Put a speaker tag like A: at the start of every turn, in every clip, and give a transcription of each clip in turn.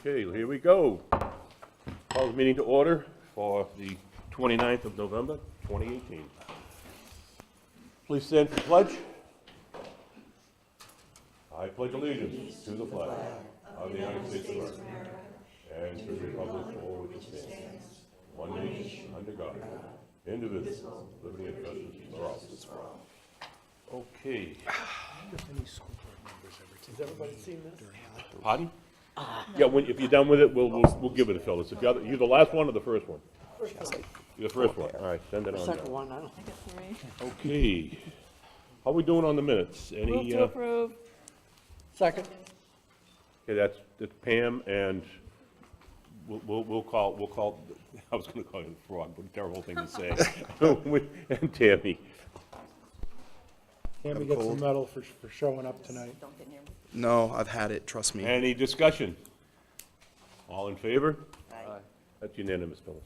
A: Okay, here we go. Call the meeting to order for the 29th of November, 2018. Please stand for the pledge. I pledge allegiance to the flag of the United States of America and to the republic for which it stands, one nation, under God, indivisible, liberty and justice for all. Okay.
B: Has everybody seen this?
A: Pardon? Yeah, if you're done with it, we'll give it to Phyllis. If you're the last one or the first one? You're the first one. All right, send it on
B: Second
A: down.
B: one, I don't.
C: I got 3.
A: Okay. How we doing on the minutes?
C: Move
A: Any?
C: to approve.
B: Second.
A: Okay, that's Pam, and we'll call. I was going to call you the frog, but a terrible thing to say. And Tammy.
B: Tammy gets the medal for showing up tonight.
C: Don't get near me.
D: No, I've had it, trust me.
A: Any discussion? All in favor?
C: Aye.
A: That's unanimous, Phyllis.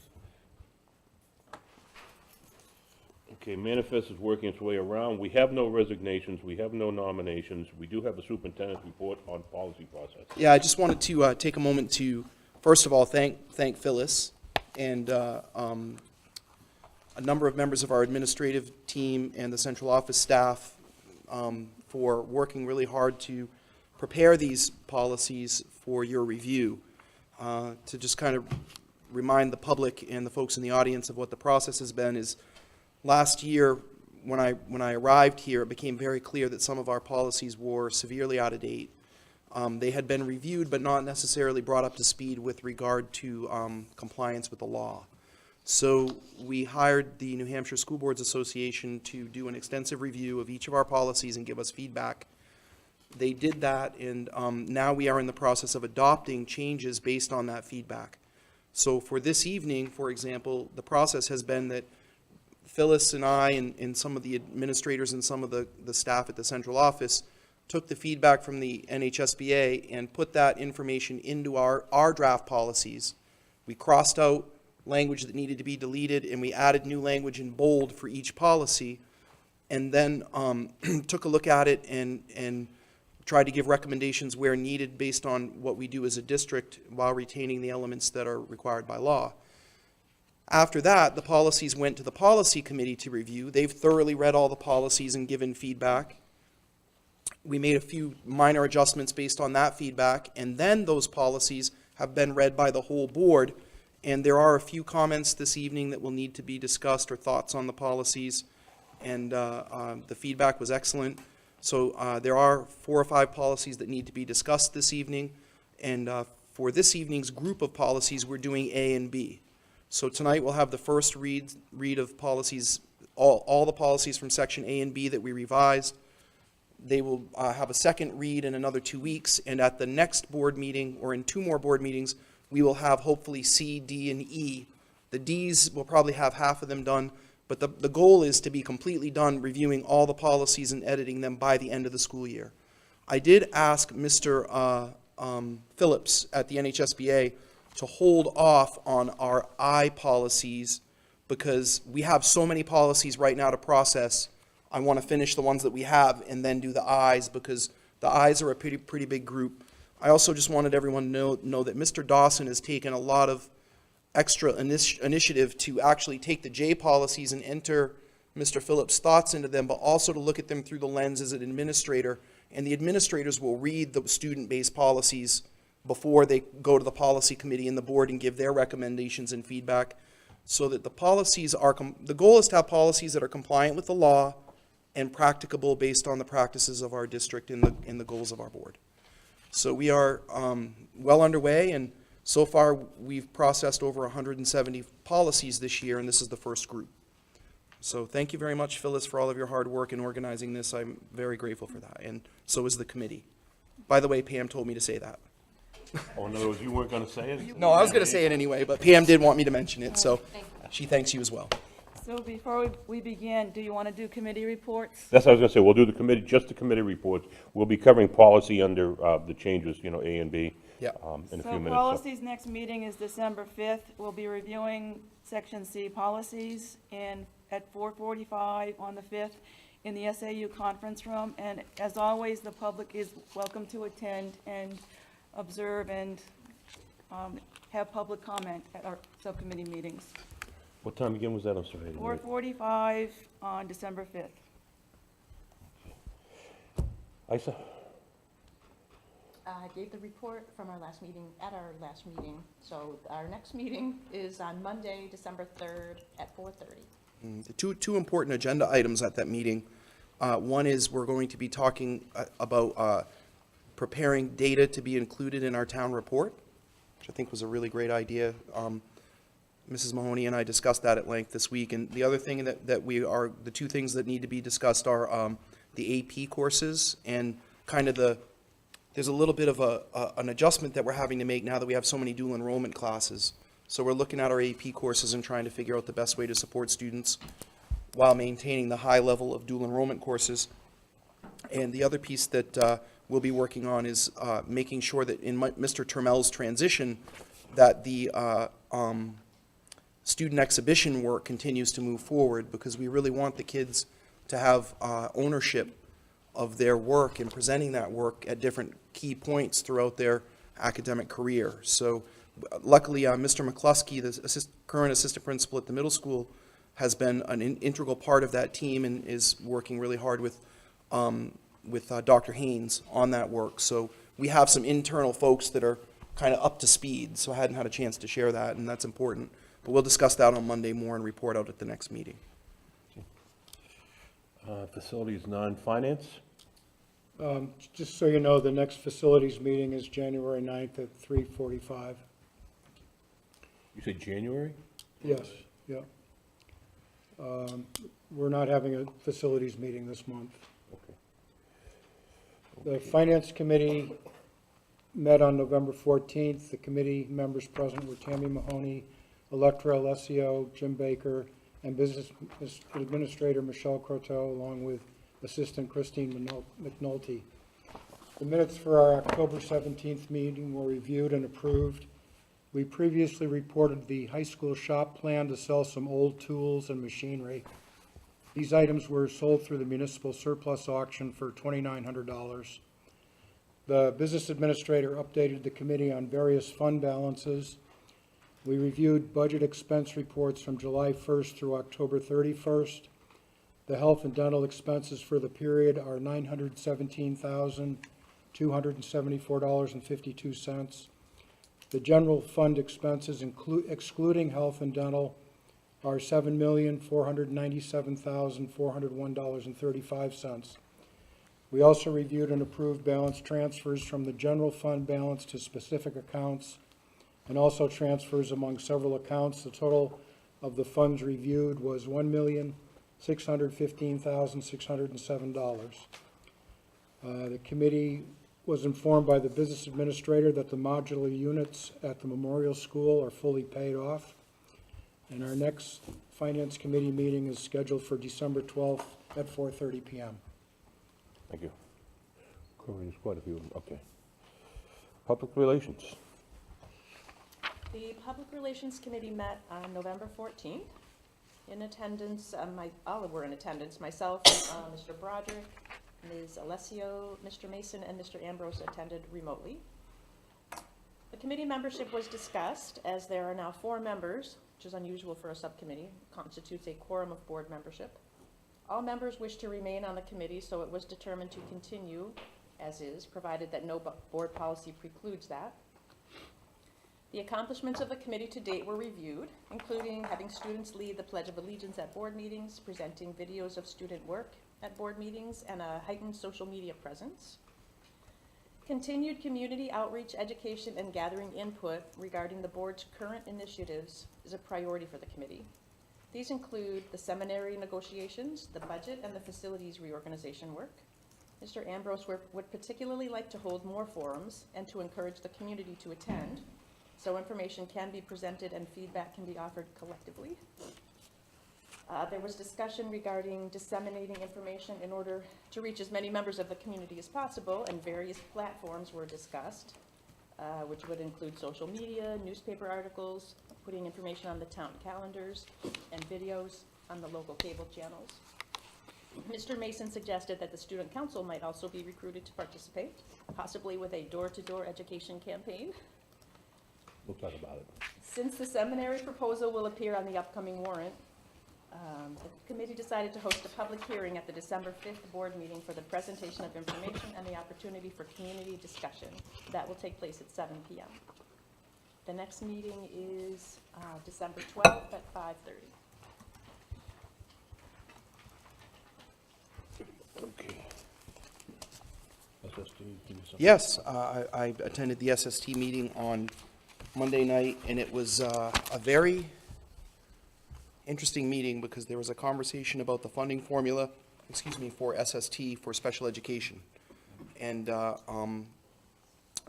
A: Okay, manifest is working its way around. We have no resignations. We have no nominations. We do have a superintendent's report on policy process.
D: Yeah, I just wanted to take a moment to, first of all, thank Phyllis and a number of members of our administrative team and the central office staff for working really hard to prepare these policies for your review. To just kind of remind the public and the folks in the audience of what the process has been is last year when I arrived here, it became very clear that some of our policies were severely out of date. They had been reviewed but not necessarily brought up to speed with regard to compliance with the law. So we hired the New Hampshire School Boards Association to do an extensive review of each of our policies and give us feedback. They did that, and now we are in the process of adopting changes based on that feedback. So for this evening, for example, the process has been that Phyllis and I and some of the administrators and some of the staff at the central office took the feedback from the NHSBA and put that information into our draft policies. We crossed out language that needed to be deleted, and we added new language in bold for each policy, and then took a look at it and tried to give recommendations where needed based on what we do as a district while retaining the elements that are required by law. After that, the policies went to the policy committee to review. They've thoroughly read all the policies and given feedback. We made a few minor adjustments based on that feedback, and then those policies have been read by the whole board. And there are a few comments this evening that will need to be discussed or thoughts on the policies, and the feedback was excellent. So there are 4 or 5 policies that need to be discussed this evening, and for this evening's group of policies, we're doing A and B. So tonight we'll have the first read of policies, all the policies from section A and B that we revised. They will have a second read in another 2 weeks, and at the next board meeting, or in 2 more board meetings, we will have hopefully C, D, and E. The Ds, we'll probably have half of them done, but the goal is to be completely done reviewing all the policies and editing them by the end of the school year. I did ask Mr. Phillips at the NHSBA to hold off on our I policies because we have so many policies right now to process. I want to finish the ones that we have and then do the I's because the I's are a pretty big group. I also just wanted everyone to know that Mr. Dawson has taken a lot of extra initiative to actually take the J policies and enter Mr. Phillips' thoughts into them, but also to look at them through the lens as an administrator. And the administrators will read the student-based policies before they go to the policy committee and the board and give their recommendations and feedback, so that the policies are, the goal is to have policies that are compliant with the law and practicable based on the practices of our district and the goals of our board. So we are well underway, and so far we've processed over 170 policies this year, and this is the first group. So thank you very much, Phyllis, for all of your hard work in organizing this. I'm very grateful for that, and so is the committee. By the way, Pam told me to say that.
A: Oh, in other words, you weren't going to say it?
D: No, I was going to say it anyway, but Pam did want me to mention it, so she thanks you as well.
C: So before we begin, do you want to do committee reports?
A: That's what I was going to say. We'll do the committee, just the committee reports. We'll be covering policy under the changes, A and B,
D: Yeah.
A: in a few
C: So
A: minutes.
C: policies, next meeting is December 5th. We'll be reviewing section C policies and at 4:45 on the 5th in the SAU conference room. And as always, the public is welcome to attend and observe and have public comment at our subcommittee meetings.
A: What time again was that? I'm sorry.
C: 4:45 on December 5th.
A: Isa?
E: I gave the report from our last meeting, So our next meeting is on Monday, December 3rd at 4:30.
D: The two important agenda items at that meeting. One is we're going to be talking about preparing data to be included in our town report, which I think was a really great idea. Mrs. Mahoney and I discussed that at length this week. And the other thing the two things that need to be discussed are the AP courses and kind of there's a little bit of an adjustment that we're having to make now that we have so many dual enrollment classes. So we're looking at our AP courses and trying to figure out the best way to support students while maintaining the high level of dual enrollment courses. And the other piece that we'll be working on is making sure that in Mr. Turmel's transition, that the student exhibition work continues to move forward, because we really want the kids to have ownership of their work and presenting that work at different key points throughout their academic career. So luckily, Mr. McCluskey, the current assistant principal at the middle school, has been an integral part of that team and is working really hard with Dr. Haynes on that work. So we have some internal folks that are kind of up to speed, so I hadn't had a chance to share that, and that's important. But we'll discuss that on Monday more and report out at the next meeting.
A: Facilities non-finance?
B: Just so you know, the next facilities meeting is January 9th at 3:45.
A: You said January?
B: Yes, yeah. We're not having a facilities meeting this month.
A: Okay.
B: The Finance Committee met on November 14th. The committee members present were Tammy Mahoney, Electra Alessio, Jim Baker, and Business Administrator Michelle Croteau, along with Assistant Christine McNulty. The minutes for our October 17th meeting were reviewed and approved. We previously reported the high school shop plan to sell some old tools and machinery. These items were sold through the municipal surplus auction for $2,900. The business administrator updated the committee on various fund balances. We reviewed budget expense reports from July 1st through October 31st. The health and dental expenses for the period are $917,274.52. The general fund expenses, excluding health and dental, are $7,497,401.35. We also reviewed and approved balance transfers from the general fund balance to specific accounts, and also transfers among several accounts. The total of the funds reviewed was $1,615,607. The committee was informed by the business administrator that the modular units at the Memorial School are fully paid off. And our next Finance Committee meeting is scheduled for December 12th at 4:30 p.m.
A: Thank you. There's quite a few of them. Okay. Public relations.
E: The Public Relations Committee met on November 14th. In attendance, all were in attendance, myself, Mr. Broderick, Ms. Alessio, Mr. Mason, and Mr. Ambrose attended remotely. The committee membership was discussed, as there are now 4 members, which is unusual for a subcommittee, constitutes a quorum of board membership. All members wish to remain on the committee, so it was determined to continue as is, provided that no board policy precludes that. The accomplishments of the committee to date were reviewed, including having students lead the Pledge of Allegiance at board meetings, presenting videos of student work at board meetings, and a heightened social media presence. Continued community outreach, education, and gathering input regarding the board's current initiatives is a priority for the committee. These include the seminary negotiations, the budget, and the facilities reorganization work. Mr. Ambrose would particularly like to hold more forums and to encourage the community to attend, so information can be presented and feedback can be offered collectively. There was discussion regarding disseminating information in order to reach as many members of the community as possible, and various platforms were discussed, which would include social media, newspaper articles, putting information on the town calendars, and videos on the local cable channels. Mr. Mason suggested that the student council might also be recruited to participate, possibly with a door-to-door education campaign.
F: We'll talk about it.
E: Since the seminary proposal will appear on the upcoming warrant, the committee decided to host a public hearing at the December 5th board meeting for the presentation of information and the opportunity for community discussion. That will take place at 7 p.m. The next meeting is December 12th at 5:30.
F: Okay. SSD, give me some.
D: Yes, I attended the SST meeting on Monday night, and it was a very interesting meeting because there was a conversation about the funding formula, for SST for special education. And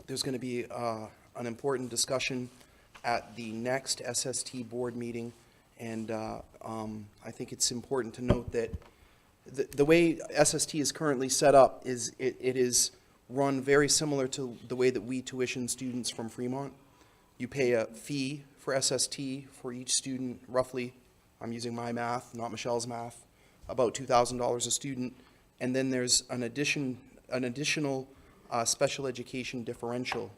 D: there's going to be an important discussion at the next SST board meeting, and I think it's important to note that the way SST is currently set up is it is run very similar to the way that we tuition students from Fremont. You pay a fee for SST for each student, roughly, I'm using my math, not Michelle's math, about $2,000 a student, and then there's an additional special education differential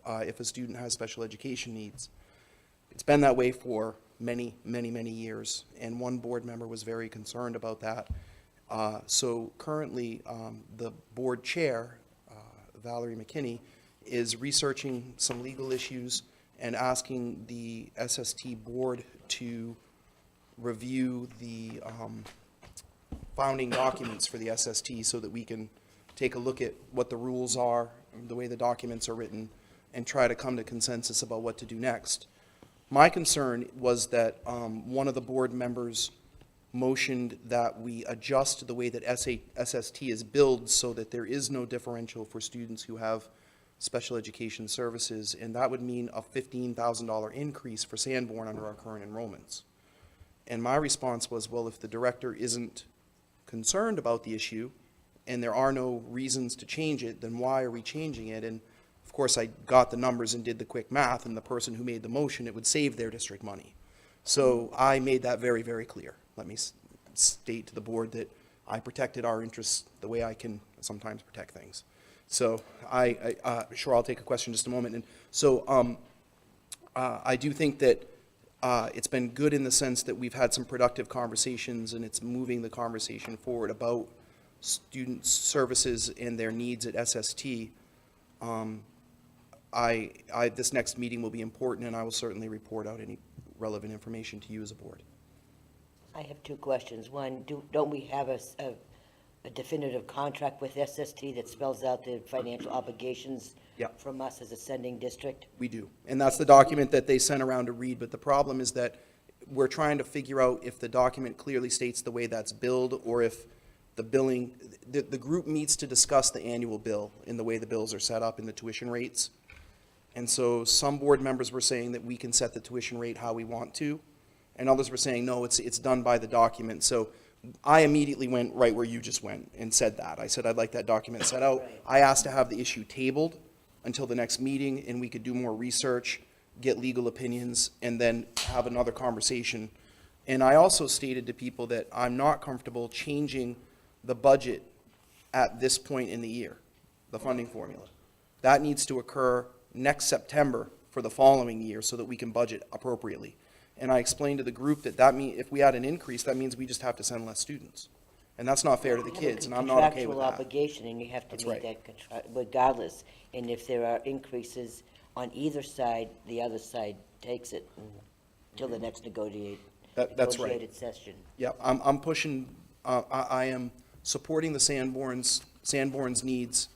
D: if a student has special education needs. It's been that way for many, many, many years, and one board member was very concerned about that. So currently, the board chair, Valerie McKinney, is researching some legal issues and asking the SST board to review the founding documents for the SST so that we can take a look at what the rules are, the way the documents are written, and try to come to consensus about what to do next. My concern was that one of the board members motioned that we adjust the way that SST is billed so that there is no differential for students who have special education services, and that would mean a $15,000 increase for Sanborn under our current enrollments. And my response was, well, if the director isn't concerned about the issue and there are no reasons to change it, then why are we changing it? And of course, I got the numbers and did the quick math, and the person who made the motion, it would save their district money. So I made that very, very clear. Let me state to the board that I protected our interests the way I can sometimes protect things. So sure, I'll take a question in just a moment. And so I do think that it's been good in the sense that we've had some productive conversations, and it's moving the conversation forward about student services and their needs at SST. This next meeting will be important, and I will certainly report out any relevant information to you as a board.
G: I have two questions. One, don't we have a definitive contract with SST that spells out the financial obligations
D: Yep.
G: from us as a sending district?
D: We do. And that's the document that they sent around to read, but the problem is that we're trying to figure out if the document clearly states the way that's billed, or if the billing, the group meets to discuss the annual bill in the way the bills are set up in the tuition rates. And so some board members were saying that we can set the tuition rate how we want to, and others were saying, no, it's done by the document. So I immediately went right where you just went and said that. I said I'd like that document set out. I asked to have the issue tabled until the next meeting, and we could do more research, get legal opinions, and then have another conversation. And I also stated to people that I'm not comfortable changing the budget at this point in the year, the funding formula. That needs to occur next September for the following year so that we can budget appropriately. And I explained to the group that if we had an increase, that means we just have to send less students. And that's not fair to the kids, and I'm not okay with
G: Contractual
D: that.
G: obligation, and you have to
D: That's
G: meet
D: right.
G: that regardless. And if there are increases on either side, the other side takes it until the next
D: That's right.
G: negotiated session.
D: Yeah, I'm pushing, I am supporting the Sanborn's needs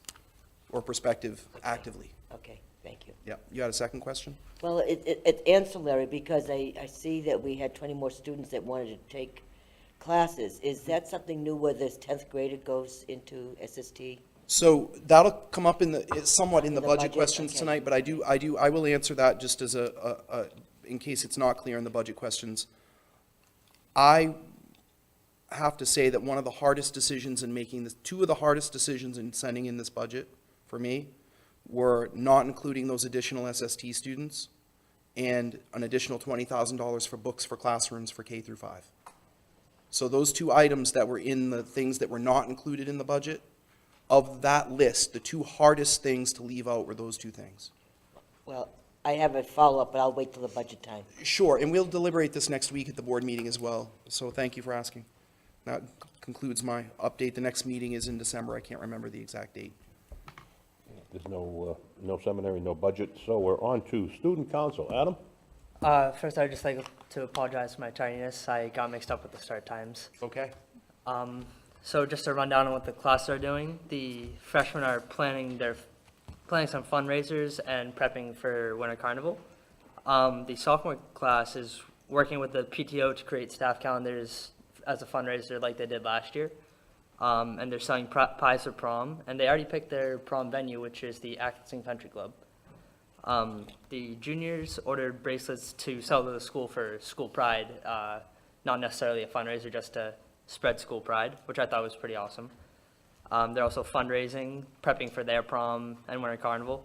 D: or perspective actively.
G: Okay, thank you.
D: Yeah, you had a second question?
G: Well, it's ancillary because I see that we had 20 more students that wanted to take classes. Is that something new where this 10th grader goes into SST?
D: So that'll come up somewhat in the
G: The
D: budget
G: budget,
D: questions
G: okay.
D: tonight, but I will answer that just as in case it's not clear in the budget questions. I have to say that one of the hardest decisions in making this, two of the hardest decisions in sending in this budget for me were not including those additional SST students and an additional $20,000 for books for classrooms for K through 5. So those two items that were in the things that were not included in the budget, of that list, the two hardest things to leave out were those two things.
G: Well, I have a follow-up, but I'll wait till the budget time.
D: Sure, and we'll deliberate this next week at the board meeting as well, so thank you for asking. That concludes my update. The next meeting is in December. I can't remember the exact date.
A: There's no seminary, no budget, so we're on to student council. Adam?
H: First, I'd just like to apologize for my tardiness. I got mixed up with the start times.
D: Okay?
H: So just to run down on what the classes are doing, the freshmen are planning some fundraisers and prepping for Winter Carnival. The sophomore class is working with the PTO to create staff calendars as a fundraiser like they did last year. And they're selling pies for prom, and they already picked their prom venue, which is the Atkinson Country Club. The juniors ordered bracelets to sell to the school for school pride, not necessarily a fundraiser, just to spread school pride, which I thought was pretty awesome. They're also fundraising, prepping for their prom and Winter Carnival.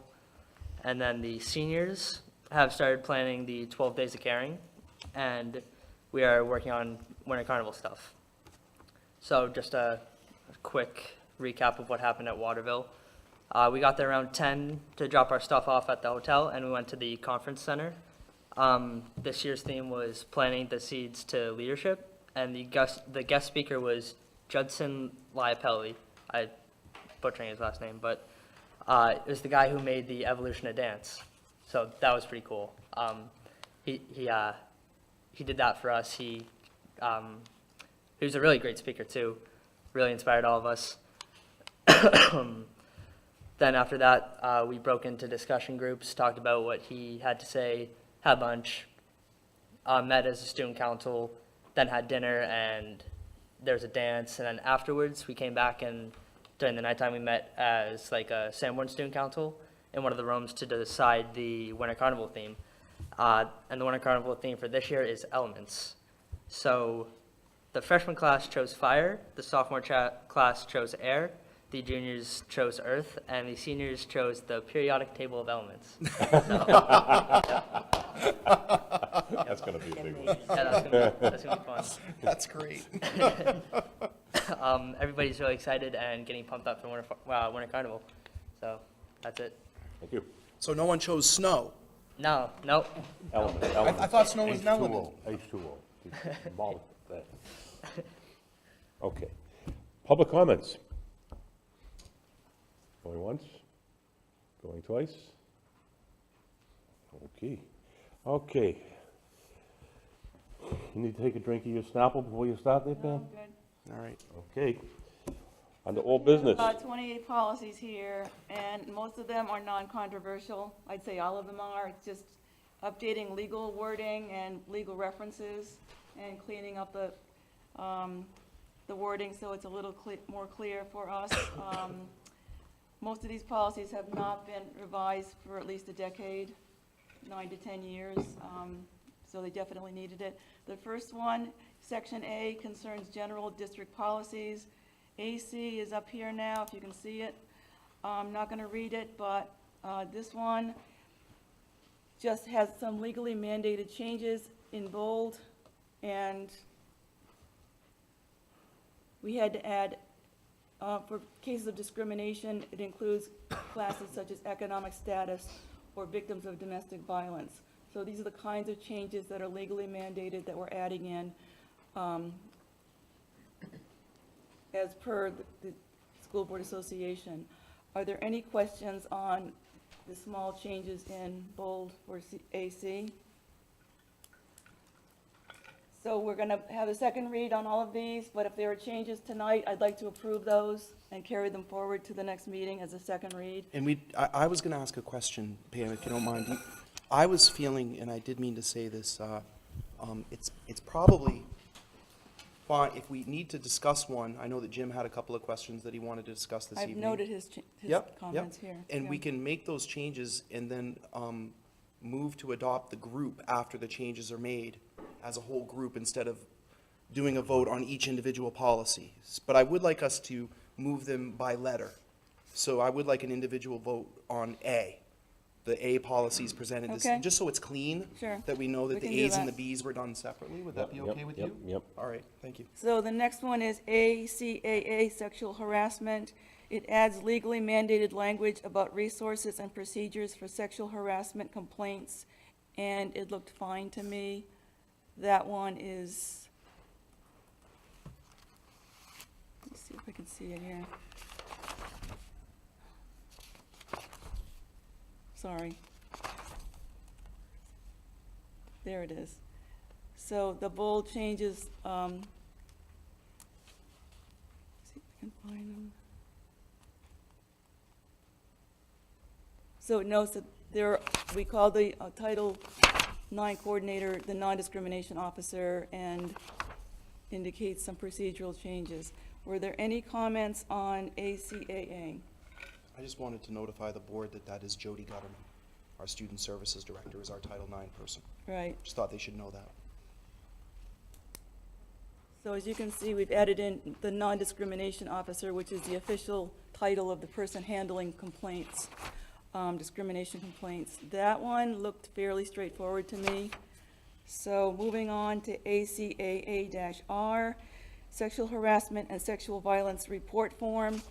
H: And then the seniors have started planning the 12 Days of Caring, and we are working on Winter Carnival stuff. So just a quick recap of what happened at Waterville. We got there around 10 to drop our stuff off at the hotel, and we went to the conference center. This year's theme was Planting the Seeds to Leadership, and the guest speaker was Judson Liapelli. I'm butchering his last name, but it was the guy who made the evolution of dance. So that was pretty cool. He did that for us. He was a really great speaker too. Really inspired all of us. Then after that, we broke into discussion groups, talked about what he had to say, had lunch, met as a student council, then had dinner, and there was a dance. And then afterwards, we came back, and during the nighttime, we met as like a Sanborn student council in one of the rooms to decide the Winter Carnival theme. And the Winter Carnival theme for this year is elements. So the freshman class chose fire, the sophomore class chose air, the juniors chose earth, and the seniors chose the periodic table of elements.
A: That's gonna be a big one.
H: Yeah, that's gonna be fun.
D: That's great.
H: Everybody's really excited and getting pumped up for Winter Carnival. So that's it.
A: Thank you.
D: So no one chose snow?
H: No, nope.
D: I thought snow was an element.
A: H2O. Okay. Public comments. Going once? Going twice? Okay. You need to take a drink of your Snapple before you start there, Pam?
C: Good.
D: All right.
A: Okay. Under old business.
C: About 28 policies here, and most of them are non-controversial. I'd say all of them are. It's just updating legal wording and legal references and cleaning up the wording so it's a little more clear for us. Most of these policies have not been revised for at least a decade, 9 to 10 years, so they definitely needed it. The first one, Section A, concerns general district policies. AC is up here now, if you can see it. I'm not going to read it, but this one just has some legally mandated changes in bold, and we had to add, for cases of discrimination, it includes classes such as economic status or victims of domestic violence. So these are the kinds of changes that are legally mandated that we're adding in as per the School Board Association. Are there any questions on the small changes in bold or AC? So we're going to have a second read on all of these, but if there are changes tonight, I'd like to approve those and carry them forward to the next meeting as a second read.
D: And I was going to ask a question, Pam, if you don't mind. I was feeling, and I did mean to say this, it's probably fine if we need to discuss one. I know that Jim had a couple of questions that he wanted to discuss this evening.
C: I've noted his
D: Yep,
C: comments
D: yep.
C: here.
D: And we
C: Yeah.
D: can make those changes and then move to adopt the group after the changes are made as a whole group instead of doing a vote on each individual policy. But I would like us to move them by letter. So I would like an individual vote on A, the A policies presented,
C: Okay.
D: just so it's clean.
C: Sure.
D: That we know
C: We
D: that the
C: can do
D: As and the
C: that.
D: Bs were done separately. Would that be
A: Yep,
D: okay with you?
A: Yep.
D: All right, thank you.
C: So the next one is ACAA, sexual harassment. It adds legally mandated language about resources and procedures for sexual harassment complaints, and it looked fine to me. That one is, let's see if I can see it here. Sorry. There it is. So the bold changes, see if I can find them. So it notes that there, we call the Title IX coordinator the non-discrimination officer, and indicates some procedural changes. Were there any comments on ACAA?
D: I just wanted to notify the board that that is Jody Gutterman. Our student services director is our Title IX person.
C: Right.
D: Just thought they should know that.
C: So as you can see, we've added in the non-discrimination officer, which is the official title of the person handling complaints, discrimination complaints. That one looked fairly straightforward to me. So moving on to ACAA-R, sexual harassment and sexual violence report form.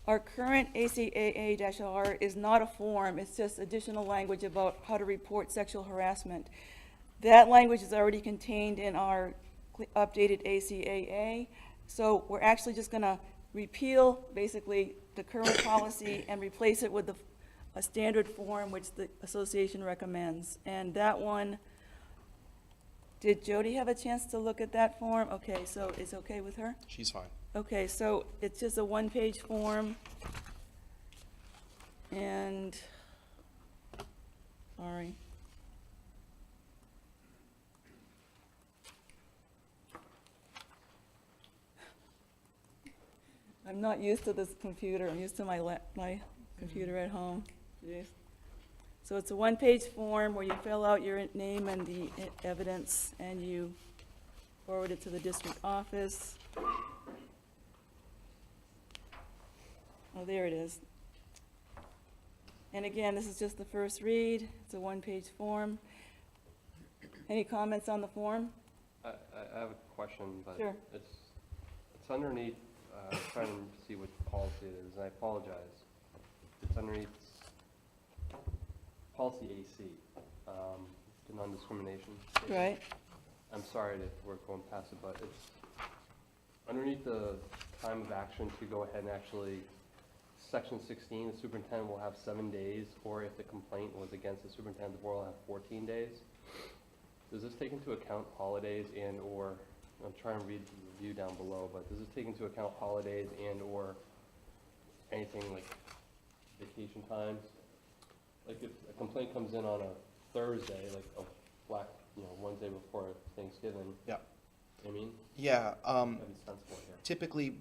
C: Our current ACAA-R is not a form, it's just additional language about how to report sexual harassment. That language is already contained in our updated ACAA, so we're actually just gonna repeal basically the current policy and replace it with a standard form which the association recommends. And that one, did Jody have a chance to look at that form? Okay, so it's okay with her?
D: She's fine.
C: Okay, so it's just a one-page form, and, sorry. I'm not used to this computer, I'm used to my computer at home. Jeez. So it's a one-page form where you fill out your name and the evidence, and you forward it to the district office. Oh, there it is. And again, this is just the first read. It's a one-page form. Any comments on the form?
I: I have a question, but
C: Sure.
I: it's underneath, trying to see what policy it is, and I apologize. It's underneath policy AC, the non-discrimination.
C: Right,
I: I'm sorry that we're going past it, but it's underneath the time of action to go ahead and actually, section 16, the superintendent will have 7 days, or if the complaint was against the superintendent, the board will have 14 days. Does this take into account holidays and/or, I'm trying to read the review down below, but does this take into account holidays and/or anything like vacation times? Like if a complaint comes in on a Thursday, like a black, Wednesday before Thanksgiving.
D: Yeah.
I: I mean,
D: Yeah,
I: that'd be sensible here.
D: typically,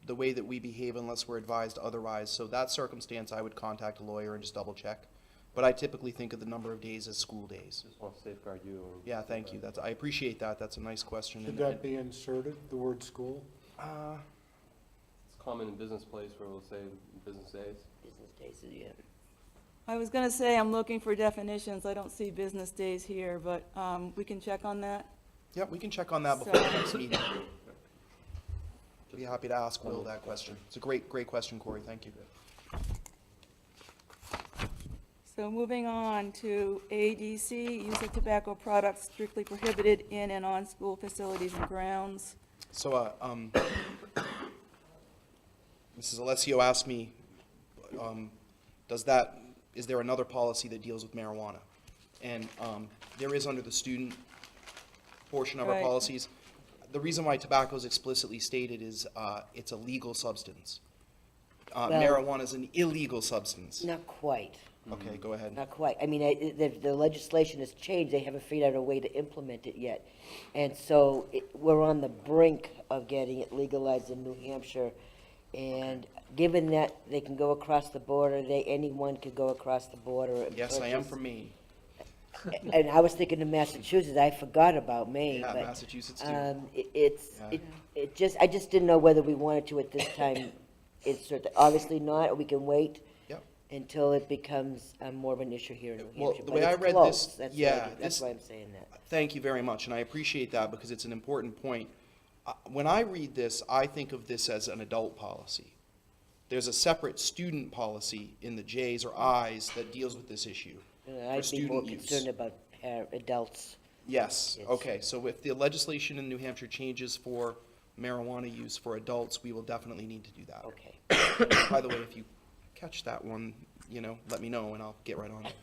D: the way that we behave unless we're advised otherwise, so that circumstance, I would contact a lawyer and just double check. But I typically think of the number of days as school days.
I: Just want to safeguard you. And
D: Yeah, thank you. I appreciate that. That's a nice question.
B: Should
D: And-
B: that be inserted, the word school?
I: It's common in business place where we'll say business days.
G: Business days, yeah.
C: I was gonna say I'm looking for definitions. I don't see business days here, but we can check on that.
D: Yeah, we can check on that before the next meeting. Be happy to ask Will that question. It's a great question, Corey. Thank you.
C: So moving on to ADC, use of tobacco products strictly prohibited in and on school facilities and grounds.
D: So, Mrs. Alessio asked me, is there another policy that deals with marijuana? And there is under the student portion of our
C: Right.
D: policies. The reason why tobacco is explicitly stated is it's a legal substance.
G: Well-
D: Marijuana is an illegal substance.
G: Not quite,
D: Okay, go ahead.
G: not quite. I mean, the legislation has changed, they haven't figured out a way to implement it yet. And so we're on the brink of getting it legalized in New Hampshire. And given that they can go across the border, anyone could go across the border and
D: Yes, I am
G: purchase.
D: from Maine.
G: And I was thinking of Massachusetts, I forgot about Maine,
D: Yeah,
G: but,
D: Massachusetts too.
G: I just didn't know whether we wanted to at this time insert, obviously not, or we can wait
D: Yep.
G: until it becomes more of an issue here in New
D: Well,
G: Hampshire.
D: the
G: But
D: way I
G: it's
D: read
G: close.
D: this-
G: That's
D: yeah,
G: why- That's
D: this-
G: why I'm saying that.
D: Thank you very much, and I appreciate that because it's an important point. When I read this, I think of this as an adult policy. There's a separate student policy in the J's or I's that deals with this issue.
G: I'd be more
D: student use.
G: concerned about adults.
D: Yes,
G: Yes.
D: okay, so if the legislation in New Hampshire changes for marijuana use for adults, we will definitely need to do that.
G: Okay.
D: By the way, if you catch that one, let me know and I'll get right on it.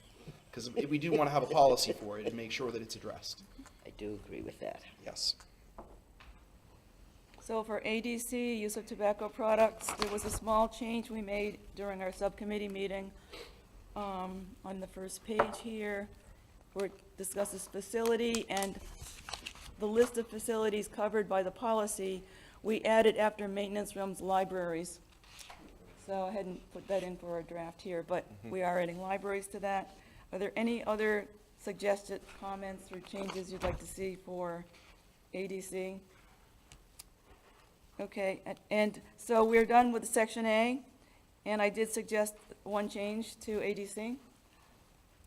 D: Because we do want to have a policy for it and make sure that it's addressed.
G: I do agree with that.
D: Yes.
C: So for ADC, use of tobacco products, there was a small change we made during our subcommittee meeting. On the first page here, where it discusses facility and the list of facilities covered by the policy, we added after maintenance rooms, libraries. So I hadn't put that in for our draft here, but we are adding libraries to that. Are there any other suggested comments or changes you'd like to see for ADC? Okay, and so we're done with section A, and I did suggest one change to ADC.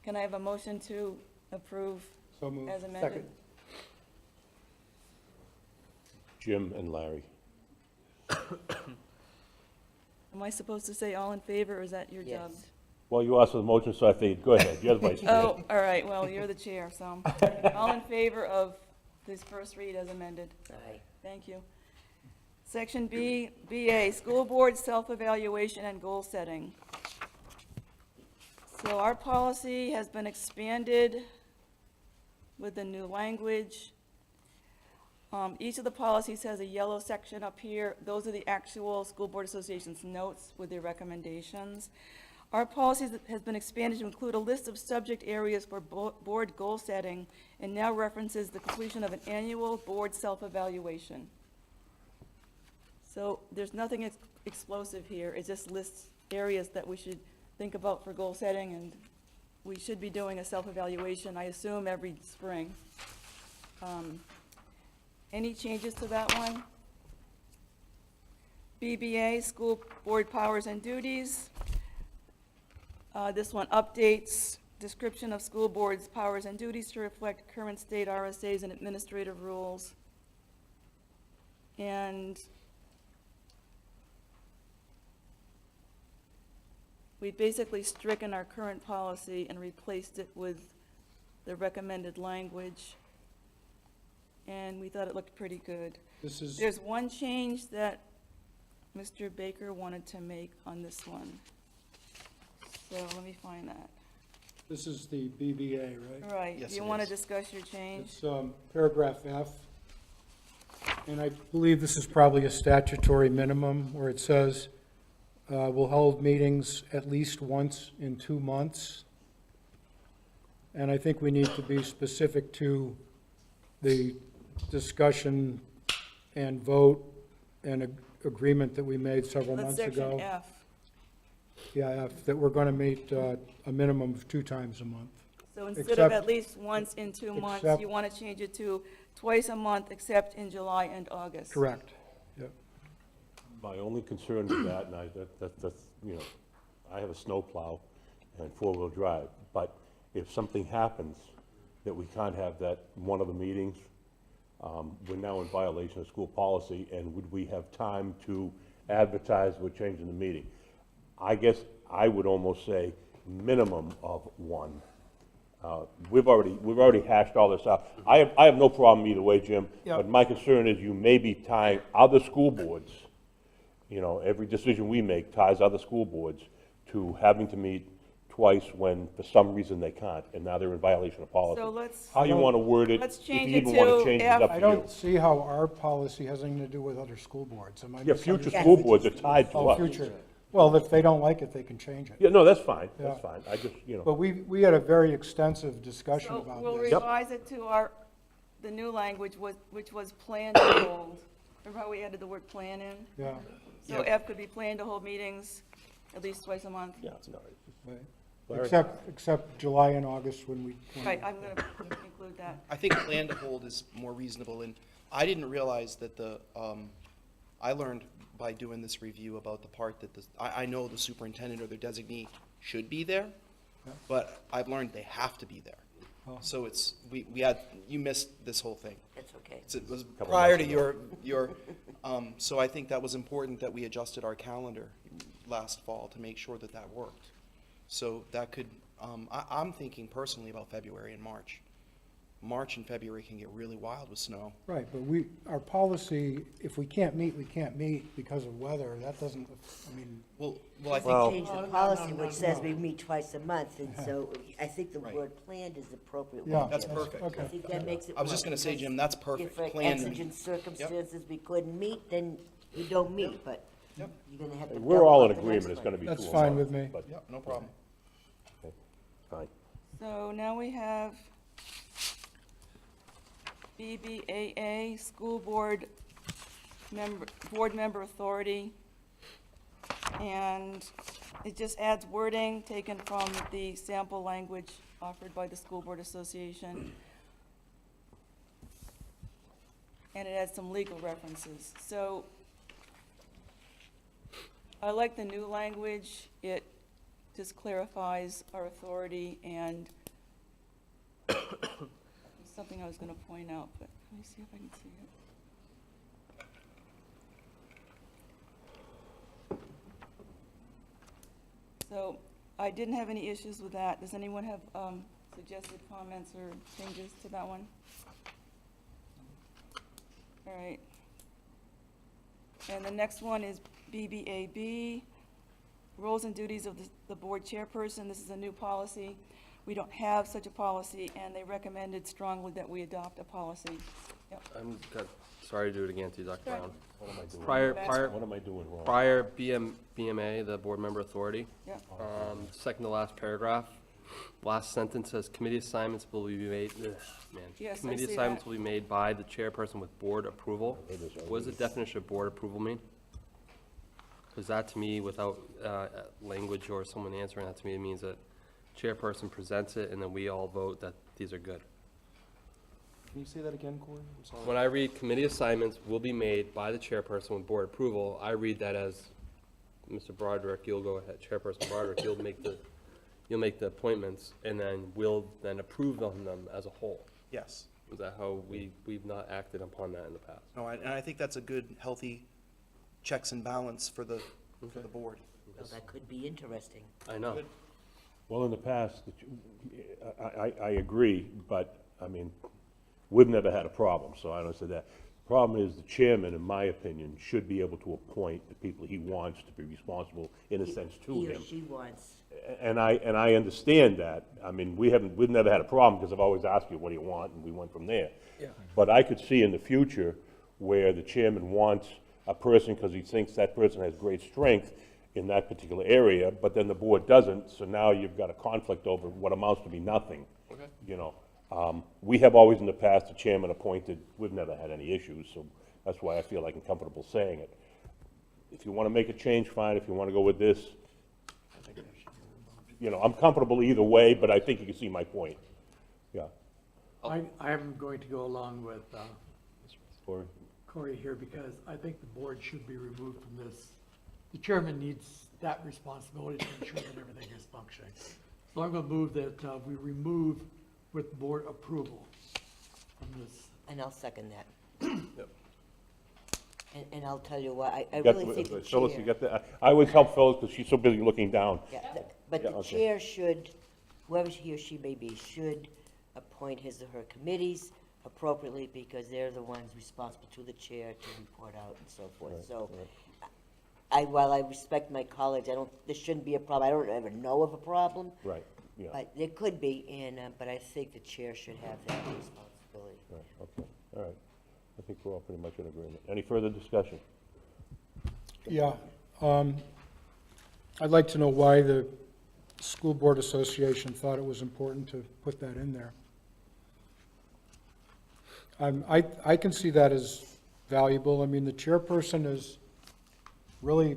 C: Can I have a motion to approve
B: So moved.
C: as amended?
B: Second.
A: Jim and Larry.
C: Am I supposed to say all in favor, or is that your job?
G: Yes.
A: Well, you asked for the motion, so I figured, go ahead, you're the vice chair.
C: Oh, all right, well, you're the chair, so, all in favor of this first read as amended?
G: Aye.
C: Thank you. Section B, BA, school board self-evaluation and goal setting. So our policy has been expanded with the new language. Each of the policies has a yellow section up here. Those are the actual school board association's notes with their recommendations. Our policy has been expanded to include a list of subject areas for board goal setting, and now references the completion of an annual board self-evaluation. So there's nothing explosive here. It just lists areas that we should think about for goal setting, and we should be doing a self-evaluation, I assume, every spring. Any changes to that one? BBA, school board powers and duties. This one updates description of school board's powers and duties to reflect current state RSAs and administrative rules. And we basically stricken our current policy and replaced it with the recommended language. And we thought it looked pretty good.
B: This is,
C: There's one change that Mr. Baker wanted to make on this one. So let me find that.
B: this is the BBA, right?
C: Right,
D: Yes,
C: you
D: it
C: want to
D: is.
C: discuss your change?
B: It's paragraph F. And I believe this is probably a statutory minimum where it says, we'll hold meetings at least once in 2 months. And I think we need to be specific to the discussion and vote and agreement that we made several
C: That's
B: months ago.
C: section F.
B: Yeah, F, that we're going to meet a minimum of 2 times a month.
C: So instead of
B: Except-
C: at least once in 2 months,
B: except-
C: you want to change it to twice a month, except in July and August.
B: Correct. Yep.
A: My only concern with that, and that's, I have a snowplow and four-wheel drive, but if something happens that we can't have that one of the meetings, we're now in violation of school policy, and would we have time to advertise we're changing the meeting? I guess I would almost say minimum of one. We've already hashed all this out. I have no problem either way, Jim,
B: Yeah.
A: but my concern is you may be tying other school boards, every decision we make ties other school boards to having to meet twice when for some reason they can't, and now they're in violation of policy.
C: So let's,
A: How you want to word it,
C: let's
A: if
C: change
A: you
C: it
A: even want
C: to
A: to change it,
C: F.
A: it's up
B: I
A: to you.
B: don't see how our policy has anything to do with other school boards. Am I
A: Yeah, future
B: misunderstanding?
A: school boards are tied to
B: Oh,
A: us.
B: future. Well, if they don't like it, they can change it.
A: Yeah, no, that's fine, that's
B: Yeah.
A: fine. I just,
B: But we had a very extensive discussion
C: so
B: about
C: we'll
B: this.
C: revise it to the new language, which was plan to hold. Remember how we added the word plan in?
B: Yeah,
C: So F could be plan to hold meetings at least twice a month.
A: yeah, no.
B: right.
A: Larry?
B: Except July and August when we.
C: Right, I'm going to include that.
D: I think plan to hold is more reasonable, and I didn't realize that I learned by doing this review about the part that I know the superintendent or their designee should be there,
B: Yeah.
D: but I've learned they have to be there.
B: Oh.
D: So you missed this whole thing.
G: That's okay.
D: It was
A: Couple
D: prior to
A: months
D: your, so I think that was important that we adjusted our calendar. last fall to make sure that that worked. So that could, I'm thinking personally about February and March. March and February can get really wild with snow.
B: Right, but our policy, if we can't meet, we can't meet because of weather. That doesn't, I mean,
D: Well, I
G: We
D: think,
A: Well-
G: changed the
B: No,
G: policy,
B: no,
G: which
B: no,
G: says
B: no.
G: we meet twice a month, and so I think the
D: Right.
G: word planned is the appropriate
B: yeah.
G: word.
D: That's
G: here.
D: perfect.
G: I
B: Okay.
G: think that makes it
D: I was just
G: work,
D: gonna say,
G: because
D: Jim, that's perfect.
G: If for
D: Planned and-
G: exigent circumstances we couldn't meet, then we don't meet, but
D: Yep.
G: you're gonna have to.
A: We're
G: double
A: all in
G: up the next
A: agreement, it's
G: one.
A: gonna be 2
B: That's
A: a
B: fine
A: month,
B: with me.
A: but-
D: Yep, no problem.
A: Fine.
C: So now we have BBAA, School Board Member Authority. And it just adds wording taken from the sample language offered by the School Board Association. And it adds some legal references. So I like the new language. It just clarifies our authority and something I was going to point out, but let me see if I can see it. So I didn't have any issues with that. Does anyone have suggested comments or changes to that one? All right. And the next one is BBAB, roles and duties of the board chairperson. This is a new policy. We don't have such a policy, and they recommended strongly that we adopt a policy. Yep.
I: Sorry to do it again to you, Dr.
C: Sure.
I: Brown.
A: What am I doing?
I: Prior,
C: Back.
I: prior,
A: What am I doing wrong?
I: prior BMA, the board member authority,
C: Yep.
I: second to last paragraph, last sentence says committee assignments will be made, man.
C: Yes, I
I: Committee
C: see
I: assignments
C: that.
I: will be made by the chairperson with board approval. What does the definition of board approval mean? Because that to me, without language or someone answering that to me, it means that chairperson presents it and then we all vote that these are good.
D: Can you say that again, Corey? I'm sorry.
I: When I read committee assignments will be made by the chairperson with board approval, I read that as, Mr. Broderick, you'll go ahead, Chairperson Broderick, you'll make the appointments, and then we'll then approve on them as a whole.
D: Yes.
I: Is that how we've not acted upon that in the past?
D: No, and I think that's a good, healthy checks and balance for the board.
G: Well, that could be interesting.
I: I know.
D: Good.
A: Well, in the past, I agree, but, I mean, we've never had a problem, so I don't say that. Problem is, the chairman, in my opinion, should be able to appoint the people he wants to be responsible, in a sense, to
G: He or
A: him.
G: she wants.
A: And I understand that. I mean, we've never had a problem, because I've always asked you, what do you want, and we went from there.
D: Yeah.
A: But I could see in the future where the chairman wants a person because he thinks that person has great strength in that particular area, but then the board doesn't, so now you've got a conflict over what amounts to be nothing.
I: Okay.
A: You know, we have always in the past, the chairman appointed, we've never had any issues, so that's why I feel like I'm comfortable saying it. If you want to make a change, fine. If you want to go with this, you know, I'm comfortable either way, but I think you can see my point. Yeah.
J: I'm going to go along with
A: Or,
J: Corey here because I think the board should be removed from this. The chairman needs that responsibility to ensure that everything is functioning. So I'm going to move that we remove with board approval from this.
G: And I'll second that.
I: Yep.
G: And I'll tell you what, I
A: you got
G: really think the
A: Phyllis, you
G: chair.
A: got that? I always help Phyllis because she's so busy looking down.
G: Yeah, but
A: Yeah,
G: the
A: okay.
G: chair should, whoever he or she may be, should appoint his or her committees appropriately because they're the ones responsible to the chair to report out and so forth. So while I respect my colleagues, there shouldn't be a problem. I don't ever know of a problem,
A: Right, yeah,
G: but there could be, but I think the chair should have that responsibility.
A: right, okay, all right. I think we're all pretty much in agreement. Any further discussion?
B: Yeah, I'd like to know why the School Board Association thought it was important to put that in there. I can see that as valuable. I mean, the chairperson is really,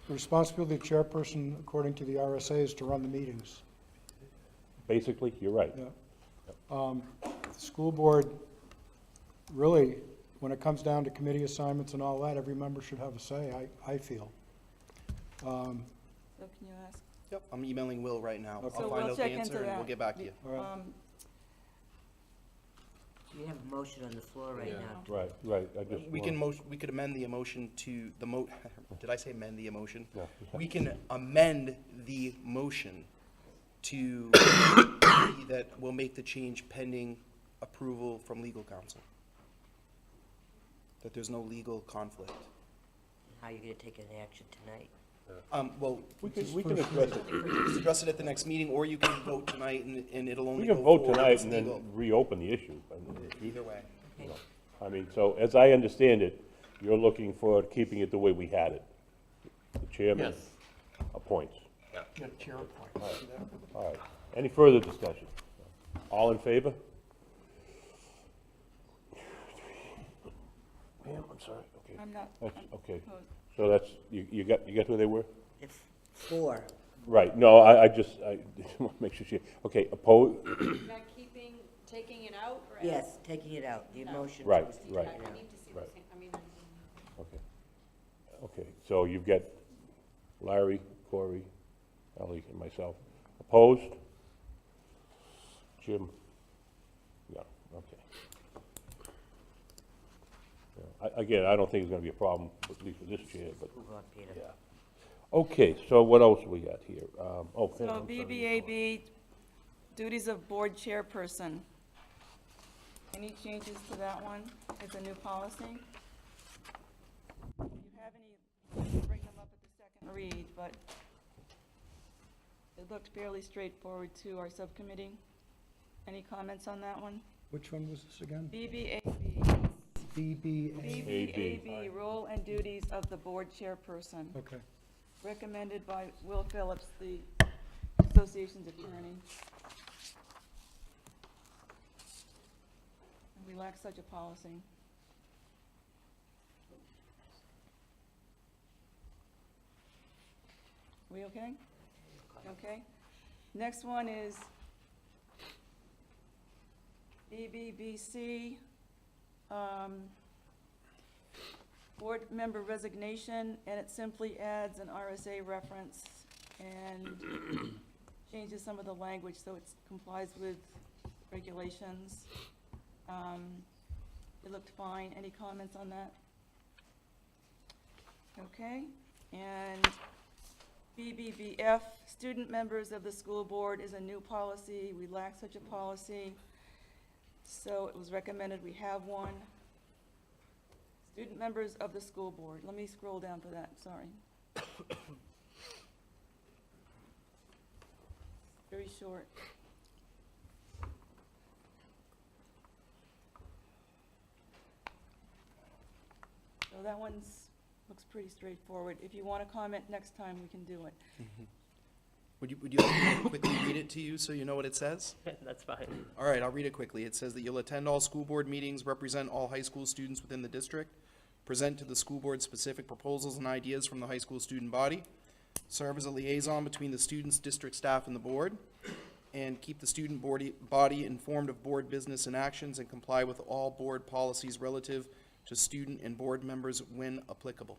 B: the responsibility of the chairperson, according to the RSA, is to run the meetings.
A: Basically, you're right.
B: Yeah. The school board, really, when it comes down to committee assignments and all that, every member should have a say, I feel.
C: So can you ask?
D: Yep, I'm emailing Will right now.
B: Okay.
D: I'll
C: So
D: find
C: we'll
D: out the
C: check into
D: answer and we'll
C: that.
D: get back to you.
B: All right.
G: You have a motion on the floor right now.
A: Right, right, I just.
D: We can we could amend the emotion to the did I say amend the emotion?
A: No.
D: We can amend the motion to be that we'll make the change pending approval from legal counsel. That there's no legal conflict.
G: How are you gonna take an action tonight?
D: Well,
A: We can address it.
D: just address it at the next meeting, or you can vote tonight and it'll only
A: We
D: go
A: can vote
D: forward if
A: tonight
D: it's
A: and
D: legal.
A: then reopen the issue. I mean,
D: Either way.
A: you know. I mean, so as I understand it, you're looking for keeping it the way we had it. The chairman
J: Yes.
A: appoints.
J: Yeah, chair appoints.
A: All right. Any further discussion? All in favor? Ma'am, I'm sorry, okay.
C: I'm not,
A: That's,
C: I'm
A: okay.
C: opposed.
A: So that's, you got who they were?
G: If 4,
A: Right, no, I just want to make sure she, okay, opposed,
K: Not keeping, taking it out, or?
G: yes, taking it out, the motion
A: Right,
G: was to take
A: right.
G: it
K: I
G: out.
K: need to see
A: Right.
K: what's, I mean,
A: okay. Okay, so you've got Larry, Corey, Ellie, and myself. Opposed? Jim? Yeah, okay. Yeah, again, I don't think it's gonna be a problem, at least with this chair, but,
G: Move on, Peter.
A: yeah. Okay, so what else we got here? Pam,
C: So
A: I'm sorry.
C: BBAB, duties of board chairperson. Any changes to that one? It's a new policy. If you have any, you can bring them up at the second read, but it looked fairly straightforward to our subcommittee. Any comments on that one?
B: Which one was this again?
C: BBAB,
B: BBA,
C: BBAB, role and duties of the board chairperson,
B: okay.
C: recommended by Will Phillips, the association's attorney. We lack such a policy. We okay? Okay. Next one is BBBC, board member resignation, and it simply adds an RSA reference and changes some of the language so it complies with regulations. It looked fine. Any comments on that? Okay, and BBBF, student members of the school board is a new policy. We lack such a policy, so it was recommended we have one. Student members of the school board. Let me scroll down to that, sorry. Very short. So that one's, looks pretty straightforward. If you want to comment next time, we can do it.
D: Would you like me to quickly read it to you so you know what it says?
H: That's fine.
D: All right, I'll read it quickly. It says that you'll attend all school board meetings, represent all high school students within the district, present to the school board specific proposals and ideas from the high school student body, serve as a liaison between the students, district staff, and the board, and keep the student body informed of board business and actions, and comply with all board policies relative to student and board members when applicable.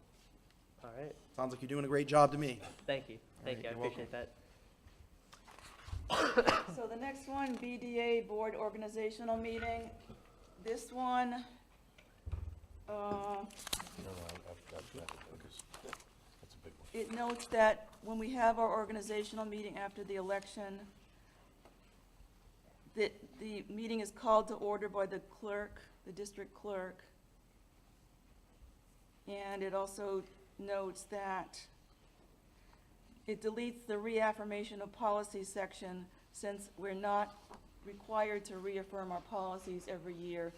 H: All right.
D: Sounds like you're doing a great job to me.
H: Thank you. Thank you. I
D: you're welcome.
H: appreciate that.
C: So the next one, BDA Board Organizational Meeting. This one, it notes that when we have our organizational meeting after the election, that the meeting is called to order by the clerk, the district clerk. And it also notes that it deletes the reaffirmation of policy section, since we're not required to reaffirm our policies every year.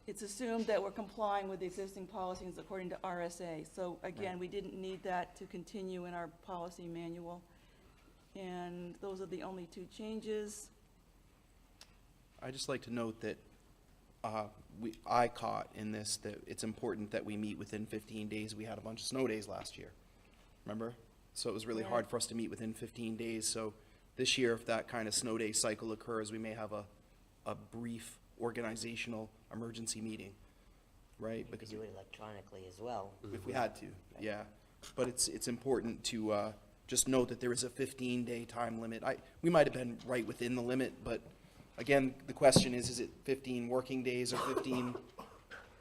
C: It's assumed that we're complying with the existing policies according to RSA. So again, we didn't need that to continue in our policy manual. And those are the only two changes.
D: I'd just like to note that I caught in this that it's important that we meet within 15 days. We had a bunch of snow days last year, remember? So it was really hard for us to meet within 15 days. So this year, if that kind of snow day cycle occurs, we may have a brief organizational emergency meeting, right?
G: You could
D: Because
G: do it electronically as well.
D: if we had to, yeah. But it's important to just note that there is a 15-day time limit. We might have been right within the limit, but Again, the question is it 15 working days or 15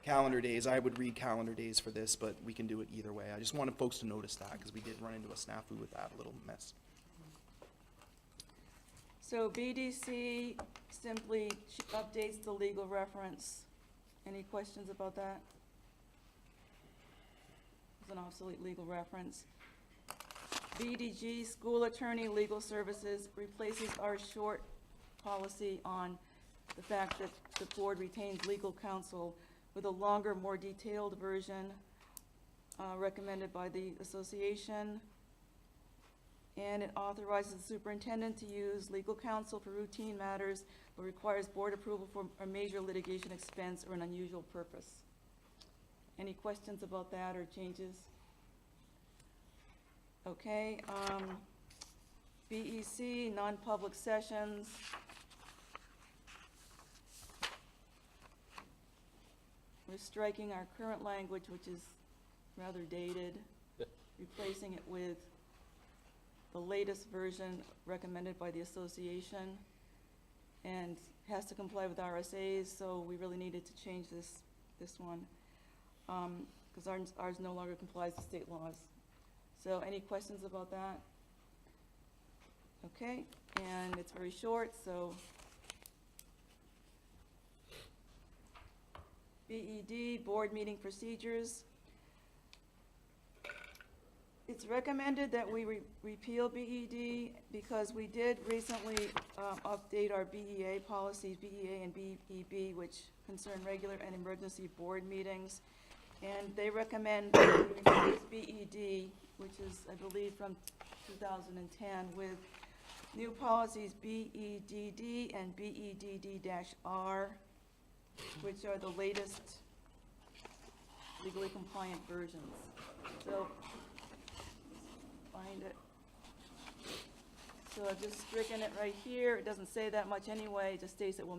D: calendar days? I would read calendar days for this, but we can do it either way. I just wanted folks to notice that, because we did run into a snafu with that, a little mess.
C: So BDC simply updates the legal reference. Any questions about that? It's an obsolete legal reference. BDG, School Attorney Legal Services, replaces our short policy on the fact that the board retains legal counsel with a longer, more detailed version recommended by the association. And it authorizes the superintendent to use legal counsel for routine matters, but requires board approval for a major litigation expense or an unusual purpose. Any questions about that or changes? Okay, BEC, non-public sessions. We're striking our current language, which is rather dated, replacing it with the latest version recommended by the association, and has to comply with RSAs, so we really needed to change this one, because ours no longer complies with state laws. So any questions about that? Okay, and it's very short, so BED, board meeting procedures. It's recommended that we repeal BED because we did recently update our BEA policies, BEA and BEB, which concern regular and emergency board meetings. And they recommend that we replace BED, which is, I believe, from 2010, with new policies BEDD and BEDD-R, which are the latest legally compliant versions. So, find it. So I've just stricken it right here. It doesn't say that much anyway. It just states that we'll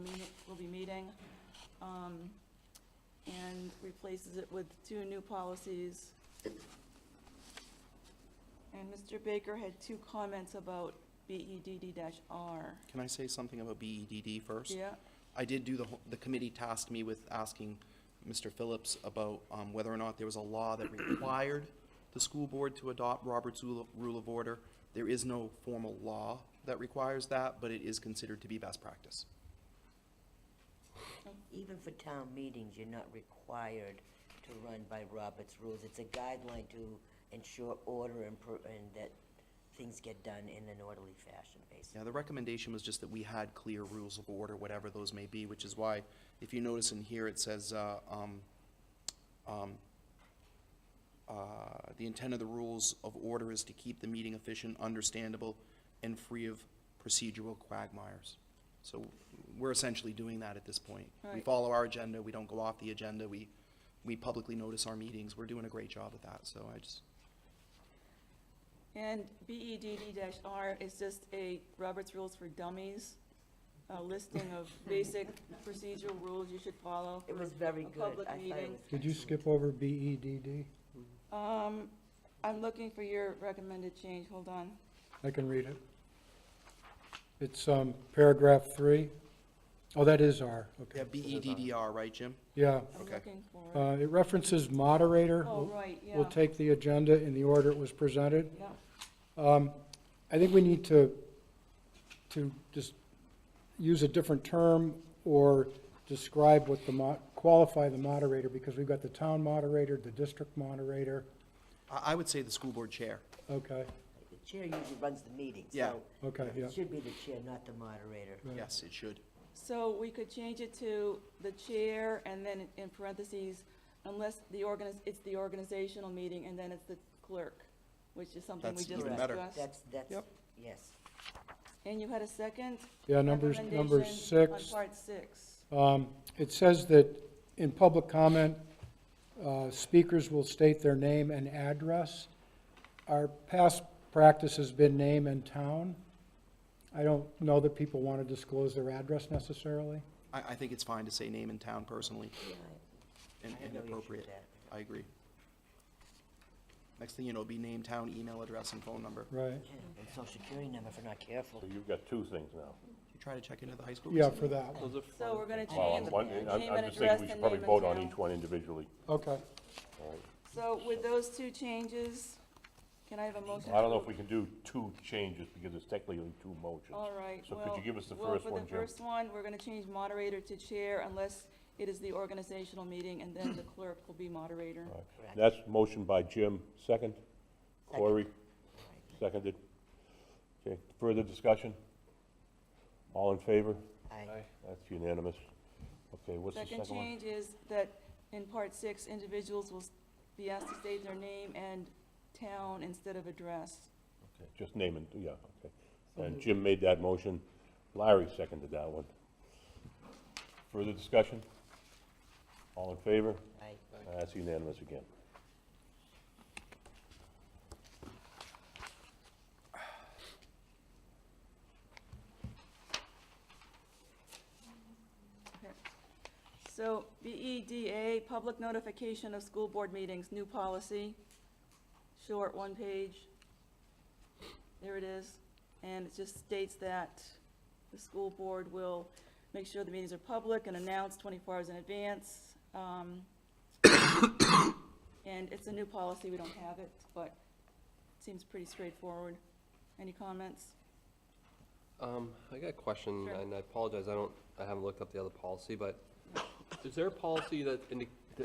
C: be meeting. And replaces it with 2 new policies. And Mr. Baker had 2 comments about BEDD-R.
D: Can I say something about BEDD first?
C: Yeah,
D: I did do the committee tasked me with asking Mr. Phillips about whether or not there was a law that required the school board to adopt Robert's Rule of Order. There is no formal law that requires that, but it is considered to be best practice.
G: Even for town meetings, you're not required to run by Robert's rules. It's a guideline to ensure order and that things get done in an orderly fashion, basically.
D: Yeah, the recommendation was just that we had clear rules of order, whatever those may be, which is why, if you notice in here, it says, the intent of the rules of order is to keep the meeting efficient, understandable, and free of procedural quagmires. So we're essentially doing that at this point. We
C: Right.
D: follow our agenda, we don't go off the agenda, we publicly notice our meetings. We're doing a great job with that, so I just,
C: and BEDD-R is just a Robert's Rules for Dummies, a listing of basic procedural rules you should follow
G: It
C: for
G: was very
C: a
G: good.
C: public
G: I thought it
C: meeting.
G: was
B: Did you
G: excellent.
B: skip over BEDD?
C: I'm looking for your recommended change, hold on.
B: I can read it. It's paragraph 3. Oh, that is R,
D: yeah,
B: okay.
D: BEDDR, right, Jim?
B: Yeah,
C: I'm
D: Okay.
C: looking for it.
B: it references moderator.
C: Oh,
B: We'll-
C: right, yeah,
B: We'll take the agenda in the order it was presented.
C: yeah.
B: I think we need to just use a different term or describe what qualify the moderator, because we've got the town moderator, the district moderator.
D: I would say the school board chair.
B: Okay,
G: The chair usually runs the meeting,
D: Yeah.
G: so
B: okay, yeah.
G: it should be the chair, not the moderator.
B: Right.
D: Yes, it should.
C: So we could change it to the chair, and then in parentheses, unless it's the organizational meeting, and then it's the clerk, which is something we
D: That's
C: just
D: even better.
C: discussed.
G: That's,
D: Yep.
G: yes.
C: And you had a second
B: Yeah, number
C: recommendation
B: 6.
C: on part 6.
B: It says that in public comment, speakers will state their name and address. Our past practice has been name and town. I don't know that people want to disclose their address necessarily.
D: I think it's fine to say name and town personally
G: Yeah,
D: and
G: I have no issue with
D: appropriate.
G: that.
D: I agree. Next thing you know, it'll be name, town, email address, and phone number.
B: Right,
G: And social security number if we're not careful.
A: So you've got two things now.
D: Did you try to check into the high school?
B: yeah,
D: recently?
B: for that one.
I: Those are
C: So
I: fun.
C: we're gonna
A: Well,
C: change
A: I'm
C: name
A: just
C: and
A: thinking
C: address
A: we
C: and
A: should probably
C: name
A: vote
C: and
A: on
C: town.
A: each one individually.
B: Okay,
A: All right.
C: So with those two changes, can I have a motion?
A: I don't know if we can do two changes because it's technically two motions.
C: All right,
A: So could
C: well,
A: you give us the
C: well,
A: first one,
C: for the
A: Jim?
C: first one, we're gonna change moderator to chair unless it is the organizational meeting, and then the clerk will be moderator.
A: All right.
G: Correct.
A: That's motion by Jim, second. Corey, seconded. Okay, further discussion? All in favor?
G: Aye.
A: That's unanimous. Okay, what's the
C: Second
A: second one?
C: change is that in part 6, individuals will be asked to state their name and town instead of address.
A: Okay, just name and, yeah, okay. And Jim made that motion. Larry seconded that one. Further discussion? All in favor?
G: Aye.
A: That's unanimous again.
C: Okay. So BEDA, public notification of school board meetings, new policy, short, one page. There it is. And it just states that the school board will make sure the meetings are public and announced 24 hours in advance. And it's a new policy, we don't have it, but it seems pretty straightforward. Any comments?
I: I got a question,
C: Sure.
I: and I apologize, I haven't looked up the other policy, but is there a policy that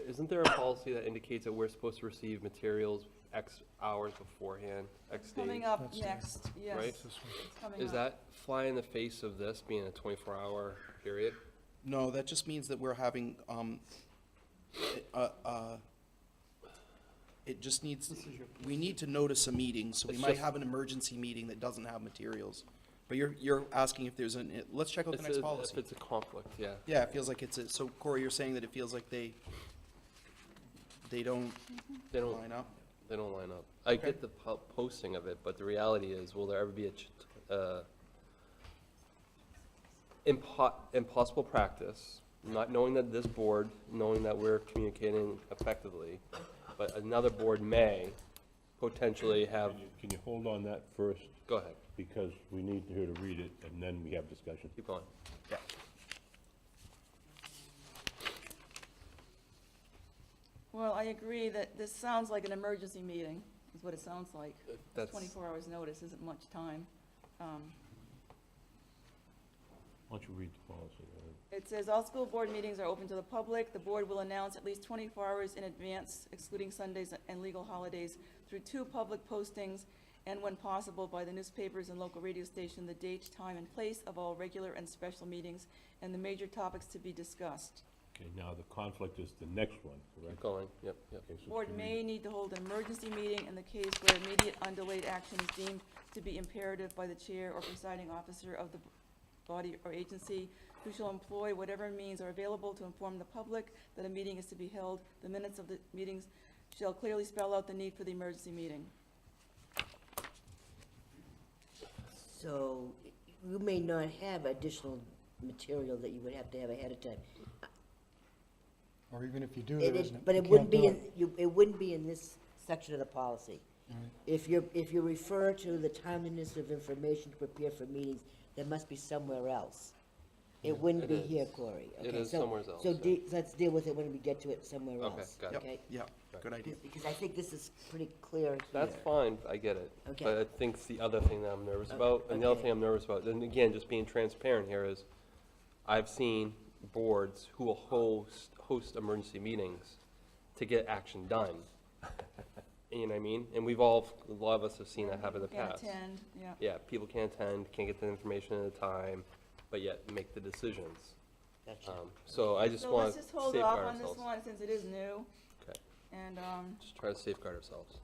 I: isn't there a policy that indicates that we're supposed to receive materials X hours beforehand, X days?
C: Coming up
B: That's
C: next, yes.
I: Right?
C: It's coming
I: Is
C: up.
I: that fly in the face of this being a 24-hour period?
D: No, that just means that we're having, it just needs, we need to notice a meeting, so we
I: It's
D: might
I: just-
D: have an emergency meeting that doesn't have materials. But you're asking if there's let's check out the
I: It's
D: next
I: a-
D: policy.
I: If it's a conflict, yeah.
D: Yeah, it feels like so Corey, you're saying that it feels like they don't
I: They don't,
D: line up?
I: they don't line up. I
D: Okay.
I: get the posting of it, but the reality is, will there ever be a impossible practice, not knowing that this board, knowing that we're communicating effectively, but another board may potentially have,
A: Can you hold on that first?
I: go ahead,
A: Because we need her to read it, and then we have discussion.
I: keep going.
D: Yeah.
C: Well, I agree that this sounds like an emergency meeting, is what it sounds like.
I: That's,
C: 24 hours notice isn't much time.
A: Why don't you read the policy?
C: It says, all school board meetings are open to the public. The board will announce at least 24 hours in advance, excluding Sundays and legal holidays, through 2 public postings, and when possible, by the newspapers and local radio station, the date, time, and place of all regular and special meetings, and the major topics to be discussed.
A: Okay, now the conflict is the next one,
I: keep
A: correct?
I: going, yep, yep.
A: Okay, so
C: Board
A: can you
C: may need to hold an emergency meeting in the case where immediate undelayed action is deemed to be imperative by the chair or presiding officer of the body or agency, who shall employ whatever means are available to inform the public that a meeting is to be held. The minutes of the meetings shall clearly spell out the need for the emergency meeting.
G: So you may not have additional material that you would have to have ahead of time.
B: or even if you do, there isn't.
G: But
B: you
G: it wouldn't
B: can't
G: be
B: do
G: it wouldn't be in this section of the policy.
B: Right.
G: If you refer to the timeliness of information to prepare for meetings, that must be somewhere else. It wouldn't
I: It
G: be
I: is.
G: here, Corey.
I: It
G: Okay,
I: is
G: so-
I: somewhere else,
G: So
I: yeah.
G: let's deal with it when we get to it somewhere
I: Okay,
G: else.
I: got it.
G: Okay?
D: Yeah, good idea.
G: Because I think this is pretty clear
I: That's
G: here.
I: fine, I get it.
G: Okay.
I: But I think it's the other thing that I'm nervous about, and the other
G: okay.
I: thing I'm nervous about, and again, just being transparent here is, I've seen boards who will host emergency meetings to get action done. You know what I mean? And a lot of us have seen that happen in the
C: Can't
I: past.
C: attend, yeah.
I: Yeah, people can't attend, can't get the information at a time, but yet make the decisions.
G: Gotcha.
I: So I just
C: So
I: want
C: let's
I: to
C: just hold
I: safeguard
C: off on this
I: ourselves.
C: one since it is new.
I: Okay.
C: And
I: Just try to safeguard ourselves.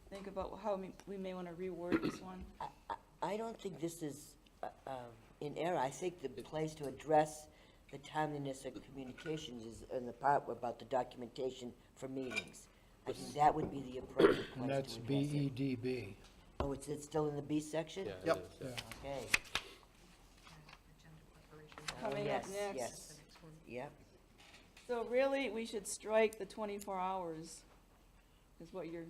C: think about how we may want to reword this one.
G: I don't think this is in error. I think the place to address the timeliness of communications is in the part about the documentation for meetings. I think that would be the appropriate
B: And
G: place
B: that's
G: to address it.
B: BEDB.
G: Oh, it's still in the B section?
I: Yeah,
D: Yep.
I: it is.
B: Yeah.
G: Okay.
C: Coming up
G: yes,
C: next.
G: Yes, yep.
C: So really, we should strike the 24 hours. is what you're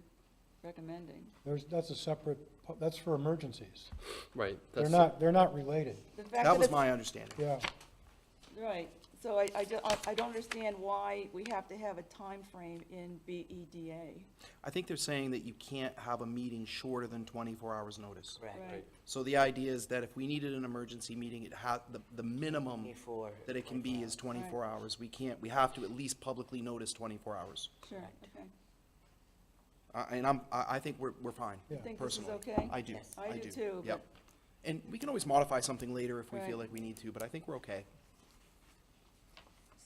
C: recommending.
B: That's a separate, that's for emergencies.
I: Right.
B: They're not related,
C: The fact
D: That was
C: it's-
D: my understanding.
B: yeah.
C: Right, so I don't understand why we have to have a time frame in BEDA.
D: I think they're saying that you can't have a meeting shorter than 24 hours notice.
G: Correct.
C: Right,
D: So the idea is that if we needed an emergency meeting, it had, the minimum
G: Before.
D: that it can be is 24 hours. We have to at least publicly notice 24 hours.
C: sure, okay.
D: And I think we're fine,
B: Yeah.
C: You think this is
D: personally.
C: okay?
D: I do,
G: Yes.
C: I do too,
D: Yep. And we can always modify something later if we feel
C: Right.
D: like we need to, but I think we're okay.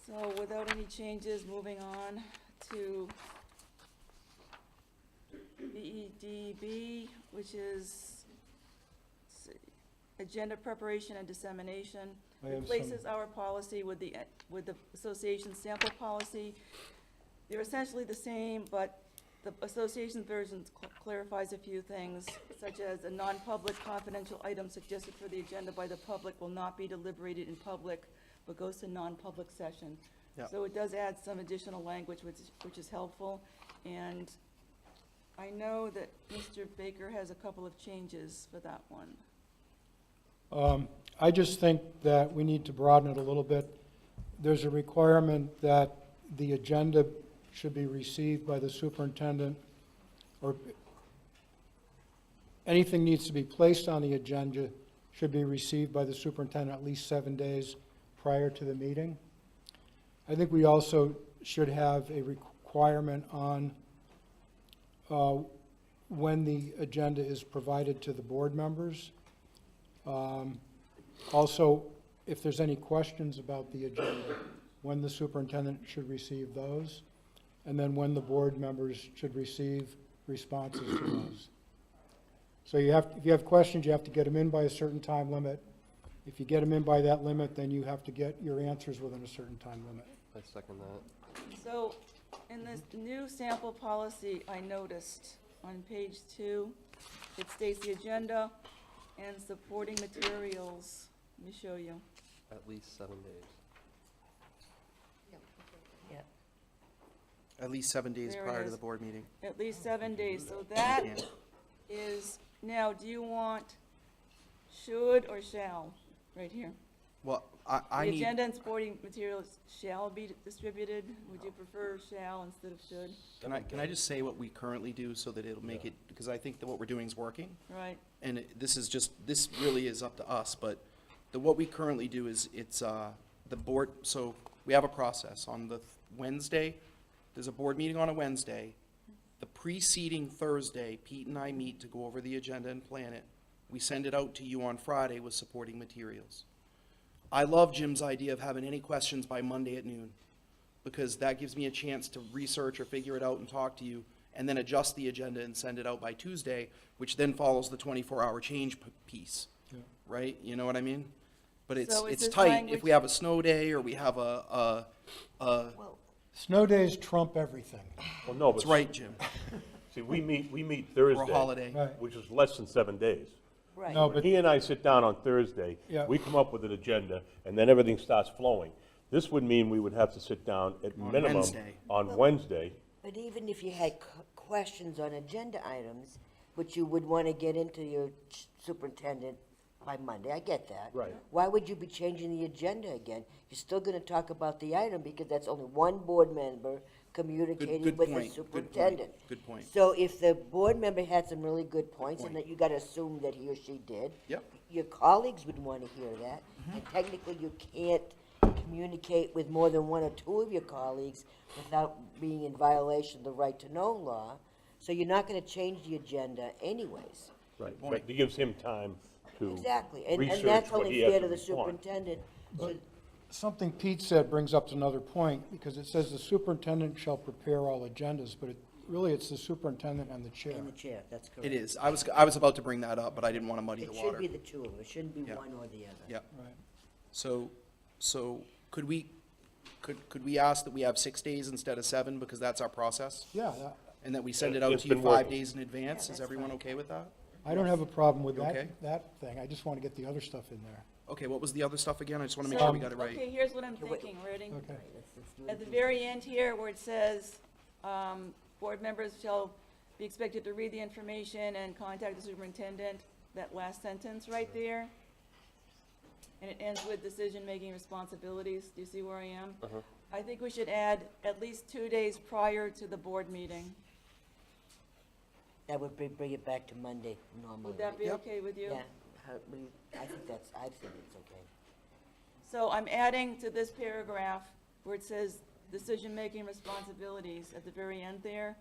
C: So without any changes, moving on to BEDB, which is, let's see, agenda preparation and dissemination.
B: I have
C: Replaces our policy with the association sample policy. They're essentially the same, but the association version clarifies a few things, such as a non-public confidential item suggested for the agenda by the public will not be deliberated in public, but goes to non-public session.
D: Yeah.
C: So it does add some additional language, which is helpful. And I know that Mr. Baker has a couple of changes for that one.
B: I just think that we need to broaden it a little bit. There's a requirement that the agenda should be received by the superintendent, or anything needs to be placed on the agenda should be received by the superintendent at least 7 days prior to the meeting. I think we also should have a requirement on when the agenda is provided to the board members. Also, if there's any questions about the agenda, when the superintendent should receive those, and then when the board members should receive responses to those. So if you have questions, you have to get them in by a certain time limit. If you get them in by that limit, then you have to get your answers within a certain time limit.
I: I second that.
C: So, in this new sample policy, I noticed on page 2, it states the agenda and supporting materials. Let me show you.
I: At least 7 days.
D: At least 7 days
C: There it
D: prior to
C: is.
D: the board meeting.
C: At least 7 days, so that
D: Yeah.
C: is, now, do you want should or shall, right here?
D: Well, I
C: The
D: need,
C: agenda and supporting materials shall be distributed. Would you prefer shall instead of should?
D: can I just say what we currently do so that it'll make it, because I think that what we're doing is working.
C: Right,
D: And this really is up to us, but what we currently do is, it's, the board, so we have a process. On the Wednesday, there's a board meeting on a Wednesday. The preceding Thursday, Pete and I meet to go over the agenda and plan it. We send it out to you on Friday with supporting materials. I love Jim's idea of having any questions by Monday at noon, because that gives me a chance to research or figure it out and talk to you, and then adjust the agenda and send it out by Tuesday, which then follows the 24-hour change piece,
B: Yeah.
D: right? You know what I mean? But
C: So is
D: it's
C: this
D: tight.
C: language-
D: If we have a snow day, or we have
B: Snow days trump everything.
A: Well, no,
D: that's
A: but,
D: right, Jim,
A: see, we meet
D: or a
A: Thursday,
D: holiday.
B: Right.
A: which is less than 7 days.
G: Right.
B: No, but
A: He and I sit down on Thursday,
B: Yeah.
A: we come up with an agenda, and then everything starts flowing. This would mean we would have to sit down at
D: On
A: minimum
D: Wednesday.
A: on Wednesday.
G: But even if you had questions on agenda items, which you would want to get into your superintendent by Monday, I get that.
A: Right.
G: Why would you be changing the agenda again? You're still going to talk about the item because that's only one board member communicating
D: good
G: with the
D: point, good point,
G: superintendent.
D: good point.
G: So if the board member had some really good points, and that you got to assume that he or she did.
D: Yep.
G: Your colleagues would want to hear that, and technically you can't communicate with more than one or two of your colleagues without being in violation of the right to know law, so you're not gonna change the agenda anyways.
A: Right.
D: Point.
A: But it gives him time to
G: Exactly, and
A: research
G: that's
A: what
G: only
A: he has
G: fair
A: to
G: to the
A: respond.
G: superintendent. So
B: something Pete said brings up another point, because it says the superintendent shall prepare all agendas, but really it's the superintendent and the chair.
G: in the chair, that's correct.
D: It is. I was about to bring that up, but I didn't want to muddy
G: It
D: the
G: should
D: water.
G: be the two of them, it shouldn't be
D: Yeah.
G: one or the other.
D: Yep.
B: Right.
D: So could we ask that we have 6 days instead of 7, because that's our process?
B: Yeah,
D: And that we send it
A: Yeah,
D: out
A: it's
D: to you
A: been
D: 5
A: working.
D: days in advance?
G: Yeah,
D: Is
G: that's
D: everyone
G: fine.
D: okay with that?
B: I don't have a problem with
D: You okay?
B: that thing, I just want to get the other stuff in there.
D: Okay, what was the other stuff again? I just want to make sure we got it right.
C: Okay, here's what I'm
G: Okay, wait.
C: thinking, ready?
B: Okay.
G: Let's do
C: At the
G: it.
C: very end here, where it says, board members shall be expected to read the information and contact the superintendent, that last sentence right there. And it ends with decision-making responsibilities. Do you see where I am? I think we should add at least 2 days prior to the board meeting.
G: That would bring it back to Monday normally.
C: Would that be
D: Yep.
C: okay with you?
G: Yeah, I think it's okay.
C: So I'm adding to this paragraph where it says decision-making responsibilities at the very end there.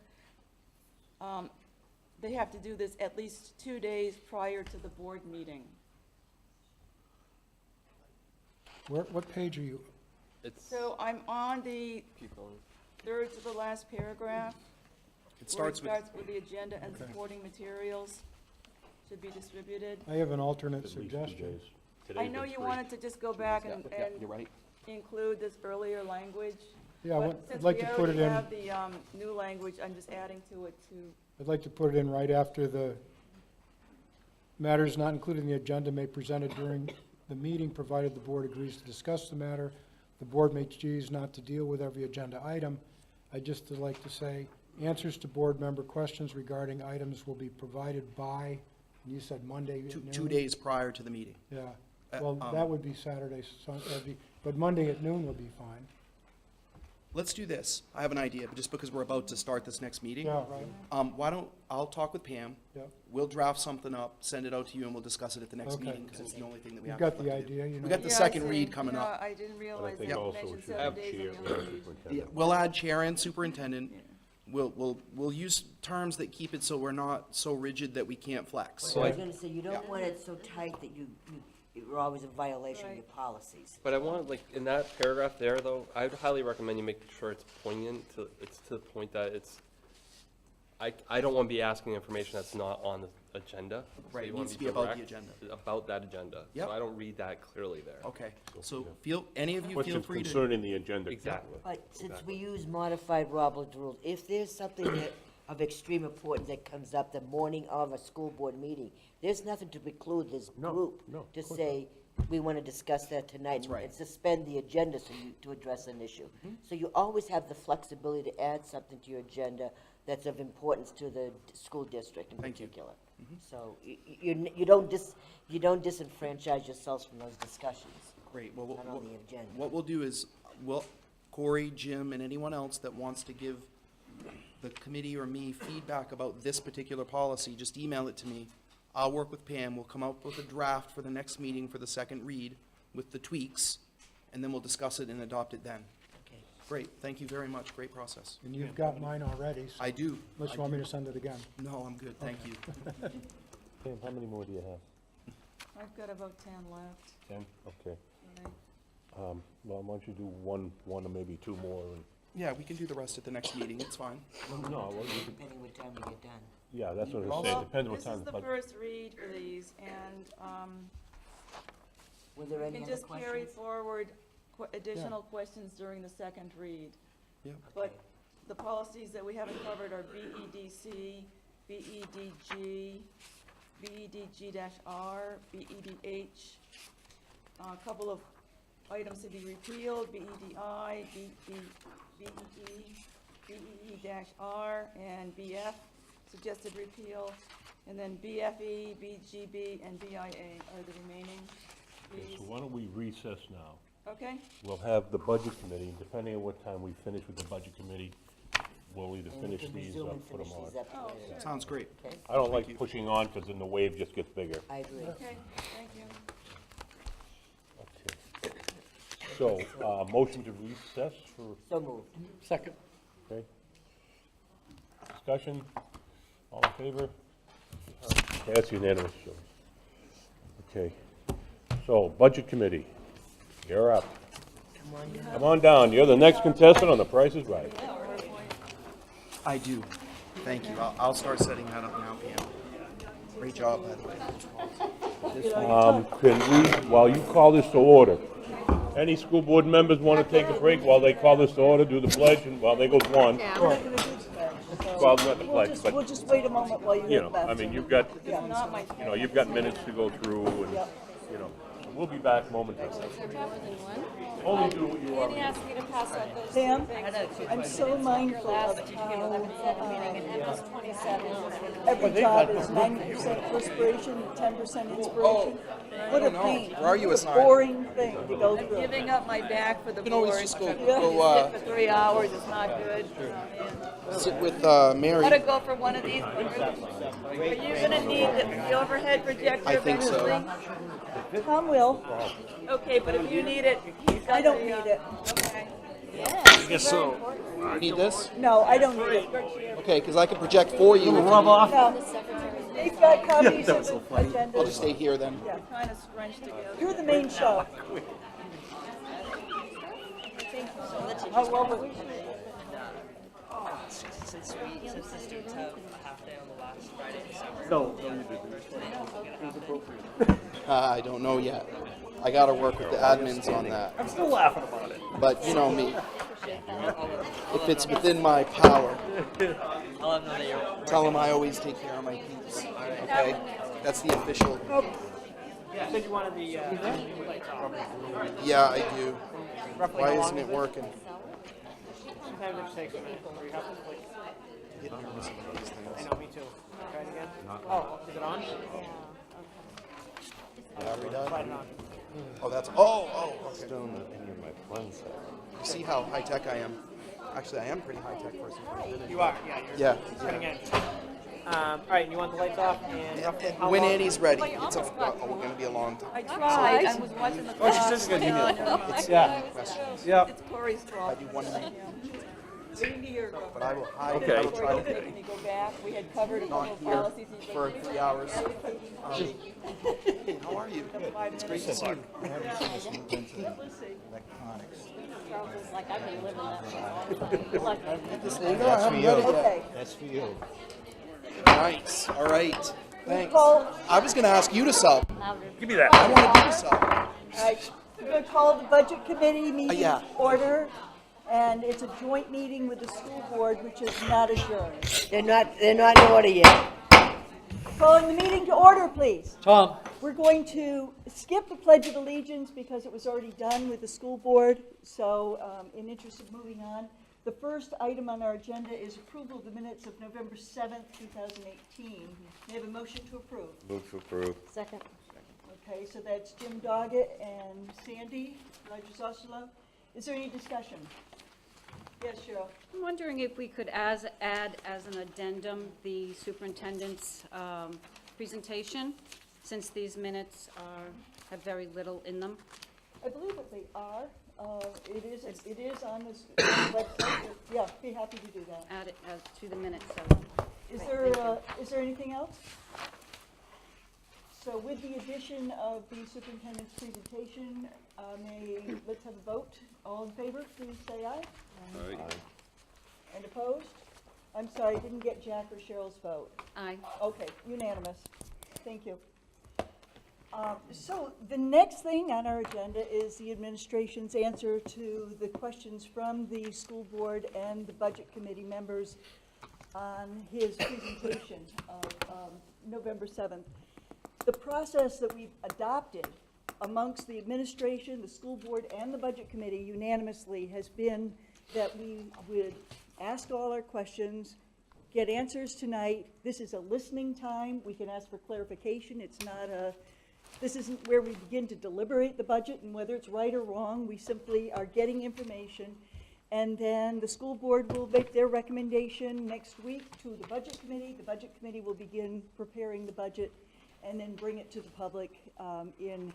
C: They have to do this at least 2 days prior to the board meeting.
B: What page are you?
I: It's,
C: So I'm on the
I: keep going.
C: third to the last paragraph.
D: It starts with,
C: Where it starts with the agenda and supporting materials should be distributed.
B: I have an alternate
A: At least 2
B: suggestion.
A: days.
C: I
A: Today's
C: know
A: been
C: you
A: 3.
C: wanted to just go back and
I: You're right.
C: include this earlier language.
B: Yeah,
C: But
B: I'd like to put it in,
C: since we already have the new language, I'm just adding to it to,
B: I'd like to put it in right after the matters not included in the agenda may be presented during the meeting, provided the board agrees to discuss the matter. The board may choose not to deal with every agenda item. I'd just like to say, answers to board member questions regarding items will be provided by, and you said Monday at noon?
D: 2 days prior to the meeting.
B: Yeah,
D: Uh,
B: well, that would be Saturday, but Monday at noon would be fine.
D: Let's do this. I have an idea, but just because we're about to start this next meeting.
B: Yeah, right,
D: Why don't, I'll talk with Pam.
B: yeah.
D: We'll draft something up, send it out to you, and we'll discuss it at the next
B: Okay.
D: meeting, because it's the only thing that we
B: You've
D: have.
B: got
D: to
B: the
D: look to do.
B: idea, you know.
D: We got the
C: Yeah, I
D: second
C: see.
D: read coming
C: Yeah,
D: up.
C: I didn't
A: But I
C: realize
A: think
C: that you
A: also
C: mentioned
A: it should
C: 7
A: have
C: days
A: chair
C: on
A: and
C: the other page.
D: Yeah,
A: superintendent.
D: we'll add chair and superintendent.
C: Yeah.
D: We'll use terms that keep it so we're not so rigid that we can't flex.
G: So I was gonna say, you don't want it so tight that you're always in violation of your policies.
I: But I want, like, in that paragraph there, though, I would highly recommend you make sure it's poignant, it's to the point that it's, I don't want to be asking information that's not on the agenda. So
D: Right,
I: you
D: it
I: wanna
D: needs to be about the
I: direct
D: agenda.
I: About that agenda.
D: Yep.
I: So I don't read that clearly there.
D: Okay, so any of you feel
A: Questions
D: free to.
A: concerning the agenda.
I: Exactly.
G: But since we use modified Robert's rules, if there's something that of extreme importance that comes up the morning of a school board meeting, there's nothing to preclude this
A: No,
G: group
A: no, of
G: to
A: course
G: say, we want to discuss that tonight.
D: That's right.
G: And suspend the agenda to address an issue. So you always have the flexibility to add something to your agenda that's of importance to the school district in
D: Thank you.
G: particular. So you don't disenfranchise yourselves from those discussions,
D: Great, well,
G: not on the agenda.
D: what we'll do is, Corey, Jim, and anyone else that wants to give the committee or me feedback about this particular policy, just email it to me. I'll work with Pam, we'll come up with a draft for the next meeting for the second read with the tweaks, and then we'll discuss it and adopt it then.
G: Okay.
D: Great, thank you very much, great process.
B: And you've got mine already, so
D: I do.
B: unless you want me to send it again.
D: No, I'm good, thank you.
F: Pam, how many more do you have?
C: I've got about 10 left.
F: 10? Okay.
C: Right.
F: Well, why don't you do one or maybe 2 more, and,
D: Yeah, we can do the rest at the next meeting, it's fine.
F: no, well,
G: Depending what time we get done.
F: yeah, that's what I was
D: Well,
F: saying, depends what
C: This
F: time.
C: is the
F: but-
C: first read for these, and
G: Were there
C: you
G: any
C: can
G: other
C: just carry
G: questions?
C: forward additional questions during the second read.
D: Yeah.
C: But the policies that we haven't covered are BEDC, BEDG, BEDG-R, BEDH. A couple of items to be repealed, BEDI, BEE-R, and BF, suggested repeal. And then BFE, BGB, and BIA are the remaining.
F: Okay,
C: These-
F: so why don't we recess now?
C: Okay?
F: We'll have the budget committee, depending on what time we finish with the budget committee, we'll either
G: And we
F: finish
G: can
F: these
G: resume
F: or
G: and
F: put them
G: finish
F: on.
G: these up
C: Oh,
G: later.
C: sure.
D: Sounds great.
G: Okay,
F: I don't
D: Thank
F: like
D: you.
F: pushing on, because then the wave just gets bigger.
G: I agree.
C: Okay, thank you.
F: Okay. So, motion to recess for,
G: So moved.
J: Second.
F: okay? Discussion, all in favor? Okay, that's unanimous, Joe. Okay, so, budget committee, you're up.
G: Come on, you
F: Come on down, you're the next contestant on The Price is Right.
D: I do, thank you. I'll start setting that up now, Pam. Great job, by the way.
F: Can we, while you call this to order, any school board members want to take a break while they call this to order, do the pledge, and while they go to one? Well, not the pledge, but,
L: We'll just wait a moment while you
F: you
L: get
F: know,
L: back.
F: I mean, you've got,
C: It's not my.
F: you know, you've got minutes to go through, and, you know, we'll be back momentarily. Only do what you are.
K: Andy asked me to pass out those
L: Pam,
K: things.
L: I'm so mindful of how
K: Meeting in MS 27.
L: every job is 90% perspiration, 10% inspiration. What a pain.
D: Where are you
L: What a
D: assigned?
L: boring thing to go
C: I'm
L: through.
C: giving up my back for the
D: You can always
C: board.
D: just go,
C: Sit for 3 hours, it's not good.
D: sit with Mary.
C: Gotta go for one of these. Are you gonna need the overhead projector
D: I think so.
C: eventually?
L: Tom will.
C: Okay, but if you need it, he's got
L: I don't
C: the,
L: need it.
C: Okay.
D: You need this?
L: No, I don't need it.
D: Okay, because I can project for you.
L: No. They've got copies of the
D: I'll just
L: agendas.
D: stay here then.
L: Yeah.
C: Kind of scrunched together.
L: You're the main show. How well was
H: Since the students have a half day on the last Friday in December.
D: I don't know yet. I gotta work with the admins on that.
J: I'm still laughing about it.
D: But you know me. If it's within my power,
H: I'll let them know that you're.
D: tell them I always take care of my peeps. Okay? That's the official.
H: Said you wanted the lights off.
D: Yeah, I do. Why isn't it working?
H: Sometimes it takes a minute, or you have to like.
D: Get nervous about these things.
H: I know, me too. Try it again. Oh, is it on?
D: Battery died?
H: Slide it on.
D: Oh, that's. Oh, okay.
A: Still in my plans.
D: You see how high tech I am? Actually, I am pretty high tech person.
H: You are, yeah.
D: Yeah.
H: Cutting edge. All right, and you want the lights off and roughly how
D: When
H: long?
D: Annie's ready. It's going to be a long time.
C: I tried, I was watching the clock.
F: Yeah.
C: It's Corey's
D: I
C: fault.
D: do 1 minute,
C: Here,
D: but I will hide.
F: Okay.
D: I will try to
C: Can you go back? We had covered a couple
D: not
C: of
D: here
C: policies.
D: for 3 hours. How are you? It's great to see you.
K: Charles is like, I've been living that way.
D: That's for you.
L: okay.
A: That's for you.
D: Nice. All right. Thanks.
L: Call,
D: I was going to ask you to sell.
F: Give me that.
D: I wanted you to sell.
L: all right, we're going to call the budget committee meeting
D: yeah.
L: to order, and it's a joint meeting with the school board, which is not adjourned.
G: They're not in order yet.
L: Calling the meeting to order, please.
J: Tom,
L: We're going to skip the Pledge of Allegiance because it was already done with the school board, so in interest of moving on, the first item on our agenda is approval of the minutes of November 7th, 2018. May I have a motion to approve?
A: Move to approve.
K: Second.
L: Okay, so that's Jim Doggett and Sandy Rajasosula. Is there any discussion? Yes, Cheryl.
K: I'm wondering if we could add as an addendum the superintendent's presentation, since these minutes have very little in them.
L: I believe that they are. It is on this website. Yeah, be happy to do that.
K: Add it to the minutes, so.
L: Is there anything else? So with the addition of the superintendent's presentation, let's have a vote. All in favor, please say aye. And opposed? I'm sorry, I didn't get Jack or Cheryl's vote.
K: Aye.
L: Okay, unanimous. Thank you. So the next thing on our agenda is the administration's answer to the questions from the school board and the budget committee members on his presentation of November 7th. The process that we've adopted amongst the administration, the school board, and the budget committee unanimously has been that we would ask all our questions, get answers tonight. This is a listening time. We can ask for clarification. This isn't where we begin to deliberate the budget and whether it's right or wrong. We simply are getting information. And then the school board will make their recommendation next week to the budget committee. The budget committee will begin preparing the budget and then bring it to the public in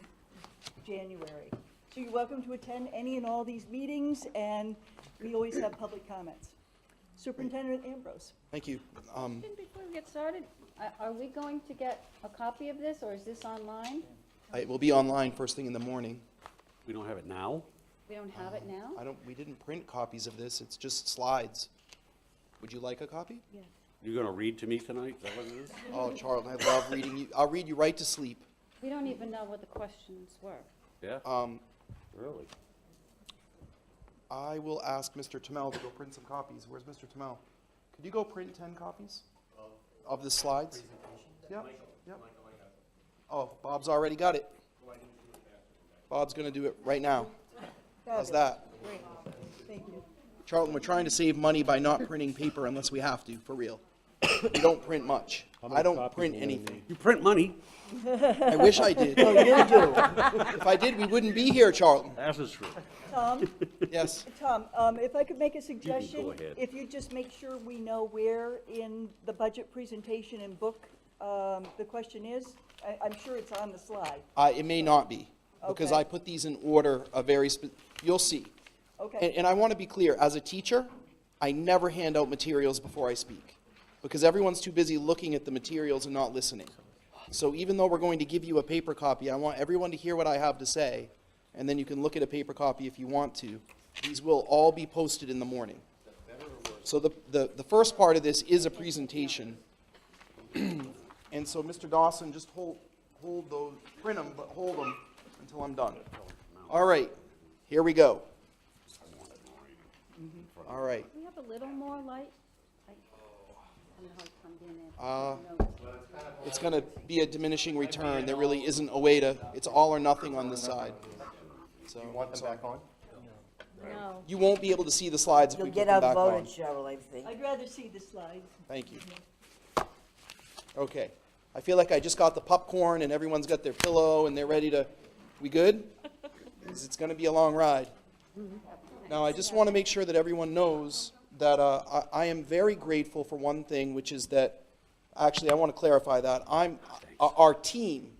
L: January. So you're welcome to attend any and all these meetings, and we always have public comments. Superintendent Ambrose.
D: Thank you.
K: Before we get started, are we going to get a copy of this, or is this online?
D: It will be online first thing in the morning.
M: We don't have it now?
K: We don't have it now?
D: We didn't print copies of this. It's just slides. Would you like a copy?
K: Yes.
M: You're going to read to me tonight? Is that what it is?
D: Oh, Charles, I love reading you. I'll read you right to sleep.
K: We don't even know what the questions were.
M: Yeah?
A: Really?
D: I will ask Mr. Tamel to go print some copies. Where's Mr. Tamel? Could you go print 10 copies of the slides? Yep, yep. Oh, Bob's already got it. Bob's gonna do it right now. How's
L: Fabulous.
D: that?
L: Great, thank you.
D: Charlton, we're trying to save money by not printing paper unless we have to, for real. We don't print much. I don't print anything.
M: You print money.
D: I wish I did.
G: Oh, you do.
D: If I did, we wouldn't be here, Charlton.
M: That is true.
L: Tom,
D: Yes.
L: Tom, if I could make a suggestion,
M: ahead.
L: if you just make sure we know where in the budget presentation and book, the question is, I'm sure it's on the slide.
D: It may not be, because
L: Okay.
D: I put these in order, you'll see.
L: Okay,
D: And I want to be clear, as a teacher, I never hand out materials before I speak, because everyone's too busy looking at the materials and not listening. So even though we're going to give you a paper copy, I want everyone to hear what I have to say, and then you can look at a paper copy if you want to. These will all be posted in the morning. So the first part of this is a presentation. And so, Mr. Dawson, just hold those, print them, but hold them until I'm done. All right, here we go. All right.
K: We have a little more light? I don't know how it comes in there.
D: It's going to be a diminishing return. There really isn't a way to, it's all or nothing on this side. So,
I: You want them back on?
K: No.
D: you won't be able to see the slides if
G: You'll
D: we put
G: get
D: them back
G: outvoted,
D: on.
G: Cheryl, I think.
L: I'd rather see the slides.
D: Thank you. Okay. I feel like I just got the popcorn and everyone's got their pillow and they're ready to, we good? 'Cause it's going to be a long ride. Now, I just want to make sure that everyone knows that I am very grateful for one thing, which is that, actually, I want to clarify that. Our team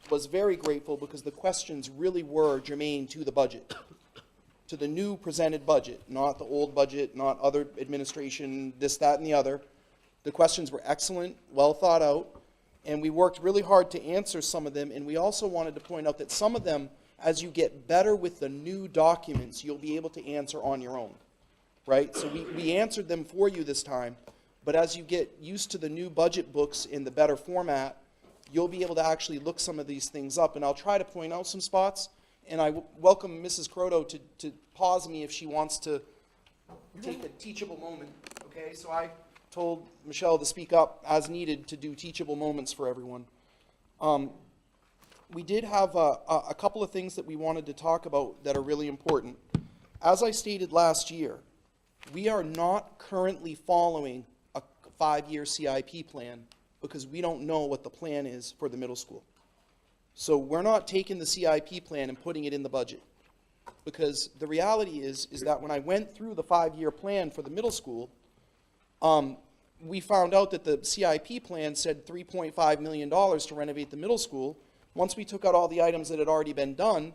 D: was very grateful because the questions really were germane to the budget, to the new presented budget, not the old budget, not other administration, this, that, and the other. The questions were excellent, well thought out, and we worked really hard to answer some of them, and we also wanted to point out that some of them, as you get better with the new documents, you'll be able to answer on your own, right? So we answered them for you this time, but as you get used to the new budget books in the better format, you'll be able to actually look some of these things up, and I'll try to point out some spots, and I welcome Mrs. Croto to pause me if she wants to take a teachable moment, okay? So I told Michelle to speak up as needed to do teachable moments for everyone. We did have a couple of things that we wanted to talk about that are really important. As I stated last year, we are not currently following a 5-year CIP plan because we don't know what the plan is for the middle school. So we're not taking the CIP plan and putting it in the budget. Because the reality is that when I went through the 5-year plan for the middle school, we found out that the CIP plan said $3.5 million to renovate the middle school. Once we took out all the items that had already been done,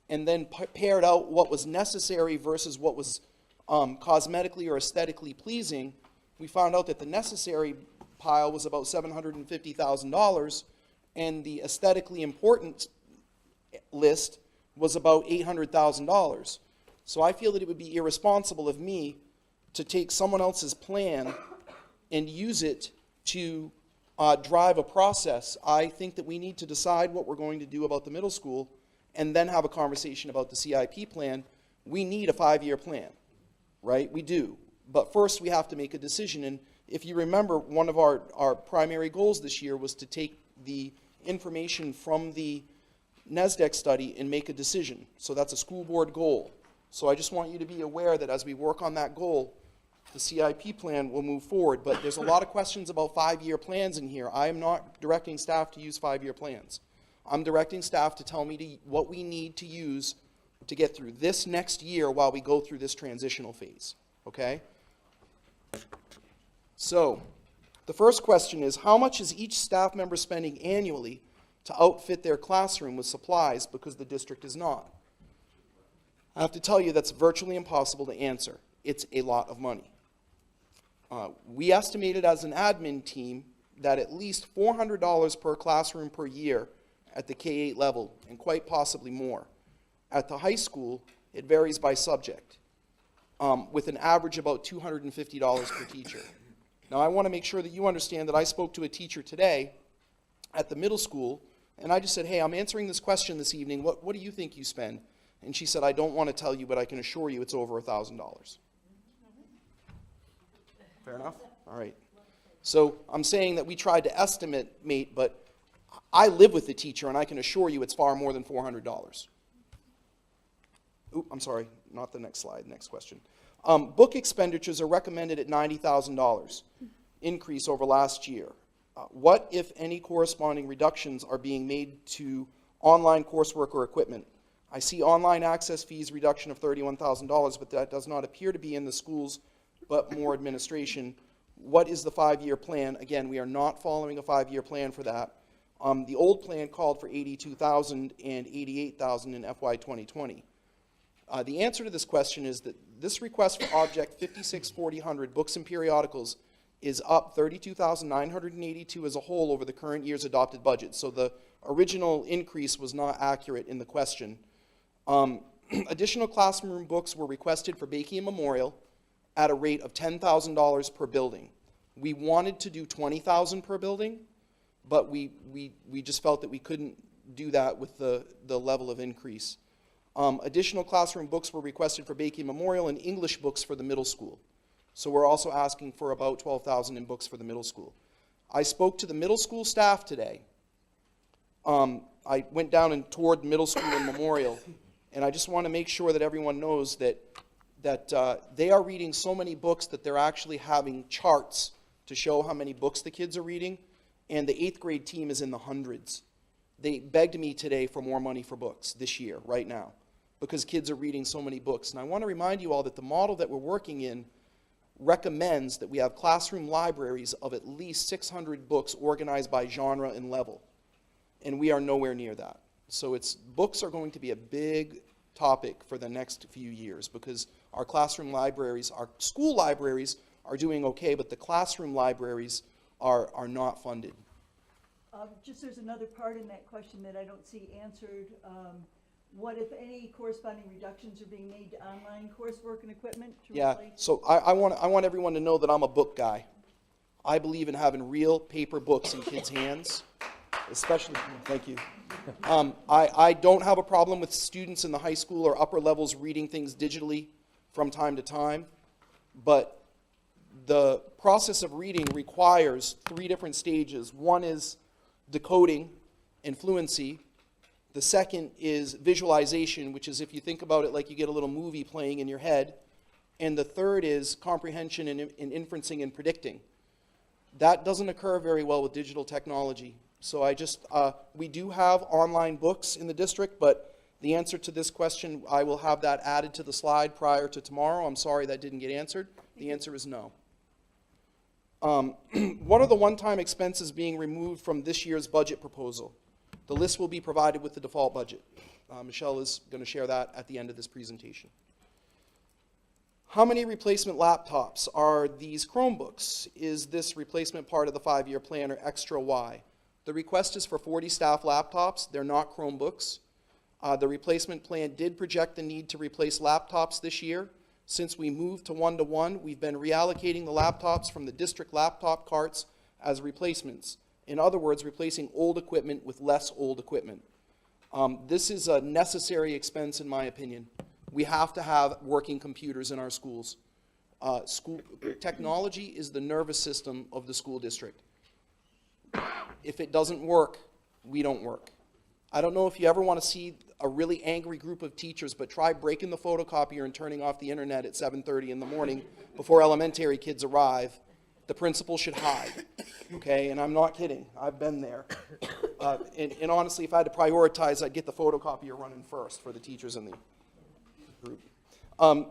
D: and then paired out what was necessary versus what was cosmetically or aesthetically pleasing, we found out that the necessary pile was about $750,000, and the aesthetically important list was about $800,000. So I feel that it would be irresponsible of me to take someone else's plan and use it to drive a process. I think that we need to decide what we're going to do about the middle school and then have a conversation about the CIP plan. We need a 5-year plan, right? We do. But first we have to make a decision. And if you remember, one of our primary goals this year was to take the information from the NESDEC study and make a decision. So that's a school board goal. So I just want you to be aware that as we work on that goal, the CIP plan will move forward. But there's a lot of questions about 5-year plans in here. I am not directing staff to use 5-year plans. I'm directing staff to tell me what we need to use to get through this next year while we go through this transitional phase, okay? So, the first question is, how much is each staff member spending annually to outfit their classroom with supplies because the district is not? I have to tell you that's virtually impossible to answer. It's a lot of money. We estimated as an admin team that at least $400 per classroom per year at the K-8 level, and quite possibly more. At the high school, it varies by subject, with an average about $250 per teacher. Now, I want to make sure that you understand that I spoke to a teacher today at the middle school, and I just said, hey, I'm answering this question this evening. What do you think you spend? And she said, I don't want to tell you, but I can assure you it's over $1,000. Fair enough? All right. So I'm saying that we tried to estimate, but I live with the teacher, and I can assure you it's far more than $400. I'm sorry, not the next slide, next question. Book expenditures are recommended at $90,000, increase over last year. What, if any, corresponding reductions are being made to online coursework or equipment? I see online access fees reduction of $31,000, but that does not appear to be in the schools, but more administration. What is the 5-year plan? Again, we are not following a 5-year plan for that. The old plan called for $82,000 and $88,000 in FY 2020. The answer to this question is that this request for Object 564000, books and periodicals, is up $32,982 as a whole over the current year's adopted budget. So the original increase was not accurate in the question. Additional classroom books were requested for Bakey and Memorial at a rate of $10,000 per building. We wanted to do $20,000 per building, but we just felt that we couldn't do that with the level of increase. Additional classroom books were requested for Bakey Memorial and English books for the middle school. So we're also asking for about $12,000 in books for the middle school. I spoke to the middle school staff today. I went down and toured middle school and Memorial, and I just want to make sure that everyone knows that they are reading so many books that they're actually having charts to show how many books the kids are reading, and the 8th grade team is in the hundreds. They begged me today for more money for books this year, right now, because kids are reading so many books. And I want to remind you all that the model that we're working in recommends that we have classroom libraries of at least 600 books organized by genre and level. And we are nowhere near that. So books are going to be a big topic for the next few years, because our classroom libraries, our school libraries are doing okay, but the classroom libraries are not funded.
L: Just there's another part in that question that I don't see answered. What, if any, corresponding reductions are being made to online coursework and equipment to
D: Yeah,
L: replace?
D: so I want everyone to know that I'm a book guy. I believe in having real paper books in kids' hands, especially, thank you. I don't have a problem with students in the high school or upper levels reading things digitally from time to time, but the process of reading requires 3 different stages. One is decoding and fluency. The second is visualization, which is, if you think about it, like you get a little movie playing in your head. And the third is comprehension and inferencing and predicting. That doesn't occur very well with digital technology. So we do have online books in the district, but the answer to this question, I will have that added to the slide prior to tomorrow. I'm sorry that didn't get answered. The answer is no. What are the one-time expenses being removed from this year's budget proposal? The list will be provided with the default budget. Michelle is going to share that at the end of this presentation. How many replacement laptops are these Chromebooks? Is this replacement part of the 5-year plan or extra Y? The request is for 40 staff laptops. They're not Chromebooks. The replacement plan did project the need to replace laptops this year. Since we moved to 1-to-1, we've been reallocating the laptops from the district laptop carts as replacements. In other words, replacing old equipment with less old equipment. This is a necessary expense, in my opinion. We have to have working computers in our schools. School technology is the nervous system of the school district. If it doesn't work, we don't work. I don't know if you ever want to see a really angry group of teachers, but try breaking the photocopier and turning off the internet at 7:30 in the morning before elementary kids arrive. The principal should hide, okay? And I'm not kidding. I've been there. And honestly, if I had to prioritize, I'd get the photocopier running first for the teachers in the group.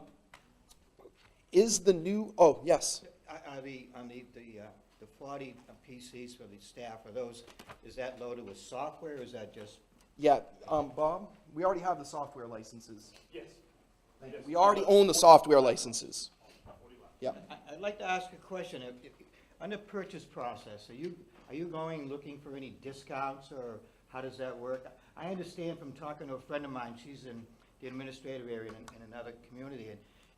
D: Is the new, oh, yes.
N: On the 40 PCs for the staff, is that loaded with software, or is that just?
D: Yeah, Bob, we already have the software licenses. Yes. We already own the software licenses. Yeah.
N: I'd like to ask a question. On the purchase process, are you going looking for any discounts, or how does that work? I understand from talking to a friend of mine, she's in the administrative area in another community,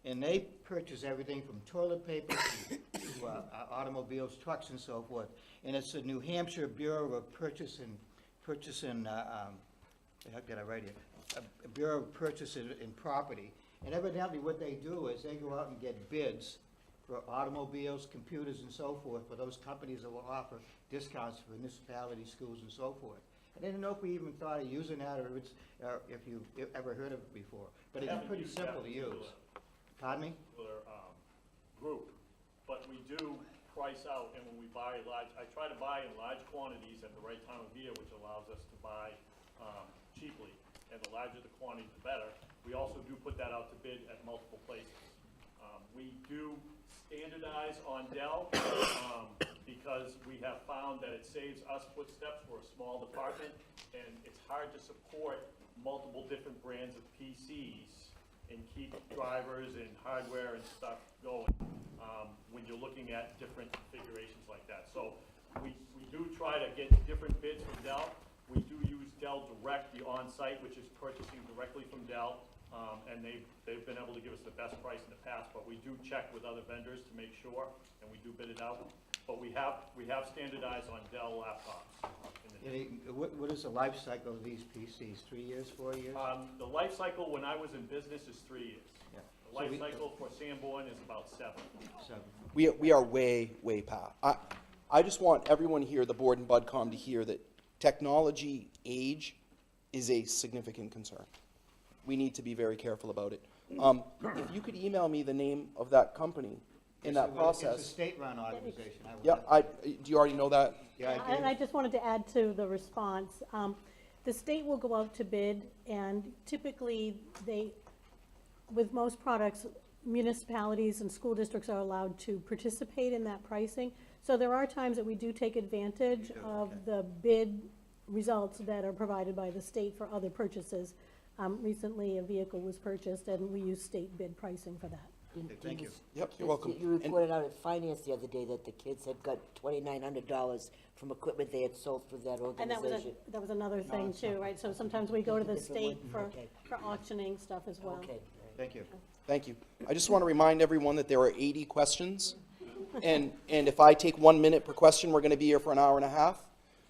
N: and they purchase everything from toilet paper to automobiles, trucks, and so forth. And it's the New Hampshire Bureau of Purchase and did I write here? A Bureau of Purchase and Property. And evidently what they do is they go out and get bids for automobiles, computers, and so forth, for those companies that will offer discounts for municipalities, schools, and so forth. I didn't know if we even thought of using that, or if you ever heard of it before. But it's
O: Haven't
N: pretty
O: used that
N: simple to use. Pardon me?
O: particular, group, but we do price out, and when we buy I try to buy in large quantities at the right time of year, which allows us to buy, cheaply, and the larger the quantity, the better. We also do put that out to bid at multiple places. We do standardize on Dell, because we have found that it saves us footsteps for a small department, and it's hard to support multiple different brands of PCs and keep drivers and hardware and stuff going, when you're looking at different configurations like that. So we do try to get different bids from Dell. We do use Dell Direct, the on-site, which is purchasing directly from Dell, and they've been able to give us the best price in the past, but we do check with other vendors to make sure, and we do bid it out. But we have standardized on Dell laptops.
N: What is the life cycle of these PCs? 3 years, 4 years?
O: The life cycle when I was in business is 3 years.
N: Yeah.
O: The life cycle for Sanborn is about 7.
N: 7.
D: We are way, way past. I just want everyone here, the board and BudCom, to hear that technology age is a significant concern. We need to be very careful about it. If you could email me the name of that company in that process.
N: It's a state-run organization.
D: Yeah, do you already know that?
N: Yeah, I do.
P: And I just wanted to add to the response. The state will go out to bid, and typically with most products, municipalities and school districts are allowed to participate in that pricing. So there are times that we do take advantage of the bid results that are provided by the state for other purchases. Recently, a vehicle was purchased, and we use state bid pricing for that.
N: Thank you.
D: Yep, you're welcome.
G: You reported out at finance the other day that the kids had got $2,900 from equipment they had sold for that
P: And that
G: organization.
P: was another thing too, right? So sometimes we go to the state for auctioning stuff as well.
G: Okay.
N: Thank you.
D: Thank you. I just want to remind everyone that there are 80 questions, and if I take 1 minute per question, we're going to be here for an hour and a half.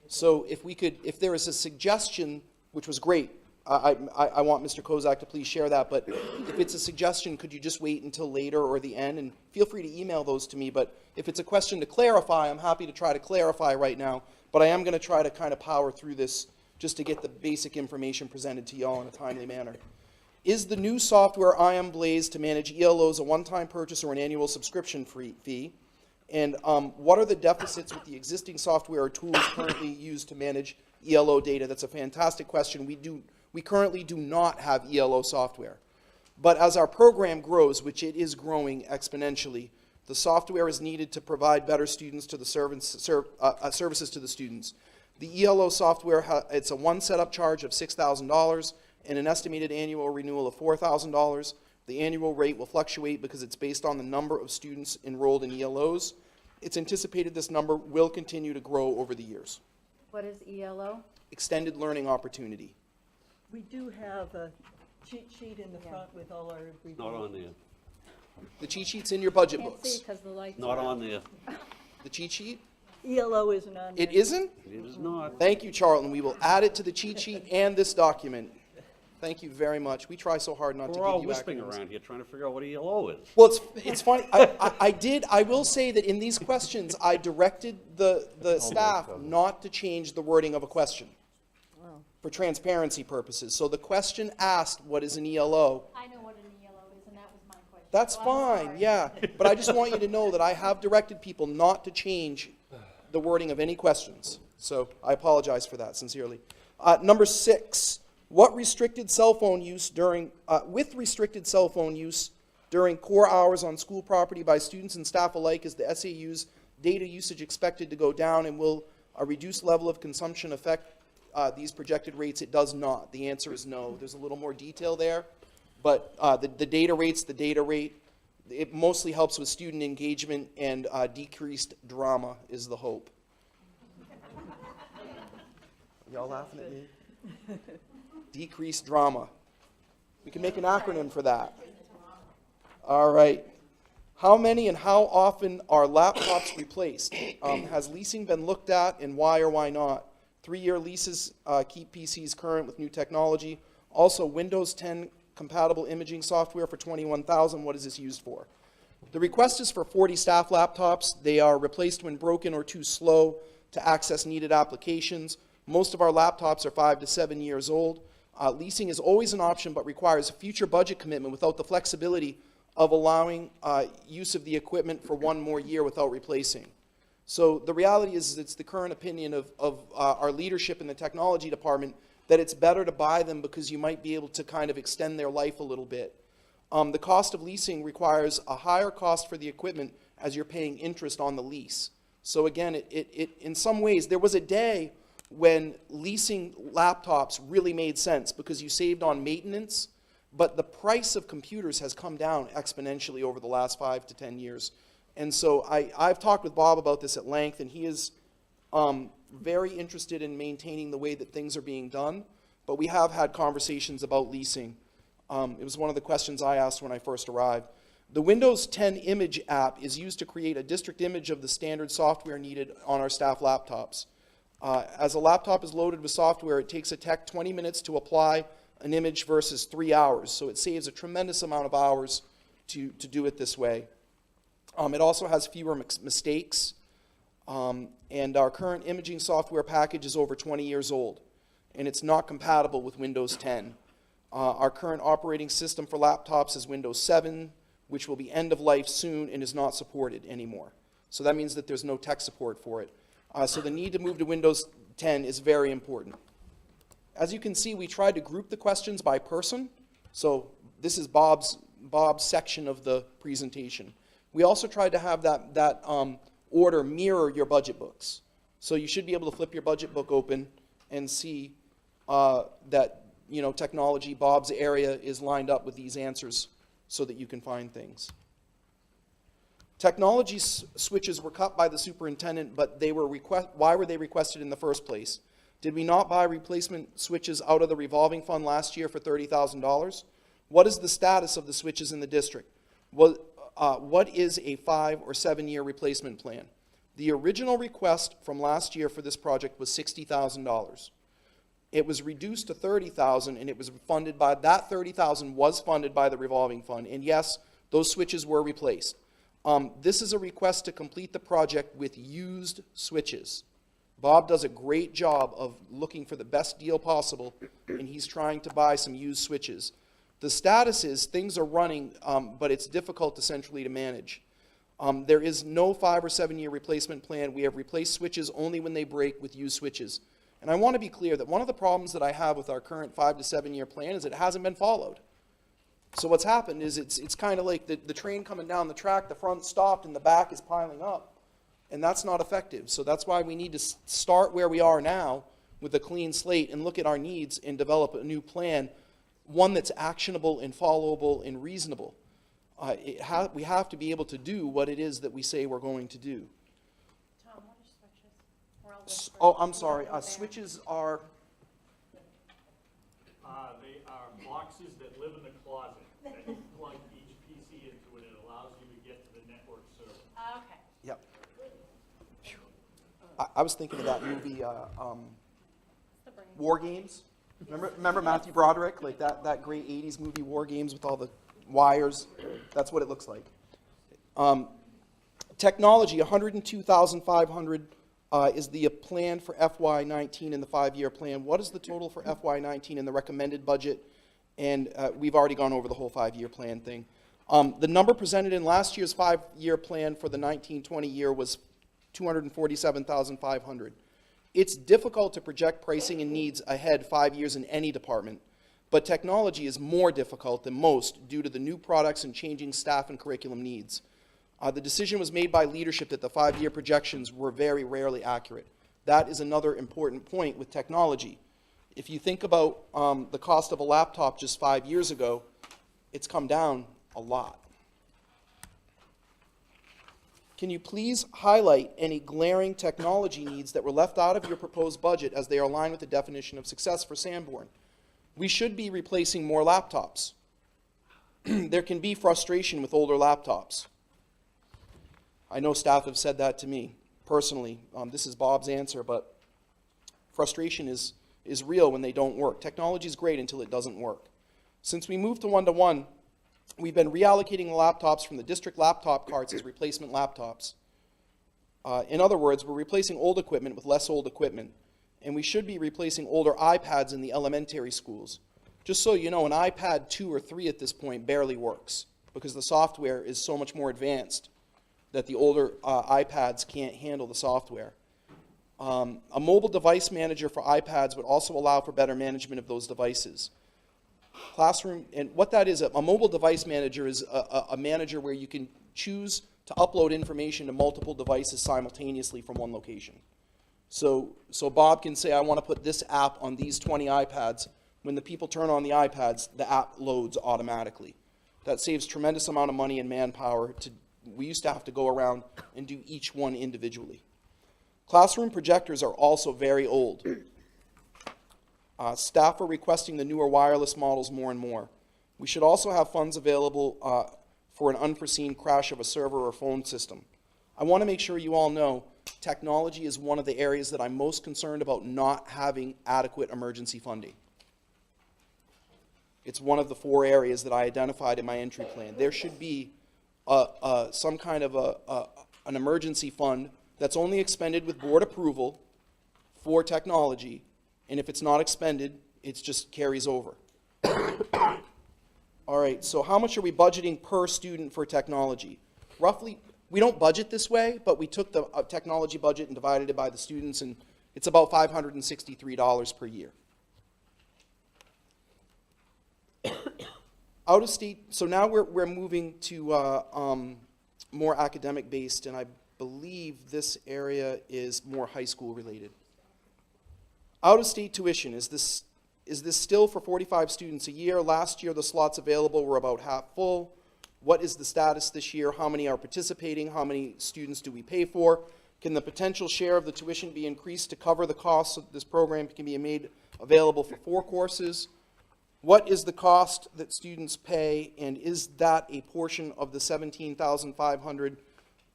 D: So if there is a suggestion, which was great, I want Mr. Kozak to please share that, but if it's a suggestion, could you just wait until later or the end? And feel free to email those to me, but if it's a question to clarify, I'm happy to try to clarify right now, but I am going to try to kind of power through this just to get the basic information presented to y'all in a timely manner. Is the new software IM Blaze to manage ELOs a one-time purchase or an annual subscription fee? And what are the deficits with the existing software or tools currently used to manage ELO data? That's a fantastic question. We currently do not have ELO software. But as our program grows, which it is growing exponentially, the software is needed to provide better students to the services to the students. The ELO software, it's a one setup charge of $6,000 and an estimated annual renewal of $4,000. The annual rate will fluctuate because it's based on the number of students enrolled in ELOs. It's anticipated this number will continue to grow over the years.
K: What is ELO?
D: Extended learning opportunity.
L: We do have a cheat sheet in the front with all our reviews.
M: Not on there.
D: The cheat sheet's in your budget
K: Can't
D: books.
K: see because the lights
M: Not
K: are
M: on there.
D: The cheat sheet?
L: ELO isn't on there.
D: It isn't?
M: It is not.
D: Thank you, Charlton. We will add it to the cheat sheet and this document. Thank you very much. We try so hard not to
M: We're all
D: give you
M: whispering
D: acronyms.
M: around here trying to figure out what ELO is.
D: Well, it's funny. I will say that in these questions, I directed the staff not to change the wording of a question for transparency purposes. So the question asked, what is an ELO?
K: I know what an ELO is, and that was my question.
D: That's
K: So I'm
D: fine,
K: sorry.
D: yeah. But I just want you to know that I have directed people not to change the wording of any questions. So I apologize for that sincerely. Number 6, with restricted cell phone use during core hours on school property by students and staff alike, is the SAU's data usage expected to go down, and will a reduced level of consumption affect these projected rates? It does not. The answer is no. There's a little more detail there, but the data rate, it mostly helps with student engagement, and decreased drama is the hope. Y'all laughing at me? Decreased drama. We can make an acronym for that. All right. How many and how often are laptops replaced? Has leasing been looked at, and why or why not? 3-year leases keep PCs current with new technology. Also, Windows 10 compatible imaging software for $21,000. What is this used for? The request is for 40 staff laptops. They are replaced when broken or too slow to access needed applications. Most of our laptops are 5 to 7 years old. Leasing is always an option, but requires a future budget commitment without the flexibility of allowing use of the equipment for one more year without replacing. So the reality is it's the current opinion of our leadership in the technology department that it's better to buy them because you might be able to kind of extend their life a little bit. The cost of leasing requires a higher cost for the equipment as you're paying interest on the lease. So again, in some ways, there was a day when leasing laptops really made sense because you saved on maintenance, but the price of computers has come down exponentially over the last 5 to 10 years. And so I've talked with Bob about this at length, and he is very interested in maintaining the way that things are being done, but we have had conversations about leasing. It was one of the questions I asked when I first arrived. The Windows 10 image app is used to create a district image of the standard software needed on our staff laptops. As a laptop is loaded with software, it takes a tech 20 minutes to apply an image versus 3 hours, so it saves a tremendous amount of hours to do it this way. It also has fewer mistakes, and our current imaging software package is over 20 years old, and it's not compatible with Windows 10. Our current operating system for laptops is Windows 7, which will be end of life soon and is not supported anymore. So that means that there's no tech support for it. So the need to move to Windows 10 is very important. As you can see, we tried to group the questions by person. So this is Bob's section of the presentation. We also tried to have that order mirror your budget books. So you should be able to flip your budget book open and see that technology, Bob's area, is lined up with these answers so that you can find things. Technology switches were cut by the superintendent, but why were they requested in the first place? Did we not buy replacement switches out of the revolving fund last year for $30,000? What is the status of the switches in the district? What is a 5 or 7 year replacement plan? The original request from last year for this project was $60,000. It was reduced to $30,000, and it was funded by, that $30,000 was funded by the revolving fund, and yes, those switches were replaced. This is a request to complete the project with used switches. Bob does a great job of looking for the best deal possible, and he's trying to buy some used switches. The status is things are running, but it's difficult essentially to manage. There is no 5 or 7 year replacement plan. We have replaced switches only when they break with used switches. And I want to be clear that one of the problems that I have with our current 5 to 7 year plan is it hasn't been followed. So what's happened is it's kind of like the train coming down the track, the front stopped and the back is piling up. And that's not effective. So that's why we need to start where we are now with a clean slate and look at our needs and develop a new plan, one that's actionable and followable and reasonable. We have to be able to do what it is that we say we're going to do.
K: Tom, what are switches? We're all whispering.
D: Oh, I'm sorry. Switches are...
O: They are boxes that live in the closet that you plug each PC into, and it allows you to get to the network server.
K: Okay.
D: Yep. I was thinking of that movie, War Games. Remember Matthew Broderick? Like that great 80s movie, War Games, with all the wires? That's what it looks like. Technology, $102,500 is the plan for FY19 in the 5-year plan. What is the total for FY19 in the recommended budget? And we've already gone over the whole 5-year plan thing. The number presented in last year's 5-year plan for the 19-20 year was $247,500. It's difficult to project pricing and needs ahead 5 years in any department, but technology is more difficult than most due to the new products and changing staff and curriculum needs. The decision was made by leadership that the 5-year projections were very rarely accurate. That is another important point with technology. If you think about the cost of a laptop just 5 years ago, it's come down a lot. Can you please highlight any glaring technology needs that were left out of your proposed budget as they are aligned with the definition of success for Sanborn? We should be replacing more laptops. There can be frustration with older laptops. I know staff have said that to me personally. This is Bob's answer, but frustration is real when they don't work. Technology is great until it doesn't work. Since we moved to one-to-one, we've been reallocating the laptops from the district laptop carts as replacement laptops. In other words, we're replacing old equipment with less old equipment. and we should be replacing older iPads in the elementary schools. Just so you know, an iPad 2 or 3 at this point barely works because the software is so much more advanced that the older iPads can't handle the software. A mobile device manager for iPads would also allow for better management of those devices. Classroom, and what that is, a mobile device manager is a manager where you can choose to upload information to multiple devices simultaneously from one location. So Bob can say, I want to put this app on these 20 iPads. When the people turn on the iPads, the app loads automatically. That saves tremendous amount of money and manpower. We used to have to go around and do each one individually. Classroom projectors are also very old. Staff are requesting the newer wireless models more and more. We should also have funds available for an unforeseen crash of a server or phone system. I want to make sure you all know technology is one of the areas that I'm most concerned about not having adequate emergency funding. It's one of the 4 areas that I identified in my entry plan. There should be some kind of an emergency fund that's only expended with board approval for technology, and if it's not expended, it just carries over. All right, so how much are we budgeting per student for technology? Roughly, we don't budget this way, but we took the technology budget and divided it by the students, and it's about $563 per year. Out of state, so now we're moving to more academic based, and I believe this area is more high school related. Out of state tuition, is this still for 45 students a year? Last year the slots available were about half full. What is the status this year? How many are participating? How many students do we pay for? Can the potential share of the tuition be increased to cover the costs of this program can be made available for 4 courses? What is the cost that students pay, and is that a portion of the $17,500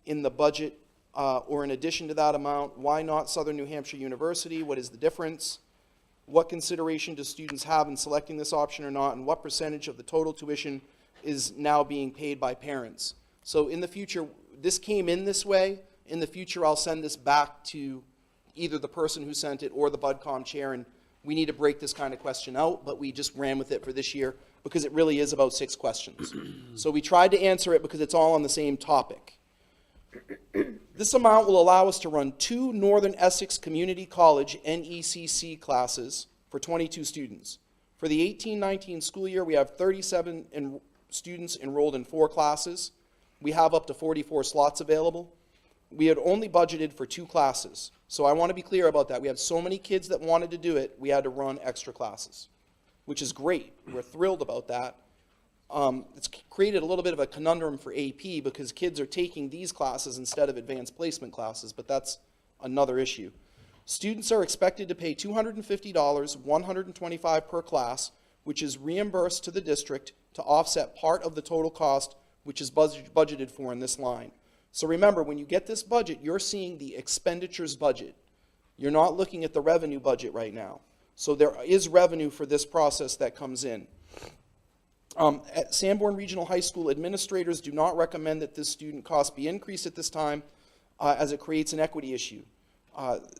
D: in the budget or in addition to that amount? Why not Southern New Hampshire University? What is the difference? What consideration do students have in selecting this option or not, and what percentage of the total tuition is now being paid by parents? So in the future, this came in this way. In the future, I'll send this back to either the person who sent it or the BudCom chair, and we need to break this kind of question out, but we just ran with it for this year because it really is about 6 questions. So we tried to answer it because it's all on the same topic. This amount will allow us to run 2 Northern Essex Community College NECC classes for 22 students. For the 18-19 school year, we have 37 students enrolled in 4 classes. We have up to 44 slots available. We had only budgeted for 2 classes. So I want to be clear about that. We have so many kids that wanted to do it, we had to run extra classes, which is great. We're thrilled about that. It's created a little bit of a conundrum for AP because kids are taking these classes instead of advanced placement classes, but that's another issue. Students are expected to pay $250, $125 per class, which is reimbursed to the district to offset part of the total cost, which is budgeted for in this line. So remember, when you get this budget, you're seeing the expenditures budget. You're not looking at the revenue budget right now. So there is revenue for this process that comes in. At Sanborn Regional High School, administrators do not recommend that this student cost be increased at this time as it creates an equity issue.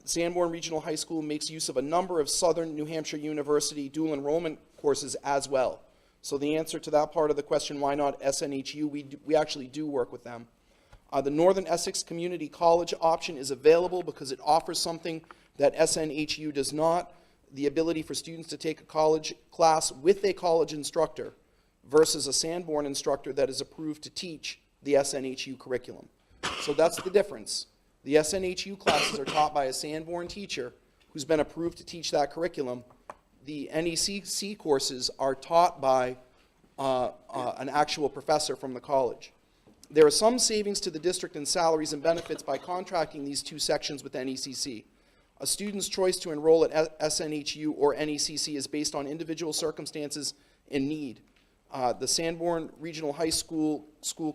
D: Sanborn Regional High School makes use of a number of Southern New Hampshire University dual enrollment courses as well. So the answer to that part of the question, why not SNHU, we actually do work with them. The Northern Essex Community College option is available because it offers something that SNHU does not, the ability for students to take a college class with a college instructor versus a Sanborn instructor that is approved to teach the SNHU curriculum. So that's the difference. The SNHU classes are taught by a Sanborn teacher who's been approved to teach that curriculum. The NECC courses are taught by an actual professor from the college. There are some savings to the district in salaries and benefits by contracting these 2 sections with NECC. A student's choice to enroll at SNHU or NECC is based on individual circumstances and need. The Sanborn Regional High School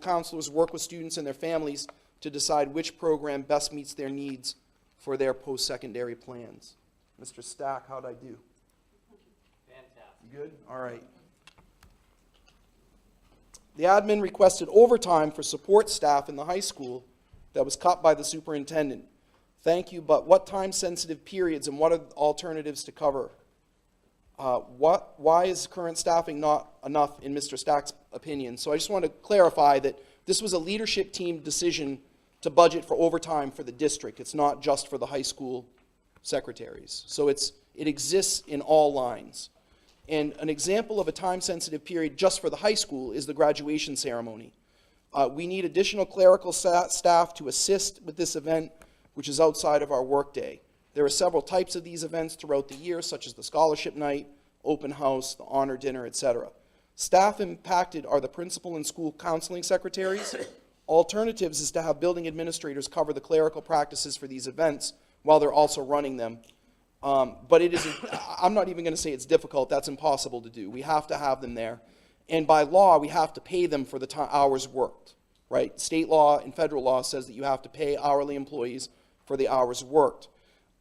D: counselors work with students and their families to decide which program best meets their needs for their post-secondary plans. Mr. Stack, how'd I do? Fantastic. Good? All right. The admin requested overtime for support staff in the high school that was cut by the superintendent. Thank you, but what time-sensitive periods and what are alternatives to cover? Why is current staffing not enough in Mr. Stack's opinion? So I just want to clarify that this was a leadership team decision to budget for overtime for the district. It's not just for the high school secretaries. So it exists in all lines. And an example of a time-sensitive period just for the high school is the graduation ceremony. We need additional clerical staff to assist with this event, which is outside of our workday. There are several types of these events throughout the year, such as the scholarship night, open house, the honor dinner, etc. Staff impacted are the principal and school counseling secretaries. Alternatives is to have building administrators cover the clerical practices for these events while they're also running them. But it is, I'm not even going to say it's difficult, that's impossible to do. We have to have them there. And by law, we have to pay them for the hours worked, right? State law and federal law says that you have to pay hourly employees for the hours worked.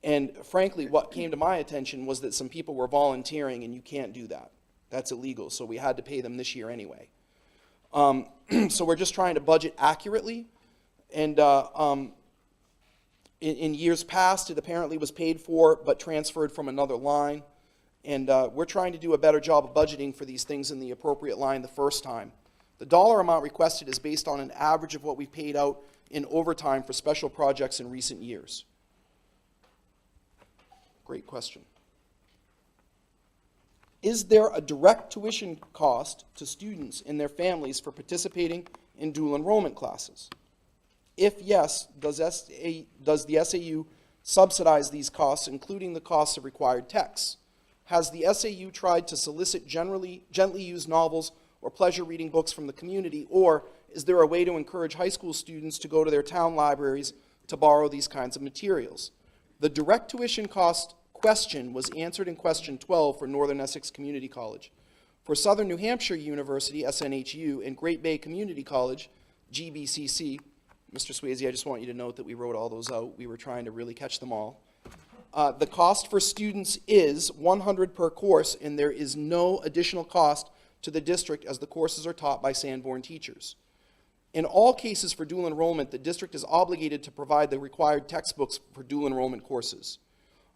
D: And frankly, what came to my attention was that some people were volunteering, and you can't do that. That's illegal, so we had to pay them this year anyway. So we're just trying to budget accurately, and in years past, it apparently was paid for but transferred from another line, and we're trying to do a better job of budgeting for these things in the appropriate line the first time. The dollar amount requested is based on an average of what we've paid out in overtime for special projects in recent years. Great question. Is there a direct tuition cost to students and their families for participating in dual enrollment classes? If yes, does the SAU subsidize these costs, including the costs of required texts? Has the SAU tried to solicit gently used novels or pleasure reading books from the community, or is there a way to encourage high school students to go to their town libraries to borrow these kinds of materials? The direct tuition cost question was answered in question 12 for Northern Essex Community College. For Southern New Hampshire University, SNHU, and Great Bay Community College, GBCC, Mr. Swayze, I just want you to note that we wrote all those out. We were trying to really catch them all. The cost for students is $100 per course, and there is no additional cost to the district as the courses are taught by Sanborn teachers. In all cases for dual enrollment, the district is obligated to provide the required textbooks for dual enrollment courses.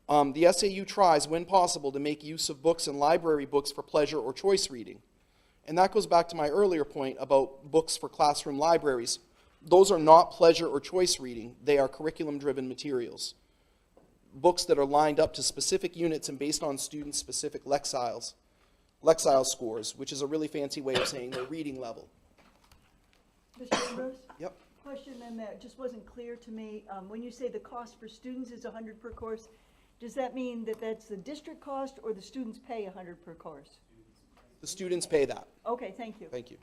D: The SAU tries, when possible, to make use of books and library books for pleasure or choice reading. And that goes back to my earlier point about books for classroom libraries. Those are not pleasure or choice reading. They are curriculum-driven materials. Books that are lined up to specific units and based on students' specific Lexile scores, which is a really fancy way of saying their reading level.
L: Mr. Ambrose?
D: Yep.
L: Question on that, just wasn't clear to me. When you say the cost for students is $100 per course, does that mean that that's the district cost or the students pay $100 per course?
D: The students pay that.
L: Okay, thank you.
D: Thank you.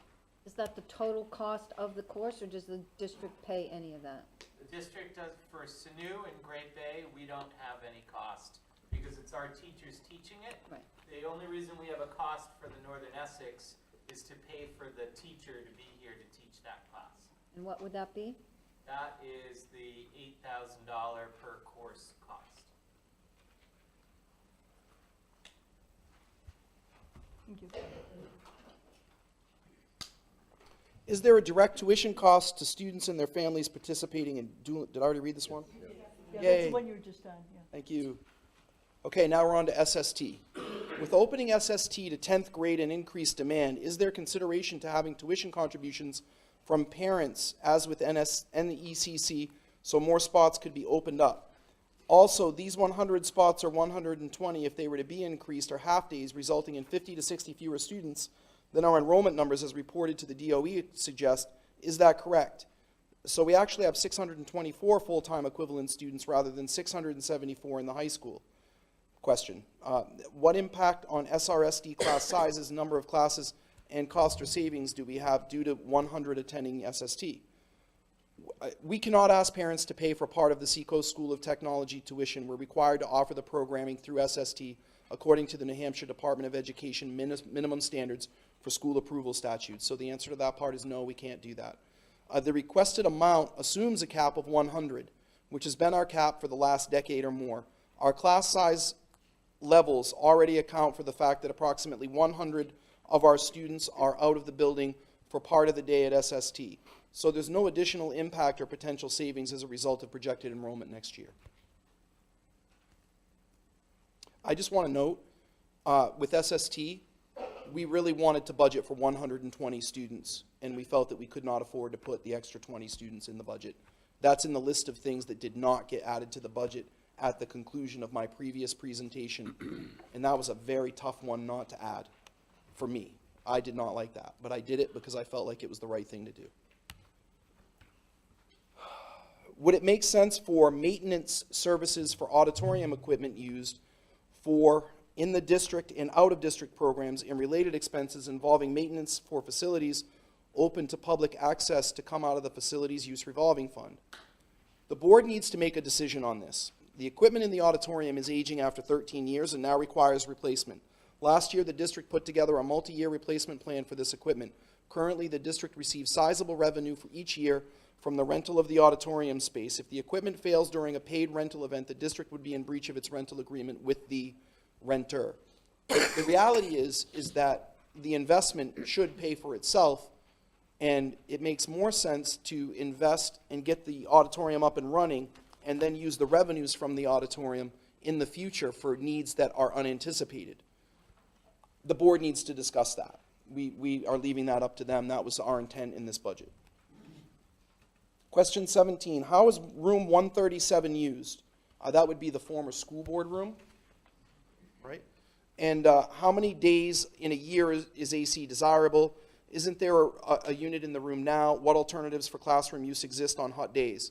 Q: Is that the total cost of the course, or does the district pay any of that?
R: The district does for SNU and Great Bay. We don't have any cost because it's our teachers teaching it.
Q: Right.
R: The only reason we have a cost for the Northern Essex is to pay for the teacher to be here to teach that class.
Q: And what would that be?
R: That is the $8,000 per course cost.
L: Thank you.
D: Is there a direct tuition cost to students and their families participating in dual? Did I already read this one?
L: Yeah,
D: Yay.
L: that's the one you were just on, yeah.
D: Thank you. Okay, now we're on to SST. With opening SST to 10th grade and increased demand, is there consideration to having tuition contributions from parents as with NECC so more spots could be opened up? Also, these 100 spots or 120 if they were to be increased are half days, resulting in 50 to 60 fewer students than our enrollment numbers as reported to the DOE suggest. Is that correct? So we actually have 624 full-time equivalent students rather than 674 in the high school. Question, what impact on SRSD class sizes, number of classes, and cost or savings do we have due to 100 attending SST? We cannot ask parents to pay for part of the Seacoast School of Technology tuition. We're required to offer the programming through SST according to the New Hampshire Department of Education minimum standards for school approval statutes. So the answer to that part is no, we can't do that. The requested amount assumes a cap of 100, which has been our cap for the last decade or more. Our class size levels already account for the fact that approximately 100 of our students are out of the building for part of the day at SST. So there's no additional impact or potential savings as a result of projected enrollment next year. I just want to note, with SST, we really wanted to budget for 120 students, and we felt that we could not afford to put the extra 20 students in the budget. That's in the list of things that did not get added to the budget at the conclusion of my previous presentation, and that was a very tough one not to add for me. I did not like that, but I did it because I felt like it was the right thing to do. Would it make sense for maintenance services for auditorium equipment used for in the district and out-of-district programs and related expenses involving maintenance for facilities open to public access to come out of the facilities use revolving fund? The board needs to make a decision on this. The equipment in the auditorium is aging after 13 years and now requires replacement. Last year, the district put together a multi-year replacement plan for this equipment. Currently, the district receives sizable revenue for each year from the rental of the auditorium space. If the equipment fails during a paid rental event, the district would be in breach of its rental agreement with the renter. The reality is that the investment should pay for itself, and it makes more sense to invest and get the auditorium up and running and then use the revenues from the auditorium in the future for needs that are unanticipated. The board needs to discuss that. We are leaving that up to them. That was our intent in this budget. Question 17, how is room 137 used? That would be the former school board room, right? And how many days in a year is AC desirable? Isn't there a unit in the room now? What alternatives for classroom use exist on hot days?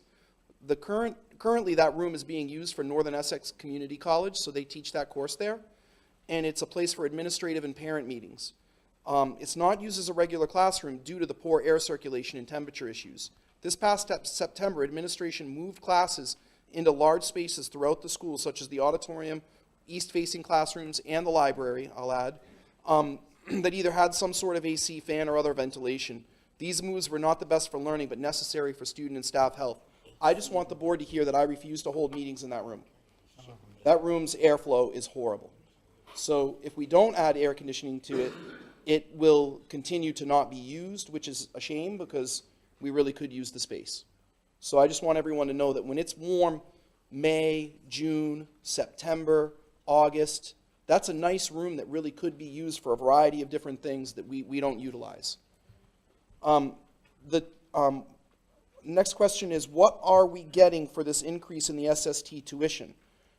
D: Currently that room is being used for Northern Essex Community College, so they teach that course there. And it's a place for administrative and parent meetings. It's not used as a regular classroom due to the poor air circulation and temperature issues. This past September, administration moved classes into large spaces throughout the school, such as the auditorium, east-facing classrooms, and the library, I'll add, that either had some sort of AC fan or other ventilation. These moves were not the best for learning, but necessary for student and staff health. I just want the board to hear that I refuse to hold meetings in that room. That room's airflow is horrible. So if we don't add air conditioning to it, it will continue to not be used, which is a shame because we really could use the space. So I just want everyone to know that when it's warm, May, June, September, August, that's a nice room that really could be used for a variety of different things that we don't utilize. The next question is, what are we getting for this increase in the SST tuition?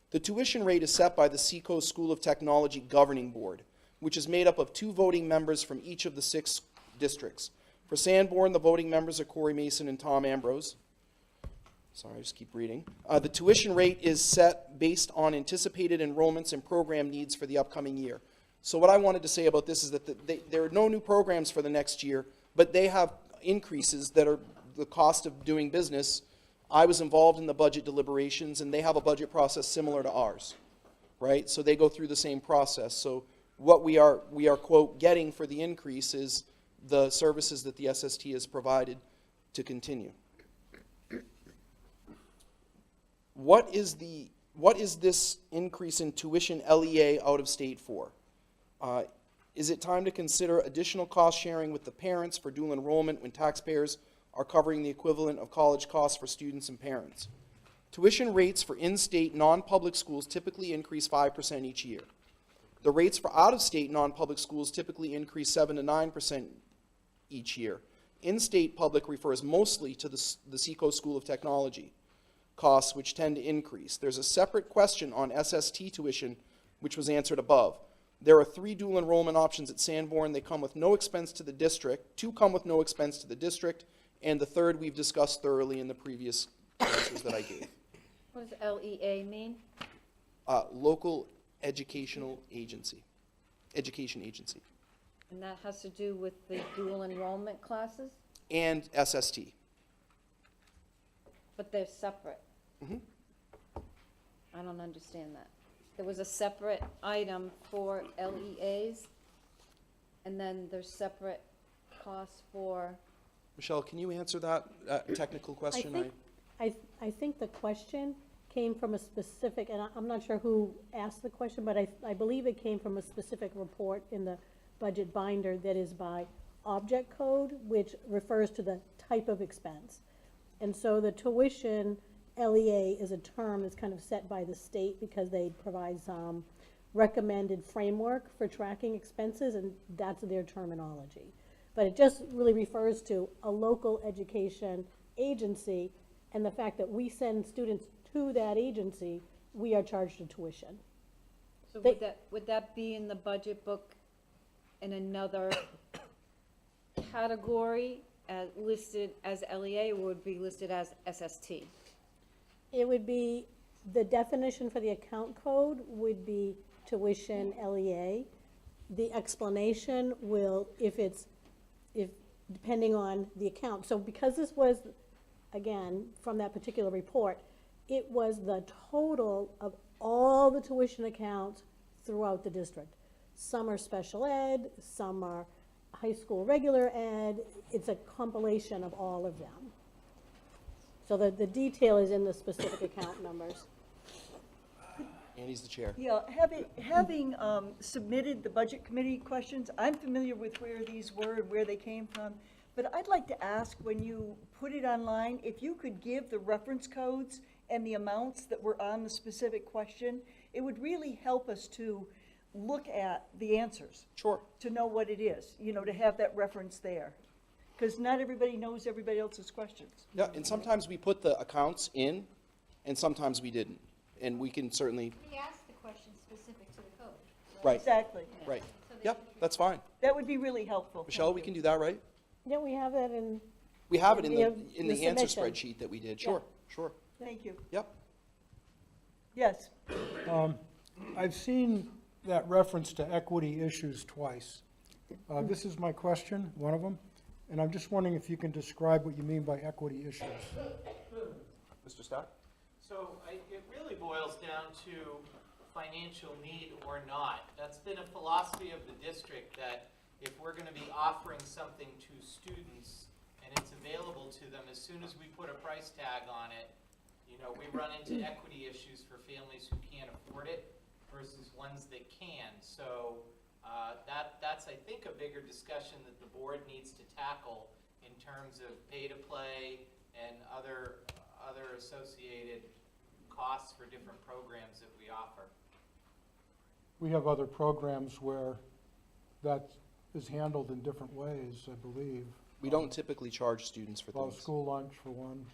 D: The tuition rate is set by the Seacoast School of Technology Governing Board, which is made up of 2 voting members from each of the 6 districts. For Sanborn, the voting members are Corey Mason and Tom Ambrose. Sorry, I just keep reading. The tuition rate is set based on anticipated enrollments and program needs for the upcoming year. So what I wanted to say about this is that there are no new programs for the next year, but they have increases that are the cost of doing business. I was involved in the budget deliberations, and they have a budget process similar to ours, right? So they go through the same process. So what we are quote, getting for the increase is the services that the SST has provided to continue. What is this increase in tuition LEA out of state for? Is it time to consider additional cost sharing with the parents for dual enrollment when taxpayers are covering the equivalent of college costs for students and parents? Tuition rates for in-state non-public schools typically increase 5% each year. The rates for out-of-state non-public schools typically increase 7 to 9% each year. In-state public refers mostly to the Seacoast School of Technology costs, which tend to increase. There's a separate question on SST tuition, which was answered above. There are 3 dual enrollment options at Sanborn. They come with no expense to the district. 2 come with no expense to the district, and the third we've discussed thoroughly in the previous answers that I gave.
Q: What does LEA mean?
D: Local Educational Agency, Education Agency.
Q: And that has to do with the dual enrollment classes?
D: And SST.
Q: But they're separate.
D: Mm-hmm.
Q: I don't understand that. There was a separate item for LEAs, and then there's separate costs for...
D: Michelle, can you answer that technical question?
P: I think the question came from a specific, and I'm not sure who asked the question, but I believe it came from a specific report in the budget binder that is by object code, which refers to the type of expense. And so the tuition LEA is a term that's kind of set by the state because they provide some recommended framework for tracking expenses, and that's their terminology. But it just really refers to a local education agency, and the fact that we send students to that agency, we are charged a tuition.
Q: So
P: They-
Q: would that be in the budget book in another category listed as LEA, or would it be listed as SST?
P: It would be, the definition for the account code would be tuition LEA. The explanation will, if depending on the account. So because this was, again, from that particular report, it was the total of all the tuition accounts throughout the district. Some are special ed, some are high school regular ed. It's a compilation of all of them. So the detail is in the specific account numbers.
D: Andy's the chair.
L: Yeah, having submitted the budget committee questions, I'm familiar with where these were and where they came from. But I'd like to ask, when you put it online, if you could give the reference codes and the amounts that were on the specific question, it would really help us to look at the answers.
D: Sure.
L: To know what it is, to have that reference there. Because not everybody knows everybody else's questions.
D: Yeah, and sometimes we put the accounts in, and sometimes we didn't. And we can certainly,
K: We asked the question specific to the code.
D: right,
L: Exactly.
D: right. Yep, that's fine.
L: That would be really helpful.
D: Michelle, we can do that, right?
P: Yeah, we have that in.
D: We have it in
P: Yeah,
D: the answer
P: submission.
D: spreadsheet that we did. Sure, sure.
L: Thank you.
D: Yep.
L: Yes.
B: I've seen that reference to equity issues twice. This is my question, one of them, and I'm just wondering if you can describe what you mean by equity issues.
D: Mr. Stark?
R: So it really boils down to financial need or not. That's been a philosophy of the district, that if we're going to be offering something to students and it's available to them, as soon as we put a price tag on it, we run into equity issues for families who can't afford it versus ones that can. So that's, I think, a bigger discussion that the board needs to tackle in terms of pay-to-play and other associated costs for different programs that we offer.
B: We have other programs where that is handled in different ways, I believe.
D: We don't typically charge students for
B: Well,
D: things.
B: school lunch, for one.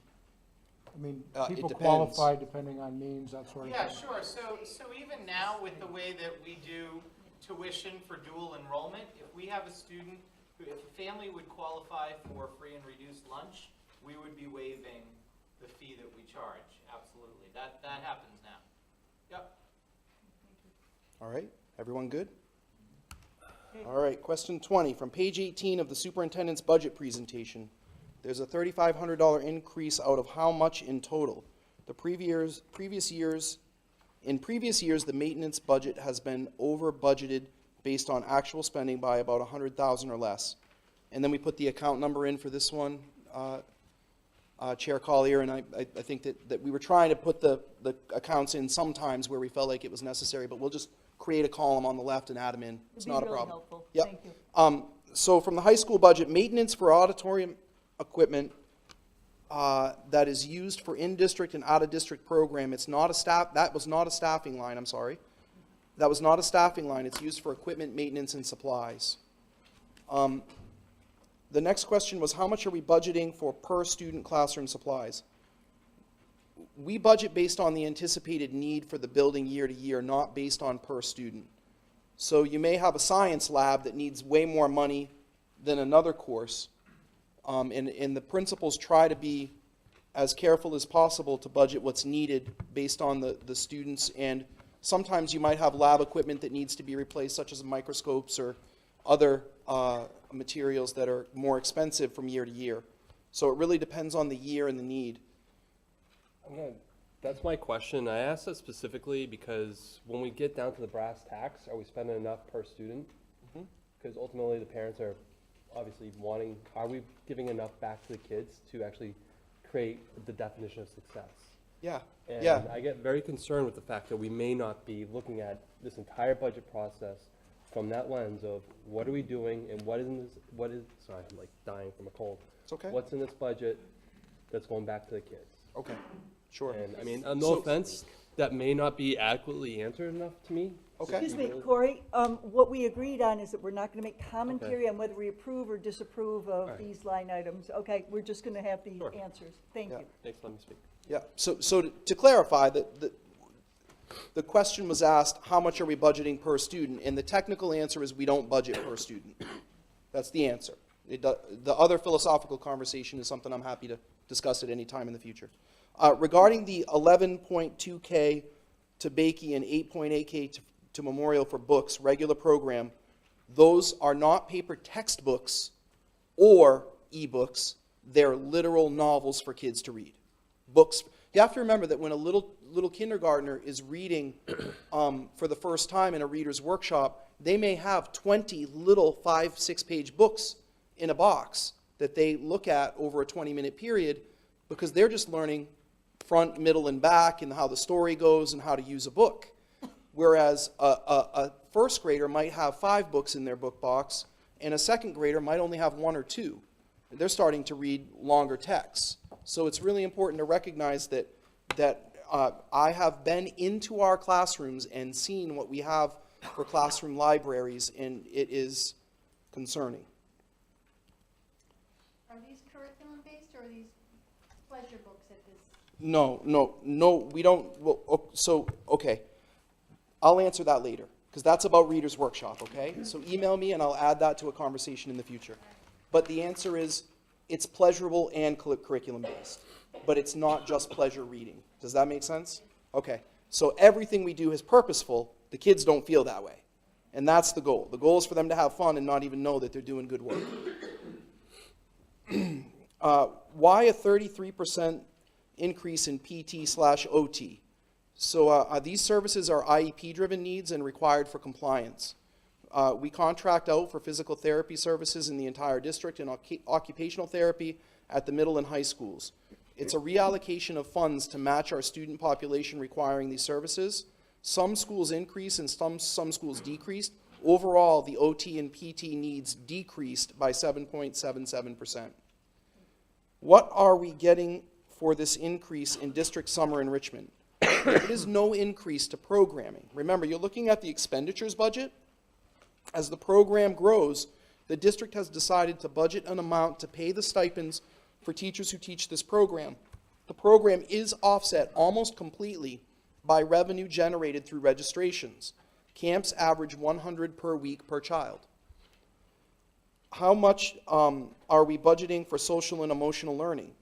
B: I mean,
D: It
B: people
D: depends.
B: qualify depending on means, that sort of thing.
R: Yeah, sure. So even now, with the way that we do tuition for dual enrollment, if we have a student, if a family would qualify for free and reduced lunch, we would be waiving the fee that we charge. Absolutely. That happens now. Yep.
D: All right, everyone good? All right, question 20, from page 18 of the superintendent's budget presentation. There's a $3,500 increase out of how much in total? In previous years, the maintenance budget has been over budgeted based on actual spending by about 100,000 or less. And then we put the account number in for this one, Chair Collier, and I think that we were trying to put the accounts in sometimes where we felt like it was necessary, but we'll just create a column on the left and add them in. It's not a problem.
L: Helpful.
D: Yep.
L: Thank you.
D: So from the high school budget, maintenance for auditorium equipment that is used for in-district and out-of-district program, it's not a staff, that was not a staffing line, I'm sorry. That was not a staffing line, it's used for equipment, maintenance, and supplies. The next question was, how much are we budgeting for per student classroom supplies? We budget based on the anticipated need for the building year to year, not based on per student. So you may have a science lab that needs way more money than another course, and the principals try to be as careful as possible to budget what's needed based on the students, and sometimes you might have lab equipment that needs to be replaced, such as microscopes or other materials that are more expensive from year to year. So it really depends on the year and the need.
I: That's my question. I asked that specifically because when we get down to the brass tacks, are we spending enough per student? Because ultimately the parents are obviously wanting, are we giving enough back to the kids to actually create the definition of success?
D: Yeah,
I: And
D: yeah.
I: I get very concerned with the fact that we may not be looking at this entire budget process from that lens of what are we doing and what is in this, sorry, I'm like dying from a cold.
D: It's okay.
I: What's in this budget that's going back to the kids?
D: Okay, sure.
I: And I mean, no offense, that may not be adequately answered enough to me.
D: Okay.
L: Excuse me, Corey, what we agreed on is that we're not gonna make commentary on whether we approve or disapprove of these line items. Okay, we're just gonna have the answers. Thank
D: Yeah.
L: you.
I: Thanks, let me speak.
D: Yeah, so to clarify, the question was asked, how much are we budgeting per student? And the technical answer is we don't budget per student. That's the answer. The other philosophical conversation is something I'm happy to discuss at any time in the future. Regarding the 11.2K to Bakey and 8.8K to Memorial for books, regular program, those are not paper textbooks or ebooks. They're literal novels for kids to read. Books. You have to remember that when a little kindergartner is reading for the first time in a reader's workshop, they may have 20 little 5-6 page books in a box that they look at over a 20-minute period because they're just learning front, middle, and back and how the story goes and how to use a book. Whereas a first grader might have 5 books in their book box and a second grader might only have 1 or 2. They're starting to read longer texts. So it's really important to recognize that I have been into our classrooms and seen what we have for classroom libraries, and it is concerning.
K: Are these curriculum-based or are these pleasure books at this?
D: No, we don't. Well, so, okay. I'll answer that later, because that's about Reader's Workshop, okay? So email me and I'll add that to a conversation in the future. But the answer is, it's pleasurable and curriculum-based, but it's not just pleasure reading. Does that make sense? Okay. So everything we do is purposeful. The kids don't feel that way. And that's the goal. The goal is for them to have fun and not even know that they're doing good work. Why a 33% increase in PT/OT? So these services are IEP-driven needs and required for compliance. We contract out for physical therapy services in the entire district and occupational therapy at the middle and high schools. It's a reallocation of funds to match our student population requiring these services. Some schools increase and some schools decreased. Overall, the OT and PT needs decreased by 7.77%. What are we getting for this increase in district summer enrichment? There is no increase to programming. Remember, you're looking at the expenditures budget. As the program grows, the district has decided to budget an amount to pay the stipends for teachers who teach this program. The program is offset almost completely by revenue generated through registrations. Camps average 100 per week per child. How much are we budgeting for social and emotional learning?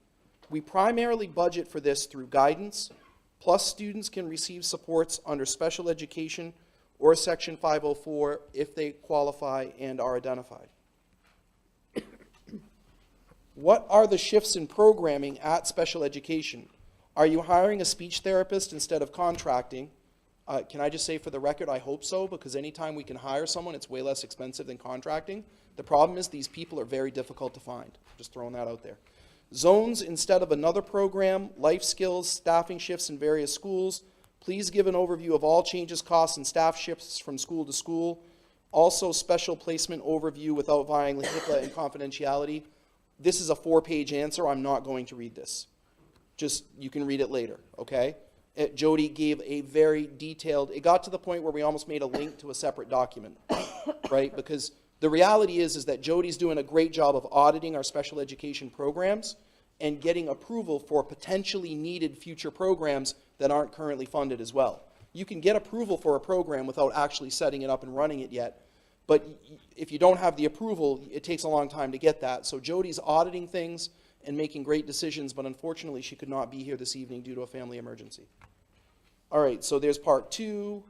D: We primarily budget for this through guidance, plus students can receive supports under special education or Section 504 if they qualify and are identified. What are the shifts in programming at special education? Are you hiring a speech therapist instead of contracting? Can I just say for the record, I hope so, because anytime we can hire someone, it's way less expensive than contracting. The problem is these people are very difficult to find. Just throwing that out there. Zones instead of another program, life skills, staffing shifts in various schools. Please give an overview of all changes, costs, and staff shifts from school to school. Also, special placement overview without violating HIPAA and confidentiality. This is a 4-page answer. I'm not going to read this. Just, you can read it later, okay? Jody gave a very detailed, it got to the point where we almost made a link to a separate document, right? Because the reality is that Jody's doing a great job of auditing our special education programs and getting approval for potentially needed future programs that aren't currently funded as well. You can get approval for a program without actually setting it up and running it yet, but if you don't have the approval, it takes a long time to get that. So Jody's auditing things and making great decisions, but unfortunately she could not be here this evening due to a family emergency. All right, so there's part 2,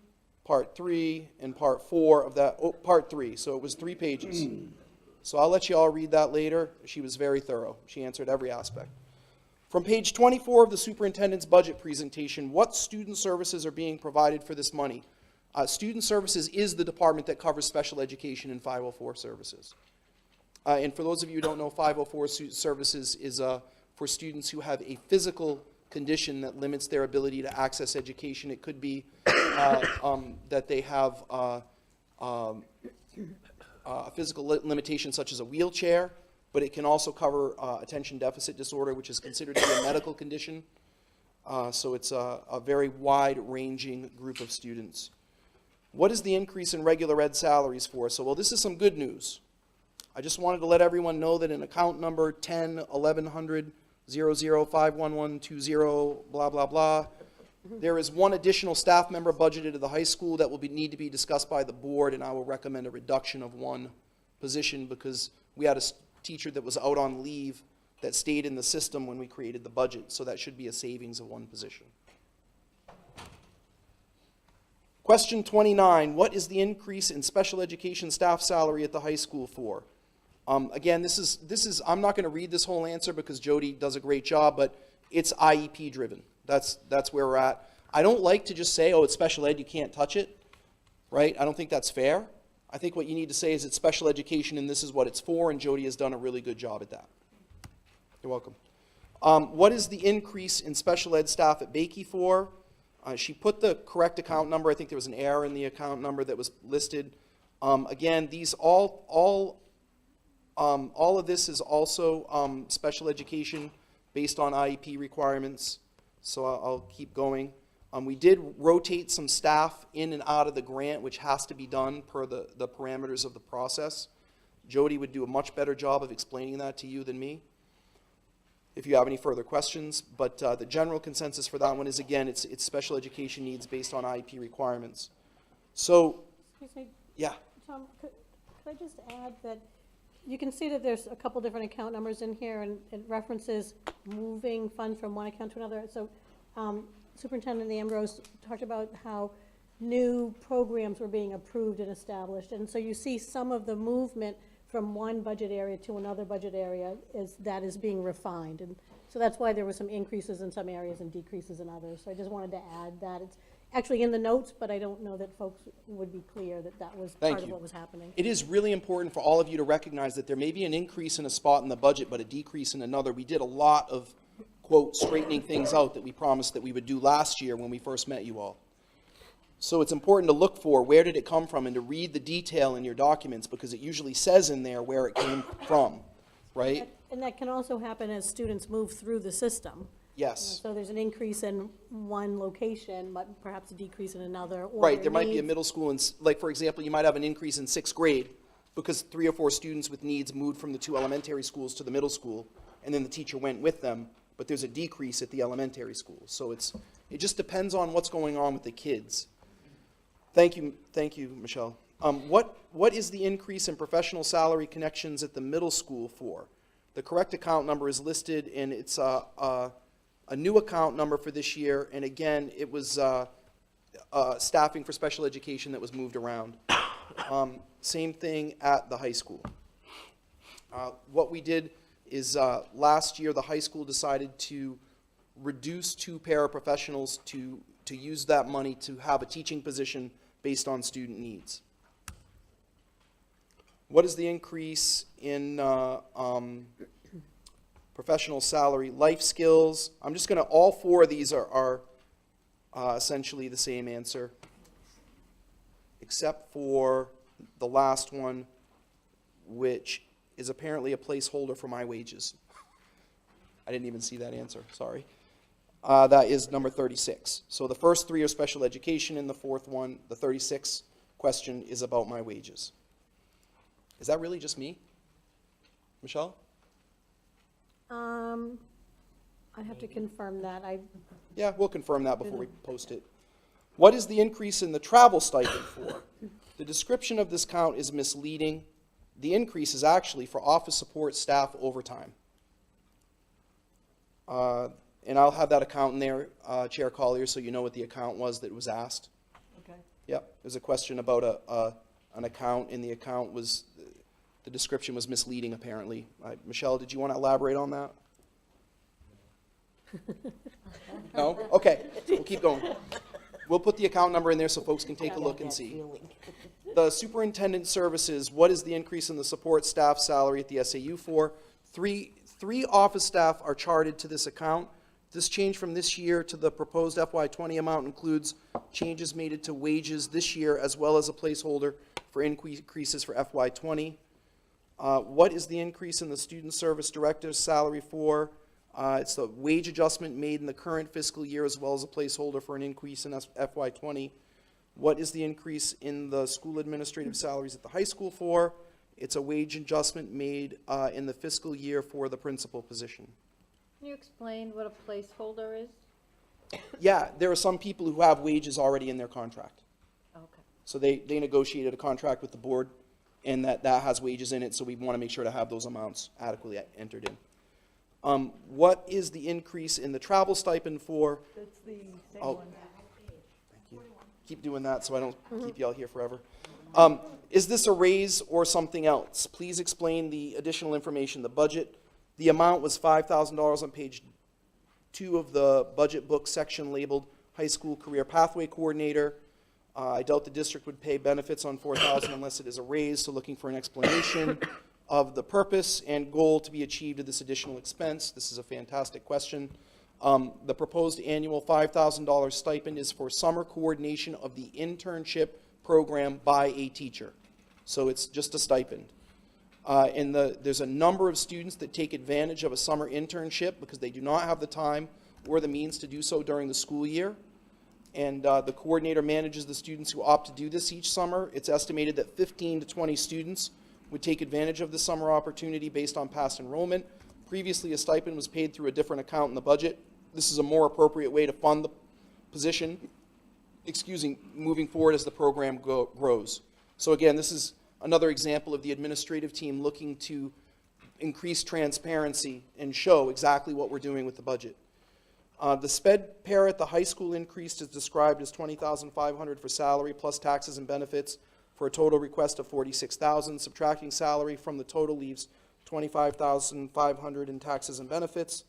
D: part 3, and part 4 of that, part 3, so it was 3 pages. So I'll let you all read that later. She was very thorough. She answered every aspect. From page 24 of the superintendent's budget presentation, what student services are being provided for this money? Student services is the department that covers special education and 504 services. And for those of you who don't know, 504 services is for students who have a physical condition that limits their ability to access education. It could be that they have a physical limitation such as a wheelchair, but it can also cover attention deficit disorder, which is considered to be a medical condition. So it's a very wide-ranging group of students. What is the increase in regular ed salaries for? So, well, this is some good news. I just wanted to let everyone know that in account number 10-1100-00-51120, blah, blah, blah, there is one additional staff member budgeted at the high school that will need to be discussed by the board, and I will recommend a reduction of one position because we had a teacher that was out on leave that stayed in the system when we created the budget, so that should be a savings of one position. Question 29, what is the increase in special education staff salary at the high school for? Again, this is, I'm not going to read this whole answer because Jody does a great job, but it's IEP driven. That's where we're at. I don't like to just say, oh, it's special ed, you can't touch it, right? I don't think that's fair. I think what you need to say is it's special education and this is what it's for, and Jody has done a really good job at that. You're welcome. What is the increase in special ed staff at Bakey for? She put the correct account number. I think there was an error in the account number that was listed. Again, these all of this is also special education based on IEP requirements. So I'll keep going. We did rotate some staff in and out of the grant, which has to be done per the parameters of the process. Jody would do a much better job of explaining that to you than me, if you have any further questions. But the general consensus for that one is, again, it's special education needs based on IEP requirements. So,
P: Excuse me,
D: yeah.
P: Tom, could I just add that you can see that there's a couple different account numbers in here, and it references moving funds from one account to another. So Superintendent Ambrose talked about how new programs were being approved and established. And so you see some of the movement from one budget area to another budget area that is being refined. And so that's why there were some increases in some areas and decreases in others. So I just wanted to add that. It's actually in the notes, but I don't know that folks would be clear that that was part of what was happening.
D: It is really important for all of you to recognize that there may be an increase in a spot in the budget, but a decrease in another. We did a lot of, quote, straightening things out that we promised that we would do last year when we first met you all. So it's important to look for where did it come from and to read the detail in your documents, because it usually says in there where it came from, right?
P: And that can also happen as students move through the system.
D: Yes.
P: So there's an increase in one location, but perhaps a decrease in another. Or
D: Right, there might be a
P: needs.
D: middle school, and like, for example, you might have an increase in 6th grade because 3 or 4 students with needs moved from the 2 elementary schools to the middle school, and then the teacher went with them, but there's a decrease at the elementary school. So it just depends on what's going on with the kids. Thank you, Michelle. What is the increase in professional salary connections at the middle school for? The correct account number is listed, and it's a new account number for this year, and again, it was staffing for special education that was moved around. Same thing at the high school. What we did is last year the high school decided to reduce 2 paraprofessionals to use that money to have a teaching position based on student needs. What is the increase in professional salary? Life skills. I'm just going to, all 4 of these are essentially the same answer, except for the last one, which is apparently a placeholder for my wages. I didn't even see that answer, sorry. That is number 36. So the first 3 are special education, and the 4th one, the 36th question, is about my wages. Is that really just me? Michelle?
P: I'd have to confirm that.
D: Yeah, we'll confirm that before we post it. What is the increase in the travel stipend for? The description of this count is misleading. The increase is actually for office support staff overtime. And I'll have that account in there, Chair Collier, so you know what the account was that was asked.
L: Okay.
D: Yep, there's a question about an account, and the account was, the description was misleading apparently. Michelle, did you want to elaborate on that? No? Okay, we'll keep going. We'll put the account number in there so folks can take a look and see. The superintendent services, what is the increase in the support staff salary at the SAU for? Three office staff are charted to this account. This change from this year to the proposed FY20 amount includes changes made to wages this year, as well as a placeholder for increases for FY20. What is the increase in the student service director's salary for? It's the wage adjustment made in the current fiscal year, as well as a placeholder for an increase in FY20. What is the increase in the school administrative salaries at the high school for? It's a wage adjustment made in the fiscal year for the principal position.
Q: Can you explain what a placeholder is?
D: Yeah, there are some people who have wages already in their contract.
Q: Okay.
D: So they negotiated a contract with the board, and that has wages in it, so we want to make sure to have those amounts adequately entered in. What is the increase in the travel stipend for?
L: That's the same
D: Oh.
L: one.
D: Keep doing that so I don't keep you all here forever. Is this a raise or something else? Please explain the additional information. The budget, the amount was $5,000 on page 2 of the budget book section labeled High School Career Pathway Coordinator. I doubt the district would pay benefits on $4,000 unless it is a raise, so looking for an explanation of the purpose and goal to be achieved of this additional expense. This is a fantastic question. The proposed annual $5,000 stipend is for summer coordination of the internship program by a teacher. So it's just a stipend. There's a number of students that take advantage of a summer internship because they do not have the time or the means to do so during the school year. And the coordinator manages the students who opt to do this each summer. It's estimated that 15 to 20 students would take advantage of the summer opportunity based on past enrollment. Previously, a stipend was paid through a different account in the budget. This is a more appropriate way to fund the position, moving forward as the program grows. So again, this is another example of the administrative team looking to increase transparency and show exactly what we're doing with the budget. The sped pair at the high school increased is described as $20,500 for salary plus taxes and benefits for a total request of $46,000. Subtracting salary from the total leaves $25,500 in taxes and benefits.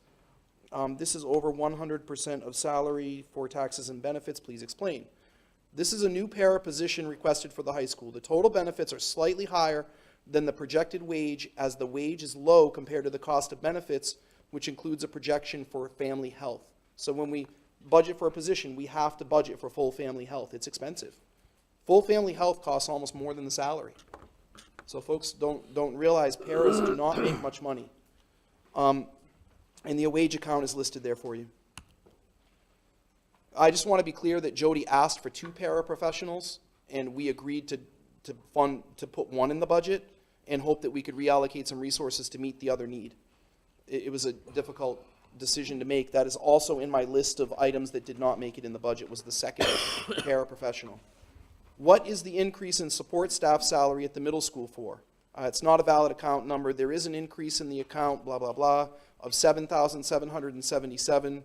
D: This is over 100% of salary for taxes and benefits. Please explain. This is a new para position requested for the high school. The total benefits are slightly higher than the projected wage, as the wage is low compared to the cost of benefits, which includes a projection for family health. So when we budget for a position, we have to budget for full family health. It's expensive. Full family health costs almost more than the salary. So folks don't realize paras do not make much money. And the wage account is listed there for you. I just want to be clear that Jody asked for 2 paraprofessionals, and we agreed to put 1 in the budget and hope that we could reallocate some resources to meet the other need. It was a difficult decision to make. That is also in my list of items that did not make it in the budget, was the second paraprofessional. What is the increase in support staff salary at the middle school for? It's not a valid account number. There is an increase in the account, blah, blah, blah, of $7,777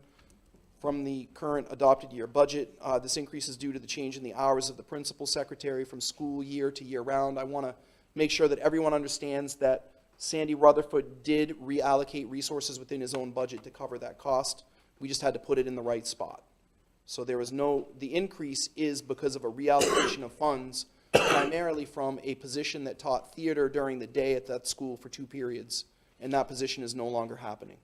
D: from the current adopted year budget. This increase is due to the change in the hours of the principal secretary from school year to year round. I want to make sure that everyone understands that Sandy Rutherford did reallocate resources within his own budget to cover that cost. We just had to put it in the right spot. So there was the increase is because of a reallocation of funds, primarily from a position that taught theater during the day at that school for 2 periods, and that position is no longer happening.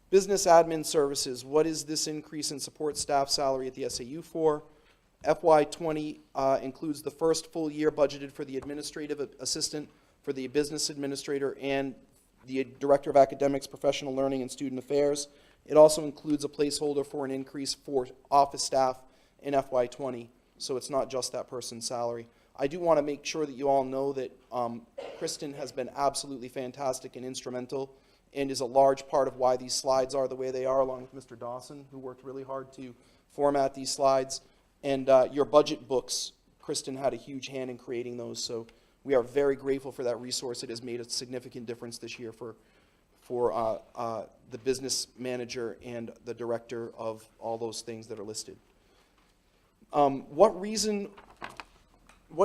D: Business admin services, what is this increase in support staff salary at the SAU for? FY20 includes the first full year budgeted for the administrative assistant, for the business administrator, and the director of academics, professional learning, and student affairs. It also includes a placeholder for an increase for office staff in FY20, so it's not just that person's salary. I do want to make sure that you all know that Kristen has been absolutely fantastic and instrumental, and is a large part of why these slides are the way they are, along with Mr. Dawson, who worked really hard to format these slides. And your budget books, Kristen had a huge hand in creating those, so we are very grateful for that resource. It has made a significant difference this year for the business manager and the director of all those things that are listed. What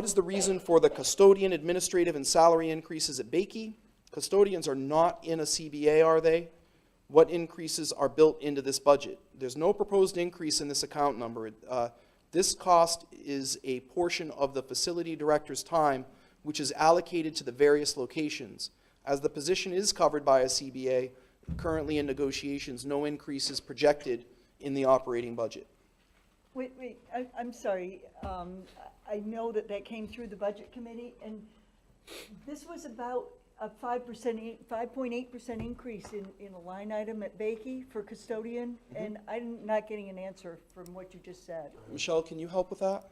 D: is the reason for the custodian, administrative, and salary increases at Bakey? Custodians are not in a CBA, are they? What increases are built into this budget? There's no proposed increase in this account number. This cost is a portion of the facility director's time, which is allocated to the various locations. As the position is covered by a CBA, currently in negotiations, no increase is projected in the operating budget.
L: Wait, I'm sorry. I know that came through the budget committee, and this was about a 5.8% increase in a line item at Bakey for custodian, and I'm not getting an answer from what you just said.
D: Michelle, can you help with that?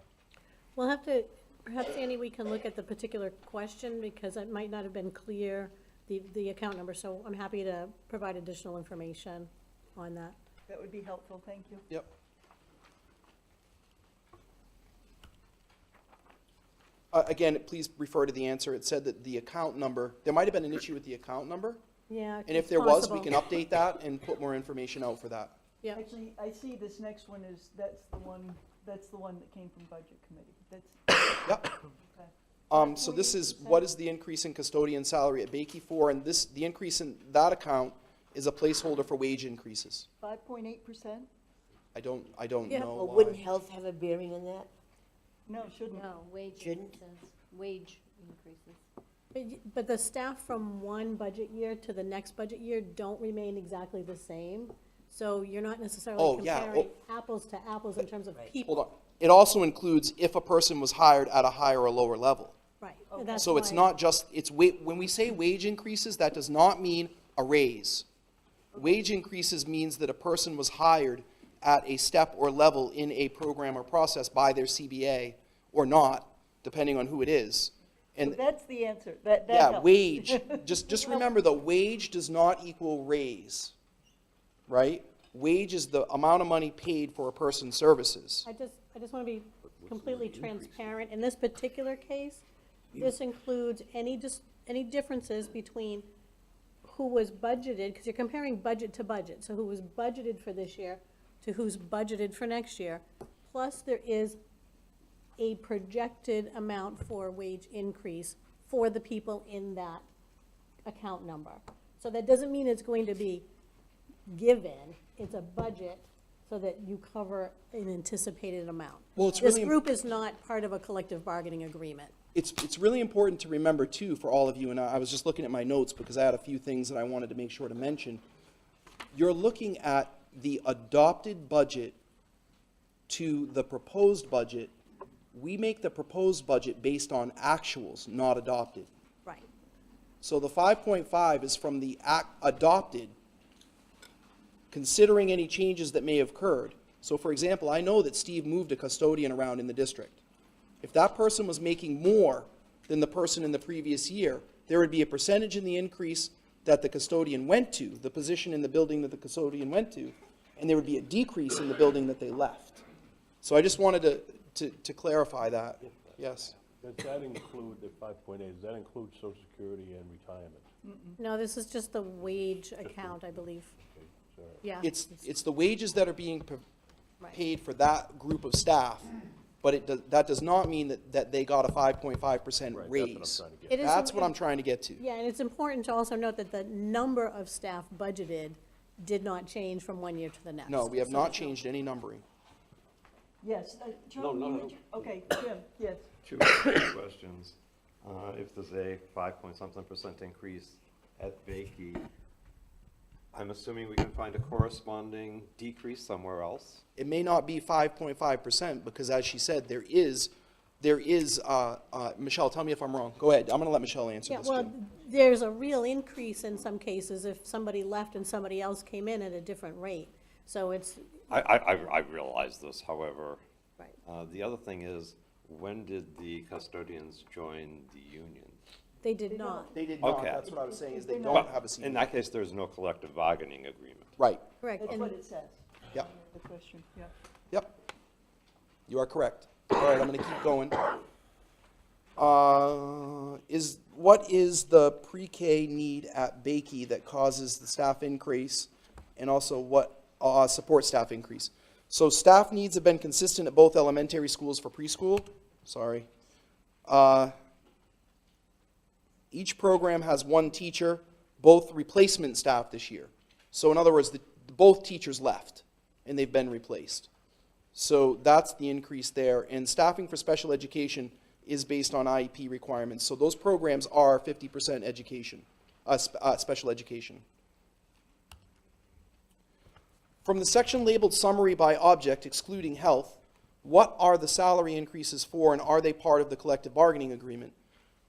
P: We'll have to, perhaps, Annie, we can look at the particular question because it might not have been clear, the account number, so I'm happy to provide additional information on that.
L: That would be helpful, thank you.
D: Yep. Again, please refer to the answer. It said that the account number, there might have been an issue with the account number.
P: Yeah,
D: And if
P: it's
D: there was, we
P: possible.
D: can update that and put more information out for that.
P: Yeah.
L: Actually, I see this next one is, that's the one that came from Budget Committee. That's,
D: Yep.
L: okay.
D: So this is, what is the increase in custodian salary at Bakey for? And this, the increase in that account is a placeholder for wage increases.
L: 5.8%?
D: I don't
P: Yeah.
D: know
G: Well,
D: why.
G: wouldn't health have a bearing on that?
L: No, shouldn't.
Q: No, wage
G: Shouldn't?
Q: increases, wage increases.
P: But the staff from one budget year to the next budget year don't remain exactly the same. So you're not necessarily
D: Oh, yeah.
P: comparing apples to apples in terms of people.
D: Hold on. It also includes if a person was hired at a higher or lower level.
P: Right. And that's
D: So it's
P: why-
D: not just, when we say wage increases, that does not mean a raise. Wage increases means that a person was hired at a step or level in a program or process by their CBA or not, depending on who it is.
L: So
D: And
L: that's the answer. That
D: yeah,
L: helps.
D: wage, just remember the wage does not equal raise, right? Wage is the amount of money paid for a person's services.
P: I just want to be completely transparent. In this particular case, this includes any differences between who was budgeted, because you're comparing budget to budget, so who was budgeted for this year to who's budgeted for next year. Plus, there is a projected amount for wage increase for the people in that account number. So that doesn't mean it's going to be given, it's a budget so that you cover an anticipated amount.
D: Well, it's
P: This
D: really-
P: group is not part of a collective bargaining agreement.
D: It's really important to remember, too, for all of you, and I was just looking at my notes because I had a few things that I wanted to make sure to mention. You're looking at the adopted budget to the proposed budget. We make the proposed budget based on actuals, not adopted.
P: Right.
D: So the 5.5 is from the adopted, considering any changes that may have occurred. So for example, I know that Steve moved a custodian around in the district. If that person was making more than the person in the previous year, there would be a percentage in the increase that the custodian went to, the position in the building that the custodian went to, and there would be a decrease in the building that they left. So I just wanted to clarify that, yes.
F: Does that include, the 5.8, does that include Social Security and retirement?
P: No, this is just the wage account, I believe.
F: Okay, sorry.
P: Yeah.
D: It's the wages that are being
P: Right.
D: paid for that group of staff, but that does not mean that they got a 5.5%
F: Right, that's what I'm
D: raise.
F: trying to get.
P: It is
D: That's
P: im-
D: what I'm trying to get to.
P: Yeah, and it's important to also note that the number of staff budgeted did not change from one year to the next.
D: No, we have
P: So
D: not
P: there's no-
D: changed any numbering.
L: Yes, John, okay, Jim, yes.
S: Two questions. If there's a 5-point-something% increase at Bakey, I'm assuming we can find a corresponding decrease somewhere else?
D: It may not be 5.5%, because as she said, there is, Michelle, tell me if I'm wrong. Go ahead, I'm gonna let Michelle answer
P: Yeah,
D: this.
P: well,
D: Jim.
P: there's a real increase in some cases if somebody left and somebody else came in at a different rate. So it's,
S: I realize this, however.
P: Right.
S: The other thing is, when did the custodians join the union?
P: they did not.
D: They did not,
S: Okay.
D: that's what I was saying, is they
L: Well,
D: don't have a
S: In
D: CBA.
S: that case, there's no collective bargaining agreement.
D: Right,
P: Correct.
L: That's
P: And
L: what it says,
D: yep,
L: the question, yeah.
D: yep. You are correct. All right, I'm gonna keep going. What is the pre-K need at Bakey that causes the staff increase, and also what support staff increase? So staff needs have been consistent at both elementary schools for preschool. Sorry. Each program has one teacher, both replacement staff this year. So in other words, both teachers left, and they've been replaced. So that's the increase there. And staffing for special education is based on IEP requirements. So those programs are 50% education, special education. From the section labeled summary by object excluding health, what are the salary increases for, and are they part of the collective bargaining agreement?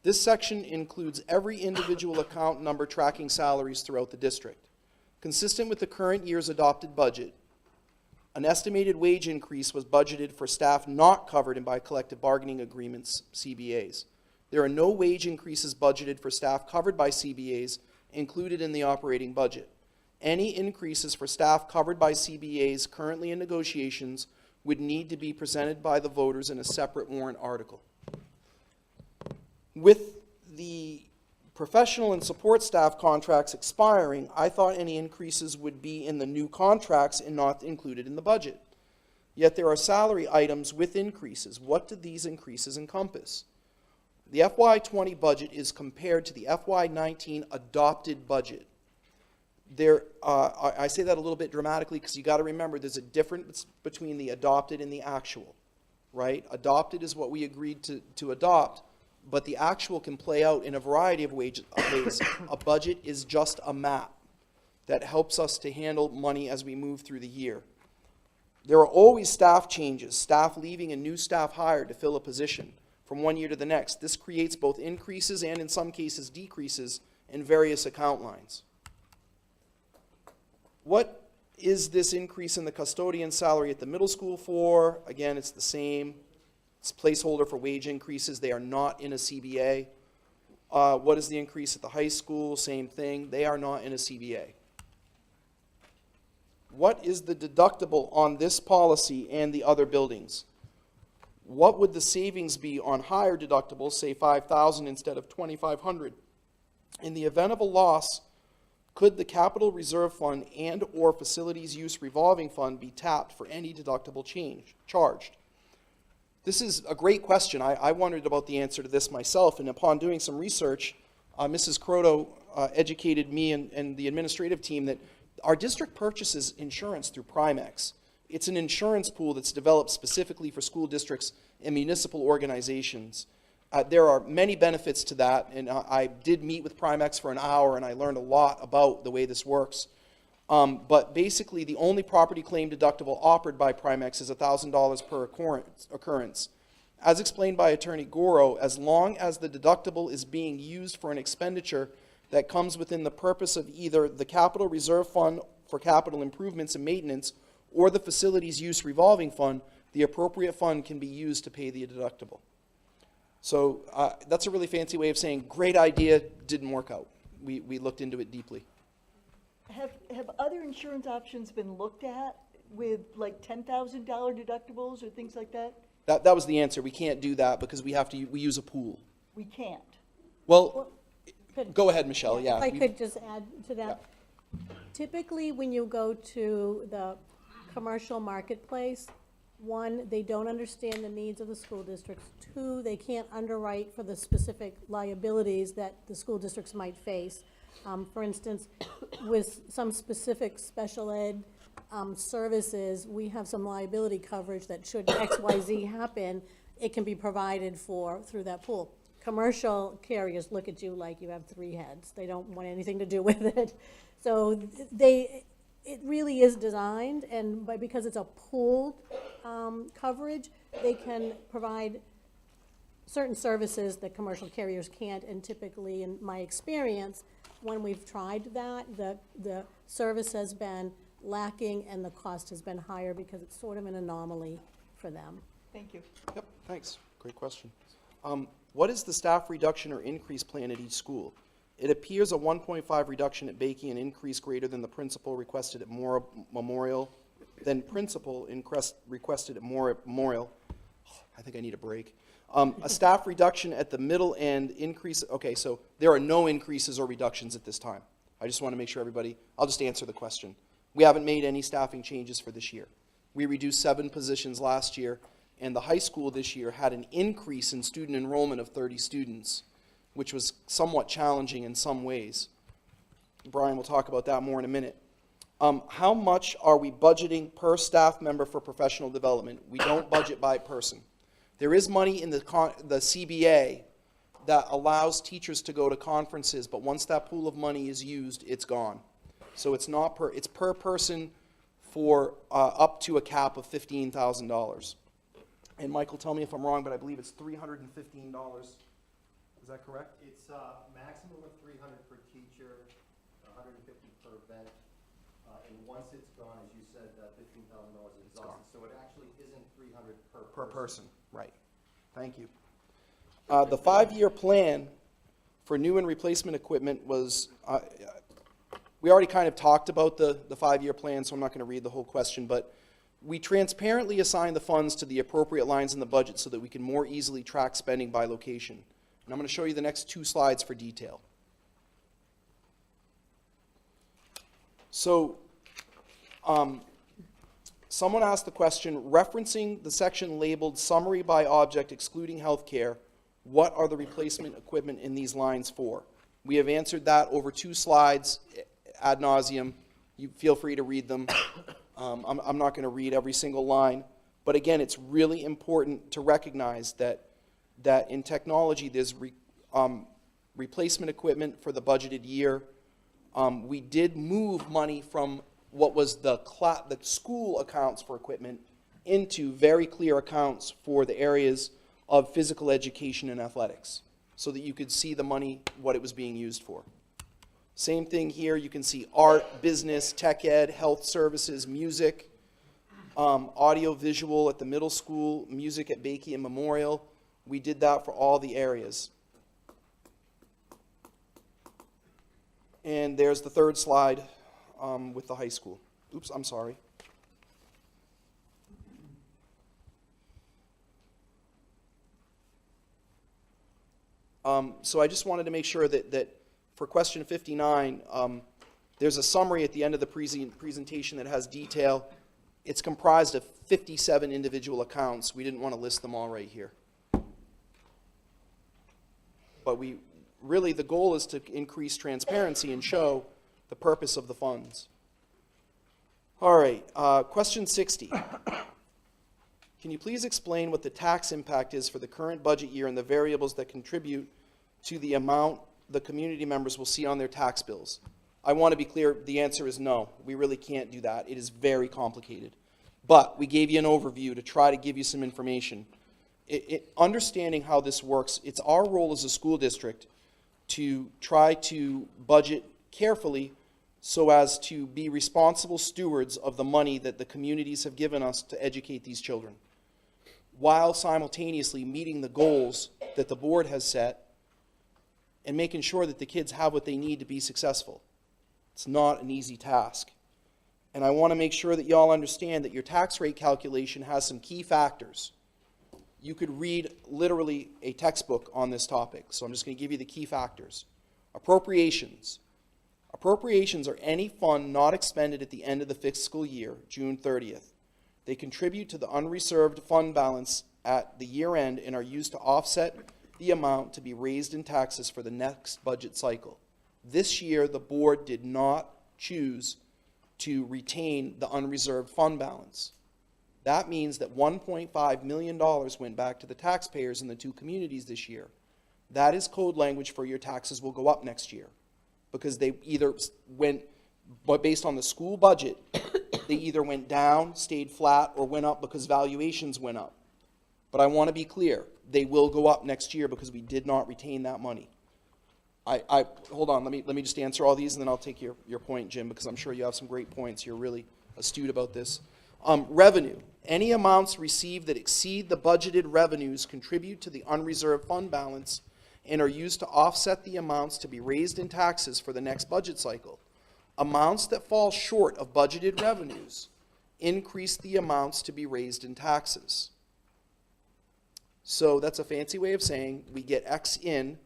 D: This section includes every individual account number tracking salaries throughout the district. Consistent with the current year's adopted budget, an estimated wage increase was budgeted for staff not covered by collective bargaining agreements, CBAs. There are no wage increases budgeted for staff covered by CBAs included in the operating budget. Any increases for staff covered by CBAs currently in negotiations would need to be presented by the voters in a separate warrant article. With the professional and support staff contracts expiring, I thought any increases would be in the new contracts and not included in the budget. Yet there are salary items with increases. What do these increases encompass? The FY20 budget is compared to the FY19 adopted budget. I say that a little bit dramatically because you got to remember there's a difference between the adopted and the actual, right? Adopted is what we agreed to adopt, but the actual can play out in a variety of ways. A budget is just a map that helps us to handle money as we move through the year. There are always staff changes, staff leaving and new staff hired to fill a position from one year to the next. This creates both increases and in some cases decreases in various account lines. What is this increase in the custodian salary at the middle school for? Again, it's the same. It's a placeholder for wage increases. They are not in a CBA. What is the increase at the high school? Same thing. They are not in a CBA. What is the deductible on this policy and the other buildings? What would the savings be on higher deductibles, say $5,000 instead of $2,500? In the event of a loss, could the capital reserve fund and or facilities use revolving fund be tapped for any deductible charged? This is a great question. I wondered about the answer to this myself, and upon doing some research, Mrs. Croto educated me and the administrative team that our district purchases insurance through Primex. It's an insurance pool that's developed specifically for school districts and municipal organizations. There are many benefits to that, and I did meet with Primex for an hour, and I learned a lot about the way this works. But basically, the only property claim deductible offered by Primex is $1,000 per occurrence. As explained by Attorney Goro, as long as the deductible is being used for an expenditure that comes within the purpose of either the capital reserve fund for capital improvements and maintenance or the facilities use revolving fund, the appropriate fund can be used to pay the deductible. So that's a really fancy way of saying great idea, didn't work out. We looked into it deeply.
L: Have other insurance options been looked at with like $10,000 deductibles or things like that?
D: That was the answer. We can't do that because we use a pool.
L: We can't.
D: Well, go ahead, Michelle. Yeah.
P: If I could just add to that. Yeah. Typically, when you go to the commercial marketplace, one, they don't understand the needs of the school districts. Two, they can't underwrite for the specific liabilities that the school districts might face. For instance, with some specific special ed services, we have some liability coverage that should XYZ happen, it can be provided for through that pool. Commercial carriers look at you like you have three heads. They don't want anything to do with it. So it really is designed, and because it's a pooled coverage, they can provide certain services that commercial carriers can't, and typically, in my experience, when we've tried that, the service has been lacking and the cost has been higher because it's sort of an anomaly for them.
L: Thank you.
D: Yep, thanks. Great question. What is the staff reduction or increase plan at each school? It appears a 1.5 reduction at Bakey, an increase greater than the principal requested at Memorial, then principal requested at Memorial. I think I need a break. A staff reduction at the middle and increase. Okay, so there are no increases or reductions at this time. I just want to make sure everybody, I'll just answer the question. We haven't made any staffing changes for this year. We reduced 7 positions last year, and the high school this year had an increase in student enrollment of 30 students, which was somewhat challenging in some ways. Brian will talk about that more in a minute. How much are we budgeting per staff member for professional development? We don't budget by person. There is money in the CBA that allows teachers to go to conferences, but once that pool of money is used, it's gone. So it's not it's per person for up to a cap of $15,000. And Michael, tell me if I'm wrong, but I believe it's $315 Is that correct?
T: It's maximum of 300 per teacher, 150 per vet, and once it's gone, as you said, $15,000 is exhausted. So it actually isn't 300 per
D: Per person, right. Thank you. The 5-year plan for new and replacement equipment was, we already kind of talked about the 5-year plan, so I'm not going to read the whole question, but we transparently assign the funds to the appropriate lines in the budget so that we can more easily track spending by location. And I'm going to show you the next 2 slides for detail. So, someone asked the question, referencing the section labeled summary by object excluding healthcare, what are the replacement equipment in these lines for? We have answered that over 2 slides ad nauseum. You feel free to read them. I'm not going to read every single line, but again, it's really important to recognize that in technology there's replacement equipment for the budgeted year. We did move money from what was the school accounts for equipment into very clear accounts for the areas of physical education and athletics, so that you could see the money, what it was being used for. Same thing here, you can see art, business, tech ed, health services, music, audio visual at the middle school, music at Bakey and Memorial. We did that for all the areas. And there's the 3rd slide with the high school. Oops, I'm sorry. So I just wanted to make sure that for question 59, there's a summary at the end of the presentation that has detail. It's comprised of 57 individual accounts. We didn't want to list them all right here. But really the goal is to increase transparency and show the purpose of the funds. All right, question 60. Can you please explain what the tax impact is for the current budget year and the variables that contribute to the amount the community members will see on their tax bills? I want to be clear, the answer is no. We really can't do that. It is very complicated. But we gave you an overview to try to give you some information. Understanding how this works, it's our role as a school district to try to budget carefully so as to be responsible stewards of the money that the communities have given us to educate these children, while simultaneously meeting the goals that the board has set and making sure that the kids have what they need to be successful. It's not an easy task. And I want to make sure that y'all understand that your tax rate calculation has some key factors. You could read literally a textbook on this topic, so I'm just going to give you the key factors. Appropriations. Appropriations are any fund not expended at the end of the fiscal year, June 30th. They contribute to the unreserved fund balance at the year end and are used to offset the amount to be raised in taxes for the next budget cycle. This year, the board did not choose to retain the unreserved fund balance. That means that $1.5 million went back to the taxpayers in the 2 communities this year. That is code language for your taxes will go up next year, because they either went, but based on the school budget, they either went down, stayed flat, or went up because valuations went up. But I want to be clear, they will go up next year because we did not retain that money. Hold on, let me just answer all these and then I'll take your point, Jim, because I'm sure you have some great points. You're really astute about this. Revenue. Any amounts received that exceed the budgeted revenues contribute to the unreserved fund balance and are used to offset the amounts to be raised in taxes for the next budget cycle. Amounts that fall short of budgeted revenues increase the amounts to be raised in taxes. So that's a fancy way of saying we get X in,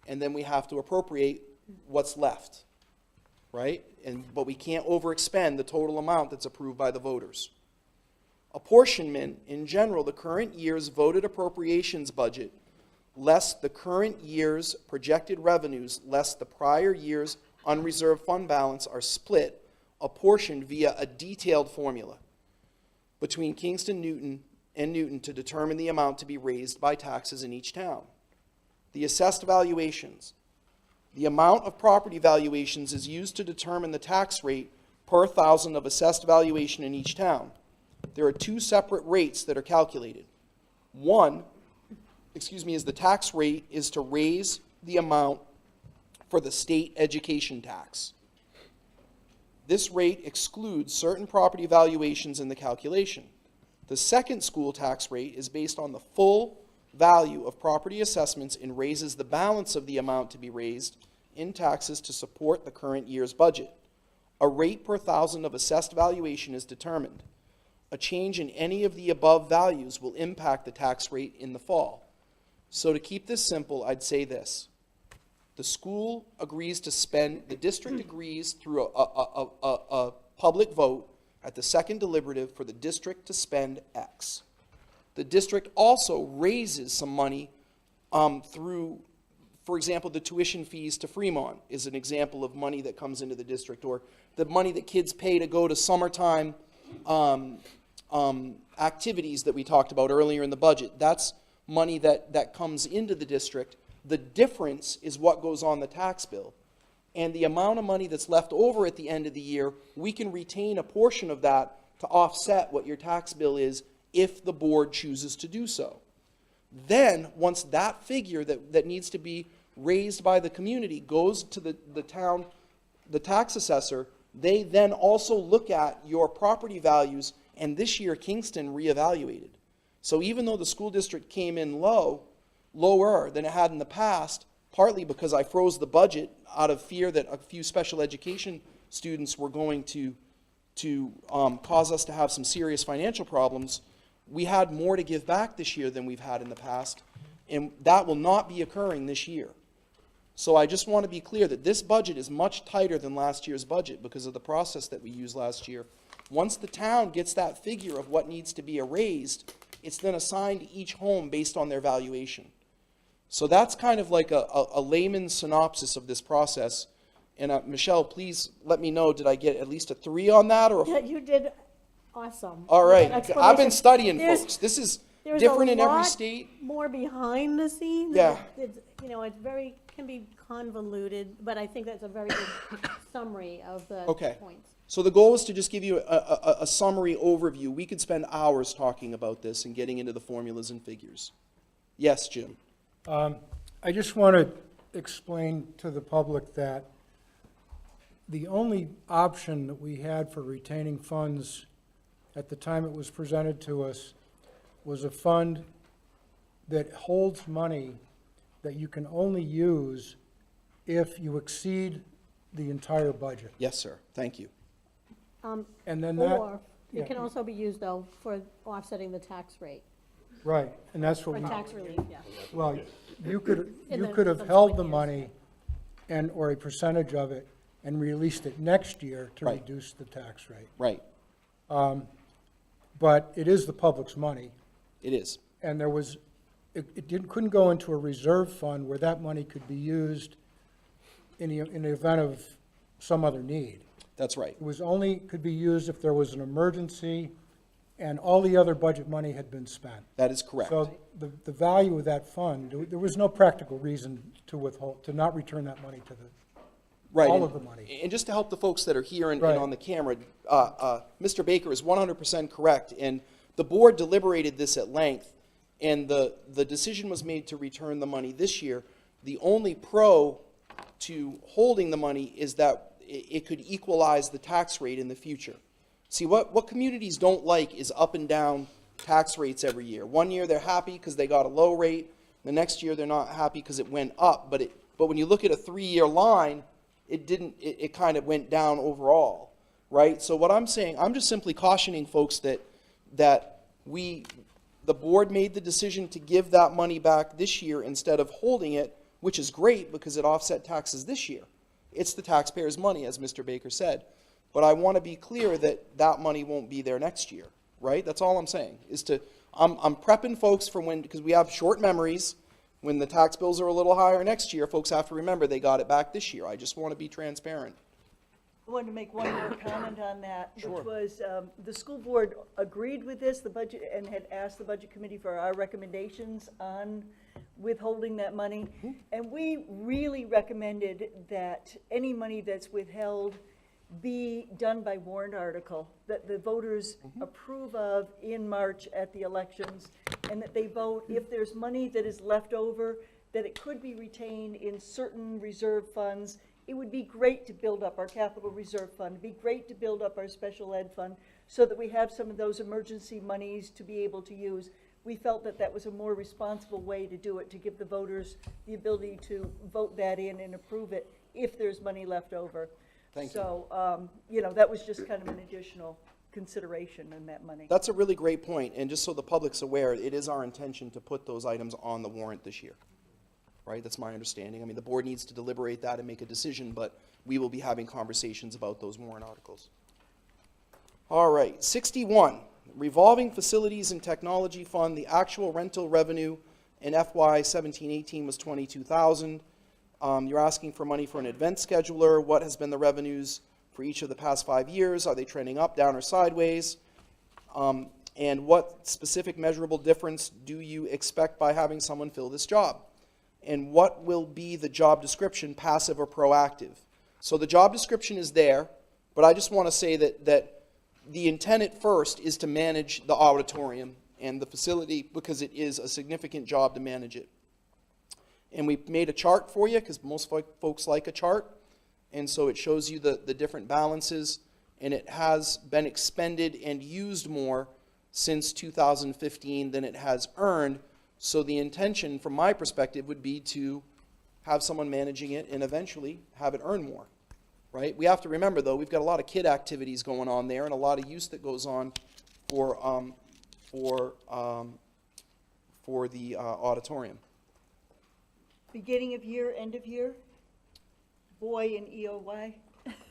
D: and then we have to appropriate what's left, right? But we can't overexpend the total amount that's approved by the voters. Apportionment, in general, the current year's voted appropriations budget, less the current year's projected revenues, less the prior year's unreserved fund balance, are split, apportioned via a detailed formula between Kingston, Newton, and Newton to determine the amount to be raised by taxes in each town. The assessed valuations. The amount of property valuations is used to determine the tax rate per thousand of assessed valuation in each town. There are 2 separate rates that are calculated. One is the tax rate is to raise the amount for the state education tax. This rate excludes certain property valuations in the calculation. The second school tax rate is based on the full value of property assessments and raises the balance of the amount to be raised in taxes to support the current year's budget. A rate per thousand of assessed valuation is determined. A change in any of the above values will impact the tax rate in the fall. So to keep this simple, I'd say this. The school agrees to spend, the district agrees through a public vote at the second deliberative for the district to spend X. The district also raises some money through, for example, the tuition fees to Fremont is an example of money that comes into the district, or the money that kids pay to go to summertime activities that we talked about earlier in the budget. That's money that comes into the district. The difference is what goes on the tax bill. And the amount of money that's left over at the end of the year, we can retain a portion of that to offset what your tax bill is if the board chooses to do so. Then, once that figure that needs to be raised by the community goes to the town, the tax assessor, they then also look at your property values, and this year Kingston reevaluated. So even though the school district came in lower than it had in the past, partly because I froze the budget out of fear that a few special education students were going to cause us to have some serious financial problems, we had more to give back this year than we've had in the past, and that will not be occurring this year. So I just want to be clear that this budget is much tighter than last year's budget because of the process that we used last year. Once the town gets that figure of what needs to be erased, it's then assigned to each home based on their valuation. So that's kind of like a layman's synopsis of this process. And Michelle, please let me know, did I get at least a 3 on that? Or
P: Yeah, you did awesome.
D: all right,
P: That
D: I've been studying,
P: There's-
D: folks. This is
P: There's
D: different
P: a
D: in every
P: lot
D: state.
P: more behind the scenes.
D: Yeah.
P: It's, it's can be convoluted, but I think that's a very good summary of the
D: Okay.
P: points.
D: So the goal is to just give you a summary overview. We could spend hours talking about this and getting into the formulas and figures. Yes, Jim?
B: I just want to explain to the public that the only option that we had for retaining funds at the time it was presented to us was a fund that holds money that you can only use if you exceed the entire budget.
D: Yes, sir. Thank you.
B: And then that.
P: Or it
B: yeah,
P: can also be used, though, for offsetting the tax rate,
B: Right, and that's what
P: for
B: we.
P: tax relief, yeah.
B: Well, you could
P: In the
B: have held the
P: subsequent
B: money and, or a percentage of it, and released it next year to
D: Right.
B: reduce the tax rate.
D: Right.
B: But it is the public's money,
D: It is.
B: and there was, couldn't go into a reserve fund where that money could be used in the event of some other need.
D: That's right.
B: It was only, could be used if there was an emergency and all the other budget money had been spent.
D: That is correct.
B: So the value of that fund, there was no practical reason to withhold, to not return that money to
D: Right.
B: all
D: and-
B: of the money.
D: And just to help the folks that are here and
B: Right.
D: on the camera, Mr. Baker is 100% correct, and the board deliberated this at length, and the decision was made to return the money this year. The only pro to holding the money is that it could equalize the tax rate in the future. See, what communities don't like is up and down tax rates every year. One year they're happy because they got a low rate, the next year they're not happy because it went up, but when you look at a 3-year line, it kind of went down overall, right? So what I'm saying, I'm just simply cautioning folks that the board made the decision to give that money back this year instead of holding it, which is great because it offset taxes this year. It's the taxpayers' money, as Mr. Baker said. But I want to be clear that that money won't be there next year, right? That's all I'm saying, I'm prepping folks for when, because we have short memories. When the tax bills are a little higher next year, folks have to remember they got it back this year. I just want to be transparent.
L: I wanted to make one more comment on that,
D: Sure.
L: which was, the school board agreed with this, the budget, and had asked the budget committee for our recommendations on withholding that money. And we really recommended that any money that's withheld be done by warrant article, that the voters approve of in March at the elections, and that they vote, if there's money that is left over, that it could be retained in certain reserve funds. It would be great to build up our capital reserve fund, it'd be great to build up our special ed fund, so that we have some of those emergency monies to be able to use. We felt that that was a more responsible way to do it, to give the voters the ability to vote that in and approve it if there's money left over.
D: Thank you.
L: So, you know, that was just kind of an additional consideration in that money.
D: That's a really great point, and just so the public's aware, it is our intention to put those items on the warrant this year. Right, that's my understanding. I mean, the board needs to deliberate that and make a decision, but we will be having conversations about those warrant articles. All right, 61, revolving facilities and technology fund, the actual rental revenue in FY 17-18 was $22,000. You're asking for money for an event scheduler. What has been the revenues for each of the past 5 years? Are they trending up, down, or sideways? And what specific measurable difference do you expect by having someone fill this job? And what will be the job description, passive or proactive? So the job description is there, but I just want to say that the intent at first is to manage the auditorium and the facility, because it is a significant job to manage it. And we made a chart for you, because most folks like a chart, and so it shows you the different balances, and it has been expended and used more since 2015 than it has earned. So the intention, from my perspective, would be to have someone managing it and eventually have it earn more, right? We have to remember, though, we've got a lot of kid activities going on there and a lot of use that goes on for the auditorium.
L: Beginning of year, end of year, boy in EOY.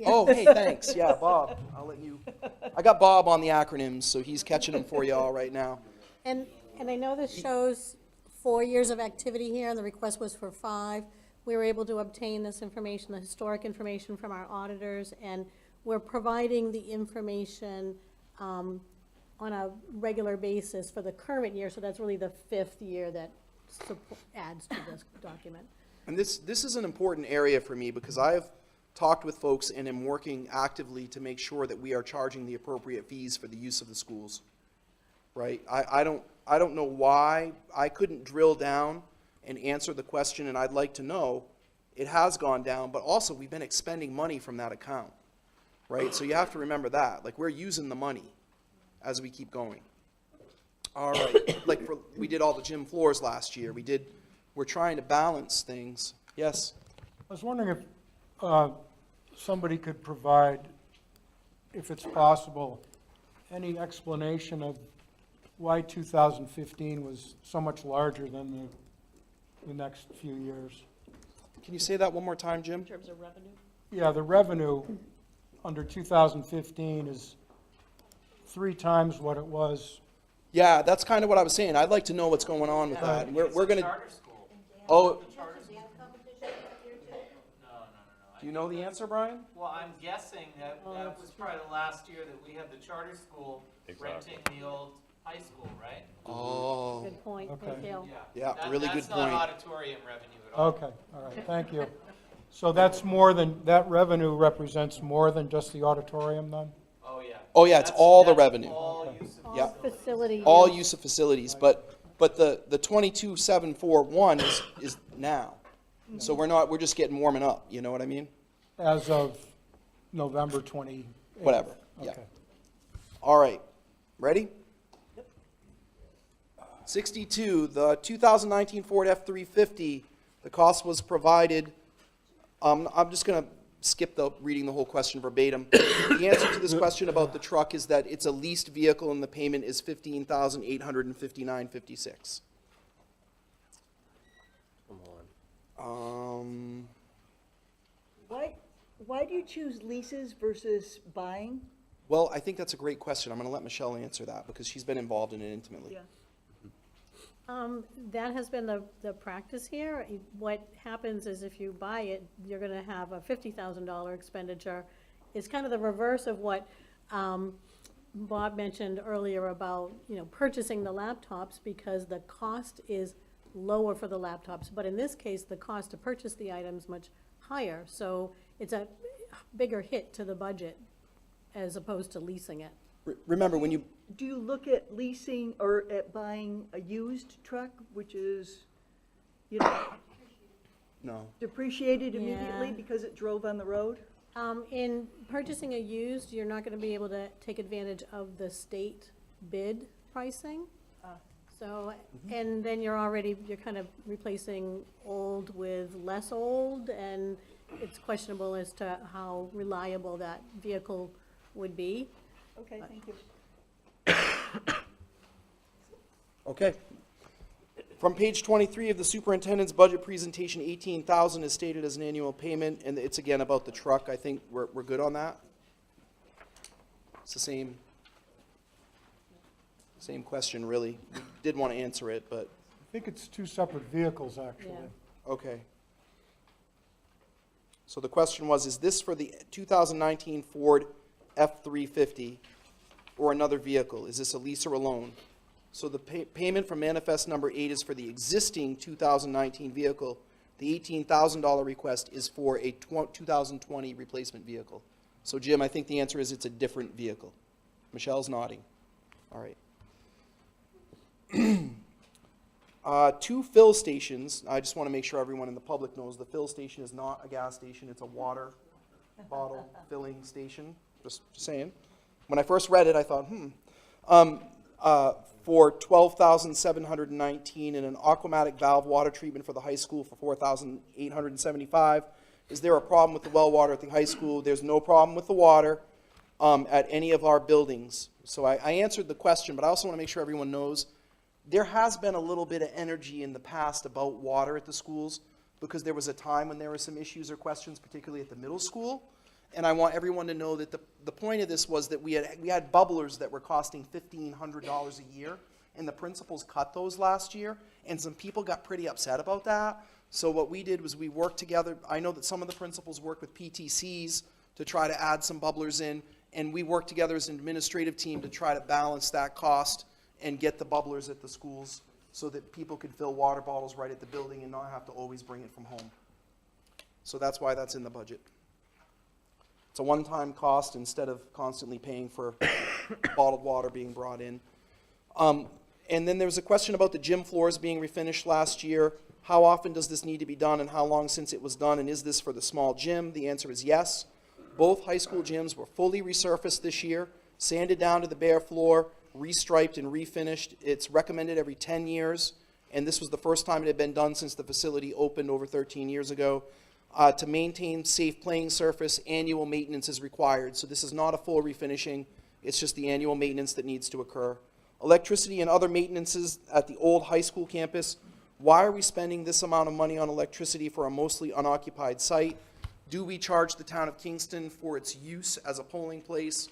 D: Oh, hey, thanks. Yeah, Bob, I'll let you. I got Bob on the acronyms, so he's catching them for you all right now.
P: And I know this shows 4 years of activity here, and the request was for 5. We were able to obtain this information, the historic information, from our auditors, and we're providing the information on a regular basis for the current year, so that's really the 5th year that adds to this document.
D: And this is an important area for me, because I've talked with folks and am working actively to make sure that we are charging the appropriate fees for the use of the schools. Right? I don't know why. I couldn't drill down and answer the question, and I'd like to know. It has gone down, but also we've been expending money from that account, right? So you have to remember that. Like, we're using the money as we keep going. All right, like we did all the gym floors last year. We're trying to balance things. Yes?
B: I was wondering if somebody could provide, if it's possible, any explanation of why 2015 was so much larger than the next few years.
D: Can you say that one more time, Jim?
E: In terms of revenue?
B: Yeah, the revenue under 2015 is 3 times what it was.
D: Yeah, that's kind of what I was saying. I'd like to know what's going on with that. And we're going to. Oh. Do you know the answer, Brian?
R: Well, I'm guessing that that was probably the last year that we had the charter school renting the old high school, right?
D: Oh.
P: Good point,
B: Okay.
P: thank you.
D: Yeah, really good
R: That's
D: point.
R: not auditorium revenue at all.
B: Okay, all right, thank you. So that's more than, that revenue represents more than just the auditorium then?
R: Oh, yeah.
D: Oh, yeah, it's all the revenue.
R: All use of
D: Yeah.
P: Facility.
D: All use of facilities, but the 22,741 is now. So we're just getting warming up, you know what I mean?
B: As of November 28th?
D: Whatever, yeah.
B: Okay.
D: All right, ready? 62, the 2019 Ford F-350, the cost was provided, I'm just going to skip reading the whole question verbatim. The answer to this question about the truck is that it's a leased vehicle and the payment is $15,859.56.
I: Come on.
L: Why do you choose leases versus buying?
D: Well, I think that's a great question. I'm going to let Michelle answer that because she's been involved in it intimately.
L: Yeah.
P: That has been the practice here. What happens is if you buy it, you're going to have a $50,000 expenditure. It's kind of the reverse of what Bob mentioned earlier about, purchasing the laptops, because the cost is lower for the laptops. But in this case, the cost to purchase the items much higher. So it's a bigger hit to the budget as opposed to leasing it.
D: Remember, when you,
L: Do you look at leasing or at buying a used truck, which is, you know,
D: no.
L: depreciated immediately
P: Yeah.
L: because it drove on the road?
P: In purchasing a used, you're not gonna be able to take advantage of the state bid pricing. So, and then you're kind of replacing old with less old, and it's questionable as to how reliable that vehicle would be.
L: Okay, thank you.
D: Okay. From page 23 of the superintendent's budget presentation, 18,000 is stated as an annual payment, and it's again about the truck. I think we're good on that. It's the same question, really. We did want to answer it, but,
B: I think it's two separate vehicles, actually.
D: okay. So the question was, is this for the 2019 Ford F-350 or another vehicle? Is this a lease or a loan? So the payment from manifest number 8 is for the existing 2019 vehicle. The $18,000 request is for a 2020 replacement vehicle. So Jim, I think the answer is it's a different vehicle. Michelle's nodding. All right. 2 fill stations. I just want to make sure everyone in the public knows the fill station is not a gas station. It's a water bottle filling station. Just saying. When I first read it, I thought, for $12,719 and an aquamatic valve water treatment for the high school for $4,875. Is there a problem with the well water at the high school? There's no problem with the water at any of our buildings. So I answered the question, but I also want to make sure everyone knows there has been a little bit of energy in the past about water at the schools because there was a time when there were some issues or questions, particularly at the middle school. And I want everyone to know that the point of this was that we had bubblers that were costing $1,500 a year, and the principals cut those last year, and some people got pretty upset about that. So what we did was we worked together. I know that some of the principals worked with PTCs to try to add some bubblers in, and we worked together as an administrative team to try to balance that cost and get the bubblers at the schools so that people could fill water bottles right at the building and not have to always bring it from home. So that's why that's in the budget. It's a one-time cost instead of constantly paying for bottled water being brought in. And then there was a question about the gym floors being refinished last year. How often does this need to be done and how long since it was done, and is this for the small gym? The answer is yes. Both high school gyms were fully resurfaced this year, sanded down to the bare floor, restriped and refinished. It's recommended every 10 years, and this was the first time it had been done since the facility opened over 13 years ago. To maintain safe playing surface, annual maintenance is required. So this is not a full refinishing. It's just the annual maintenance that needs to occur. Electricity and other maintenances at the old high school campus. Why are we spending this amount of money on electricity for a mostly unoccupied site? Do we charge the town of Kingston for its use as a polling place?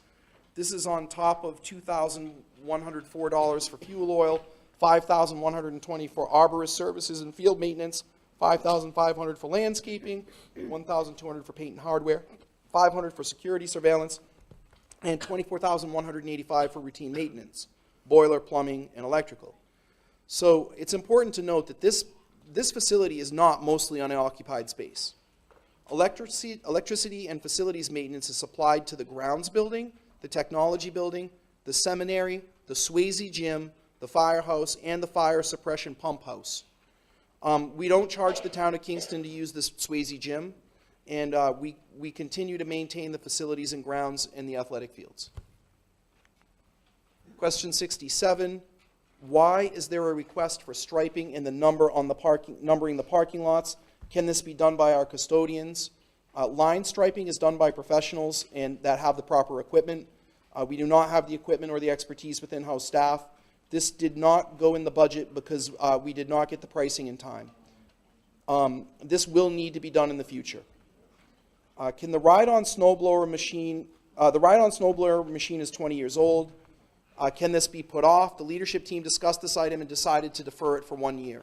D: This is on top of $2,104 for fuel oil, $5,120 for arborist services and field maintenance, $5,500 for landscaping, $1,200 for paint and hardware, $500 for security surveillance, and $24,185 for routine maintenance, boiler, plumbing, and electrical. So it's important to note that this facility is not mostly unoccupied space. Electricity and facilities maintenance is supplied to the grounds building, the technology building, the seminary, the Swayze gym, the firehouse, and the fire suppression pump house. We don't charge the town of Kingston to use this Swayze gym, and we continue to maintain the facilities and grounds and the athletic fields. Question 67, why is there a request for striping and the numbering the parking lots? Can this be done by our custodians? Line striping is done by professionals and that have the proper equipment. We do not have the equipment or the expertise with in-house staff. This did not go in the budget because we did not get the pricing in time. This will need to be done in the future. Can the ride-on snowblower machine, the ride-on snowblower machine is 20 years old. Can this be put off? The leadership team discussed this item and decided to defer it for 1 year.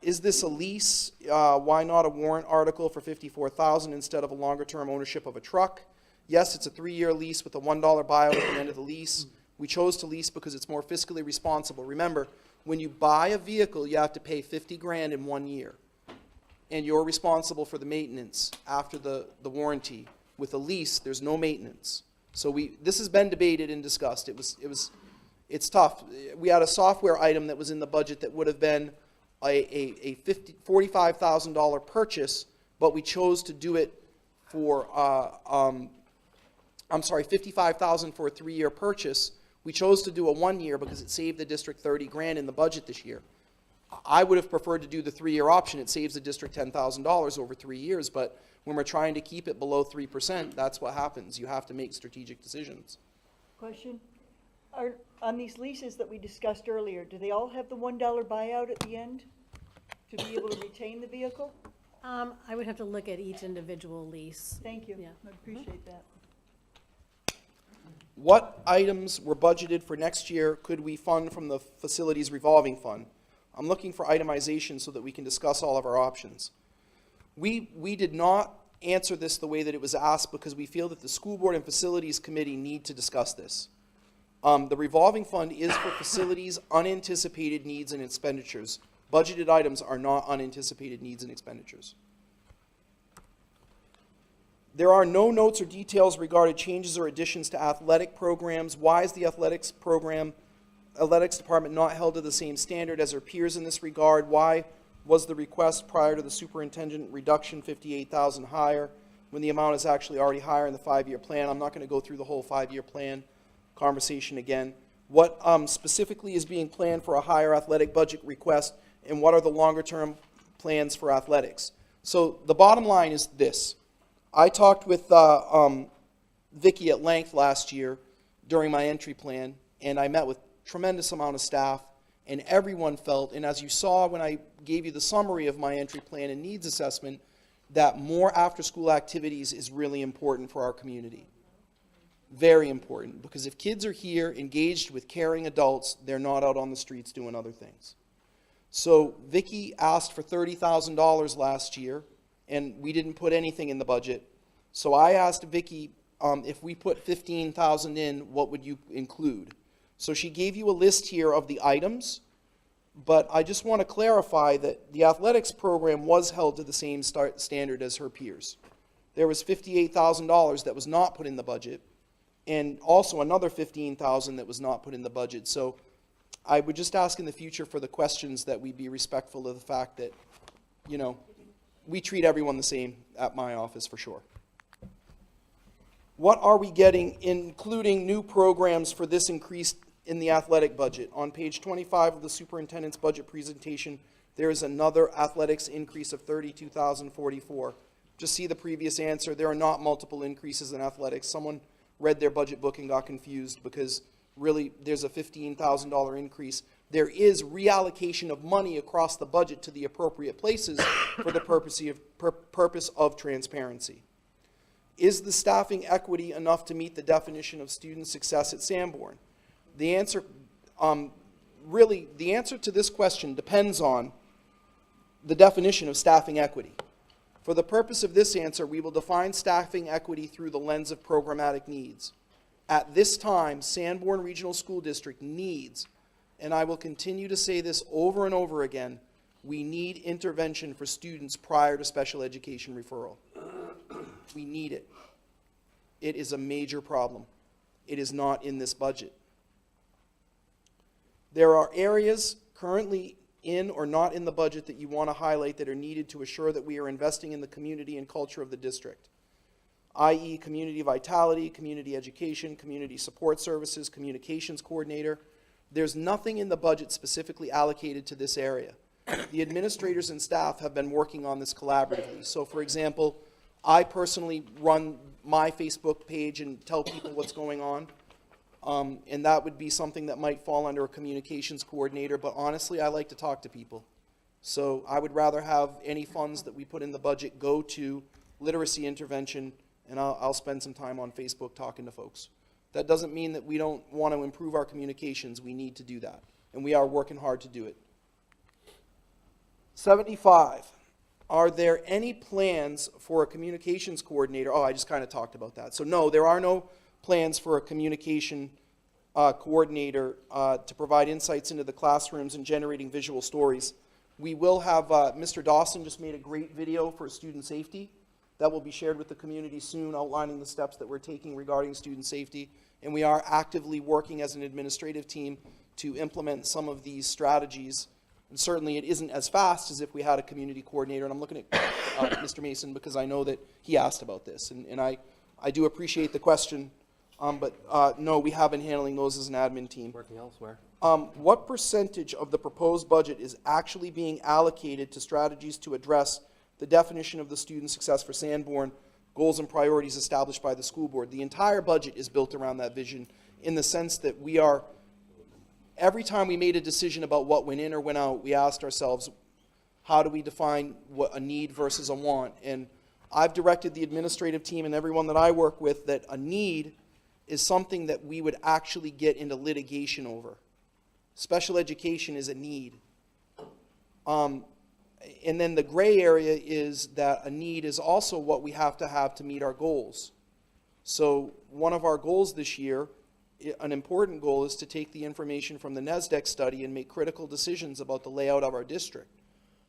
D: Is this a lease? Why not a warrant article for $54,000 instead of a longer-term ownership of a truck? Yes, it's a 3-year lease with a $1 buyout at the end of the lease. We chose to lease because it's more fiscally responsible. Remember, when you buy a vehicle, you have to pay $50,000 in 1 year. And you're responsible for the maintenance after the warranty. With a lease, there's no maintenance. So this has been debated and discussed. It's tough. We had a software item that was in the budget that would have been a $45,000 purchase, but we chose to do it for, $55,000 for a 3-year purchase. We chose to do a 1-year because it saved the district $30,000 in the budget this year. I would have preferred to do the 3-year option. It saves the district $10,000 over 3 years, but when we're trying to keep it below 3%, that's what happens. You have to make strategic decisions.
L: Question? On these leases that we discussed earlier, do they all have the $1 buyout at the end to be able to retain the vehicle?
P: I would have to look at each individual lease.
L: Thank you.
P: Yeah.
L: I appreciate that.
D: What items were budgeted for next year could we fund from the facilities revolving fund? I'm looking for itemization so that we can discuss all of our options. We did not answer this the way that it was asked because we feel that the school board and facilities committee need to discuss this. The revolving fund is for facilities' unanticipated needs and expenditures. Budgeted items are not unanticipated needs and expenditures. There are no notes or details regarding changes or additions to athletic programs. Why is the athletics department not held to the same standard as her peers in this regard? Why was the request prior to the superintendent reduction $58,000 higher when the amount is actually already higher in the 5-year plan? I'm not going to go through the whole 5-year plan conversation again. What specifically is being planned for a higher athletic budget request, and what are the longer-term plans for athletics? So the bottom line is this. I talked with Vicki at length last year during my entry plan, and I met with tremendous amount of staff, and everyone felt, and as you saw when I gave you the summary of my entry plan and needs assessment, that more after-school activities is really important for our community. Very important, because if kids are here engaged with caring adults, they're not out on the streets doing other things. So Vicki asked for $30,000 last year, and we didn't put anything in the budget. So I asked Vicki, if we put $15,000 in, what would you include? So she gave you a list here of the items, but I just want to clarify that the athletics program was held to the same standard as her peers. There was $58,000 that was not put in the budget, and also another $15,000 that was not put in the budget. So I would just ask in the future for the questions that we be respectful of the fact that, you know, we treat everyone the same at my office for sure. What are we getting, including new programs for this increase in the athletic budget? On page 25 of the superintendent's budget presentation, there is another athletics increase of $32,044. Just see the previous answer. There are not multiple increases in athletics. Someone read their budget book and got confused because really there's a $15,000 increase. There is reallocation of money across the budget to the appropriate places for the purpose of transparency. Is the staffing equity enough to meet the definition of student success at Sanborn? The answer, really, the answer to this question depends on the definition of staffing equity. For the purpose of this answer, we will define staffing equity through the lens of programmatic needs. At this time, Sanborn Regional School District needs, and I will continue to say this over and over again, we need intervention for students prior to special education referral. We need it. It is a major problem. It is not in this budget. There are areas currently in or not in the budget that you want to highlight that are needed to assure that we are investing in the community and culture of the district, i.e. community vitality, community education, community support services, communications coordinator. There's nothing in the budget specifically allocated to this area. The administrators and staff have been working on this collaboratively. So for example, I personally run my Facebook page and tell people what's going on. And that would be something that might fall under a communications coordinator, but honestly, I like to talk to people. So I would rather have any funds that we put in the budget go to literacy intervention, and I'll spend some time on Facebook talking to folks. That doesn't mean that we don't want to improve our communications. We need to do that, and we are working hard to do it. 75. Are there any plans for a communications coordinator? Oh, I just kind of talked about that. So no, there are no plans for a communication coordinator to provide insights into the classrooms and generating visual stories. We will have, Mr. Dawson just made a great video for student safety, that will be shared with the community soon, outlining the steps that we're taking regarding student safety. And we are actively working as an administrative team to implement some of these strategies. And certainly it isn't as fast as if we had a community coordinator. And I'm looking at Mr. Mason because I know that he asked about this. And I do appreciate the question, but no, we have been handling those as an admin team.
I: Working elsewhere.
D: What percentage of the proposed budget is actually being allocated to strategies to address the definition of the student success for Sanborn, goals and priorities established by the school board? The entire budget is built around that vision in the sense that we are, every time we made a decision about what went in or went out, we asked ourselves, how do we define what a need versus a want? And I've directed the administrative team and everyone that I work with that a need is something that we would actually get into litigation over. Special education is a need. And then the gray area is that a need is also what we have to meet our goals. So one of our goals this year, an important goal, is to take the information from the NESDEC study and make critical decisions about the layout of our district.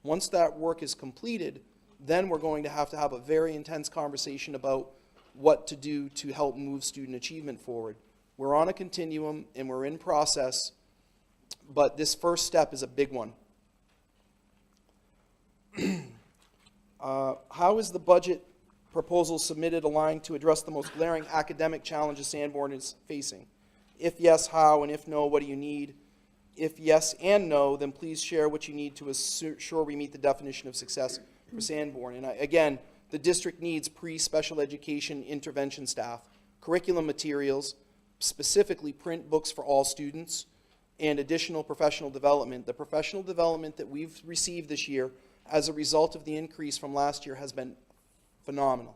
D: Once that work is completed, then we're going to have a very intense conversation about what to do to help move student achievement forward. We're on a continuum and we're in process, but this first step is a big one. How is the budget proposal submitted aligned to address the most glaring academic challenges Sanborn is facing? If yes, how? And if no, what do you need? If yes and no, then please share what you need to ensure we meet the definition of success for Sanborn. And again, the district needs pre-special education intervention staff, curriculum materials, specifically print books for all students, and additional professional development. The professional development that we've received this year as a result of the increase from last year has been phenomenal.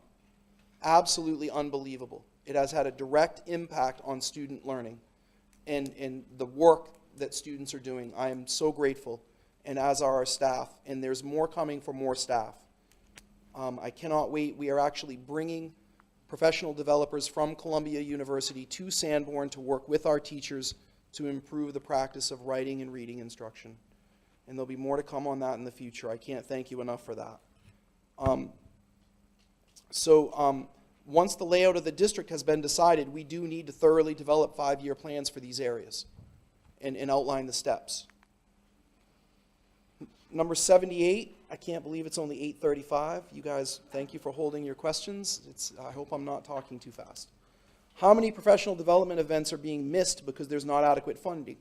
D: Absolutely unbelievable. It has had a direct impact on student learning and the work that students are doing. I am so grateful, and as are our staff, and there's more coming for more staff. I cannot wait. We are actually bringing professional developers from Columbia University to Sanborn to work with our teachers to improve the practice of writing and reading instruction. And there'll be more to come on that in the future. I can't thank you enough for that. Once the layout of the district has been decided, we do need to thoroughly develop 5-year plans for these areas and outline the steps. Number 78, I can't believe it's only 8:35. You guys, thank you for holding your questions. I hope I'm not talking too fast. How many professional development events are being missed because there's not adequate funding?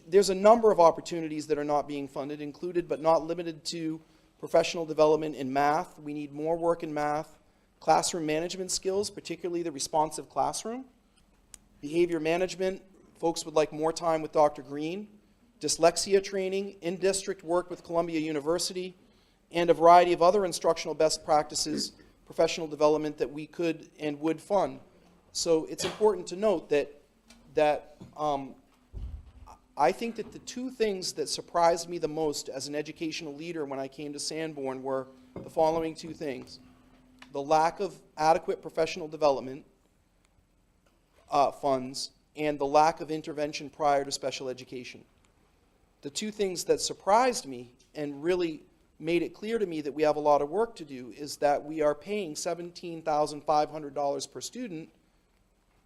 D: There's a number of opportunities that are not being funded, included but not limited to professional development in math. We need more work in math, classroom management skills, particularly the responsive classroom, behavior management. Folks would like more time with Dr. Green, dyslexia training, in-district work with Columbia University, and a variety of other instructional best practices, professional development that we could and would fund. So it's important to note that I think that the two things that surprised me the most as an educational leader when I came to Sanborn were the following two things: the lack of adequate professional development funds and the lack of intervention prior to special education. The two things that surprised me and really made it clear to me that we have a lot of work to do is that we are paying $17,500 per student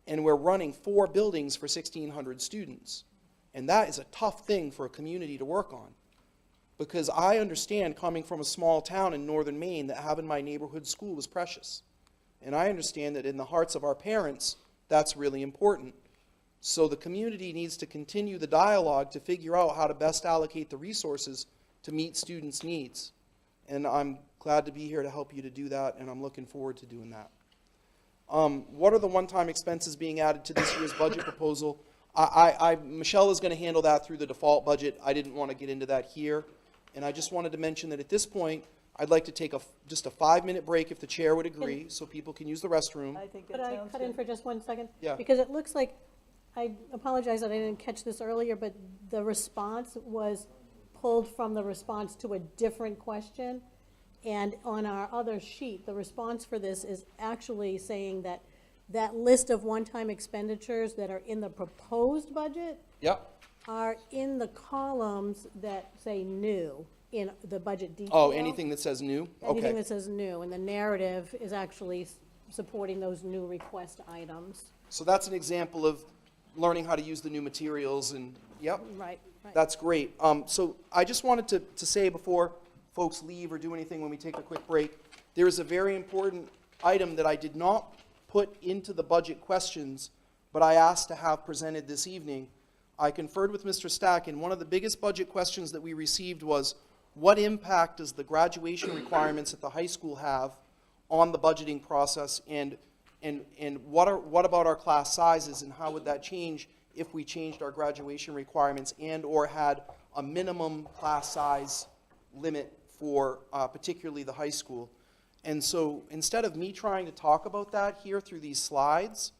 D: and we're running 4 buildings for 1,600 students. And that is a tough thing for a community to work on, because I understand, coming from a small town in northern Maine, that having my neighborhood school is precious. And I understand that in the hearts of our parents, that's really important. So the community needs to continue the dialogue to figure out how to best allocate the resources to meet students' needs. And I'm glad to be here to help you to do that, and I'm looking forward to doing that. What are the one-time expenses being added to this year's budget proposal? Michelle is going to handle that through the default budget. I didn't want to get into that here. And I just wanted to mention that at this point, I'd like to take just a 5-minute break if the chair would agree, so people can use the restroom.
L: I think
P: Could I cut in for just 1 second?
D: Yeah.
P: Because it looks like, I apologize that I didn't catch this earlier, but the response was pulled from the response to a different question. And on our other sheet, the response for this is actually saying that that list of one-time expenditures that are in the proposed budget
D: Yep.
P: are in the columns that say new in the budget detail.
D: Oh, anything that says new?
P: Anything
D: Okay.
P: that says new, and the narrative is actually supporting those new request items.
D: So that's an example of learning how to use the new materials and, yep.
P: Right, right.
D: That's great. So I just wanted to say before folks leave or do anything when we take a quick break, there is a very important item that I did not put into the budget questions, but I asked to have presented this evening. I conferred with Mr. Stack, and one of the biggest budget questions that we received was, what impact does the graduation requirements at the high school have on the budgeting process, and what about our class sizes, and how would that change if we changed our graduation requirements and or had a minimum class size limit for particularly the high school? And so instead of me trying to talk about that here through these slides,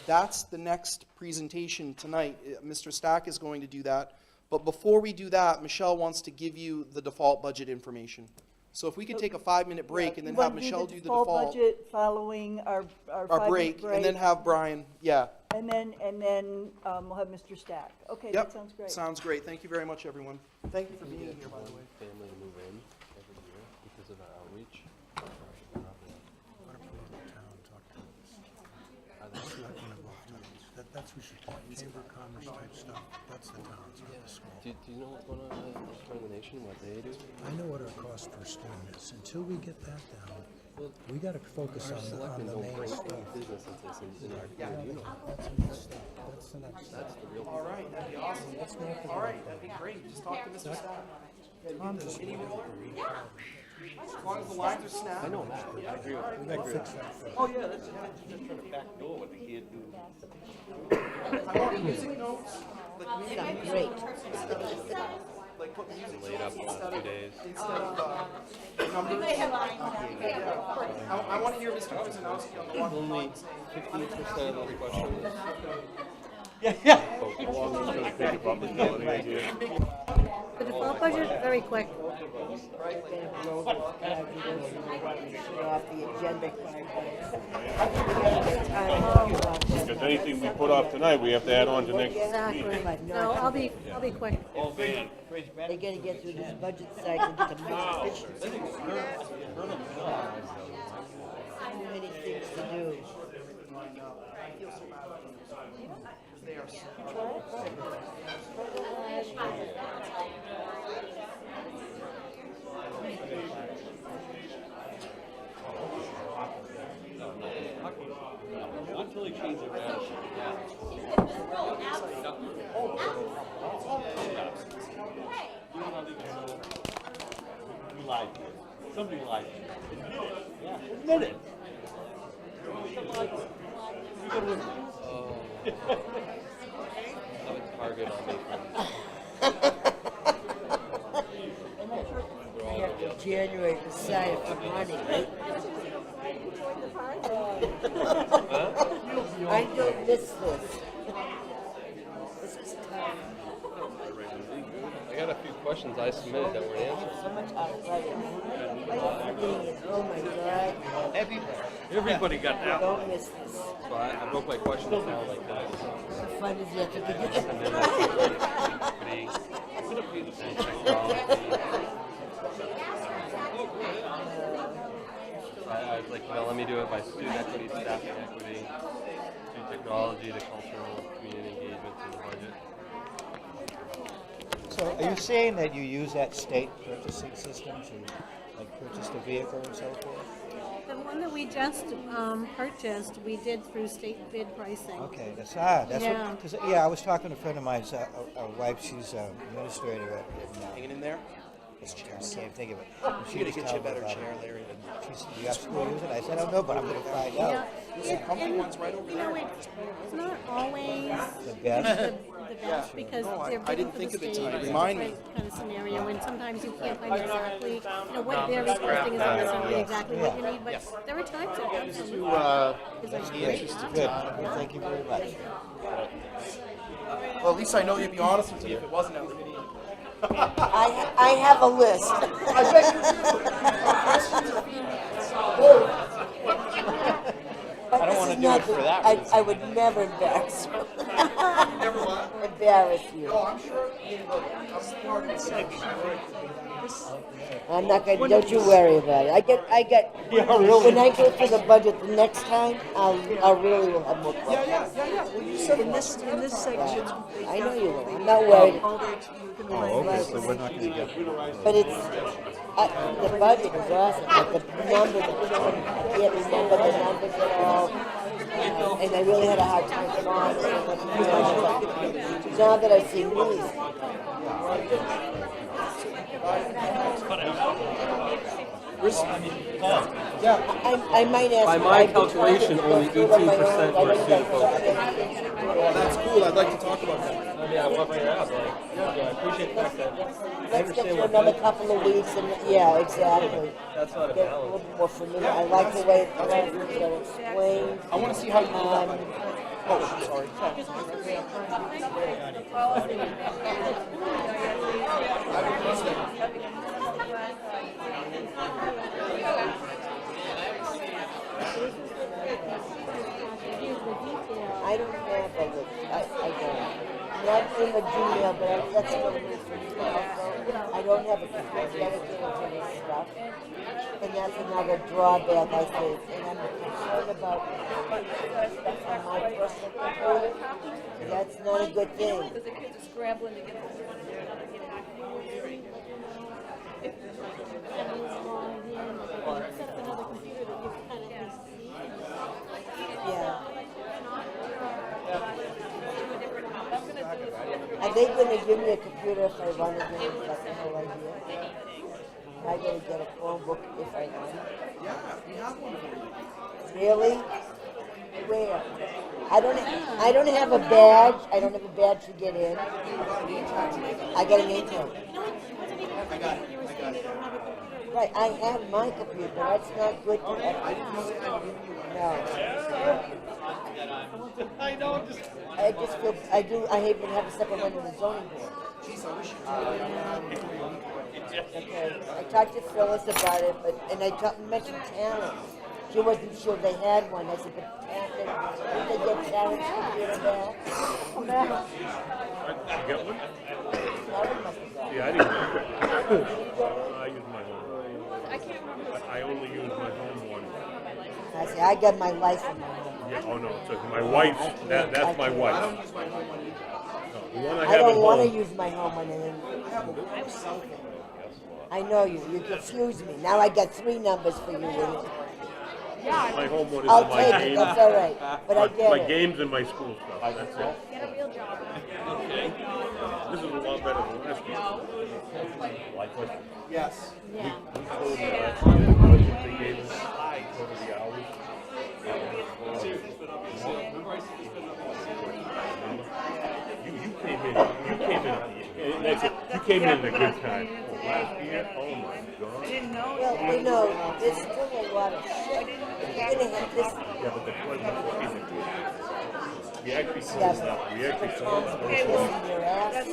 D: that's the next presentation tonight. Mr. Stack is going to do that. But before we do that, Michelle wants to give you the default budget information. So if we could take a 5-minute break and then have Michelle do the default
L: budget following our 5-minute
D: break, and then have Brian, yeah.
L: And then we'll have Mr. Stack. Okay,
D: Yep,
L: that sounds great.
D: sounds great. Thank you very much, everyone. Thank you for being here, by the way.
I: Family to move in every year because of our outreach.
B: That's what should do. Chamber of Commerce type stuff. That's the towns, not the small.
I: Do you know what's going on in the nation, what they do?
B: I know what our cost per student is. Until we get that down, we got to focus
I: Our
B: on
I: selectmen
B: the
I: don't
B: main
I: bring
B: stuff.
I: business into this, and you know.
B: That's the next step. That's the next step.
I: That's the real.
D: All right, that'd be awesome. All right, that'd be great. Just talk to Mr. Stack.
B: Tom does
D: Any roller? As long as the lines are snapped.
I: I know that. I agree with
B: We got to fix that first.
D: Oh, yeah, that's
M: Just trying to backdoor what they can't do.
D: I want music notes, like music.
G: Great.
D: Like put music
I: Laid up
D: notes
I: the last 2 days.
D: instead of numbers. I want to hear Mr. Kuzinowski on the one.
I: Only 15% of those questions.
F: How long is it gonna take if I'm the quality idea?
P: The default budget, very quick.
G: Off the agenda.
F: Because anything we put off tonight, we have to add on to next week.
P: Exactly. No, I'll be quick.
M: Oh, man.
G: They gotta get through this budget cycle to make efficiency. So many things to do.
D: They are so
M: Not until they change their attitude. You lied to us. Somebody lied to you. Yeah, admit it. Somebody lied to us. You gotta admit it.
I: Have a target on me.
G: January decided for money. I don't miss this. This is tough.
I: I got a few questions I submitted that weren't answered.
G: So much arthritis. Oh my God.
M: Everybody got that one.
G: Don't miss this.
I: So I broke my questions down like that.
G: The fun is yet to
I: And then
G: begin.
I: equity, and technology. I was like, let me do it by student equity, staffing equity, to technology, to cultural, community engagement, to the budget.
N: So are you saying that you use that state purchasing system to, like, purchase the vehicle and so forth?
P: The one that we just purchased, we did through state bid pricing.
N: Okay, that's
P: Yeah.
N: what, because, yeah, I was talking to a friend of mine's, a wife, she's an administrator at,
D: hanging in there.
N: I can't think of it.
D: You gotta get you a better chair, Larry.
N: She's, do you have school using it? I said, I don't know, but I'm gonna find out.
P: Yeah,
D: Comfy one's right over
P: you know,
D: there.
P: it's not always
N: The best?
P: the best, because
D: No,
P: they're
D: I
P: bidding
D: didn't
P: for
D: think
P: the
D: of it
P: state.
D: till you
P: It's a
D: remind me.
P: different kind of scenario, and sometimes you can't find exactly, what they're requesting is not necessarily exactly what you need, but there are times that absolutely.
N: That's the interest of good. Thank you very much.
D: Well, at least I know you'd be honest with me if it wasn't out.
G: I have a list.
D: I bet you
G: I don't want to do it for that reason. I would never embarrass you. Embarrass you.
D: No, I'm sure. I'm smart.
G: I'm not gonna, don't you worry about it. I get,
M: Yeah, really?
G: when I go through the budget the next time, I'll really will have more questions.
M: Yeah. Well, you said
L: In this section, they've
G: I know
L: got
G: you will. I'm not worried.
L: all their, you're gonna
S: Oh,
L: find
S: okay,
L: the
S: so we're not gonna get.
G: But it's, the budget is awesome, but the numbers, I can't remember the numbers at all. And I really had a hard time finding it. Now that I've seen these, I might ask.
I: By my calculation, only 18% were student focused.
D: That's cool, I'd like to talk about that.
I: I mean, I want to bring it up, like, I appreciate the fact that I
G: Let's get
I: understand
G: through
I: what
G: another couple of weeks and, yeah, exactly.
I: that's not a
G: Get a
I: balance.
G: little more familiar. I like the way it's explained.
D: I wanna see how you do that. Oh, sorry.
G: I don't have a list. I don't. Not in the Gmail, but that's what it is for me also. I don't have a computer dedicated to this stuff. And that's another drawback, I think. And I'm concerned about stuff on my personal computer. That's not a good thing.
C: Because the kids are scrambling to get
G: Yeah. Are they gonna give me a computer if I run again? That's the whole idea. I gotta get a Chromebook if I run.
D: Yeah, we have one for you.
G: Really? Where? I don't have a badge. I don't have a badge to get in. I got an name tag.
D: I got it.
G: Right, I have my computer. That's not good to have. No.
M: I know,
G: I just feel, I even have a separate one in the zoning board. Okay, I talked to Phyllis about it, and I mentioned talent. She wasn't sure they had one. I said, but did they get talent's computer back?
F: Did you get one?
G: Talent must have got it.
F: Yeah, I didn't get it. I use my home. I only use my home one.
G: I say, I got my life in my home.
F: Yeah, oh no, so my wife's, that's my wife.
D: I don't use my home one either.
F: No, the one I
G: I
F: have at
G: don't want to
F: home.
G: use my home one.
D: I have a cell phone.
G: I know you. You confused me. Now I got 3 numbers for you.
F: My home one is
G: I'll
F: my
G: take it.
F: games.
G: That's all right. But I get
F: My
G: it.
F: games and my school stuff, that's it.
K: Get a real job.
F: This is a lot better than last year. Like what?
D: Yes.
K: Yeah.
F: We told you last year, the budget they gave us over the hours. You came in at a good time. Last year, oh my God.
G: Well, you know, there's still a lot of shit. You're going to have this.
F: Yeah, but the question is, we actually told
G: Yeah,
F: them, we actually
G: but
F: told
G: Tom's
F: them,
G: been kissing your ass.
F: we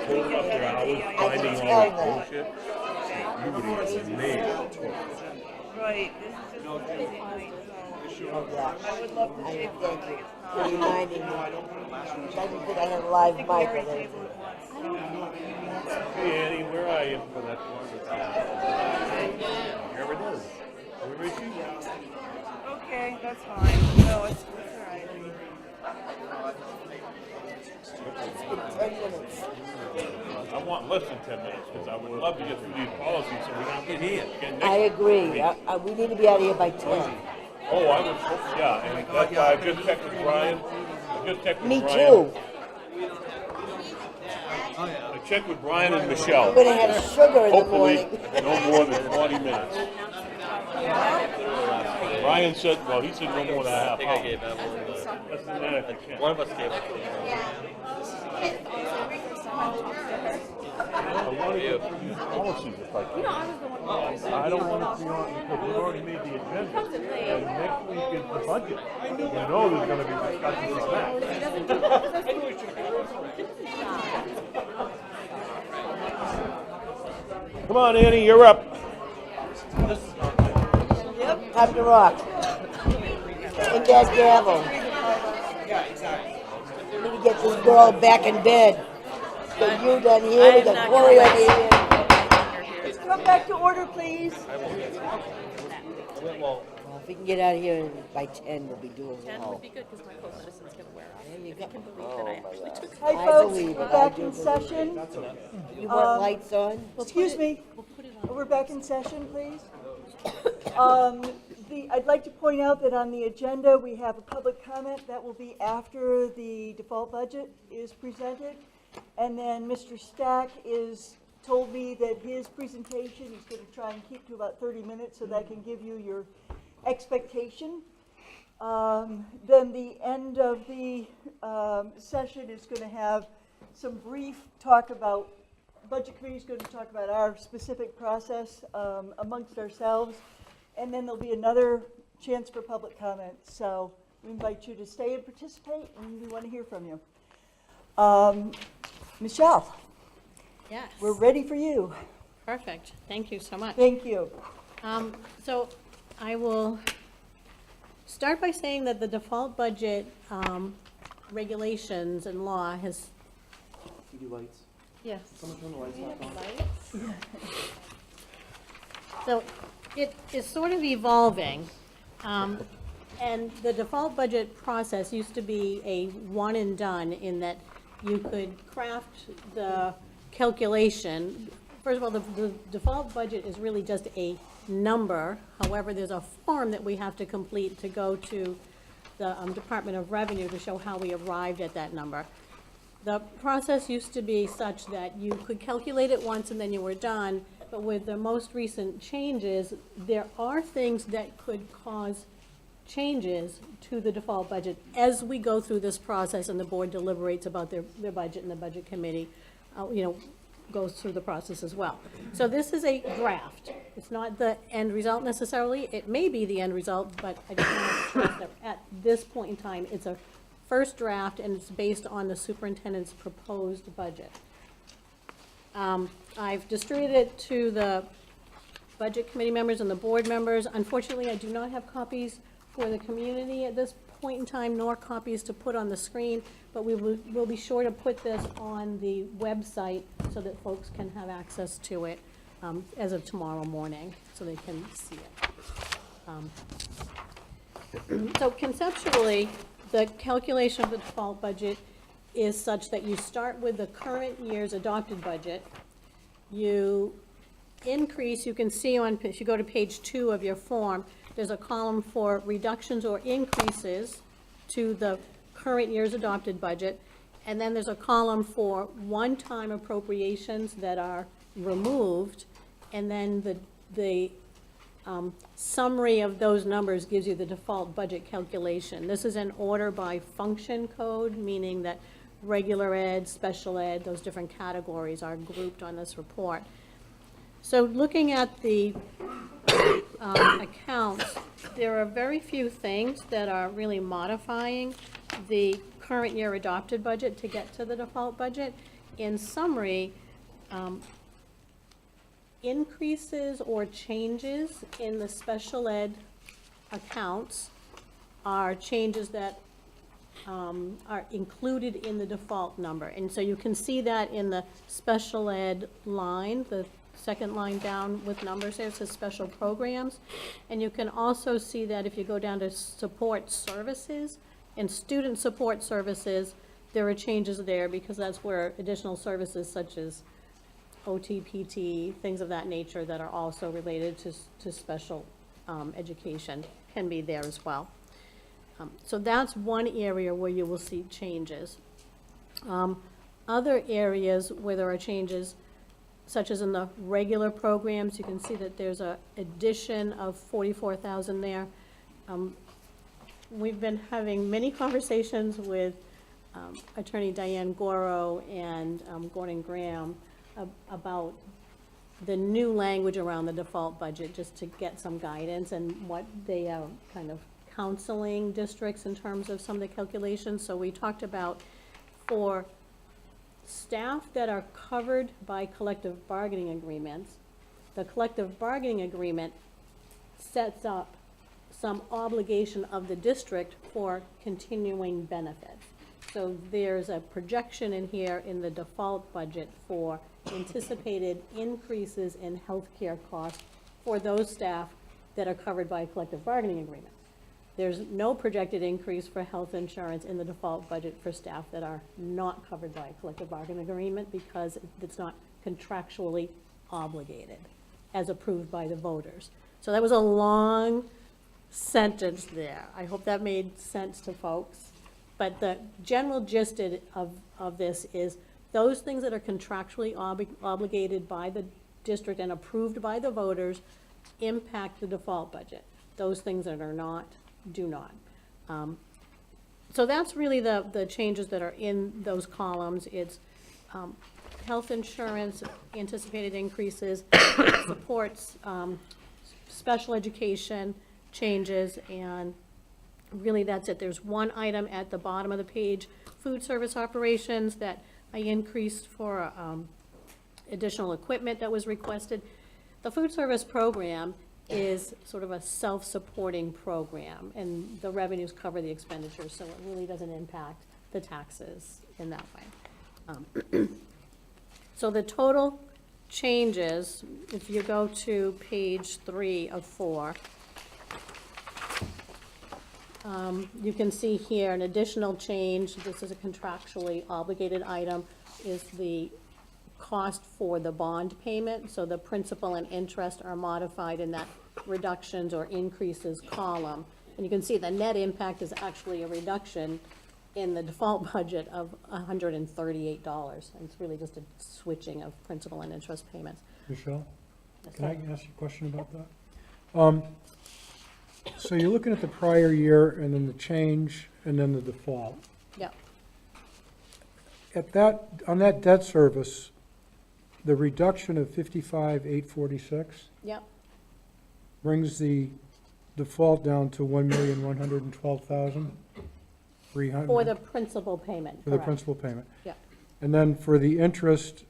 F: pulled up their hours, finding all this bullshit. You would even amazed.
C: Right, this is just crazy night,
G: Oh, yeah.
C: I would love to
G: I
C: take
G: thank
C: one,
G: you
C: but
G: for
C: it's not.
G: reminding me. I didn't think I had a live mic.
C: Gary
G: or anything.
C: table it once, so.
F: Hey Annie, where are you for that one? Here it is. Where is she?
C: Okay, that's fine. No, it's all right.
G: It's been 10 minutes.
F: I want less than 10 minutes, because I would love to get through these policies so we don't get here.
G: I agree. We need to be out of here by 10.
F: Oh, I was, yeah, and that's why I just checked with Brian. I just checked with
G: Me
F: Brian.
G: too.
F: I checked with Brian and Michelle.
G: We're going to have sugar in the
F: Hopefully,
G: morning.
F: no more than 40 minutes. Brian said, well, he said no more than a half
I: I think I
F: hour.
I: gave Evelyn
F: Less than that if you can.
I: one of us gave it to
F: I want to get through these policies if I can. I don't want to be on, because we've already made the agenda. And next week is the budget. You know there's going to be discussions on that. Come on, Annie, you're up.
G: Time to rock. And that gavel. We need to get this girl back in bed. Get you done here, we got Corey over here.
L: Come back to order, please.
G: Well, if we can get out of here by 10, we'll be doing
E: 10
G: well.
E: would be good, because my cold medicine's gonna wear off.
G: There you
E: If
G: go.
E: you can believe that I actually took it.
L: Hi,
G: I
L: folks,
G: believe
L: we're
G: it.
L: back
G: I do
L: in
G: believe
L: session.
G: You want lights on?
L: Excuse me, we're back in session, please. I'd like to point out that on the agenda, we have a public comment that will be after the default budget is presented. And then Mr. Stack told me that his presentation is going to try and keep to about 30 minutes so that can give you your expectation. Then the end of the session is going to have some brief talk about, Budget Committee is going to talk about our specific process amongst ourselves. And then there'll be another chance for public comment. So we invite you to stay and participate, and we want to hear from you. Michelle,
P: Yes.
L: we're ready for you.
P: Perfect. Thank you so much.
L: Thank you.
P: So I will start by saying that the default budget regulations and law has.
D: We do lights.
P: Yes.
D: Someone turn the lights back on.
P: So it is sort of evolving. And the default budget process used to be a one and done in that you could craft the calculation. First of all, the default budget is really just a number. However, there's a form that we have to complete to go to the Department of Revenue to show how we arrived at that number. The process used to be such that you could calculate it once and then you were done, but with the most recent changes, there are things that could cause changes to the default budget as we go through this process and the board deliberates about their budget and the budget committee, goes through the process as well. So this is a draft. It's not the end result necessarily. It may be the end result, but I just want to stress that at this point in time, it's a first draft and it's based on the superintendent's proposed budget. I've distributed it to the budget committee members and the board members. Unfortunately, I do not have copies for the community at this point in time, nor copies to put on the screen, but we'll be sure to put this on the website so that folks can have access to it as of tomorrow morning, so they can see it. So conceptually, the calculation of the default budget is such that you start with the current year's adopted budget. You increase, you can see if you go to page 2 of your form, there's a column for reductions or increases to the current year's adopted budget, and then there's a column for one-time appropriations that are removed, and then the summary of those numbers gives you the default budget calculation. This is in order by function code, meaning that regular ed, special ed, those different categories are grouped on this report. So looking at the accounts, there are very few things that are really modifying the current year adopted budget to get to the default budget. In summary, increases or changes in the special ed accounts are changes that are included in the default number. And so you can see that in the special ed line, the second line down with numbers there, it says special programs. And you can also see that if you go down to support services and student support services, there are changes there because that's where additional services such as OT, PT, things of that nature that are also related to special education can be there as well. So that's one area where you will see changes. Other areas where there are changes, such as in the regular programs, you can see that there's an addition of 44,000 there. We've been having many conversations with Attorney Diane Goro and Gordon Graham about the new language around the default budget, just to get some guidance and what they are kind of counseling districts in terms of some of the calculations. So we talked about for staff that are covered by collective bargaining agreements, the collective bargaining agreement sets up some obligation of the district for continuing benefits. So there's a projection in here in the default budget for anticipated increases in healthcare costs for those staff that are covered by a collective bargaining agreement. There's no projected increase for health insurance in the default budget for staff that are not covered by a collective bargaining agreement because it's not contractually obligated as approved by the voters. So that was a long sentence there. I hope that made sense to folks. But the general gist of this is those things that are contractually obligated by the district and approved by the voters impact the default budget. Those things that are not, do not. So that's really the changes that are in those columns. It's health insurance, anticipated increases, supports special education changes, and really that's it. There's one item at the bottom of the page, food service operations, that I increased for additional equipment that was requested. The food service program is sort of a self-supporting program, and the revenues cover the expenditures, so it really doesn't impact the taxes in that way. So the total changes, if you go to page 3 of 4, you can see here an additional change. This is a contractually obligated item, is the cost for the bond payment. So the principal and interest are modified in that reductions or increases column. And you can see the net impact is actually a reduction in the default budget of $138. And it's really just a switching of principal and interest payments.
B: Michelle, can I ask you a question about that? So you're looking at the prior year and then the change and then the default.
P: Yeah.
B: At that, on that debt service, the reduction of 55,846
P: Yep.
B: brings the default down to 1,112,300.
P: For the principal payment,
B: For the
P: correct.
B: principal payment.
P: Yeah.
B: And then for the interest,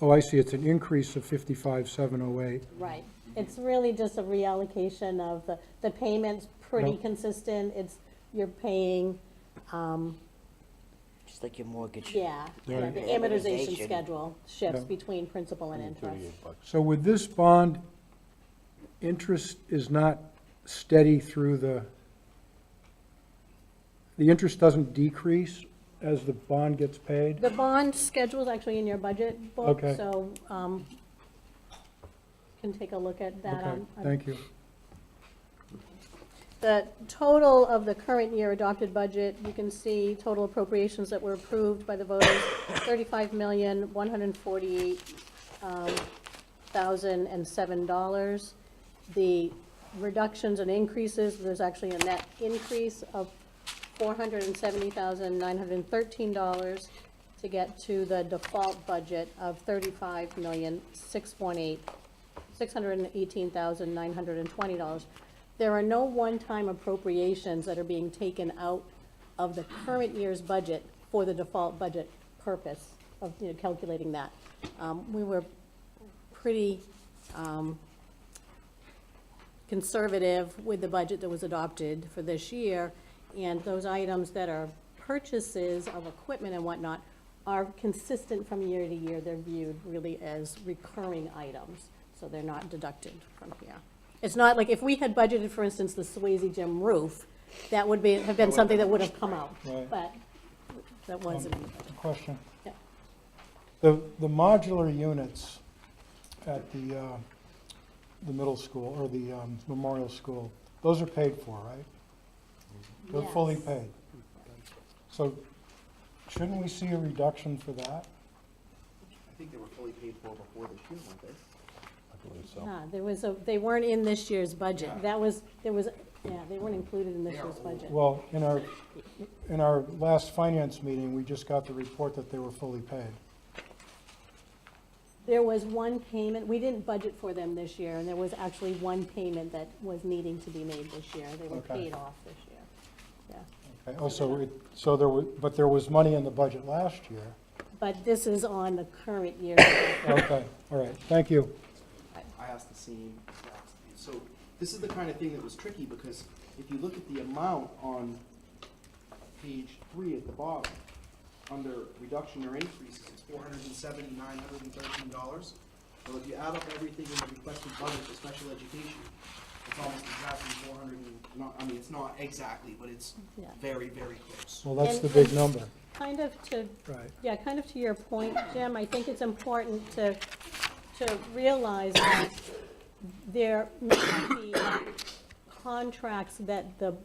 B: oh, I see, it's an increase of 55,708.
P: Right. It's really just a reallocation of the payment's pretty
B: Yep.
P: consistent. It's, you're paying,
G: Just like your mortgage.
P: yeah,
B: Right.
P: the amortization
G: Amortization.
P: schedule shifts
B: Yeah.
P: between principal and interest.
B: So with this bond, interest is not steady through the interest doesn't decrease as the bond gets paid?
P: The bond schedule is actually in your budget book,
B: Okay.
P: so, can take a look at that.
B: Okay, thank you.
P: The total of the current year adopted budget, you can see total appropriations that were approved by the voters, $35,148,007. The reductions and increases, there's actually a net increase of $470,913 to get to the default budget of $35,618,920. There are no one-time appropriations that are being taken out of the current year's budget for the default budget purpose of, calculating that. We were pretty conservative with the budget that was adopted for this year, and those items that are purchases of equipment and whatnot are consistent from year to year. They're viewed really as recurring items, so they're not deducted from here. It's not like if we had budgeted, for instance, the Swayze Gym roof, that would have been something that would have come out,
B: Right.
P: but that wasn't.
B: Question.
P: Yeah.
B: The modular units at the middle school, or the memorial school, those are paid for, right? They're fully
P: Yes.
B: paid. So shouldn't we see a reduction for that?
D: I think they were fully paid for before this year, weren't they?
A: I believe so.
P: They weren't in this year's budget. They weren't included in this year's budget.
B: Well, in our last finance meeting, we just got the report that they were fully paid.
P: There was one payment, we didn't budget for them this year, and there was actually one payment that was needing to be made this year. They were
B: Okay.
P: paid off this year. Yeah.
B: Okay, oh, so there was money in the budget last year.
P: But this is on the current year.
B: Okay, all right, thank you.
D: I asked the same exact, so this is the kind of thing that was tricky, because if you look at the amount on page 3 at the bottom, under reduction or increases, it's $470,913. So if you add up everything in the requested budget for special education, it's almost exactly 400 and, not, I mean, it's not exactly, but it's
P: Yeah.
D: very, very close.
B: Well, that's
P: And-
B: the big
P: and
B: number.
P: Kind of to,
B: Right.
P: yeah, kind of to your point, Jim, I think it's important to realize that there may be contracts that the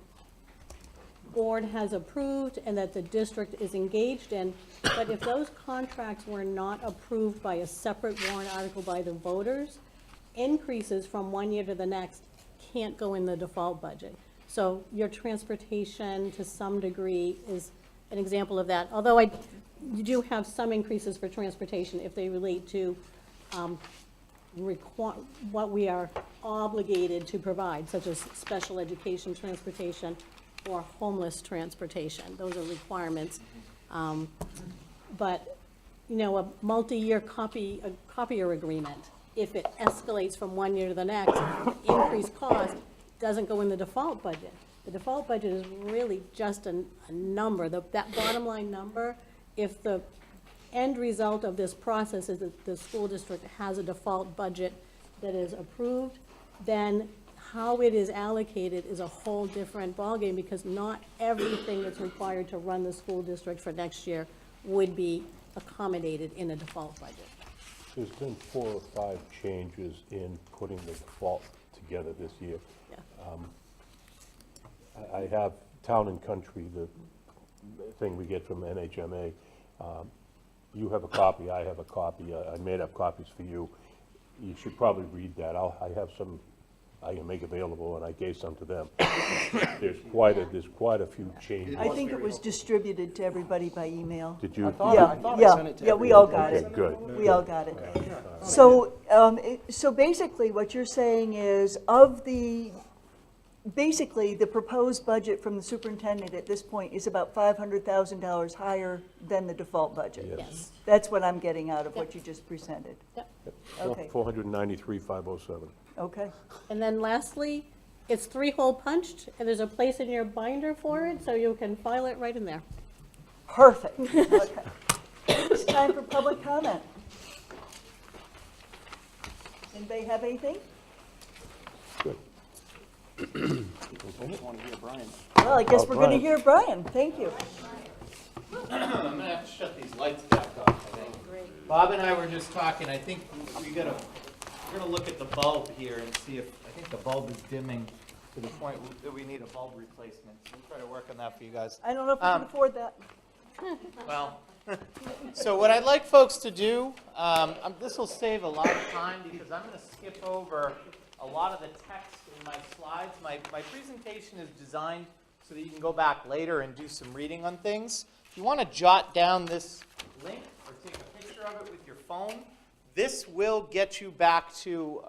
P: board has approved and that the district is engaged in, but if those contracts were not approved by a separate warrant article by the voters, increases from one year to the next can't go in the default budget. So your transportation, to some degree, is an example of that. Although you do have some increases for transportation if they relate to what we are obligated to provide, such as special education transportation or homeless transportation. Those are requirements. But, you know, a multi-year copier agreement, if it escalates from one year to the next, increased cost doesn't go in the default budget. The default budget is really just a number, that bottom line number. If the end result of this process is that the school district has a default budget that is approved, then how it is allocated is a whole different ballgame, because not everything that's required to run the school district for next year would be accommodated in a default budget.
A: There's been 4 or 5 changes in putting the default together this year.
P: Yeah.
A: I have Town and Country, the thing we get from NHMA. You have a copy, I have a copy. I made up copies for you. You should probably read that. I have some I can make available, and I gave some to them. There's quite a few changes.
L: I think it was distributed to everybody by email.
A: Did you?
D: I thought I sent it to
L: Yeah, we all
A: everyone.
L: got
A: Okay,
L: it.
A: good.
L: We all got it. So, so basically, what you're saying is, basically, the proposed budget from the superintendent at this point is about $500,000 higher than the default budget.
P: Yes.
L: That's what I'm getting out of what you just presented.
P: Yep.
L: Okay.
A: 493,507.
L: Okay.
P: And then lastly, it's 3-hole punched, and there's a place in your binder for it, so you can file it right in there.
L: Perfect. Okay. It's time for public comment. Anybody have anything?
A: Good.
L: Well, I guess we're going to hear Brian. Thank you.
R: I'm gonna have to shut these lights back off, I think. Bob and I were just talking, I think we're gonna look at the bulb here and see if, I think the bulb is dimming to the point that we need a bulb replacement. We'll try to work on that for you guys.
L: I don't know if we can afford that.
R: Well, so what I'd like folks to do, this will save a lot of time because I'm gonna skip over a lot of the text in my slides. My presentation is designed so that you can go back later and do some reading on things. If you want to jot down this link or take a picture of it with your phone, this will get you back to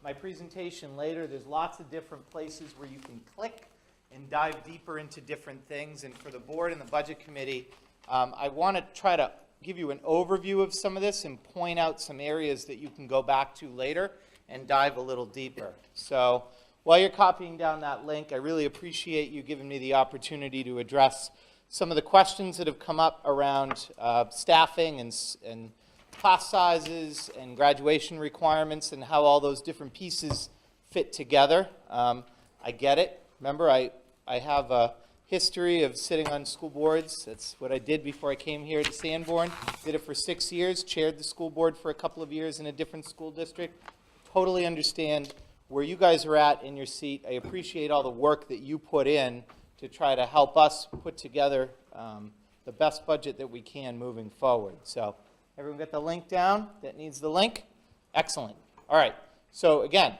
R: my presentation later. There's lots of different places where you can click and dive deeper into different things. And for the board and the budget committee, I want to try to give you an overview of some of this and point out some areas that you can go back to later and dive a little deeper. So while you're copying down that link, I really appreciate you giving me the opportunity to address some of the questions that have come up around staffing and class sizes and graduation requirements and how all those different pieces fit together. I get it. Remember, I have a history of sitting on school boards. That's what I did before I came here to Sanborn. Did it for 6 years, chaired the school board for a couple of years in a different school district. Totally understand where you guys are at in your seat. I appreciate all the work that you put in to try to help us put together the best budget that we can moving forward. So everyone got the link down that needs the link? Excellent. All right. So again,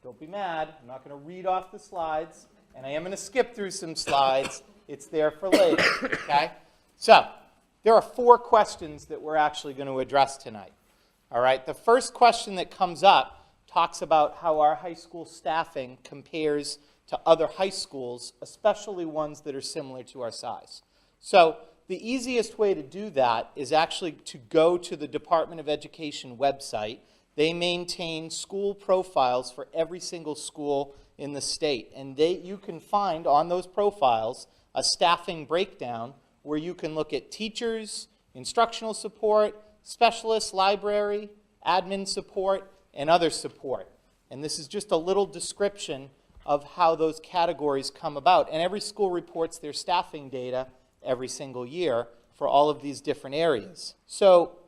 R: don't be mad. I'm not going to read off the slides, and I am going to skip through some slides. It's there for later, okay? So there are 4 questions that we're actually going to address tonight. All right. The first question that comes up talks about how our high school staffing compares to other high schools, especially ones that are similar to our size. So the easiest way to do that is actually to go to the Department of Education website. They maintain school profiles for every single school in the state, and you can find on those profiles a staffing breakdown
U: where you can look at teachers, instructional support, specialists, library, admin support, and other support. And this is just a little description of how those categories come about. And every school reports their staffing data every single year for all of these different areas. So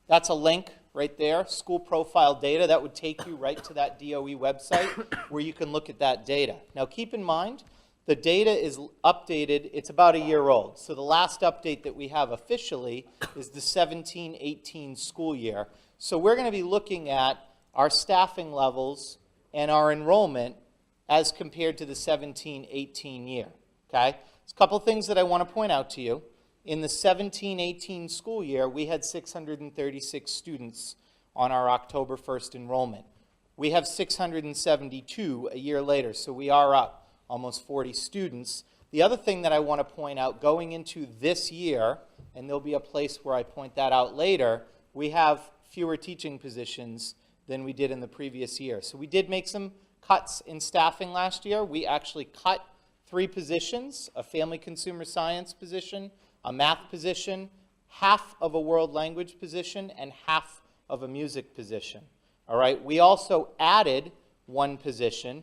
U: that's a link right there, school profile data. That would take you right to that DOE website where you can look at that data. Now keep in mind, the data is updated, it's about a year old. So the last update that we have officially is the 17-18 school year. So we're going to be looking at our staffing levels and our enrollment as compared to the 17-18 year. Okay? There's a couple things that I want to point out to you. In the 17-18 school year, we had 636 students on our October 1st enrollment. We have 672 a year later, so we are up almost 40 students. The other thing that I want to point out, going into this year, and there'll be a place where I point that out later, we have fewer teaching positions than we did in the previous year. So we did make some cuts in staffing last year. We actually cut 3 positions, a family consumer science position, a math position, half of a world language position, and half of a music position. All right, we also added 1 position.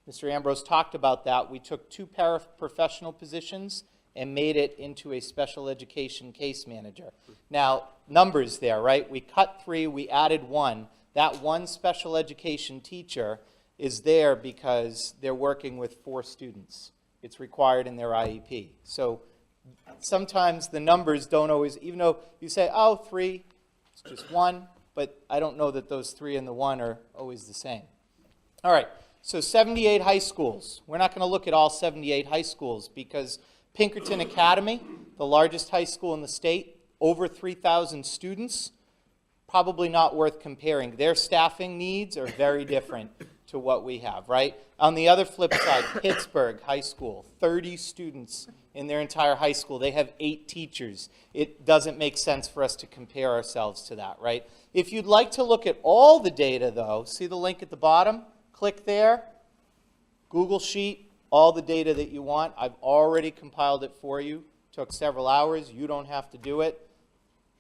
U: Mr. Ambrose talked about that. We took 2 paraprofessional positions and made it into a special education case manager. Now, numbers there, right? We cut 3, we added 1. That 1 special education teacher is there because they're working with 4 students. It's required in their IEP. So sometimes the numbers don't always, even though you say, oh, 3, it's just 1, but I don't know that those 3 and the 1 are always the same. All right, so 78 high schools. We're not going to look at all 78 high schools because Pinkerton Academy, the largest high school in the state, over 3,000 students, probably not worth comparing. Their staffing needs are very different to what we have, right? On the other flip side, Pittsburgh High School, 30 students in their entire high school. They have 8 teachers. It doesn't make sense for us to compare ourselves to that, right? If you'd like to look at all the data, though, see the link at the bottom? Click there, Google Sheet, all the data that you want. I've already compiled it for you. Took several hours. You don't have to do it.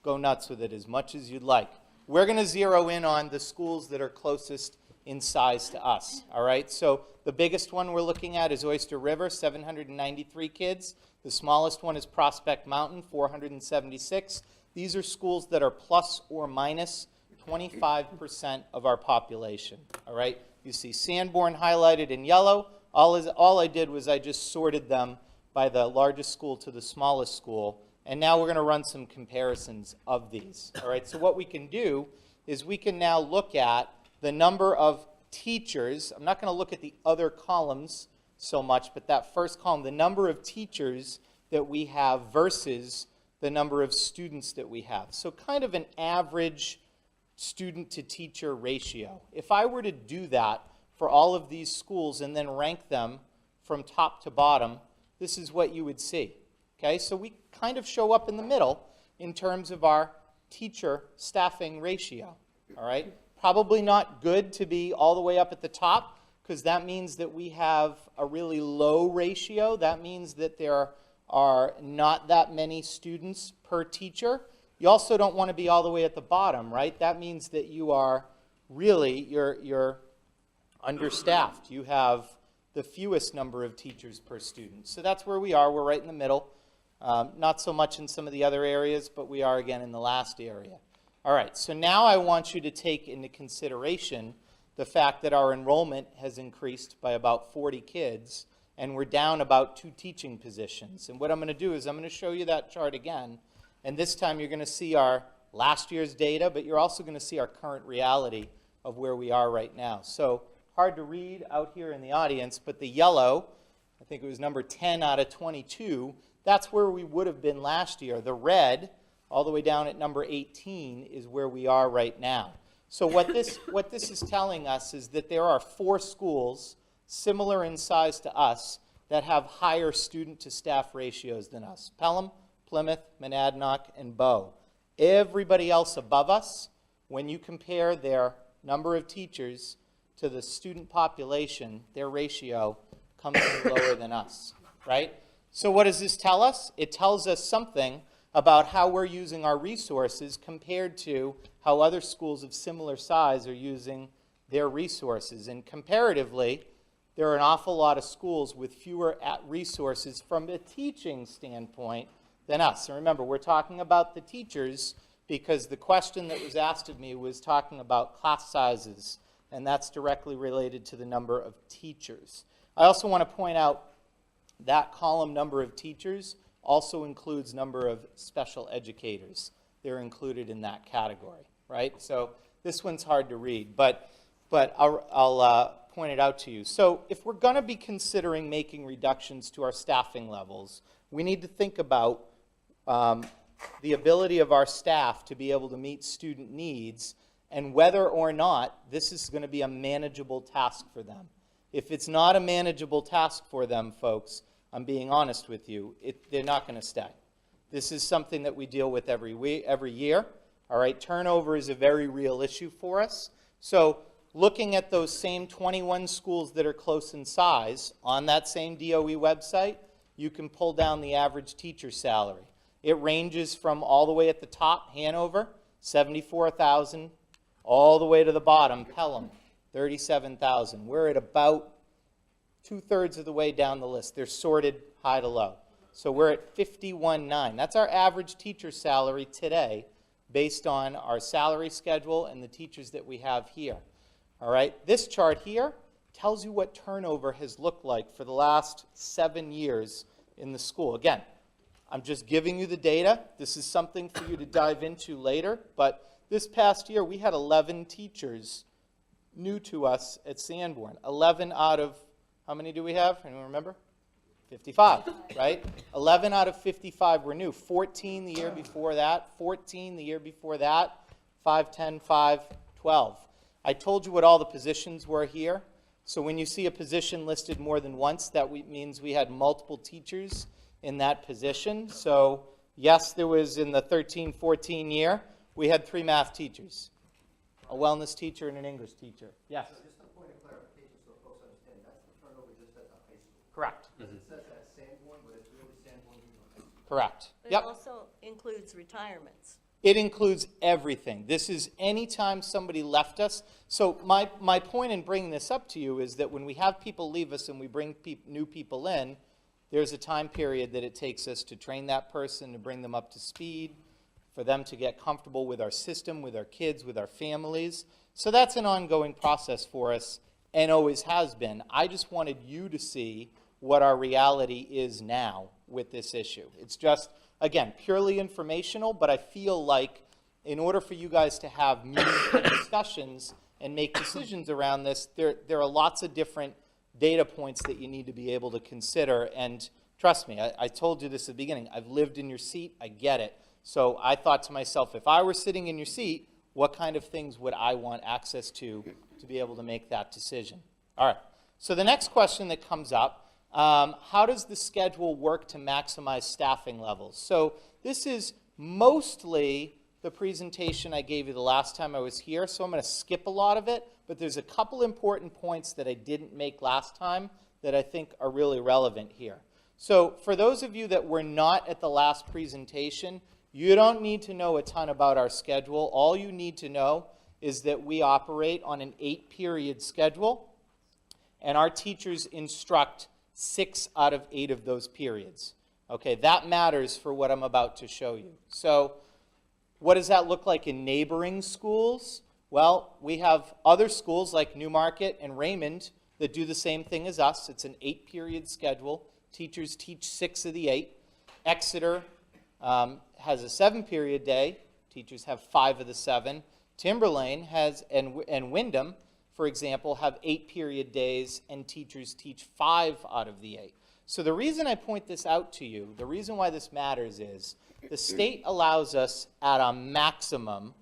U: Go nuts with it as much as you'd like. We're going to zero in on the schools that are closest in size to us, all right? So the biggest one we're looking at is Oyster River, 793 kids. The smallest one is Prospect Mountain, 476. These are schools that are plus or minus 25% of our population, all right? You see Sanborn highlighted in yellow. All I did was I just sorted them by the largest school to the smallest school, and now we're going to run some comparisons of these, all right? So what we can do is we can now look at the number of teachers. I'm not going to look at the other columns so much, but that first column, the number of teachers that we have versus the number of students that we have. So kind of an average student to teacher ratio. If I were to do that for all of these schools and then rank them from top to bottom, this is what you would see. Okay, so we kind of show up in the middle in terms of our teacher staffing ratio. All right, probably not good to be all the way up at the top because that means that we have a really low ratio. That means that there are not that many students per teacher. You also don't want to be all the way at the bottom, right? That means that you are really, you're understaffed. You have the fewest number of teachers per student. So that's where we are. We're right in the middle. Not so much in some of the other areas, but we are again in the last area. All right, so now I want you to take into consideration the fact that our enrollment has increased by about 40 kids, and we're down about 2 teaching positions. And what I'm going to do is I'm going to show you that chart again, and this time you're going to see our last year's data, but you're also going to see our current reality of where we are right now. So hard to read out here in the audience, but the yellow, I think it was number 10 out of 22, that's where we would have been last year. The red, all the way down at number 18, is where we are right now. So what this is telling us is that there are 4 schools similar in size to us that have higher student to staff ratios than us. Pelham, Plymouth, Monadnock, and Bow. Everybody else above us, when you compare their number of teachers to the student population, their ratio comes in lower than us, right? So what does this tell us? It tells us something about how we're using our resources compared to how other schools of similar size are using their resources. And comparatively, there are an awful lot of schools with fewer resources from a teaching standpoint than us. And remember, we're talking about the teachers because the question that was asked of me was talking about class sizes, and that's directly related to the number of teachers. I also want to point out that column number of teachers also includes number of special educators. They're included in that category, right? So this one's hard to read, but I'll point it out to you. So if we're going to be considering making reductions to our staffing levels, we need to think about the ability of our staff to be able to meet student needs and whether or not this is going to be a manageable task for them. If it's not a manageable task for them, folks, I'm being honest with you, they're not going to stay. This is something that we deal with every year. All right, turnover is a very real issue for us. So looking at those same 21 schools that are close in size, on that same DOE website, you can pull down the average teacher salary. It ranges from all the way at the top, Hanover, $74,000, all the way to the bottom, Pelham, $37,000. We're at about 2/3 of the way down the list. They're sorted high to low. So we're at $51,900. That's our average teacher salary today based on our salary schedule and the teachers that we have here. All right, this chart here tells you what turnover has looked like for the last 7 years in the school. Again, I'm just giving you the data. This is something for you to dive into later, but this past year we had 11 teachers new to us at Sanborn. 11 out of, how many do we have? Anyone remember? 55, right? 11 out of 55 were new. 14 the year before that, 14 the year before that, 5, 10, 5, 12. I told you what all the positions were here. So when you see a position listed more than once, that means we had multiple teachers in that position. So yes, there was in the 13-14 year, we had 3 math teachers, a wellness teacher and an English teacher. Yes?
T: So just a point of clarification so folks understand, that's the turnover just at the high school.
U: Correct.
T: Because it says that Sanborn, but it's really Sanborn Regional High School.
U: Correct.
L: But
U: Yep.
L: it also includes retirements.
U: It includes everything. This is any time somebody left us. So my point in bringing this up to you is that when we have people leave us and we bring new people in, there's a time period that it takes us to train that person, to bring them up to speed, for them to get comfortable with our system, with our kids, with our families. So that's an ongoing process for us and always has been. I just wanted you to see what our reality is now with this issue. It's just, again, purely informational, but I feel like in order for you guys to have meaningful discussions and make decisions around this, there are lots of different data points that you need to be able to consider. And trust me, I told you this at the beginning. I've lived in your seat. I get it. So I thought to myself, if I were sitting in your seat, what kind of things would I want access to be able to make that decision? All right. So the next question that comes up, how does the schedule work to maximize staffing levels? So this is mostly the presentation I gave you the last time I was here, so I'm going to skip a lot of it, but there's a couple important points that I didn't make last time that I think are really relevant here. So for those of you that were not at the last presentation, you don't need to know a ton about our schedule. All you need to know is that we operate on an 8-period schedule, and our teachers instruct 6 out of 8 of those periods. Okay, that matters for what I'm about to show you. So what does that look like in neighboring schools? Well, we have other schools like Newmarket and Raymond that do the same thing as us. It's an 8-period schedule. Teachers teach 6 of the 8. Exeter has a 7-period day. Teachers have 5 of the 7. Timberlane has, and Wyndham, for example, have 8-period days, and teachers teach 5 out of the 8. So the reason I point this out to you, the reason why this matters is the state allows us at a maximum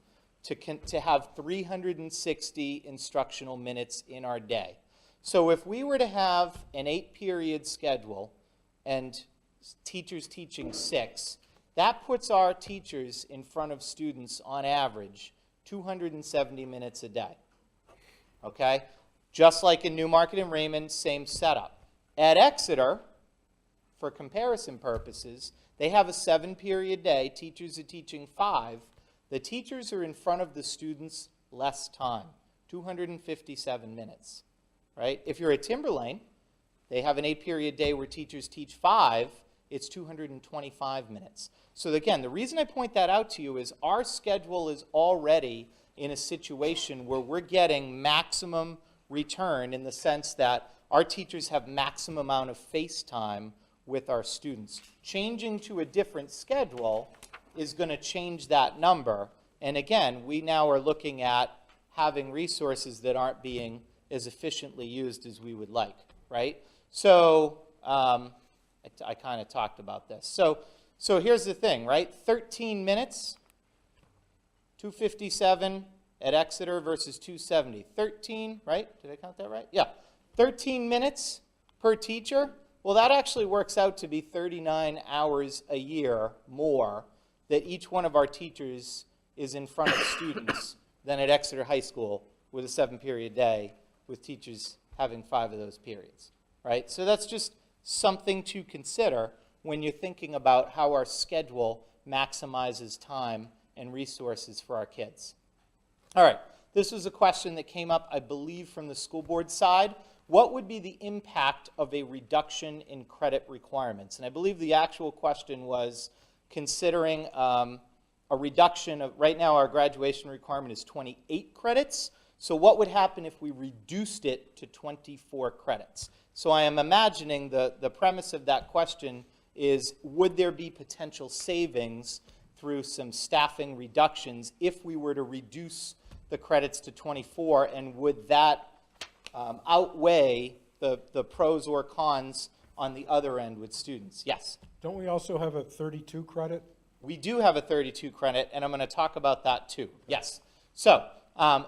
U: to have 360 instructional minutes in our day. So if we were to have an 8-period schedule and teachers teaching 6, that puts our teachers in front of students on average 270 minutes a day. Okay? Just like in Newmarket and Raymond, same setup. At Exeter, for comparison purposes, they have a 7-period day, teachers are teaching 5. The teachers are in front of the students less time, 257 minutes, right? If you're at Timberlane, they have an 8-period day where teachers teach 5, it's 225 minutes. So again, the reason I point that out to you is our schedule is already in a situation where we're getting maximum return in the sense that our teachers have maximum amount of face time with our students. Changing to a different schedule is going to change that number. And again, we now are looking at having resources that aren't being as efficiently used as we would like, right? So I kind of talked about this. So here's the thing, right? 13 minutes, 257 at Exeter versus 270. 13, right? Did I count that right? Yeah. 13 minutes per teacher. Well, that actually works out to be 39 hours a year more that each one of our teachers is in front of students than at Exeter High School with a 7-period day with teachers having 5 of those periods, right? So that's just something to consider when you're thinking about how our schedule maximizes time and resources for our kids. All right, this was a question that came up, I believe, from the school board side. What would be the impact of a reduction in credit requirements? And I believe the actual question was considering a reduction of, right now our graduation requirement is 28 credits. So what would happen if we reduced it to 24 credits? So I am imagining the premise of that question is, would there be potential savings through some staffing reductions if we were to reduce the credits to 24, and would that outweigh the pros or cons on the other end with students? Yes?
B: Don't we also have a 32 credit?
U: We do have a 32 credit, and I'm going to talk about that too. Yes. So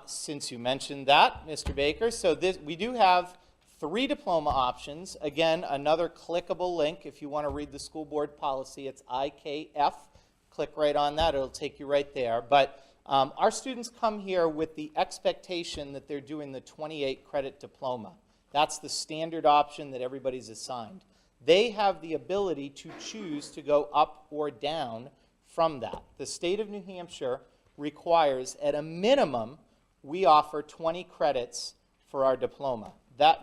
U: since you mentioned that, Mr. Baker, so we do have 3 diploma options. Again, another clickable link. If you want to read the school board policy, it's IKF. Click right on that. It'll take you right there. But our students come here with the expectation that they're doing the 28 credit diploma. That's the standard option that everybody's assigned. They have the ability to choose to go up or down from that. The state of New Hampshire requires, at a minimum, we offer 20 credits for our diploma.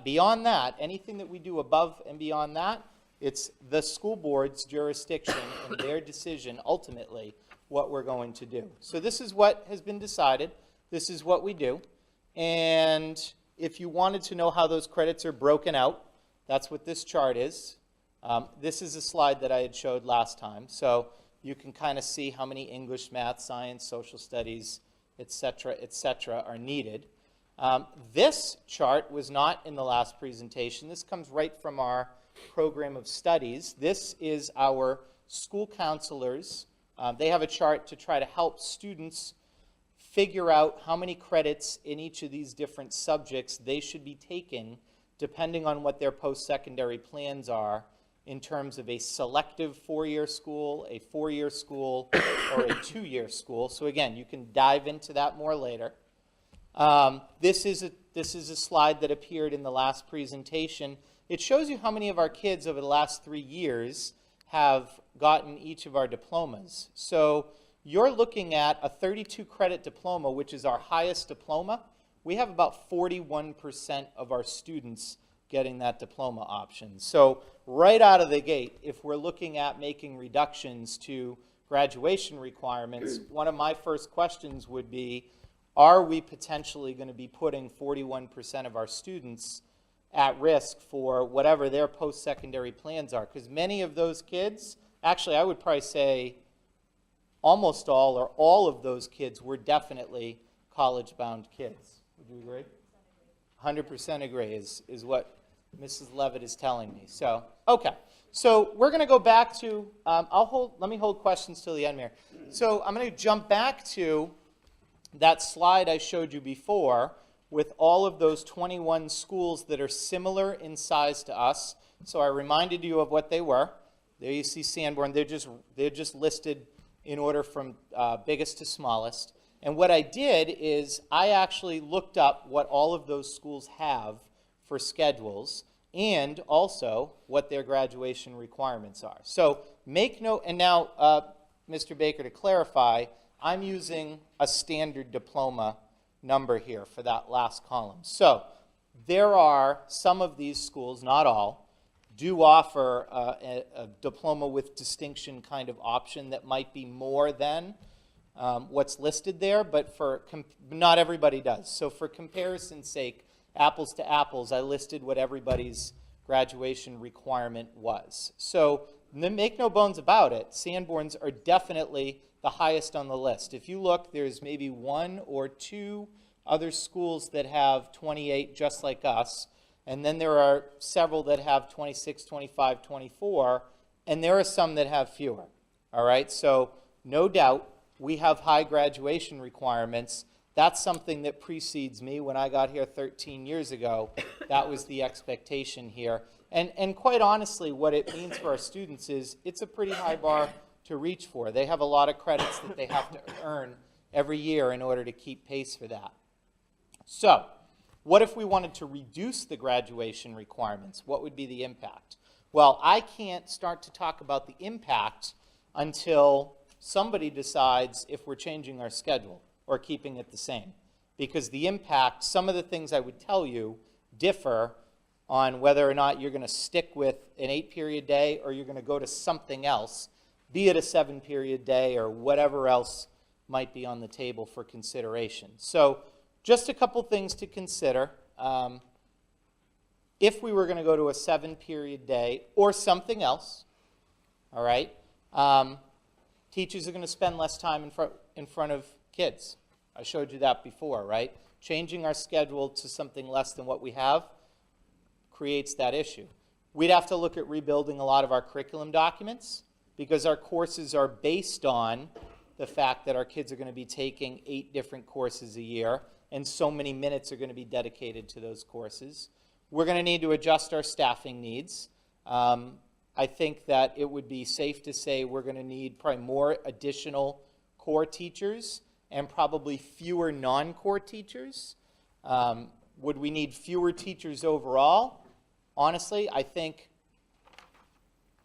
U: Beyond that, anything that we do above and beyond that, it's the school board's jurisdiction and their decision, ultimately, what we're going to do. So this is what has been decided. This is what we do. And if you wanted to know how those credits are broken out, that's what this chart is. This is a slide that I had showed last time. So you can kind of see how many English, math, science, social studies, et cetera, are needed. This chart was not in the last presentation. This comes right from our program of studies. This is our school counselors. They have a chart to try to help students figure out how many credits in each of these different subjects they should be taking depending on what their post-secondary plans are in terms of a selective 4-year school, a 4-year school, or a 2-year school. So again, you can dive into that more later. This is a slide that appeared in the last presentation. It shows you how many of our kids over the last 3 years have gotten each of our diplomas. So you're looking at a 32 credit diploma, which is our highest diploma. We have about 41% of our students getting that diploma option. So right out of the gate, if we're looking at making reductions to graduation requirements, one of my first questions would be, are we potentially going to be putting 41% of our students at risk for whatever their post-secondary plans are? Because many of those kids, actually I would probably say almost all or all of those kids were definitely college-bound kids. Would you agree? 100% agree is what Mrs. Levitt is telling me. So, okay. So we're going to go back to, let me hold questions till the end here. So I'm going to jump back to that slide I showed you before with all of those 21 schools that are similar in size to us. So I reminded you of what they were. There you see Sanborn. They're just listed in order from biggest to smallest. And what I did is I actually looked up what all of those schools have for schedules, and also what their graduation requirements are. So make note, and now, Mr. Baker, to clarify, I'm using a standard diploma number here for that last column. So there are some of these schools, not all, do offer a diploma with distinction kind of option that might be more than what's listed there, but not everybody does. So for comparison's sake, apples to apples, I listed what everybody's graduation requirement was. So make no bones about it, Sanborn's are definitely the highest on the list. If you look, there's maybe 1 or 2 other schools that have 28 just like us, and then there are several that have 26, 25, 24, and there are some that have fewer. All right, so no doubt we have high graduation requirements. That's something that precedes me. When I got here 13 years ago, that was the expectation here. And quite honestly, what it means for our students is it's a pretty high bar to reach for. They have a lot of credits that they have to earn every year in order to keep pace for that. So, what if we wanted to reduce the graduation requirements? What would be the impact? Well, I can't start to talk about the impact until somebody decides if we're changing our schedule or keeping it the same. Because the impact, some of the things I would tell you differ on whether or not you're going to stick with an 8-period day or you're going to go to something else, be it a 7-period day or whatever else might be on the table for consideration. So just a couple things to consider. If we were going to go to a 7-period day or something else, all right, teachers are going to spend less time in front of kids. I showed you that before, right? Changing our schedule to something less than what we have creates that issue. We'd have to look at rebuilding a lot of our curriculum documents because our courses are based on the fact that our kids are going to be taking 8 different courses a year, and so many minutes are going to be dedicated to those courses. We're going to need to adjust our staffing needs. I think that it would be safe to say we're going to need probably more additional core teachers and probably fewer non-core teachers. Would we need fewer teachers overall? Honestly, I think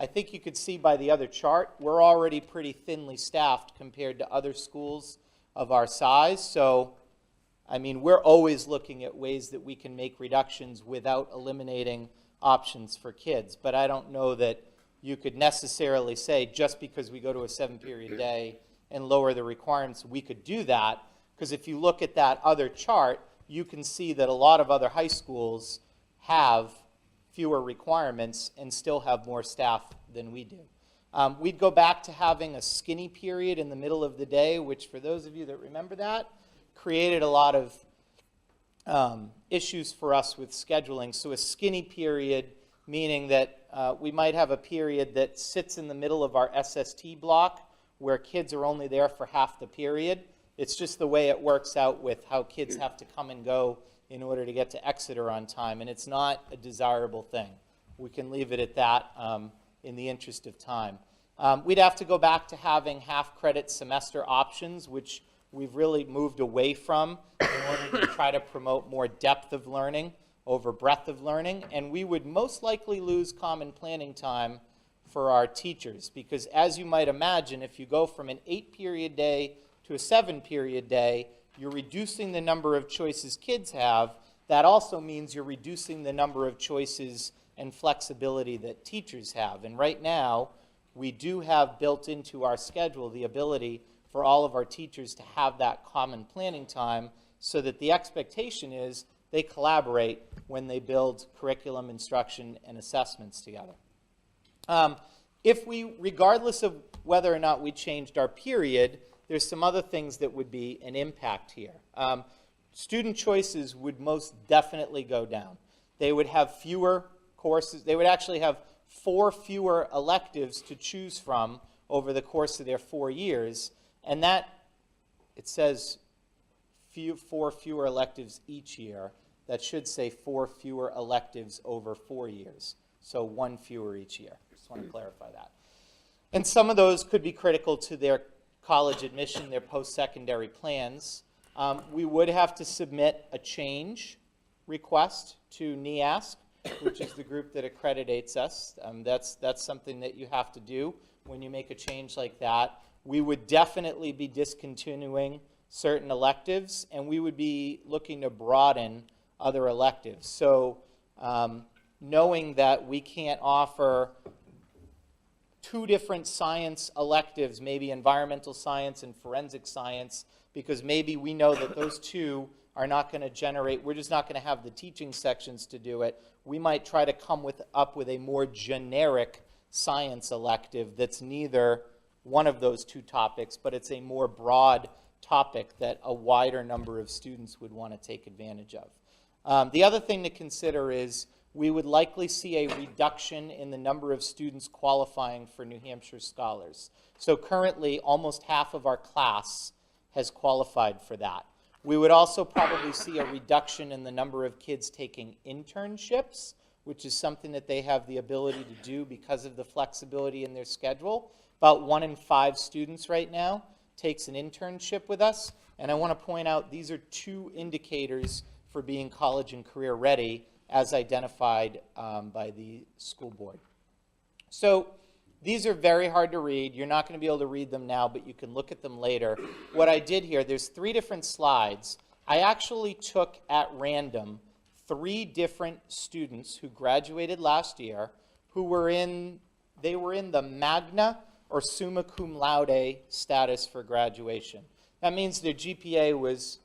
U: you could see by the other chart, we're already pretty thinly staffed compared to other schools of our size. So, I mean, we're always looking at ways that we can make reductions without eliminating options for kids. But I don't know that you could necessarily say just because we go to a 7-period day and lower the requirements, we could do that. Because if you look at that other chart, you can see that a lot of other high schools have fewer requirements and still have more staff than we do. We'd go back to having a skinny period in the middle of the day, which for those of you that remember that, created a lot of issues for us with scheduling. So a skinny period, meaning that we might have a period that sits in the middle of our SST block where kids are only there for half the period. It's just the way it works out with how kids have to come and go in order to get to Exeter on time, and it's not a desirable thing. We can leave it at that in the interest of time. We'd have to go back to having half-credit semester options, which we've really moved away from in order to try to promote more depth of learning over breadth of learning, and we would most likely lose common planning time for our teachers, because as you might imagine, if you go from an 8-period day to a 7-period day, you're reducing the number of choices kids have. That also means you're reducing the number of choices and flexibility that teachers have. And right now, we do have built into our schedule the ability for all of our teachers to have that common planning time so that the expectation is they collaborate when they build curriculum, instruction, and assessments together. If we, regardless of whether or not we changed our period, there's some other things that would be an impact here. Student choices would most definitely go down. They would have fewer courses. They would actually have 4 fewer electives to choose from over the course of their 4 years. And that, it says 4 fewer electives each year. That should say 4 fewer electives over 4 years. So 1 fewer each year. Just want to clarify that. And some of those could be critical to their college admission, their post-secondary plans. We would have to submit a change request to NEASC, which is the group that accreditates us. That's something that you have to do when you make a change like that. We would definitely be discontinuing certain electives, and we would be looking to broaden other electives. So knowing that we can't offer 2 different science electives, maybe environmental science and forensic science, because maybe we know that those 2 are not going to generate, we're just not going to have the teaching sections to do it. We might try to come up with a more generic science elective that's neither one of those 2 topics, but it's a more broad topic that a wider number of students would want to take advantage of. The other thing to consider is we would likely see a reduction in the number of students qualifying for New Hampshire Scholars. So currently, almost half of our class has qualified for that. We would also probably see a reduction in the number of kids taking internships, which is something that they have the ability to do because of the flexibility in their schedule. About 1 in 5 students right now takes an internship with us. And I want to point out these are 2 indicators for being college and career ready as identified by the school board. So these are very hard to read. You're not going to be able to read them now, but you can look at them later. What I did here, there's 3 different slides. I actually took at random 3 different students who graduated last year who were they were in the magna or summa cum laude status for graduation. That means their GPA was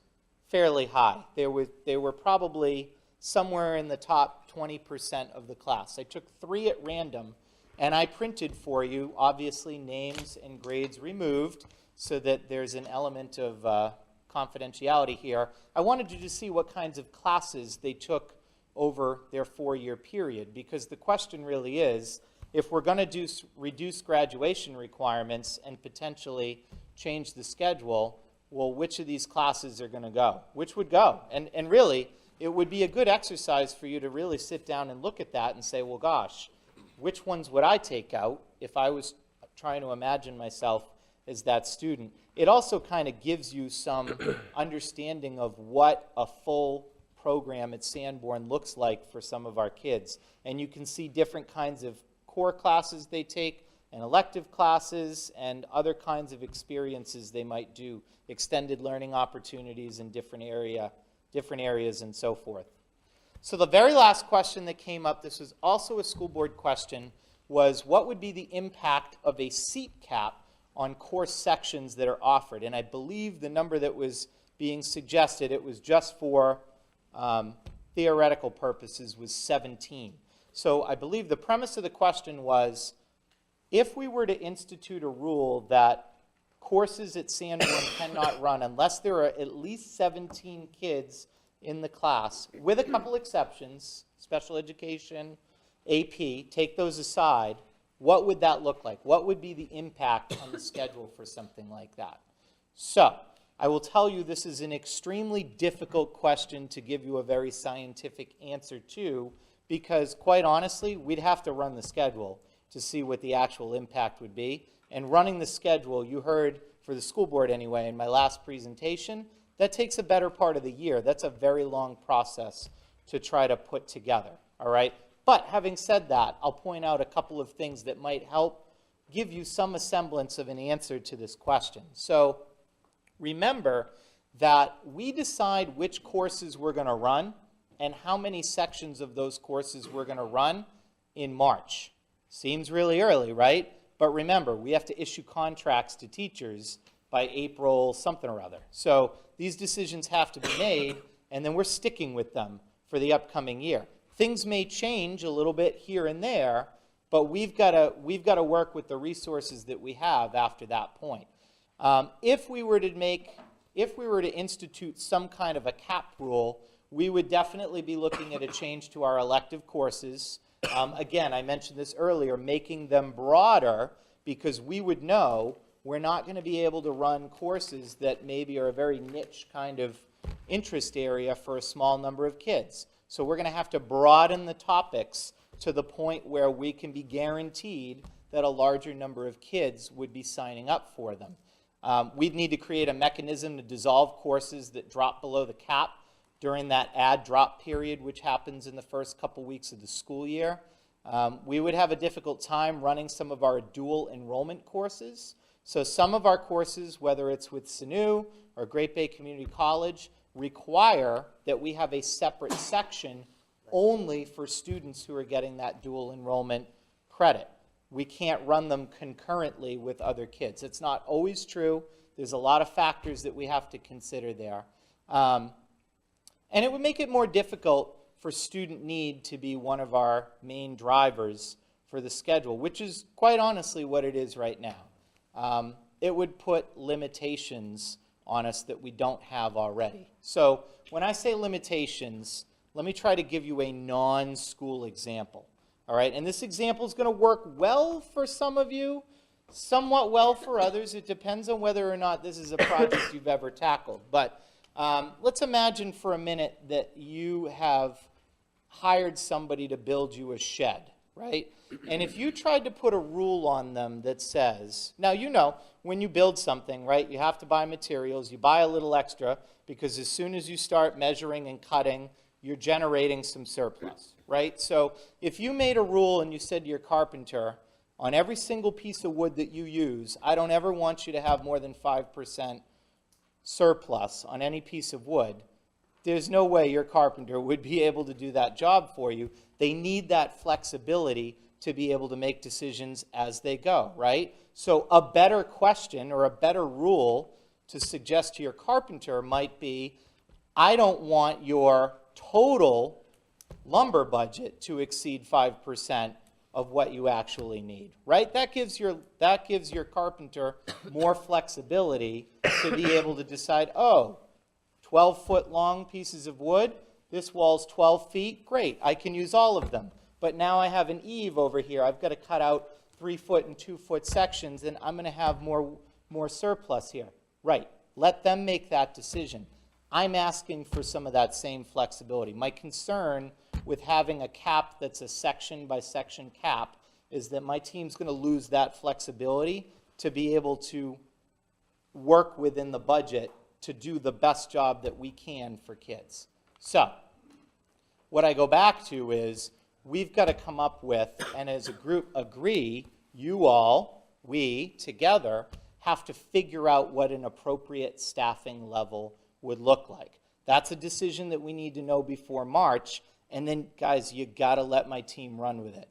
U: fairly high. They were probably somewhere in the top 20% of the class. I took 3 at random, and I printed for you, obviously, names and grades removed so that there's an element of confidentiality here. I wanted you to see what kinds of classes they took over their 4-year period, because the question really is, if we're going to reduce graduation requirements and potentially change the schedule, well, which of these classes are going to go? Which would go? And really, it would be a good exercise for you to really sit down and look at that and say, well, gosh, which ones would I take out if I was trying to imagine myself as that student? It also kind of gives you some understanding of what a full program at Sanborn looks like for some of our kids. And you can see different kinds of core classes they take and elective classes and other kinds of experiences they might do, extended learning opportunities in different areas and so forth. So the very last question that came up, this was also a school board question, was what would be the impact of a seat cap on course sections that are offered? And I believe the number that was being suggested, it was just for theoretical purposes, was 17. So I believe the premise of the question was, if we were to institute a rule that courses at Sanborn cannot run unless there are at least 17 kids in the class, with a couple exceptions, special education, AP, take those aside, what would that look like? What would be the impact on the schedule for something like that? So I will tell you this is an extremely difficult question to give you a very scientific answer to, because quite honestly, we'd have to run the schedule to see what the actual impact would be. And running the schedule, you heard for the school board anyway in my last presentation, that takes a better part of the year. That's a very long process to try to put together, all right? But having said that, I'll point out a couple of things that might help give you some semblance of an answer to this question. So remember that we decide which courses we're going to run and how many sections of those courses we're going to run in March. Seems really early, right? But remember, we have to issue contracts to teachers by April something or other. So these decisions have to be made, and then we're sticking with them for the upcoming year. Things may change a little bit here and there, but we've got to work with the resources that we have after that point. If we were to institute some kind of a cap rule, we would definitely be looking at a change to our elective courses. Again, I mentioned this earlier, making them broader, because we would know we're not going to be able to run courses that maybe are a very niche kind of interest area for a small number of kids. So we're going to have to broaden the topics to the point where we can be guaranteed that a larger number of kids would be signing up for them. We'd need to create a mechanism to dissolve courses that drop below the cap during that add drop period, which happens in the first couple weeks of the school year. We would have a difficult time running some of our dual enrollment courses. So some of our courses, whether it's with SNU or Great Bay Community College, require that we have a separate section only for students who are getting that dual enrollment credit. We can't run them concurrently with other kids. It's not always true. There's a lot of factors that we have to consider there. And it would make it more difficult for student need to be one of our main drivers for the schedule, which is quite honestly what it is right now. It would put limitations on us that we don't have already. So when I say limitations, let me try to give you a non-school example. All right, and this example is going to work well for some of you, somewhat well for others. It depends on whether or not this is a project you've ever tackled. But let's imagine for a minute that you have hired somebody to build you a shed, right? And if you tried to put a rule on them that says, now you know, when you build something, right, you have to buy materials, you buy a little extra, because as soon as you start measuring and cutting, you're generating some surplus, right? So if you made a rule and you said to your carpenter, on every single piece of wood that you use, I don't ever want you to have more than 5% surplus on any piece of wood, there's no way your carpenter would be able to do that job for you. They need that flexibility to be able to make decisions as they go, right? So a better question or a better rule to suggest to your carpenter might be, I don't want your total lumber budget to exceed 5% of what you actually need, right? That gives your carpenter more flexibility to be able to decide, oh, 12-foot long pieces of wood, this wall's 12 feet, great, I can use all of them. But now I have an eave over here, I've got to cut out 3-foot and 2-foot sections, and I'm going to have more surplus here. Right, let them make that decision. I'm asking for some of that same flexibility. My concern with having a cap that's a section by section cap is that my team's going to lose that flexibility to be able to work within the budget to do the best job that we can for kids. So what I go back to is we've got to come up with, and as a group agree, you all, we together have to figure out what an appropriate staffing level would look like. That's a decision that we need to know before March, and then guys, you got to let my team run with it.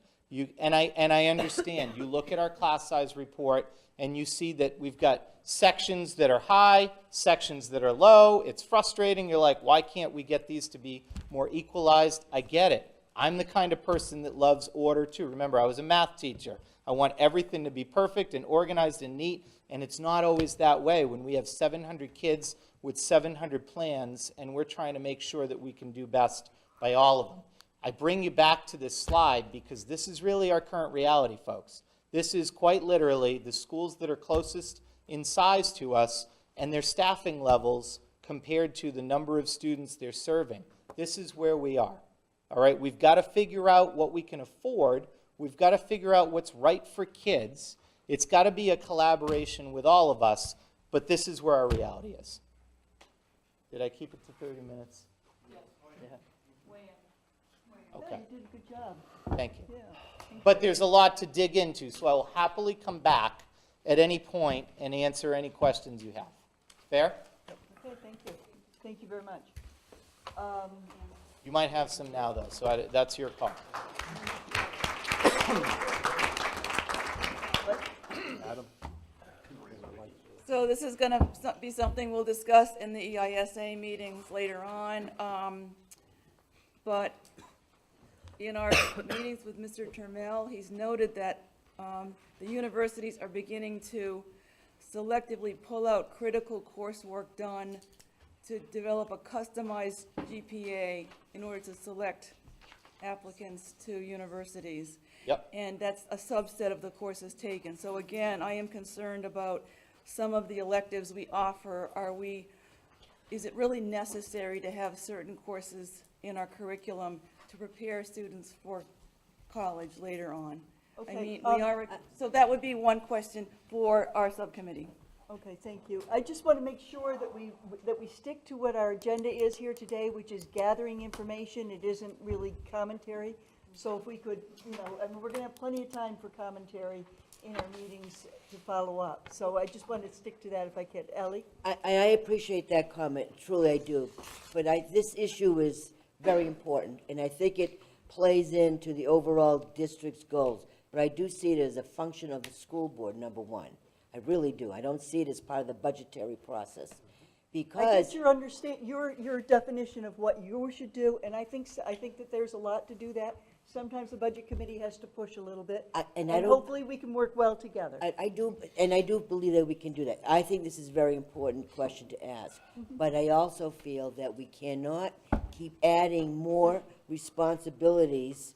U: And I understand. You look at our class size report and you see that we've got sections that are high, sections that are low. It's frustrating. You're like, why can't we get these to be more equalized? I get it. I'm the kind of person that loves order too. Remember, I was a math teacher. I want everything to be perfect and organized and neat, and it's not always that way when we have 700 kids with 700 plans, and we're trying to make sure that we can do best by all of them. I bring you back to this slide because this is really our current reality, folks. This is quite literally the schools that are closest in size to us and their staffing levels compared to the number of students they're serving. This is where we are. All right, we've got to figure out what we can afford. We've got to figure out what's right for kids. It's got to be a collaboration with all of us, but this is where our reality is. Did I keep it to 30 minutes?
L: Yes.
U: Yeah.
L: Okay.
U: Okay.
L: You did a good job.
U: Thank you.
L: Yeah.
U: But there's a lot to dig into, so I will happily come back at any point and answer any questions you have. Fair?
L: Okay, thank you. Thank you very much.
U: You might have some now, though, so that's your call.
A: Adam?
C: So this is going to be something we'll discuss in the EISA meetings later on. But in our meetings with Mr. Termel, he's noted that the universities are beginning to selectively pull out critical coursework done to develop a customized GPA in order to select applicants to universities.
U: Yep.
C: And that's a subset of the courses taken. So again, I am concerned about some of the electives we offer. Is it really necessary to have certain courses in our curriculum to prepare students for college later on?
L: Okay,
C: I mean, so that would be one question for our subcommittee.
L: Okay, thank you. I just want to make sure that we stick to what our agenda is here today, which is gathering information. It isn't really commentary. So if we could, I mean, we're going to have plenty of time for commentary in our meetings to follow up. So I just wanted to stick to that if I could. Ellie?
G: I appreciate that comment, truly I do. But this issue is very important, and I think it plays into the overall district's goals. But I do see it as a function of the school board, number one. I really do. I don't see it as part of the budgetary process. Because
L: I get your definition of what you should do, and I think that there's a lot to do that. Sometimes the budget committee has to push a little bit, and hopefully we can work well together.
G: I do believe that we can do that. I think this is a very important question to ask. But I also feel that we cannot keep adding more responsibilities.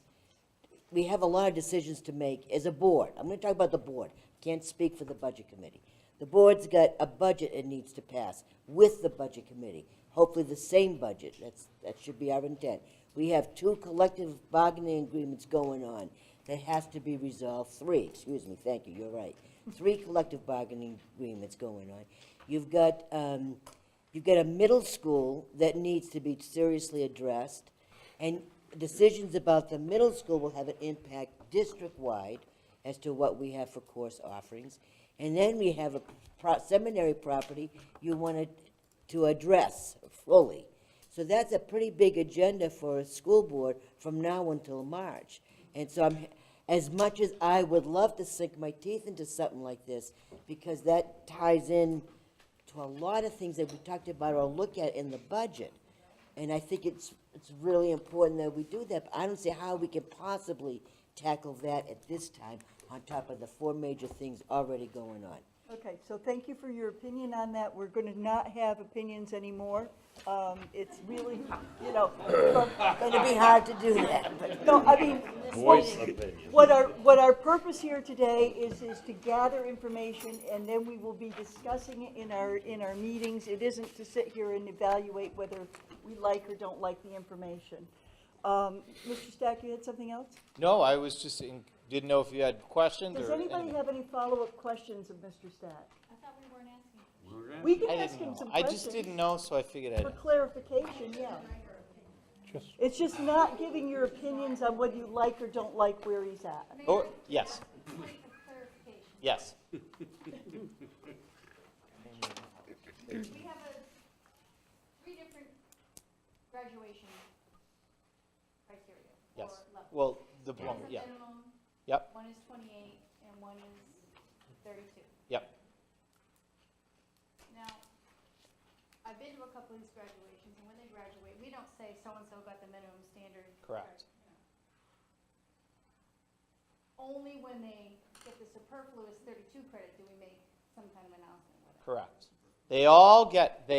G: We have a lot of decisions to make as a board. I'm going to talk about the board. Can't speak for the budget committee. The board's got a budget it needs to pass with the budget committee. Hopefully the same budget. That should be our intent. We have 2 collective bargaining agreements going on that has to be resolved. 3, excuse me, thank you, you're right. 3 collective bargaining agreements going on. You've got a middle school that needs to be seriously addressed, and decisions about the middle school will have an impact district-wide as to what we have for course offerings. And then we have a seminary property you wanted to address fully. So that's a pretty big agenda for a school board from now until March. And so as much as I would love to sink my teeth into something like this, because that ties in to a lot of things that we talked about or look at in the budget. And I think it's really important that we do that. But I don't see how we can possibly tackle that at this time on top of the 4 major things already going on.
L: Okay, so thank you for your opinion on that. We're going to not have opinions anymore. It's really,
G: Going to be hard to do that. But
L: no, I mean,
A: Voice opinion.
L: what our purpose here today is to gather information, and then we will be discussing it in our meetings. It isn't to sit here and evaluate whether we like or don't like the information. Mr. Stack, you had something else?
U: No, I was just, didn't know if you had questions or.
L: Does anybody have any follow-up questions of Mr. Stack?
K: I thought we weren't asking.
L: We can
U: I
L: ask
U: didn't
L: him
U: know.
L: some
U: I
L: questions.
U: just didn't know, so I figured I'd.
L: For clarification, yeah. It's just not giving your opinions on whether you like or don't like where he's at.
U: Oh, yes. Yes.
K: We have 3 different graduation criteria.
U: Yes.
K: Or levels.
U: Well, diploma,
K: One is
U: yeah.
K: a minimum,
U: Yep,
K: one is 28, and one is 32.
U: yep,
K: Now, I've been to a couple of these graduations, and when they graduate, we don't say so-and-so got the minimum standard.
U: correct.
K: Only when they get the superfluous 32 credit do we make some kind of announcement with it.
U: Correct. They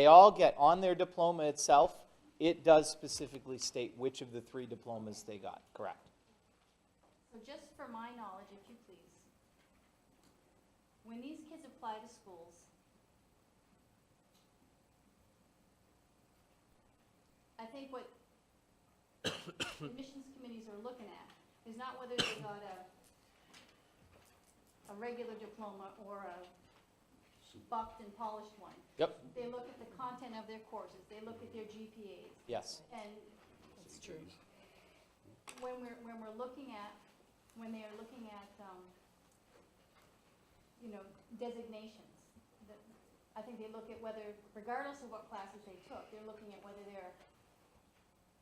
U: all get on their diploma itself, it does specifically state which of the 3 diplomas they got, correct.
K: So just for my knowledge, if you please, when these kids apply to schools, I think what admissions committees are looking at is not whether they got a regular diploma or a buffed and polished one.
U: Yep.
K: They look at the content of their courses, they look at their GPAs.
U: Yes.
K: And
G: That's true.
K: when they're looking at designations, I think they look at whether, regardless of what classes they took, they're looking at whether they're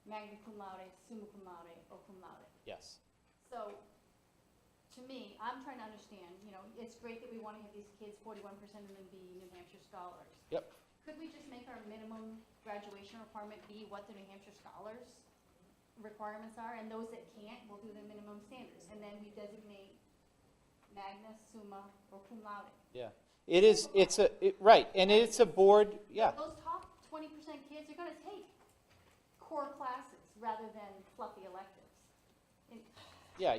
K: magna cum laude, summa cum laude, or cum laude.
U: Yes.
K: So, to me, I'm trying to understand, it's great that we want to have these kids, 41% of them be New Hampshire scholars.
U: Yep.
K: Could we just make our minimum graduation requirement be what the New Hampshire scholars requirements are, and those that can't, we'll do the minimum standards, and then we designate magna, summa, or cum laude.
U: Yeah. Right, and it's a board, yeah.
K: Those top 20% kids are gonna take core classes rather than fluffy electives.
U: Yeah,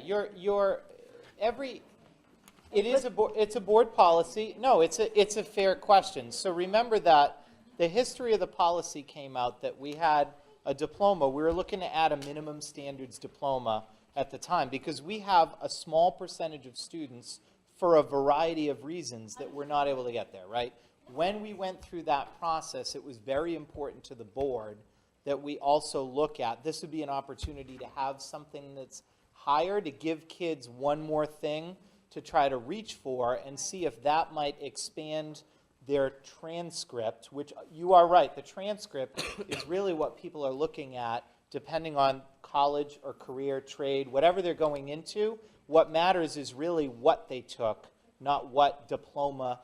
U: it's a board policy. No, it's a fair question. So remember that the history of the policy came out that we had a diploma. We were looking to add a minimum standards diploma at the time because we have a small percentage of students for a variety of reasons that we're not able to get there, right? When we went through that process, it was very important to the board that we also look at, this would be an opportunity to have something that's higher, to give kids one more thing to try to reach for and see if that might expand their transcript, which you are right, the transcript is really what people are looking at depending on college or career, trade, whatever they're going into. What matters is really what they took, not what diploma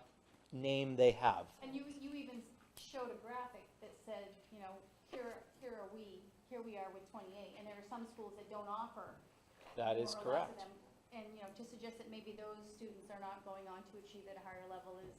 U: name they have.
K: And you even showed a graphic that said, you know, here we are with 28, and there are some schools that don't offer.
U: That is
K: more or less of
U: correct.
K: them. And, you know, to suggest that maybe those students are not going on to achieve at a higher level is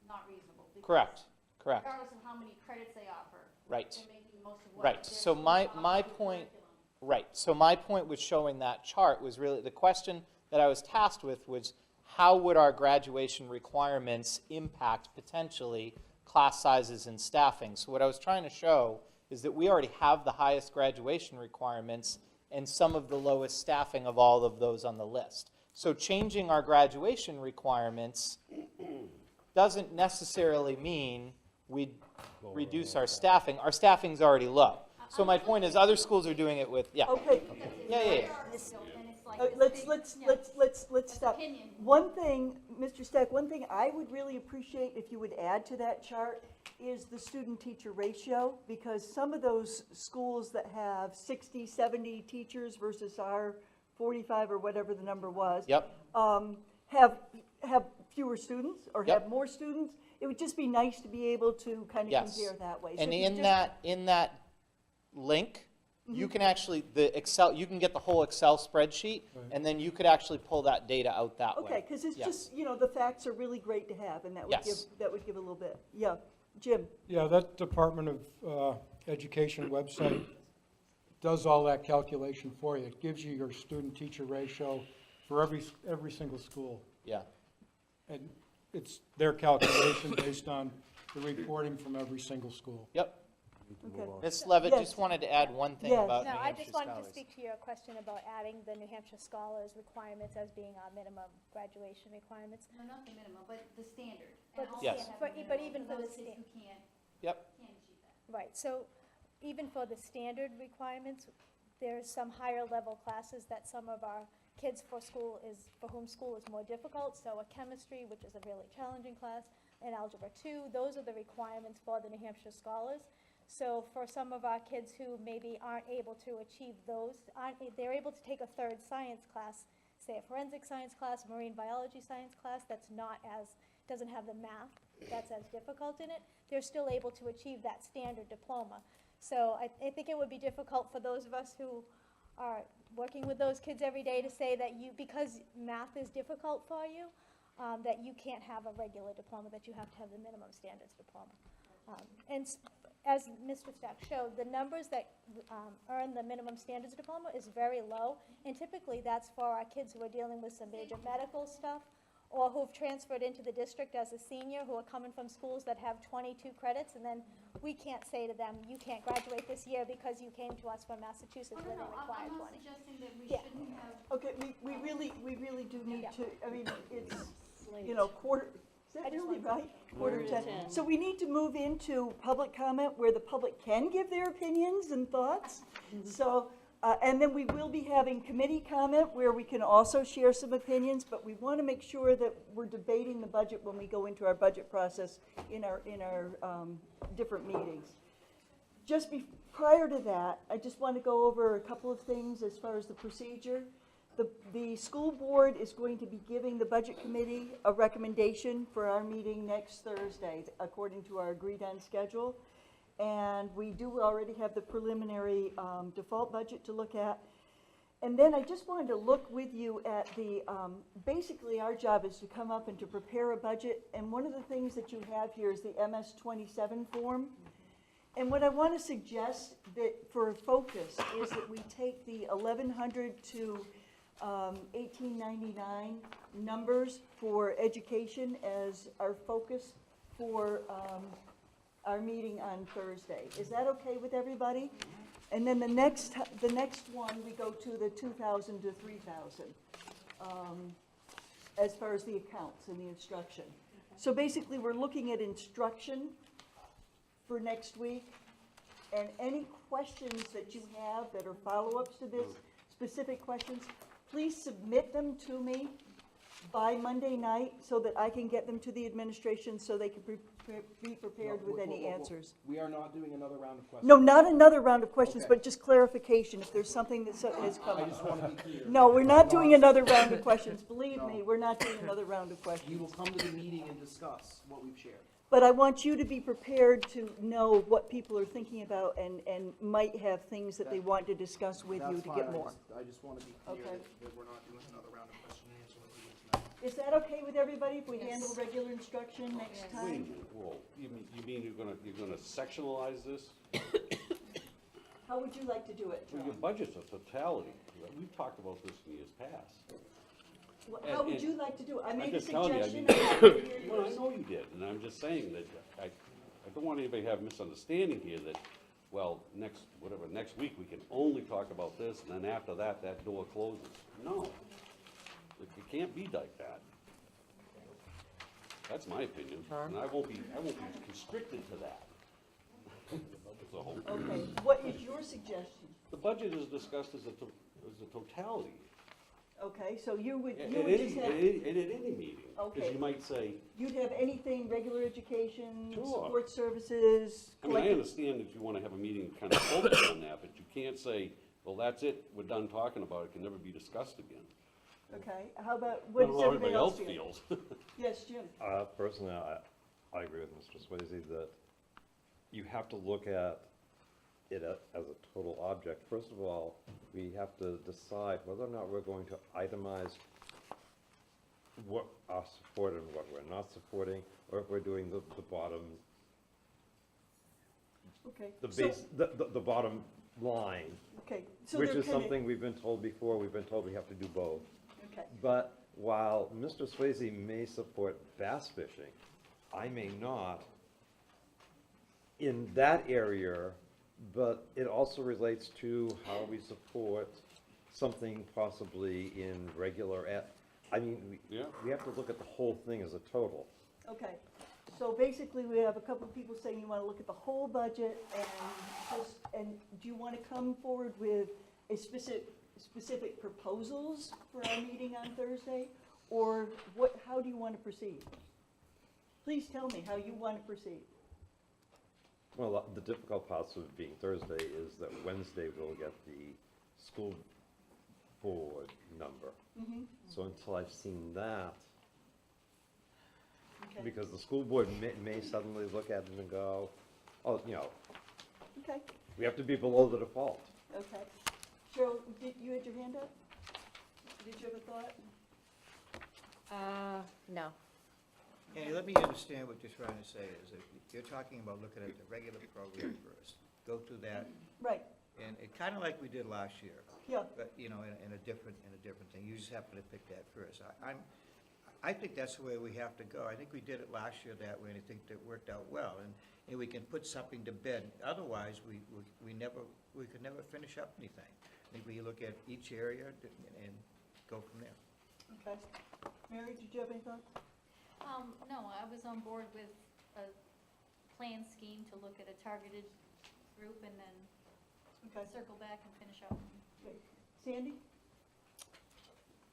K: not reasonable. because
U: Correct, correct.
K: Regardless of how many credits they offer.
U: Right.
K: They're making the most of what
U: Right,
K: they're
U: so
K: supposed
U: my
K: to offer with
U: point,
K: curriculum.
U: right, so my point with showing that chart was really, the question that I was tasked with was, how would our graduation requirements impact potentially class sizes and staffing? So what I was trying to show is that we already have the highest graduation requirements and some of the lowest staffing of all of those on the list. So changing our graduation requirements doesn't necessarily mean we'd reduce our staffing. Our staffing's already low. So my point is, other schools are doing it with, yeah.
L: Okay.
U: Yeah.
K: And it's like this
L: Let's,
K: big, you know,
L: let's stop.
K: opinion.
L: One thing, Mr. Stack, one thing I would really appreciate if you would add to that chart is the student-teacher ratio, because some of those schools that have 60, 70 teachers versus our 45 or whatever the number was.
U: Yep.
L: Have fewer students or
U: Yep.
L: have more students. It would just be nice to be able to kind of
U: Yes.
L: compare that way. So
U: And
L: if you
U: in
L: just-
U: that link, you
L: Mhm.
U: can actually, you can get the whole Excel spreadsheet, and then you could actually pull that data out that way.
L: Okay, because it's
U: Yes.
L: just, you know, the facts are really great to have, and that would give,
U: Yes.
L: that would give a little bit. Yeah, Jim?
B: Yeah, that Department of Education website does all that calculation for you. It gives you your student-teacher ratio for every single school.
U: Yeah.
B: And it's their calculation based on the reporting from every single school.
U: Yep.
L: Okay.
U: Ms. Levitt
L: Yes.
U: just wanted to add one thing
L: Yes.
U: about
P: No,
U: New
P: I
U: Hampshire
P: just wanted to
U: scholars.
P: speak to your question about adding the New Hampshire Scholars requirements as being our minimum graduation requirements.
K: No, not the minimum, but the standard.
P: But
K: And
P: the
K: also
U: Yes.
K: have
P: but-
K: the
P: but
K: minimum
P: even for the
K: those kids who can't
U: Yep.
K: achieve that.
P: Right, so even for the standard requirements, there's some higher level classes that some of our kids for whom school is more difficult. So a chemistry, which is a really challenging class, and algebra 2, those are the requirements for the New Hampshire Scholars. So for some of our kids who maybe aren't able to achieve those, they're able to take a third science class, say a forensic science class, marine biology science class, doesn't have the math that's as difficult in it, they're still able to achieve that standard diploma. So I think it would be difficult for those of us who are working with those kids every day to say that because math is difficult for you, that you can't have a regular diploma, that you have to have the minimum standards diploma. As Mr. Stack showed, the numbers that earn the minimum standards diploma is very low, and typically that's for our kids who are dealing with some major medical stuff, or who've transferred into the district as a senior, who are coming from schools that have 22 credits, and then we can't say to them, you can't graduate this year because you came to us from Massachusetts where they require 20.
K: I'm not suggesting that we
P: Yeah.
K: shouldn't have.
L: Okay, we really do need
P: Yeah.
L: to, I mean, it's, you know, quarter, is that
P: I just
L: really
P: wanted-
L: right? Quarter to 10. So we need to move into public comment where the public can give their opinions and thoughts. So, and then we will be having committee comment where we can also share some opinions, but we want to make sure that we're debating the budget when we go into our budget process in our different meetings. Just prior to that, I just want to go over a couple of things as far as the procedure. The school board is going to be giving the budget committee a recommendation for our meeting next Thursday, according to our agreed-on schedule. And we do already have the preliminary default budget to look at. And then I just wanted to look with you at basically our job is to come up and to prepare a budget. And one of the things that you have here is the MS-27 form. And what I want to suggest that for focus is that we take the 1100 to 1899 numbers for education as our focus for our meeting on Thursday. Is that okay with everybody? And then the next one, we go to the 2,000 to 3,000. as far as the accounts and the instruction. So basically, we're looking at instruction for next week, and any questions that you have that are follow-ups to this, specific questions, please submit them to me by Monday night so that I can get them to the administration so they can be prepared with any answers.
D: We are not doing another round of questions.
L: No, not another round of questions,
D: Okay.
L: but just clarification if there's something that has come
D: I
L: up.
D: just want to be clear.
L: No, we're not doing another round of questions. Believe me, we're not doing another round of
D: You
L: questions.
D: will come to the meeting and discuss what we've shared.
L: But I want you to be prepared to know what people are thinking about and might have things that they want to discuss with you
D: That's
L: to
D: fine.
L: get more.
D: I just want to be clear
L: Okay.
D: that we're not doing another round of question and answer like we did tonight.
L: Is that okay with everybody if we
Q: Yes.
L: handle regular instruction next
M: Wait a
L: time?
M: minute, whoa, you mean you're gonna sectionalize this?
L: How would you like to do it,
M: Well, your
L: John?
M: budget's a totality. We've talked about this in years past.
L: How would you like to do it? I
M: I'm
L: made a
M: just telling you, I
L: suggestion.
M: mean,
L: I'd like to hear
M: well, I
L: yours.
M: know you did, and I'm just saying that I don't want anybody to have misunderstanding here that, well, next week, we can only talk about this, and then after that, that door closes. No. It can't be like that. That's my opinion, and I won't be constricted to that. So,
L: Okay, what is your suggestion?
M: the budget is discussed as a totality.
L: Okay, so you would
M: At
L: just have,
M: any meeting. Because
L: Okay.
M: you might say,
L: you'd have anything, regular education,
M: Sure.
L: support services,
M: I mean, I
L: collective.
M: understand that you want to have a meeting kind of focused on that, but you can't say, well, that's it, we're done talking about it, it can never be discussed again.
L: Okay, how about,
M: I
L: what
M: don't
L: does
M: know how
L: everybody else feel?
M: feels.
L: Yes, Jim?
S: Personally, I agree with Mr. Swayze that you have to look at it as a total object. First of all, we have to decide whether or not we're going to itemize what are supported and what we're not supporting, or if we're doing the bottom,
L: Okay.
S: the
L: so-
S: base, the bottom line,
L: Okay, so
S: which
L: they're
S: is
L: kinda-
S: something we've been told before. We've been told we have to do both.
L: Okay,
S: But while Mr. Swayze may support bass fishing, I may not in that area, but it also relates to how we support something possibly in regular I mean, we have to look at the whole thing as a total.
L: okay. So basically, we have a couple of people saying you want to look at the whole budget and do you want to come forward with a specific proposals for our meeting on Thursday? Or how do you want to proceed? Please tell me how you want to proceed.
S: Well, the difficult part of being Thursday is that Wednesday we'll get the school board number.
L: Mhm.
S: So until I've seen that,
L: Okay.
S: because the school board may suddenly look at it and go, oh,
L: Okay,
S: we have to be below the default.
L: okay. Cheryl, you had your hand up? Did you have a thought?
Q: No.
N: Andy, let me understand what you're trying to say, is that you're talking about looking at the regular program first, go through that,
L: Right,
N: and it kind of like we did last year.
L: yeah.
N: But, in a different thing, you just happen to pick that first. I think that's the way we have to go. I think we did it last year that way, and I think that worked out well, and we can put something to bed. Otherwise, we could never finish up anything. I think we look at each area and go from there.
L: Okay. Mary, did you have any thoughts?
K: No, I was on board with a plan scheme to look at a targeted group and then
L: Okay.
K: circle back and finish up.
L: Okay. Sandy?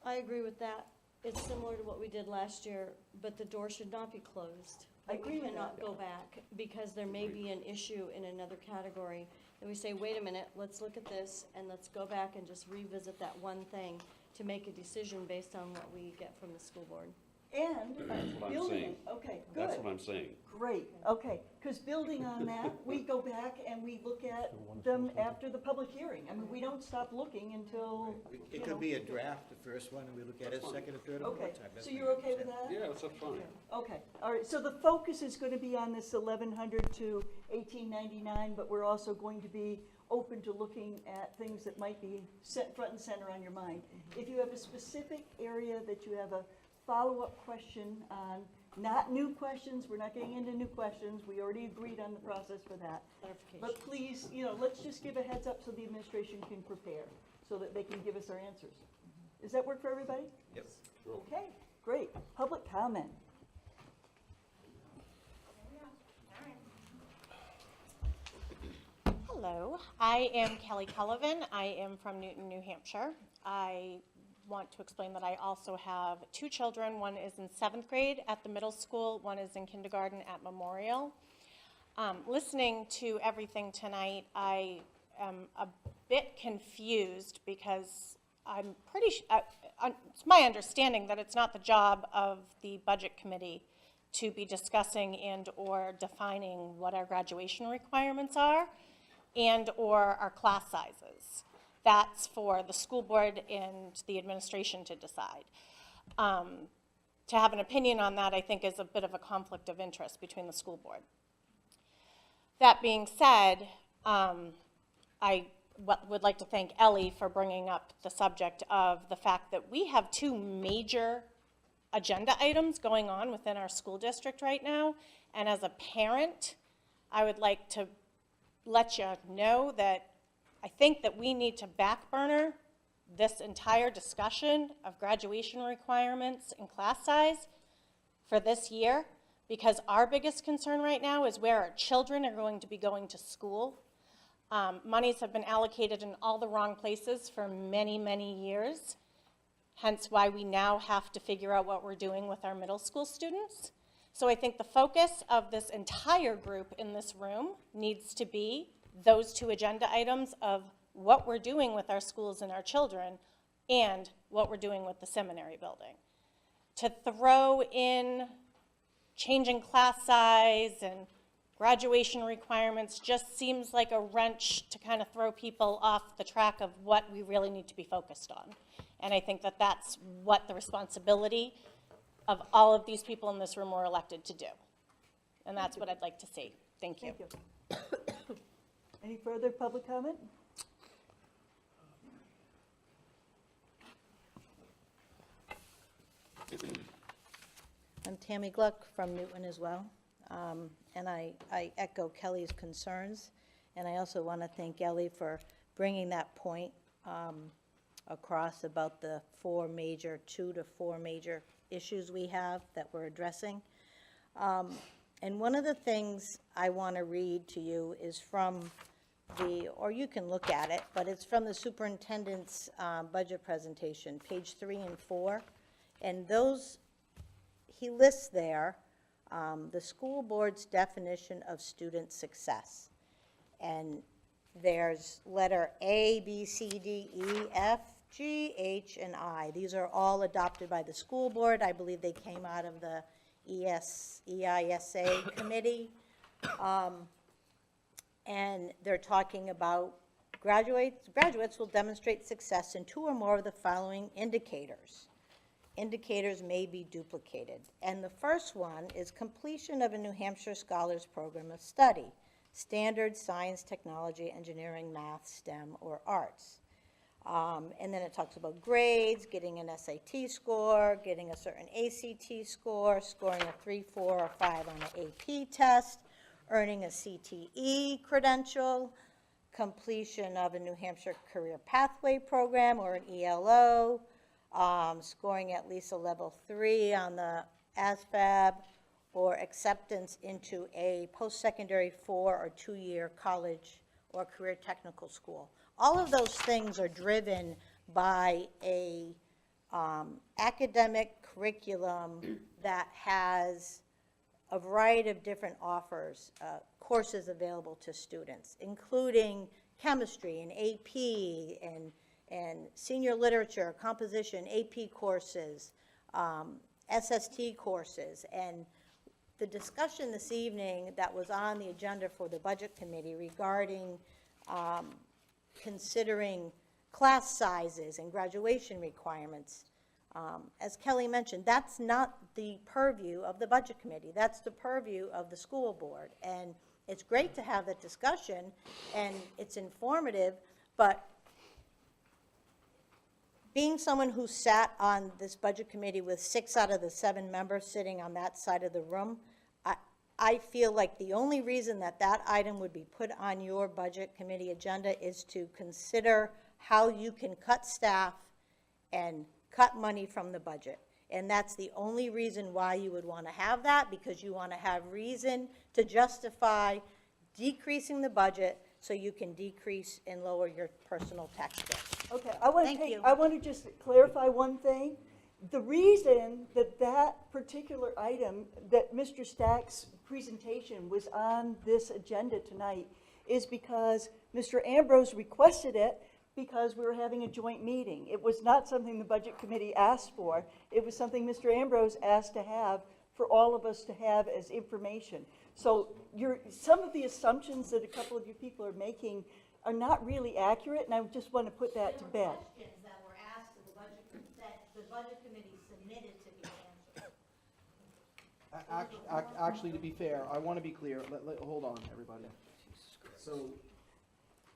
H: I agree with that. It's similar to what we did last year, but the door should not be closed.
L: I agree with
H: We cannot
L: that.
H: go back, because there may be an issue in another category. And we say, wait a minute, let's look at this, and let's go back and just revisit that one thing to make a decision based on what we get from the school board.
L: And
M: That's what I'm
L: building,
M: saying.
L: okay,
M: That's
L: good.
M: what I'm saying.
L: Great, okay, because building on that, we go back and we look at them after the public hearing. I mean, we don't stop looking until,
N: It could be a draft, the first one, and we look at it second and third and
L: Okay,
N: fourth time. That's
L: so
N: what
L: you're okay with that?
M: Yeah, that's fine.
L: Okay, all right, so the focus is going to be on this 1,100 to 1,899, but we're also going to be open to looking at things that might be set front and center on your mind. If you have a specific area that you have a follow-up question on, not new questions, we're not getting into new questions, we already agreed on the process for that. But please, let's just give a heads up so the administration can prepare, so that they can give us our answers. Does that work for everybody?
N: Yep.
L: Okay, Great. Public comment.
J: Hello, I am Kelly Cullivan. I am from Newton, New Hampshire. I want to explain that I also have 2 children. One is in 7th grade at the middle school, one is in kindergarten at Memorial. Listening to everything tonight, I am a bit confused because I'm pretty it's my understanding that it's not the job of the Budget Committee to be discussing and or defining what our graduation requirements are and or our class sizes. That's for the school board and the administration to decide. To have an opinion on that, I think, is a bit of a conflict of interest between the school board. That being said, I would like to thank Ellie for bringing up the subject of the fact that we have 2 major agenda items going on within our school district right now. And as a parent, I would like to let you know that I think that we need to back burner this entire discussion of graduation requirements and class size for this year, because our biggest concern right now is where our children are going to be going to school. Monies have been allocated in all the wrong places for many, many years, hence why we now have to figure out what we're doing with our middle school students. So I think the focus of this entire group in this room needs to be those 2 agenda items of what we're doing with our schools and our children and what we're doing with the seminary building. To throw in changing class size and graduation requirements just seems like a wrench to kind of throw people off the track of what we really need to be focused on. And I think that that's what the responsibility of all of these people in this room were elected to do. And that's what I'd like to see. Thank you.
L: Thank you. Any further public comment?
V: I'm Tammy Gluck from Newton as well, and I echo Kelly's concerns, and I also want to thank Ellie for bringing that point across about the 2 to 4 major issues we have that we're addressing. And one of the things I want to read to you is from or you can look at it, but it's from the superintendent's budget presentation, page 3 and 4. And those, he lists there the school board's definition of student success. And there's letter A, B, C, D, E, F, G, H, and I. These are all adopted by the school board. I believe they came out of the EISA committee. And they're talking about graduates will demonstrate success in 2 or more of the following indicators. Indicators may be duplicated. And the first one is completion of a New Hampshire Scholars Program of Study, standard science, technology, engineering, math, STEM, or arts. And then it talks about grades, getting an SAT score, getting a certain ACT score, scoring a 3, 4, or 5 on an AP test, earning a CTE credential, completion of a New Hampshire Career Pathway Program or an ELO, scoring at least a level 3 on the ASVAB, or acceptance into a post-secondary 4 or 2-year college or career technical school. All of those things are driven by a academic curriculum that has a variety of different offers, courses available to students, including chemistry and AP and senior literature, composition, AP courses, SST courses. And the discussion this evening that was on the agenda for the Budget Committee regarding considering class sizes and graduation requirements, as Kelly mentioned, that's not the purview of the Budget Committee. That's the purview of the school board. And it's great to have that discussion, and it's informative, but being someone who sat on this Budget Committee with 6 out of the 7 members sitting on that side of the room, I feel like the only reason that that item would be put on your Budget Committee agenda is to consider how you can cut staff and cut money from the budget. And that's the only reason why you would want to have that, because you want to have reason to justify decreasing the budget so you can decrease and lower your personal tax bill.
L: Okay, I want
V: Thank
L: to
V: you.
L: I want to just clarify one thing. The reason that that particular item, that Mr. Stack's presentation was on this agenda tonight is because Mr. Ambrose requested it because we were having a joint meeting. It was not something the Budget Committee asked for. It was something Mr. Ambrose asked to have for all of us to have as information. So some of the assumptions that a couple of you people are making are not really accurate, and I just want to put that to bed.
V: Questions that were asked to the Budget Committee submitted to be answered.
D: Actually, to be fair, I want to be clear. Hold on, everybody. So,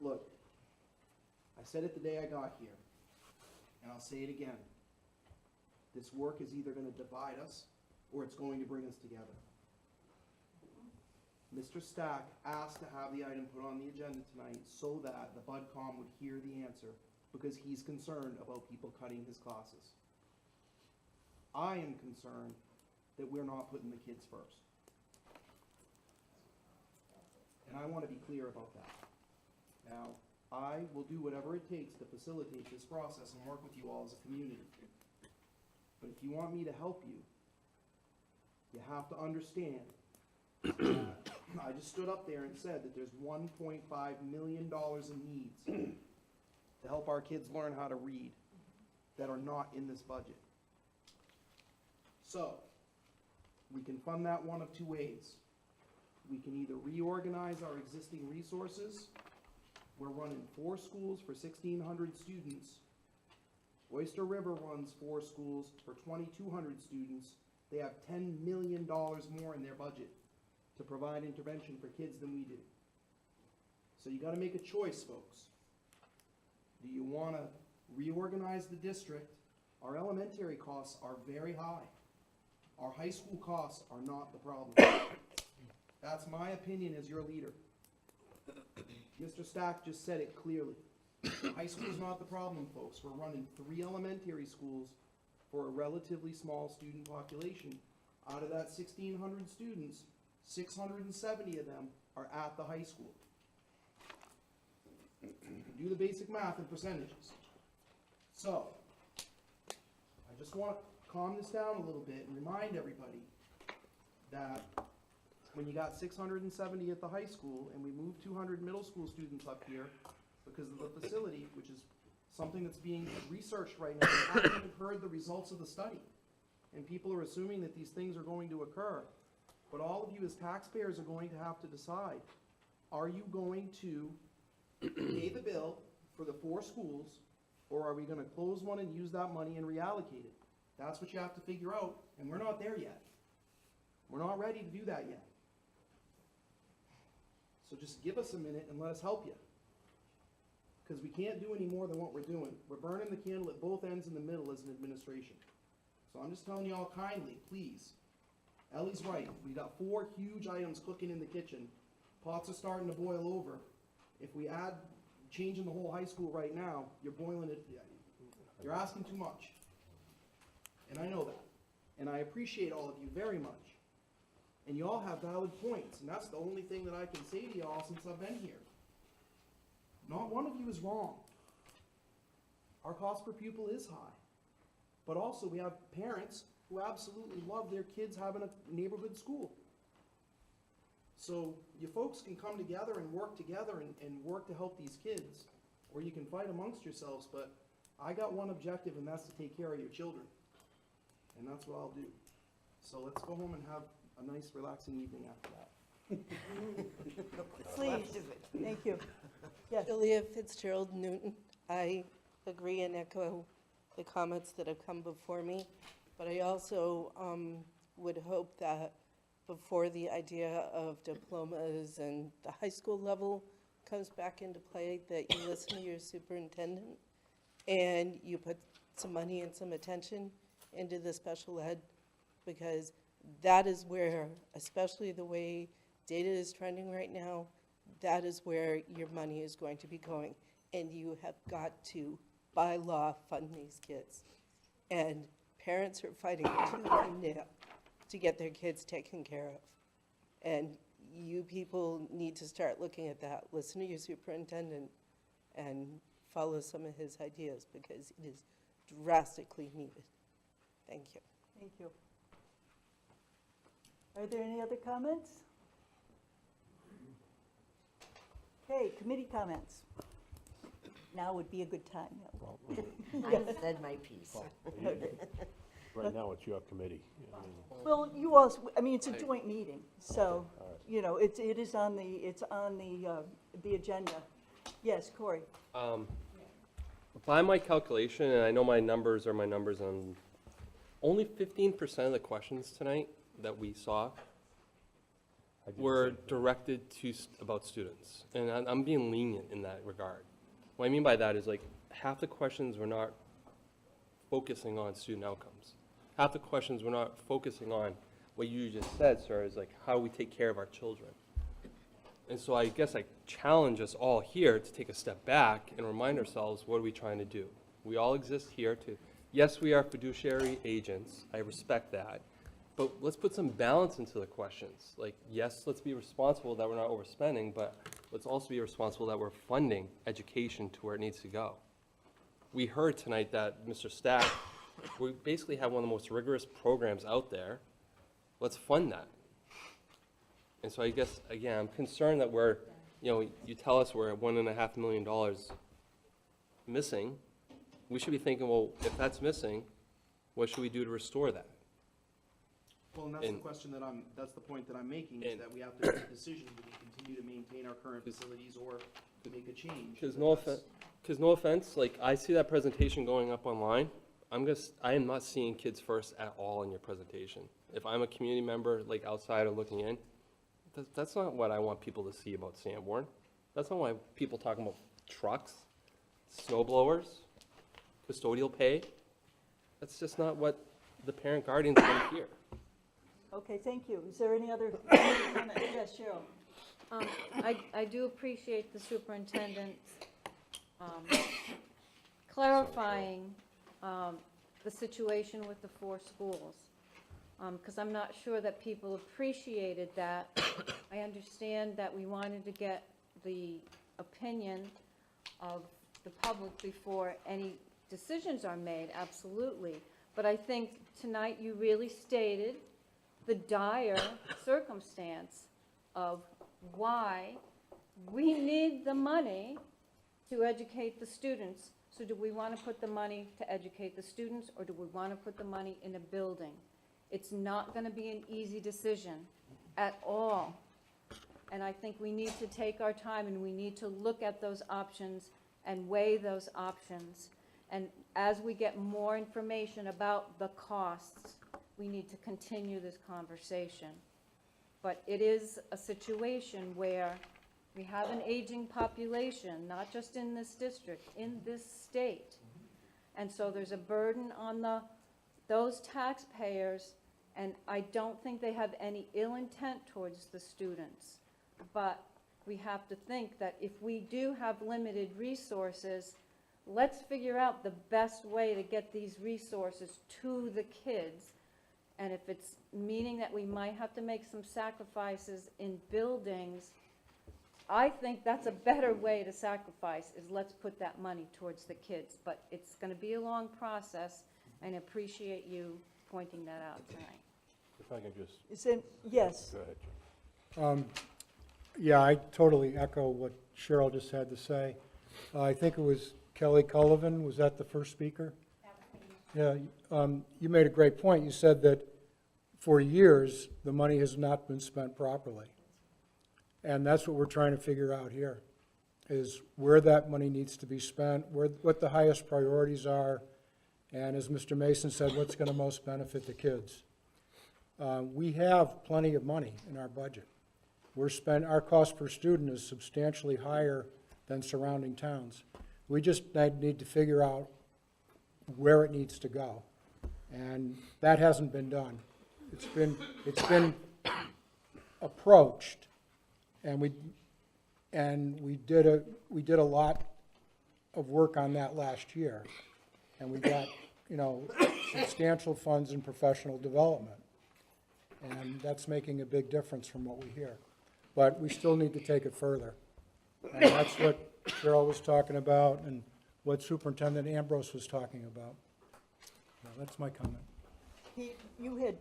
D: look, I said it the day I got here, and I'll say it again. This work is either going to divide us, or it's going to bring us together. Mr. Stack asked to have the item put on the agenda tonight so that the BudCom would hear the answer, because he's concerned about people cutting his classes. I am concerned that we're not putting the kids first. And I want to be clear about that. Now, I will do whatever it takes to facilitate this process and work with you all as a community. But if you want me to help you, you have to understand that I just stood up there and said that there's $1.5 million in needs to help our kids learn how to read that are not in this budget. So, we can fund that one of two ways. We can either reorganize our existing resources. We're running 4 schools for 1,600 students. Oyster River runs 4 schools for 2,200 students. They have $10 million more in their budget to provide intervention for kids than we do. So you gotta make a choice, folks. Do you wanna reorganize the district? Our elementary costs are very high. Our high school costs are not the problem. That's my opinion as your leader. Mr. Stack just said it clearly. High school is not the problem, folks. We're running 3 elementary schools for a relatively small student population. Out of that 1,600 students, 670 of them are at the high school. You can do the basic math and percentages. So, I just want to calm this down a little bit and remind everybody that when you got 670 at the high school and we moved 200 middle school students up here because of the facility, which is something that's being researched right now, we haven't even heard the results of the study. And people are assuming that these things are going to occur. But all of you as taxpayers are going to have to decide, are you going to pay the bill for the 4 schools, or are we going to close one and use that money and reallocate it? That's what you have to figure out, and we're not there yet. We're not ready to do that yet. So just give us a minute and let us help you. Because we can't do any more than what we're doing. We're burning the candle at both ends in the middle as an administration. So I'm just telling you all kindly, please. Ellie's right. We got 4 huge items cooking in the kitchen. Pots are starting to boil over. If we add changing the whole high school right now, you're boiling it. You're asking too much. And I know that. And I appreciate all of you very much. And you all have valid points. And that's the only thing that I can say to you all since I've been here. Not one of you is wrong. Our cost per pupil is high. But also we have parents who absolutely love their kids having a neighborhood school. So you folks can come together and work together and work to help these kids, or you can fight amongst yourselves, but I got one objective, and that's to take care of your children. And that's what I'll do. So let's go home and have a nice relaxing evening after that.
L: Please, thank you. Yes.
I: Julia Fitzgerald Newton. I agree and echo the comments that have come before me, but I also would hope that before the idea of diplomas and the high school level comes back into play, that you listen to your superintendent and you put some money and some attention into the special ed, because that is where, especially the way data is trending right now, that is where your money is going to be going. And you have got to, by law, fund these kids. And parents are fighting tooth and nail to get their kids taken care of. And you people need to start looking at that. Listen to your superintendent and follow some of his ideas because it is drastically needed. Thank you.
L: Thank you. Are there any other comments? Okay, committee comments. Now would be a good time.
G: I said my piece.
A: Right now, it's your committee.
L: Well, you also, I mean, it's a joint meeting, so, you know, it is on the agenda. Yes, Corey?
F: By my calculation, and I know my numbers are my numbers, on only 15% of the questions tonight that we saw were directed to about students. And I'm being lenient in that regard. What I mean by that is, like, half the questions were not focusing on student outcomes. Half the questions were not focusing on what you just said, sir, is like how we take care of our children. And so I guess I challenge us all here to take a step back and remind ourselves, what are we trying to do? We all exist here to, yes, we are fiduciary agents, I respect that, but let's put some balance into the questions. Like, yes, let's be responsible that we're not overspending, but let's also be responsible that we're funding education to where it needs to go. We heard tonight that Mr. Stack, we basically have one of the most rigorous programs out there. Let's fund that. And so I guess, again, I'm concerned that we're, you know, you tell us we're at $1.5 million missing. We should be thinking, well, if that's missing, what should we do to restore that?
D: Well, and that's the question that that's the point that I'm making, is that we have to make a decision, do we continue to maintain our current facilities or to make a change?
F: Because no offense, like, I see that presentation going up online. I am not seeing kids first at all in your presentation. If I'm a community member, like, outside or looking in, that's not what I want people to see about Sanborn. That's not why people talking about trucks, snow blowers, custodial pay. That's just not what the parent guardians want to hear.
L: Okay, thank you. Is there any other comment? Yes, Cheryl?
Q: I do appreciate the superintendent clarifying the situation with the 4 schools, because I'm not sure that people appreciated that. I understand that we wanted to get the opinion of the public before any decisions are made, absolutely. But I think tonight you really stated the dire circumstance of why we need the money to educate the students. So do we want to put the money to educate the students, or do we want to put the money in a building? It's not going to be an easy decision at all. And I think we need to take our time and we need to look at those options and weigh those options. And as we get more information about the costs, we need to continue this conversation. But it is a situation where we have an aging population, not just in this district, in this state. And so there's a burden on those taxpayers, and I don't think they have any ill intent towards the students. But we have to think that if we do have limited resources, let's figure out the best way to get these resources to the kids. And if it's meaning that we might have to make some sacrifices in buildings, I think that's a better way to sacrifice, is let's put that money towards the kids. But it's going to be a long process, and I appreciate you pointing that out tonight.
A: If I can just.
L: Yes.
A: Go ahead, Jim.
B: Yeah, I totally echo what Cheryl just had to say. I think it was Kelly Cullivan, was that the first speaker? Yeah, you made a great point. You said that for years, the money has not been spent properly. And that's what we're trying to figure out here, is where that money needs to be spent, what the highest priorities are, and as Mr. Mason said, what's going to most benefit the kids. We have plenty of money in our budget. Our cost per student is substantially higher than surrounding towns. We just need to figure out where it needs to go. And that hasn't been done. It's been approached, and we did a lot of work on that last year. And we got you know, substantial funds in professional development. And that's making a big difference from what we hear. But we still need to take it further. And that's what Cheryl was talking about and what Superintendent Ambrose was talking about. Now, that's my comment.
L: You had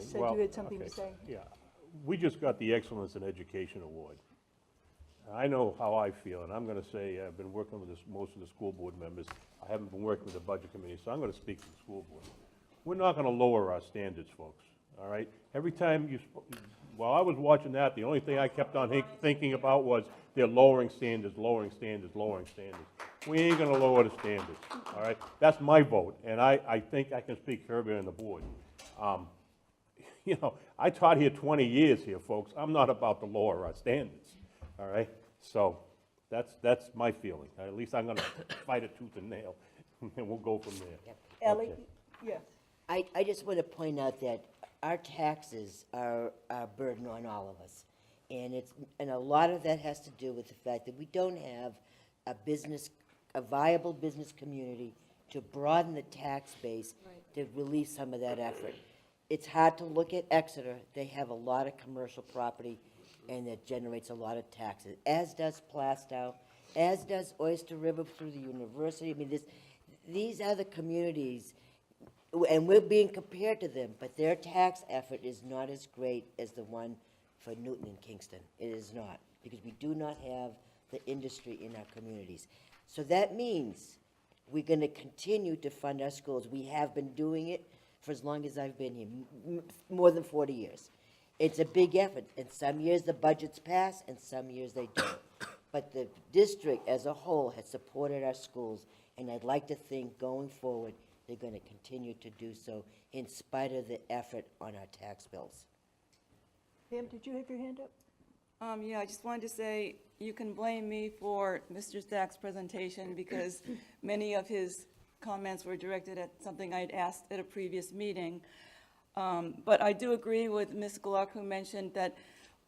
L: said
A: Well,
L: you had something to
A: okay,
L: say.
A: Yeah, we just got the Excellence in Education Award. I know how I feel, and I'm gonna say, I've been working with most of the school board members. I haven't been working with the budget committee, so I'm gonna speak for the school board. We're not gonna lower our standards, folks, all right? Every time while I was watching that, the only thing I kept on thinking about was they're lowering standards, lowering standards, lowering standards. We ain't gonna lower the standards, all right? That's my vote, and I think I can speak for everybody on the board. You know, I taught here 20 years here, folks. I'm not about to lower our standards, all right? So that's my feeling. At least I'm gonna fight it tooth and nail, and we'll go from there.
L: Ellie,
A: Okay.
L: yes.
G: I just want to point out that our taxes are a burden on all of us. And a lot of that has to do with the fact that we don't have a viable business community to broaden the tax base to relieve some of that effort. It's hard to look at Exeter. They have a lot of commercial property, and that generates a lot of taxes, as does Plastow, as does Oyster River through the university. I mean, these are the communities, and we're being compared to them, but their tax effort is not as great as the one for Newton and Kingston. It is not, because we do not have the industry in our communities. So that means we're going to continue to fund our schools. We have been doing it for as long as I've been here, more than 40 years. It's a big effort, and some years the budgets pass, and some years they don't. But the district as a whole has supported our schools, and I'd like to think going forward, they're going to continue to do so in spite of the effort on our tax bills.
L: Pam, did you have your hand up?
C: Yeah, I just wanted to say, you can blame me for Mr. Stack's presentation because many of his comments were directed at something I'd asked at a previous meeting. But I do agree with Ms. Gluck, who mentioned that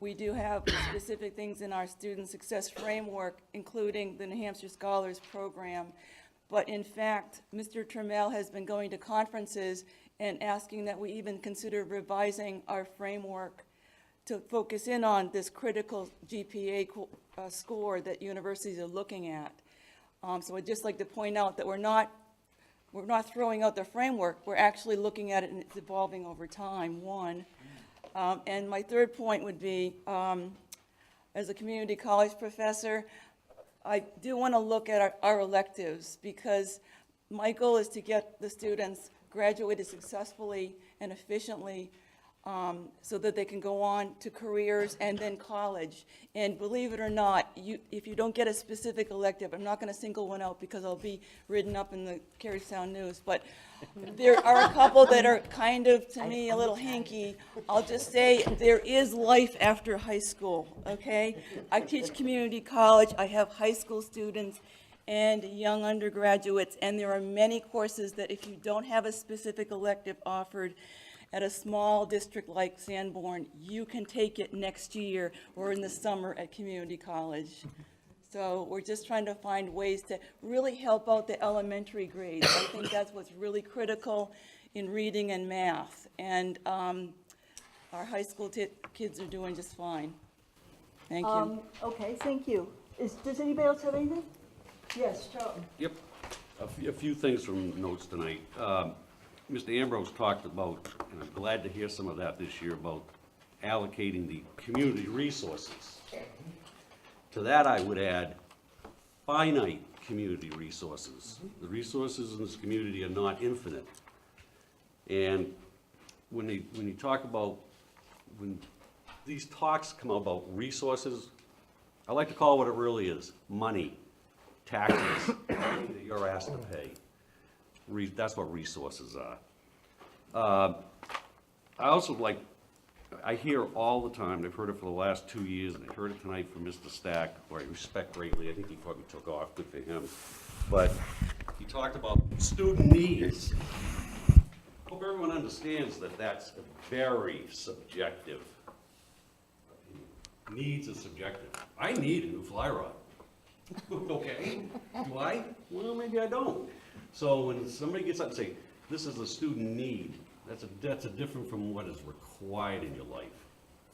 C: we do have specific things in our student success framework, including the New Hampshire Scholars Program. But in fact, Mr. Trammell has been going to conferences and asking that we even consider revising our framework to focus in on this critical GPA score that universities are looking at. So I'd just like to point out that we're not throwing out the framework, we're actually looking at it and it's evolving over time, one. And my third point would be, as a community college professor, I do want to look at our electives because my goal is to get the students graduated successfully and efficiently so that they can go on to careers and then college. And believe it or not, if you don't get a specific elective, I'm not going to single one out because I'll be written up in the Carey Sound News, but there are a couple that are kind of, to me, a little hanky. I'll just say there is life after high school, okay? I teach community college. I have high school students and young undergraduates, and there are many courses that if you don't have a specific elective offered at a small district like Sanborn, you can take it next year or in the summer at community college. So we're just trying to find ways to really help out the elementary grades. I think that's what's really critical in reading and math. And our high school kids are doing just fine. Thank you.
L: Okay, thank you. Does anybody else have anything? Yes, Charlton.
M: Yep. A few things from notes tonight. Mr. Ambrose talked about, and I'm glad to hear some of that this year, about allocating the community resources. To that, I would add finite community resources. The resources in this community are not infinite. And when you talk about, when these talks come about resources, I like to call it what it really is, money, taxes, money that you're asked to pay. That's what resources are. I also I hear all the time, and I've heard it for the last 2 years, and I heard it tonight from Mr. Stack, who I respect greatly. I think he probably took off, good for him. But he talked about student needs. Hope everyone understands that that's a very subjective opinion. Needs is subjective. I need a new fly rod. Okay, do I? Well, maybe I don't. So when somebody gets up and say, this is a student need. That's a different from what is required in your life,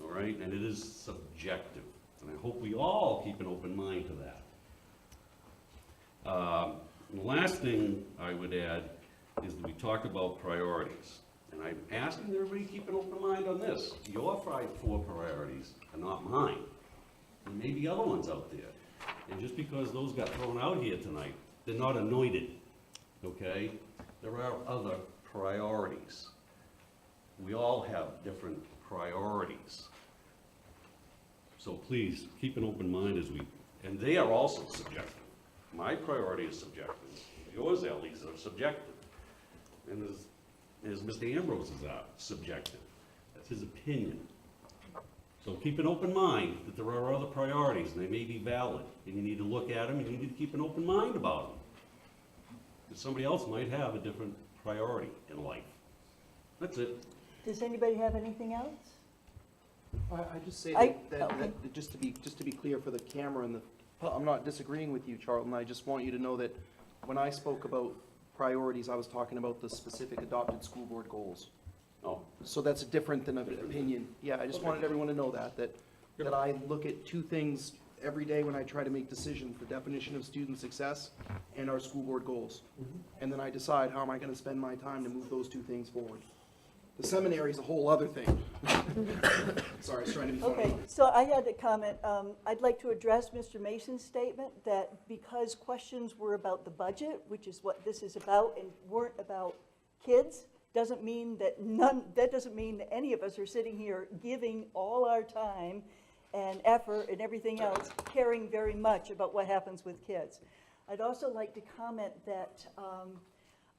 M: all right? And it is subjective, and I hope we all keep an open mind to that. And the last thing I would add is that we talked about priorities. And I'm asking everybody to keep an open mind on this. Your 4 priorities are not mine. There may be other ones out there. And just because those got thrown out here tonight, they're not anointed, okay? There are other priorities. We all have different priorities. So please, keep an open mind as we, and they are also subjective. My priority is subjective. Yours, Ellie's, are subjective. And as Mr. Ambrose's are subjective. That's his opinion. So keep an open mind that there are other priorities, and they may be valid, and you need to look at them, and you need to keep an open mind about them. Because somebody else might have a different priority in life. That's it.
L: Does anybody have anything else?
D: I just say
L: okay.
D: that just to be clear for the camera and I'm not disagreeing with you, Charlton. I just want you to know that when I spoke about priorities, I was talking about the specific adopted school board goals.
M: Oh.
D: So that's different than an opinion. Yeah, I just wanted everyone to know that I look at 2 things every day when I try to make decisions, the definition of student success and our school board goals. And then I decide how am I gonna spend my time to move those 2 things forward. The seminary is a whole other thing. Sorry, I was trying to be funny.
L: Okay, so I had a comment. I'd like to address Mr. Mason's statement that because questions were about the budget, which is what this is about, and weren't about kids, doesn't mean that any of us are sitting here giving all our time and effort and everything else, caring very much about what happens with kids. I'd also like to comment that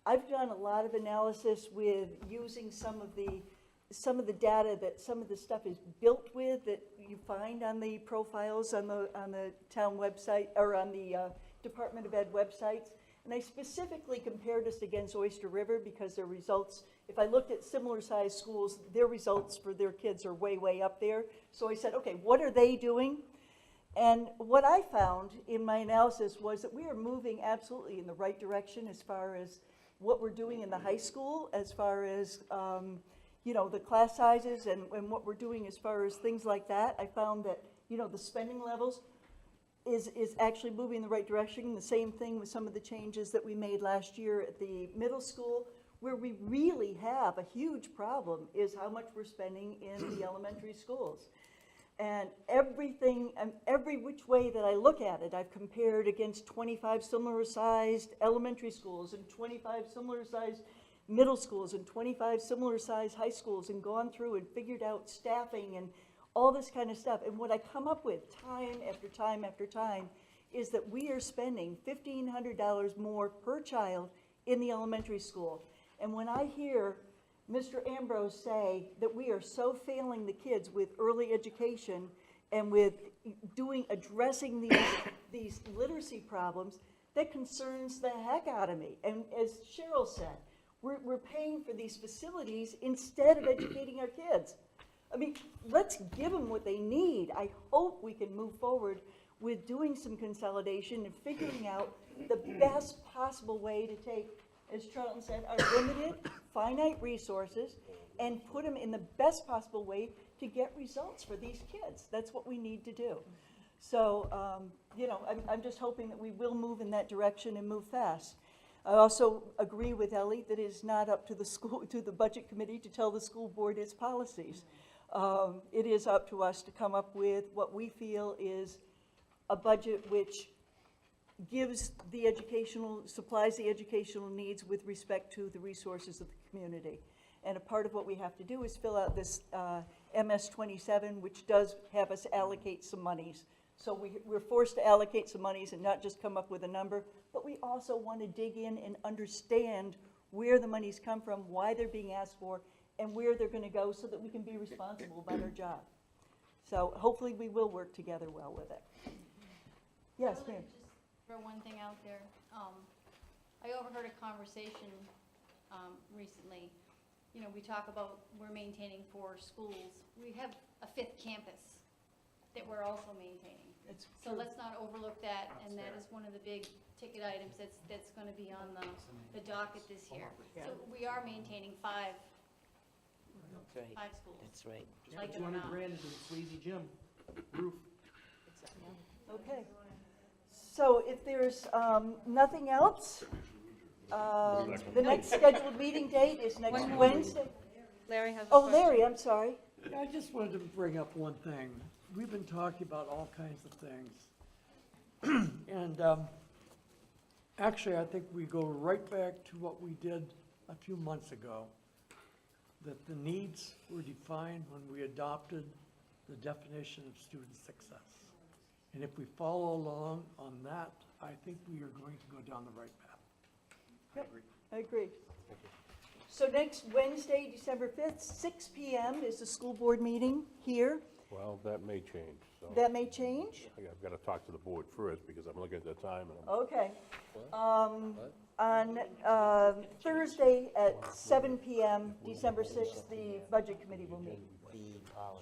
L: I've done a lot of analysis with using some of the data that some of the stuff is built with that you find on the profiles on the town website or on the Department of Ed websites. And I specifically compared us against Oyster River because their results, if I looked at similar sized schools, their results for their kids are way, way up there. So I said, okay, what are they doing? And what I found in my analysis was that we are moving absolutely in the right direction as far as what we're doing in the high school, as far as the class sizes and what we're doing as far as things like that. I found that the spending levels is actually moving in the right direction. The same thing with some of the changes that we made last year at the middle school. Where we really have a huge problem is how much we're spending in the elementary schools. And everything, every which way that I look at it, I've compared against 25 similar sized elementary schools and 25 similar sized middle schools and 25 similar sized high schools and gone through and figured out staffing and all this kind of stuff. And what I come up with time after time after time is that we are spending $1,500 more per child in the elementary school. And when I hear Mr. Ambrose say that we are so failing the kids with early education and with addressing these literacy problems, that concerns the heck out of me. And as Cheryl said, we're paying for these facilities instead of educating our kids. I mean, let's give them what they need. I hope we can move forward with doing some consolidation and figuring out the best possible way to take, as Charlton said, our limited, finite resources and put them in the best possible way to get results for these kids. That's what we need to do. So, I'm just hoping that we will move in that direction and move fast. I also agree with Ellie that it is not up to the budget committee to tell the school board its policies. It is up to us to come up with what we feel is a budget which gives supplies the educational needs with respect to the resources of the community. And a part of what we have to do is fill out this MS-27, which does have us allocate some monies. So we're forced to allocate some monies and not just come up with a number, but we also want to dig in and understand where the monies come from, why they're being asked for, and where they're going to go so that we can be responsible about our job. So hopefully we will work together well with it. Yes, ma'am.
K: Just throw one thing out there. I overheard a conversation recently. We talk about we're maintaining 4 schools. We have a 5th campus. that we're also maintaining.
L: It's
K: So
L: true.
K: let's not overlook that, and that is one of the big ticket items that's gonna be on the docket this year. So we are maintaining five
G: That's right,
K: schools.
G: that's right.
K: Like it or not.
D: into the Swayze gym roof.
L: Okay. So if there's nothing else, the next scheduled meeting date is next Wednesday.
H: Larry has a
L: Oh,
H: question.
L: Larry, I'm sorry.
E: Yeah, I just wanted to bring up one thing. We've been talking about all kinds of things. And actually, I think we go right back to what we did a few months ago, that the needs were defined when we adopted the definition of student success. And if we follow along on that, I think we are going to go down the right path.
L: Yep, I agree. So next Wednesday, December 5th, 6 PM is the school board meeting here.
A: Well, that may change, so.
L: That may change.
A: I've got to talk to the board first, because I'm looking at the time, and
L: Okay. On Thursday at 7 PM, December 6th, the budget committee will meet.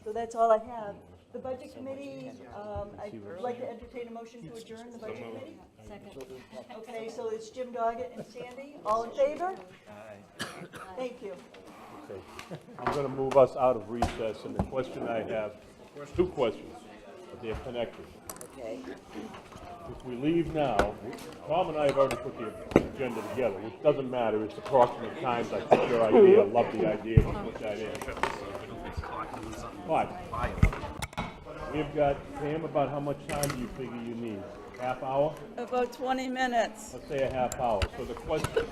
L: So that's all I have. The budget committee, I'd like to entertain a motion to adjourn the budget committee.
K: Second.
L: Okay, so it's Jim Doggett and Sandy. All in favor? Thank you.
A: okay. I'm going to move us out of recess, and the question I have, two questions, but they're connected.
G: Okay.
A: If we leave now, Tom and I have already put the agenda together, which doesn't matter, it's approximate times. I think your idea, love the idea, we'll put that in. But, we've got, Pam, about how much time do you figure you need? Half hour?
C: About 20 minutes.
A: Let's say a half hour. So the question,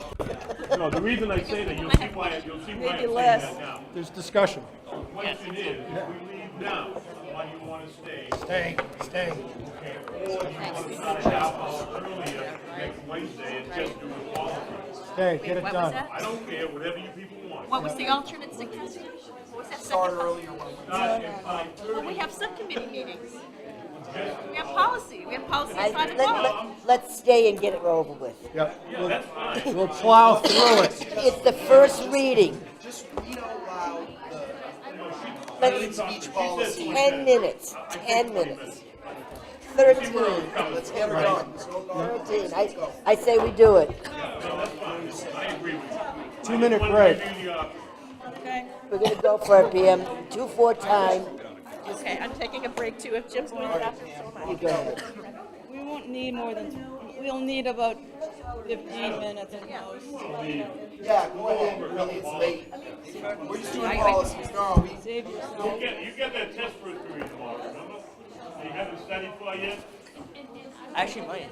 A: no, the reason I say that, you'll see why I'm
C: Maybe
A: saying
C: less.
A: that now.
B: There's discussion.
A: The question is, if we leave now, why do you want to stay?
B: Stay.
A: Okay, or do you want to start a half hour earlier next Wednesday and just do the policy?
B: Stay, get it done.
A: I don't care, whatever you people want.
O: What was the alternate suggestion? What was that
A: Start
O: second?
A: earlier Start at 5:30.
O: Well, we have subcommittee meetings. We have policy. We have policy
G: I-
O: at 5
G: let-
O: o'clock.
G: Let's stay and get it over with.
B: Yep.
A: Yeah, that's fine.
B: We'll plow through it.
G: It's the first reading.
D: Just read out loud
G: Let's,
D: speech policy.
G: 10 minutes, 10 minutes. 13,
D: Let's get her done.
G: 13. I say we do it.
A: I agree with you.
B: 2-minute break.
C: Okay.
G: We're gonna go for it, PM, 2-4 time.
O: Okay, I'm taking a break too. If Jim's going to the bathroom, so am I.
G: You go ahead.
C: We won't need more than, we'll need about 15 minutes at most.
D: Yeah, go ahead, really, it's late. We're just doing policies, no, we.
C: Save yourself.
A: You get that test for it period tomorrow, remember? So you haven't studied for it yet?
D: Actually, might.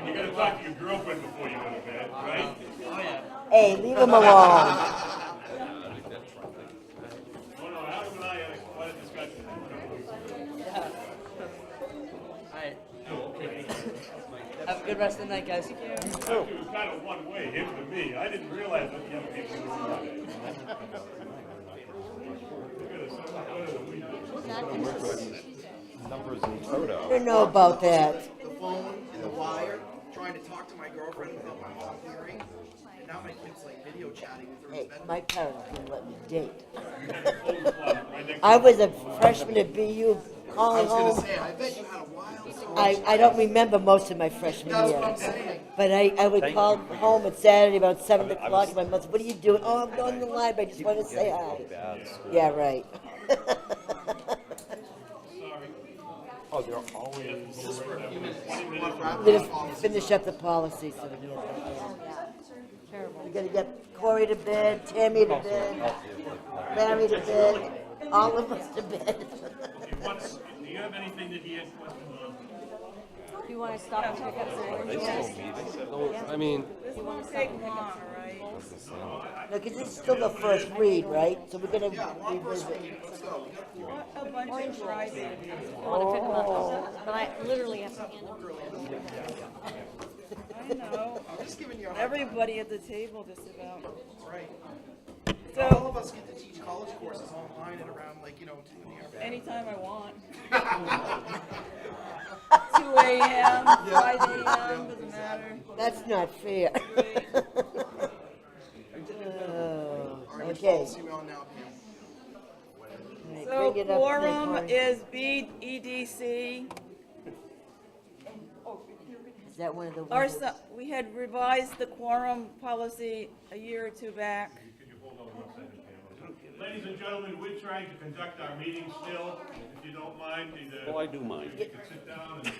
A: You gotta talk to your girlfriend before you go to bed, right?
D: Oh, yeah.
G: Hey, leave him alone.
A: Oh, no, Adam and I had quite a discussion.
D: Alright. Have a good rest of the night, guys.
A: Actually, it was kind of one way, him to me. I didn't realize that the other people were doing it.
S: Numbers in toto.
G: I don't know about that.
D: The phone and the wire, trying to talk to my girlfriend without my mom hearing. And now my kid's like video chatting with her in
G: Hey,
D: bed.
G: my parents didn't let me date. I was a freshman at BU
D: I
G: calling
D: was gonna
G: home.
D: say, I bet you had a wild story.
G: I don't remember most of my freshman
D: That's
G: year.
D: what I'm saying.
G: But I would call home at Saturday about 7 o'clock, and my mother said, "What are you doing?" "Oh, I'm going to the library, I just want to say hi." Yeah, right.
S: Oh, they're always.
G: We're gonna finish up the policy so we can get that done. We're gonna get Corey to bed, Tammy to bed, Larry to bed, all of us to bed.
A: Do you have anything that he had questions on?
H: Do you want to stop and pick up some oranges?
F: I mean,
C: This won't take long, all right?
G: No, because this is still the first read, right? So we're gonna revisit.
C: A bunch of Friday.
H: I want to pick them up, but I literally have to hand them.
C: I know.
D: Just giving you a hard
C: Everybody at the table just about.
D: Right.
C: So,
D: All of us get to teach college courses online at around like, 2 in the afternoon.
C: anytime I want. 2 a.m., 5 a.m., doesn't matter.
G: That's not fair.
D: All right, which
G: Okay.
D: policy are we on now, Pam?
V: Bring it up,
C: quorum
V: Corey.
C: is BEDC.
G: Is that one of the
C: Our,
G: ones?
C: we had revised the quorum policy a year or two back.
A: Ladies and gentlemen, we're trying to conduct our meeting still. If you don't mind, either.
M: Oh, I do mind.
A: You can sit down and,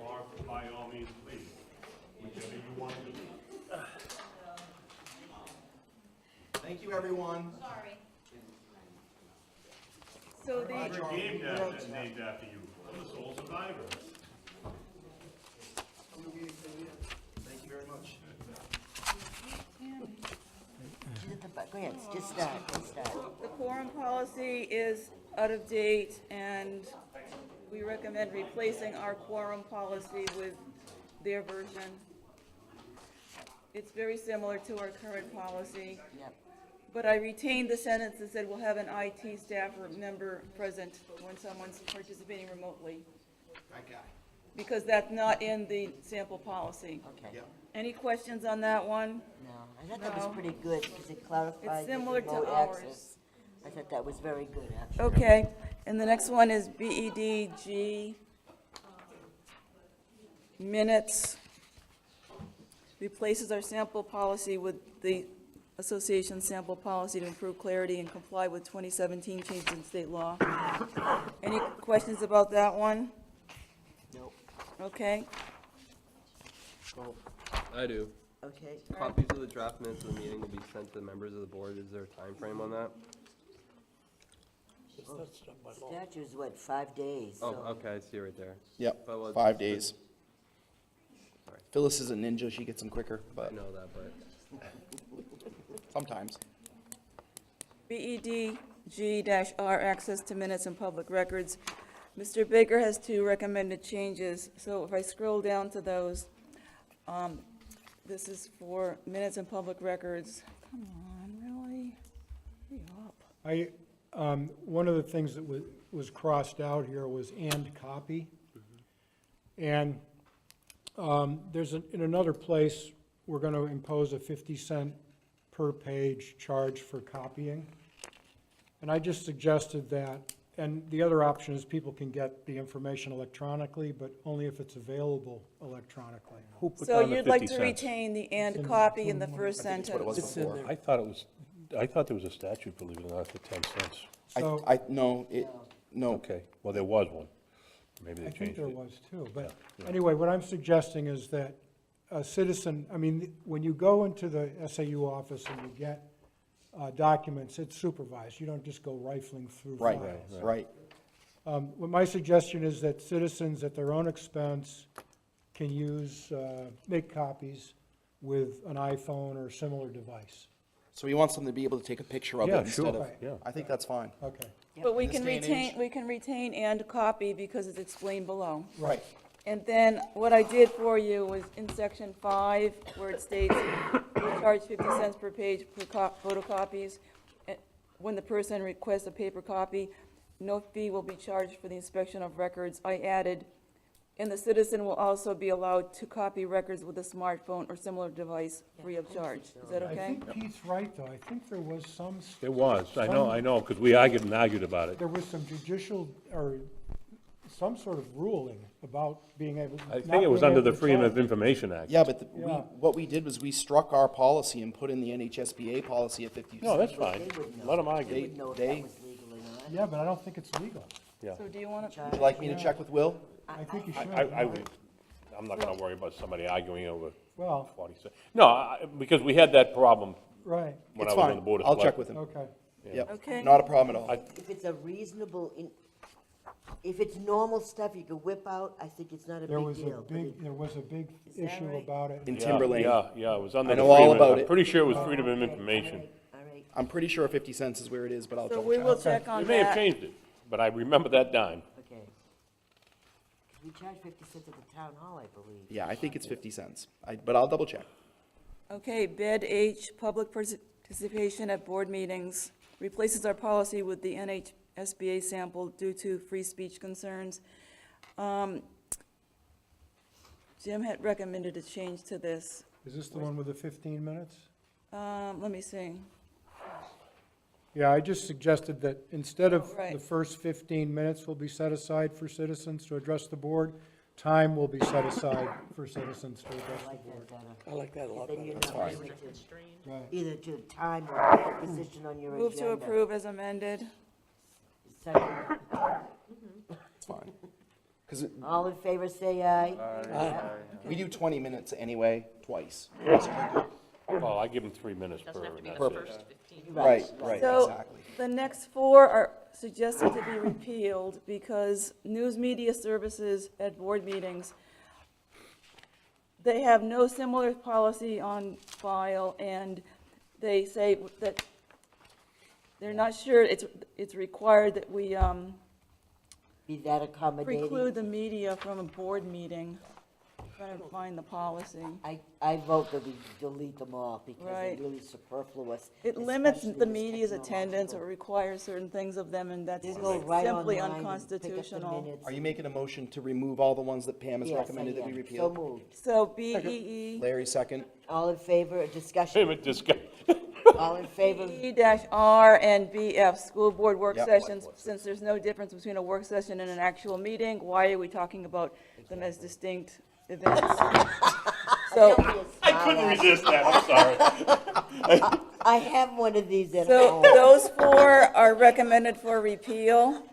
A: or by all means, please, whichever you want to do.
D: Thank you, everyone.
C: So the,
A: Roger game that's named after you, I'm the sole survivor.
D: Thank you very much.
G: Go ahead, just start.
C: the quorum policy is out of date, and we recommend replacing our quorum policy with their version. It's very similar to our current policy.
G: Yep.
C: But I retained the sentence that said we'll have an IT staff or member present when someone's participating remotely, because that's not in the sample policy.
G: Okay.
C: Any questions on that one?
G: No, I thought that was
C: No.
G: pretty good because it clarifies
C: It's
G: the
C: similar to
G: remote
C: ours.
G: access. I thought that was very good, actually.
C: Okay, and the next one is BEDG, minutes. Replaces our sample policy with the association sample policy to improve clarity and comply with 2017 changes in state law. Any questions about that one?
G: Nope.
C: Okay,
F: I do.
G: Okay.
F: Copies of the draft minutes of the meeting will be sent to the members of the board. Is there a time frame on that?
G: Statute is what, 5 days?
F: Oh,
G: so-
F: okay, I see it right there.
D: Yep,
F: But what-
D: 5 days.
F: Sorry.
D: Phyllis is a ninja, she gets them quicker,
F: I
D: but
F: know that, but
D: sometimes.
C: BEDG-R, access to minutes and public records. Mr. Baker has two recommended changes, so if I scroll down to those, this is for minutes and public records. Come on, really? Hurry up.
B: One of the things that was crossed out here was "and copy." And there's, in another place, we're going to impose a 50-cent per page charge for copying. And I just suggested that, and the other option is people can get the information electronically, but only if it's available electronically.
A: Who put
C: So
A: down the
C: you'd like
A: 50
C: to
A: cents?
C: retain the "and
B: It's in-
C: copy" in the
B: it's in
C: first
D: I think it's what it was
C: sentence?
D: before.
A: I thought there was a statute, believe it or not, for 10 cents.
B: So
D: No.
A: Okay, well, there was one. Maybe they
B: I think
A: changed
B: there
A: it.
B: was too, but
A: Yeah.
B: anyway, what I'm suggesting is that a citizen, I mean, when you go into the SAU office and you get documents, it's supervised, you don't just go rifling through
D: Right,
B: files.
D: right.
B: Well, my suggestion is that citizens at their own expense can use, make copies with an iPhone or similar device.
D: So he wants them to be able to take a picture of
A: Yeah,
D: it instead
A: sure.
D: of,
A: Yeah.
D: I think that's fine.
B: Okay,
C: But we
D: In this
C: can
D: day and
C: retain,
D: age.
C: we can retain "and copy" because it's explained below.
D: Right.
C: And then what I did for you was in section 5, where it states we charge 50 cents per page per photocopies. When the person requests a paper copy, no fee will be charged for the inspection of records. I added, and the citizen will also be allowed to copy records with a smartphone or similar device free of charge. Is that
B: I
C: okay?
B: think Pete's right, though, I think there was some,
A: There was, I know, because we argued about it.
B: there was some judicial, or some sort of ruling about being able.
A: I
B: not
A: think it was
B: being
A: under
B: able
A: the
B: to
A: Freedom
B: charge.
A: of Information Act.
D: Yeah, but
B: Yeah.
D: what we did was we struck our policy and put in the NHSBA policy at 50 cents.
A: No, that's fine. Let them
G: They
A: argue.
G: would know if
D: they-
G: that was legal or not.
B: Yeah, but I don't think it's legal.
A: Yeah.
C: So do you want to?
D: Would you like me to check with Will?
B: I think you should.
A: I'm not gonna worry about somebody arguing over
B: Well,
A: 40 cents. No, because we had that problem
B: right,
A: when
D: It's
A: I was on
D: fine.
A: the Board of
D: I'll check
A: Selectmen.
D: with him.
B: okay.
D: Yep.
C: Okay.
D: Not a problem at all.
G: If it's a reasonable, if it's normal stuff you can whip out, I think it's not a
B: There
G: big
B: was a
G: deal. but
B: big,
G: it-
B: there was a big
G: Is that
B: issue
G: right?
B: about it.
D: In
A: Yeah,
D: Timberlane.
A: Yeah, it was under
D: I
A: the
D: know all
A: Freedom,
D: about it.
A: I'm pretty sure it was Freedom of Information.
G: All right.
D: I'm pretty sure 50 cents is where it is, but I'll
C: So
D: double
C: we
D: check.
C: will check on
A: They may have
C: that.
A: changed it, but I remember that dime.
G: Okay. 'Cause we charge 50 cents at the town hall, I believe.
D: Yeah, I think it's 50 cents, but I'll double check.
C: Okay, Bed H, public participation at board meetings, replaces our policy with the NHSBA sample due to free speech concerns. Jim had recommended a change to this.
B: Is this the one with the 15 minutes?
C: Let me see.
B: Yeah, I just suggested that instead of
C: Right.
B: the first 15 minutes will be set aside for citizens to address the board, time will be set aside for citizens to address the board.
E: I like that a lot
G: Then you're
E: better.
G: not
B: fine.
G: limited
B: Right.
G: either to time or a position on your agenda.
C: Move to approve as amended.
G: Second.
D: It's fine. 'Cause it-
G: All in favor, say aye.
D: we do 20 minutes anyway, twice.
A: Well, I give them 3 minutes per.
D: Perfect. Right, right,
C: So,
D: exactly.
C: the next four are suggested to be repealed because news media services at board meetings, they have no similar policy on file, and they say that they're not sure it's required that we,
G: Be that accommodating.
C: preclude the media from a board meeting. Trying to find the policy.
G: I vote that we delete them all because they're
C: Right.
G: really superfluous.
C: It limits
G: especially
C: the
G: this
C: media's attendance or
G: technological.
C: requires certain things of them, and that's
G: You go right
C: simply
G: online and pick up the
C: unconstitutional.
G: minutes.
D: Are you making a motion to remove all the ones that Pam has
G: Yes, I
D: recommended that we
G: am.
D: repeal?
G: So moved.
C: So BEE,
D: Larry, second.
G: All in favor,
A: Wait a
G: discussion?
A: minute, this guy.
G: All in favor?
C: BE-R and BF, school board work
D: Yep.
C: sessions. Since there's no difference between a work session and an actual meeting, why are we talking about them as distinct events? So,
A: I couldn't resist that, I'm sorry.
G: I have one of these at
C: so
G: home.
C: those four are recommended for repeal.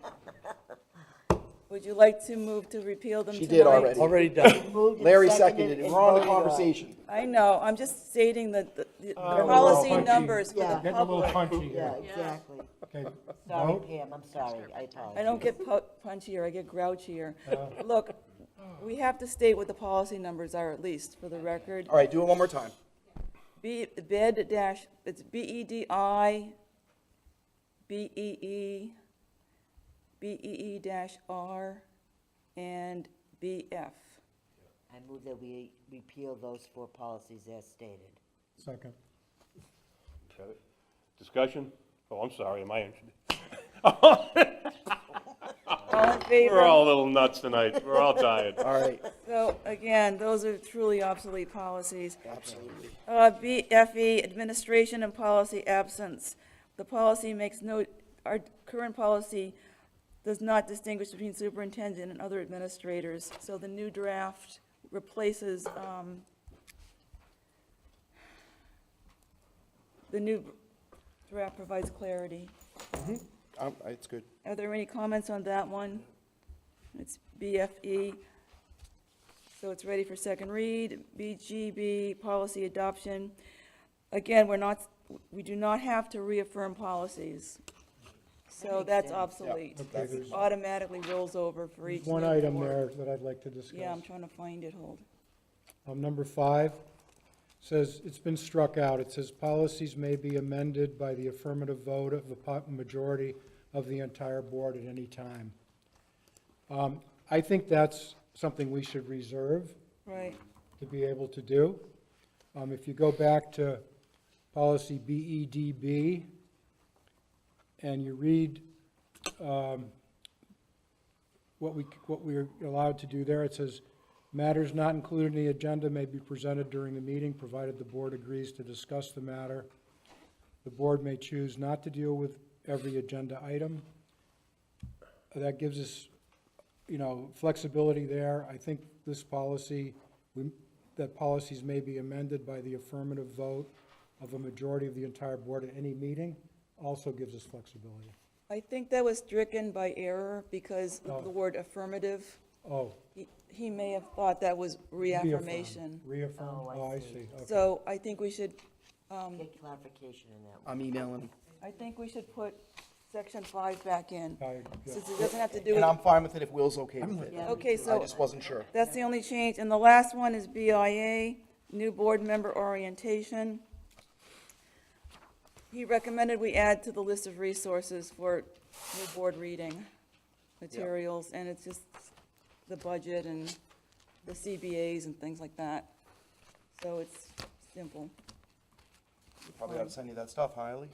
C: Would you like to move to repeal them
D: She
C: tonight?
D: did already.
E: Already done.
G: Moved and
D: Larry seconded it.
G: and
D: We're on the
G: voted on.
D: conversation.
C: I know, I'm just stating that the
B: we're
C: policy
B: all punchy.
C: numbers for
G: Yeah.
C: the
B: Getting a little
C: public.
B: punchy
G: Yeah,
B: here.
G: exactly.
B: Okay,
G: Sorry,
B: vote?
G: Pam, I'm sorry, I apologize.
C: I don't get punchier, I get grouchier. Look, we have to state what the policy numbers are at least, for the record.
D: All right, do it one more time.
C: Bed dash, it's BEDI, BEE, BEE dash R, and BF.
G: I move that we repeal those four policies as stated.
B: Second.
A: Discussion? Oh, I'm sorry, am I?
C: All in favor?
A: We're all a little nuts tonight, we're all tired.
D: All right,
C: So, again, those are truly obsolete policies.
D: absolutely.
C: BFE, administration and policy absence. The policy makes no, our current policy does not distinguish between superintendent and other administrators. So the new draft replaces, the new draft provides clarity.
D: It's good.
C: Are there any comments on that one? It's BFE. So it's ready for second read. BGB, policy adoption. Again, we do not have to reaffirm policies. So
G: makes
C: that's
G: sense.
C: obsolete.
B: Okay,
C: That
B: there's-
C: automatically rolls over for each
B: There's one
C: new
B: item
C: board.
B: there that I'd like to discuss.
C: Yeah, I'm trying to find it, hold.
B: Number 5 says, it's been struck out. It says policies may be amended by the affirmative vote of the majority of the entire board at any time. I think that's something we should reserve
C: Right,
B: to be able to do. If you go back to policy BEDB and you read what we're allowed to do there, it says, matters not included in the agenda may be presented during the meeting, provided the board agrees to discuss the matter. The board may choose not to deal with every agenda item. That gives us, flexibility there. I think this policy, that policies may be amended by the affirmative vote of a majority of the entire board at any meeting, also gives us flexibility.
C: I think that was stricken by error because of the word affirmative.
B: Oh.
C: He may have thought that was reaffirmation.
B: Reaffirm,
G: Oh, I
B: oh, I
G: see.
B: see, okay.
C: So I think we should,
G: Get clarification in that one.
D: I'm emailing.
C: I think we should put section 5 back in,
B: Yeah.
C: since it doesn't have to do
D: And
C: with.
D: I'm fine with it if Will's okay with it.
G: Yeah.
C: Okay,
D: I
C: so
D: just wasn't sure.
C: that's the only change. And the last one is BIA, new board member orientation. He recommended we add to the list of resources for new board reading materials, and it's just the budget and the CBAs and things like that. So it's simple.
D: Probably ought to send you that stuff, Hiley.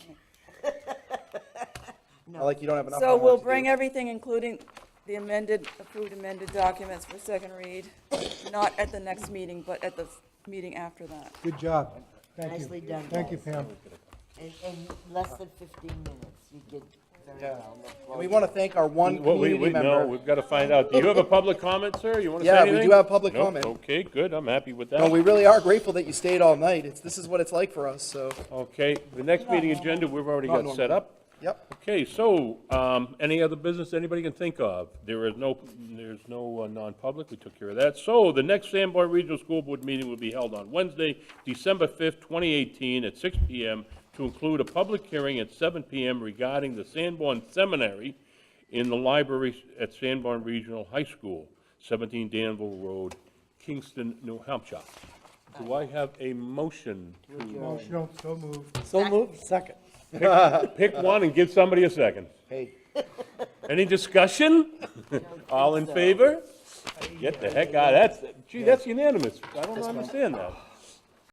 D: Like you don't have enough.
C: So
D: homework
C: we'll
D: to
C: bring
D: do.
C: everything, including the approved amended documents for second read, not at the next meeting, but at the meeting after that.
B: Good job. Thank you.
G: Nicely done,
B: Thank you,
G: guys.
B: Pam.
G: In less than 15 minutes. You did very
D: Yeah.
G: well.
D: And we want to thank our one
A: Well,
D: community
A: no,
D: member.
A: we've got to find out. Do you have a public comment, sir? You want to say
D: Yeah, we
A: anything?
D: do have public
A: No?
D: comment.
A: Okay, good. I'm happy with that.
D: No, we really are grateful that you stayed all night. This is what it's like for us, so.
A: Okay, the next meeting agenda, we've already
D: Not
A: got set
D: normal.
A: up.
D: Yep.
A: Okay, so, any other business anybody can think of? There's no non-public, we took care of that. So, the next Sanborn Regional School Board meeting will be held on Wednesday, December 5th, 2018, at 6 PM, to include a public hearing at 7 PM regarding the Sanborn Seminary in the library at Sanborn Regional High School, 17 Danville Road, Kingston, New Hampshire. Do I have a motion to?
B: Motion, so moved.
D: So moved, second.
A: Pick one and give somebody a second.
D: Hey.
A: Any discussion? All in favor? Get the heck out, that's unanimous. I don't understand that.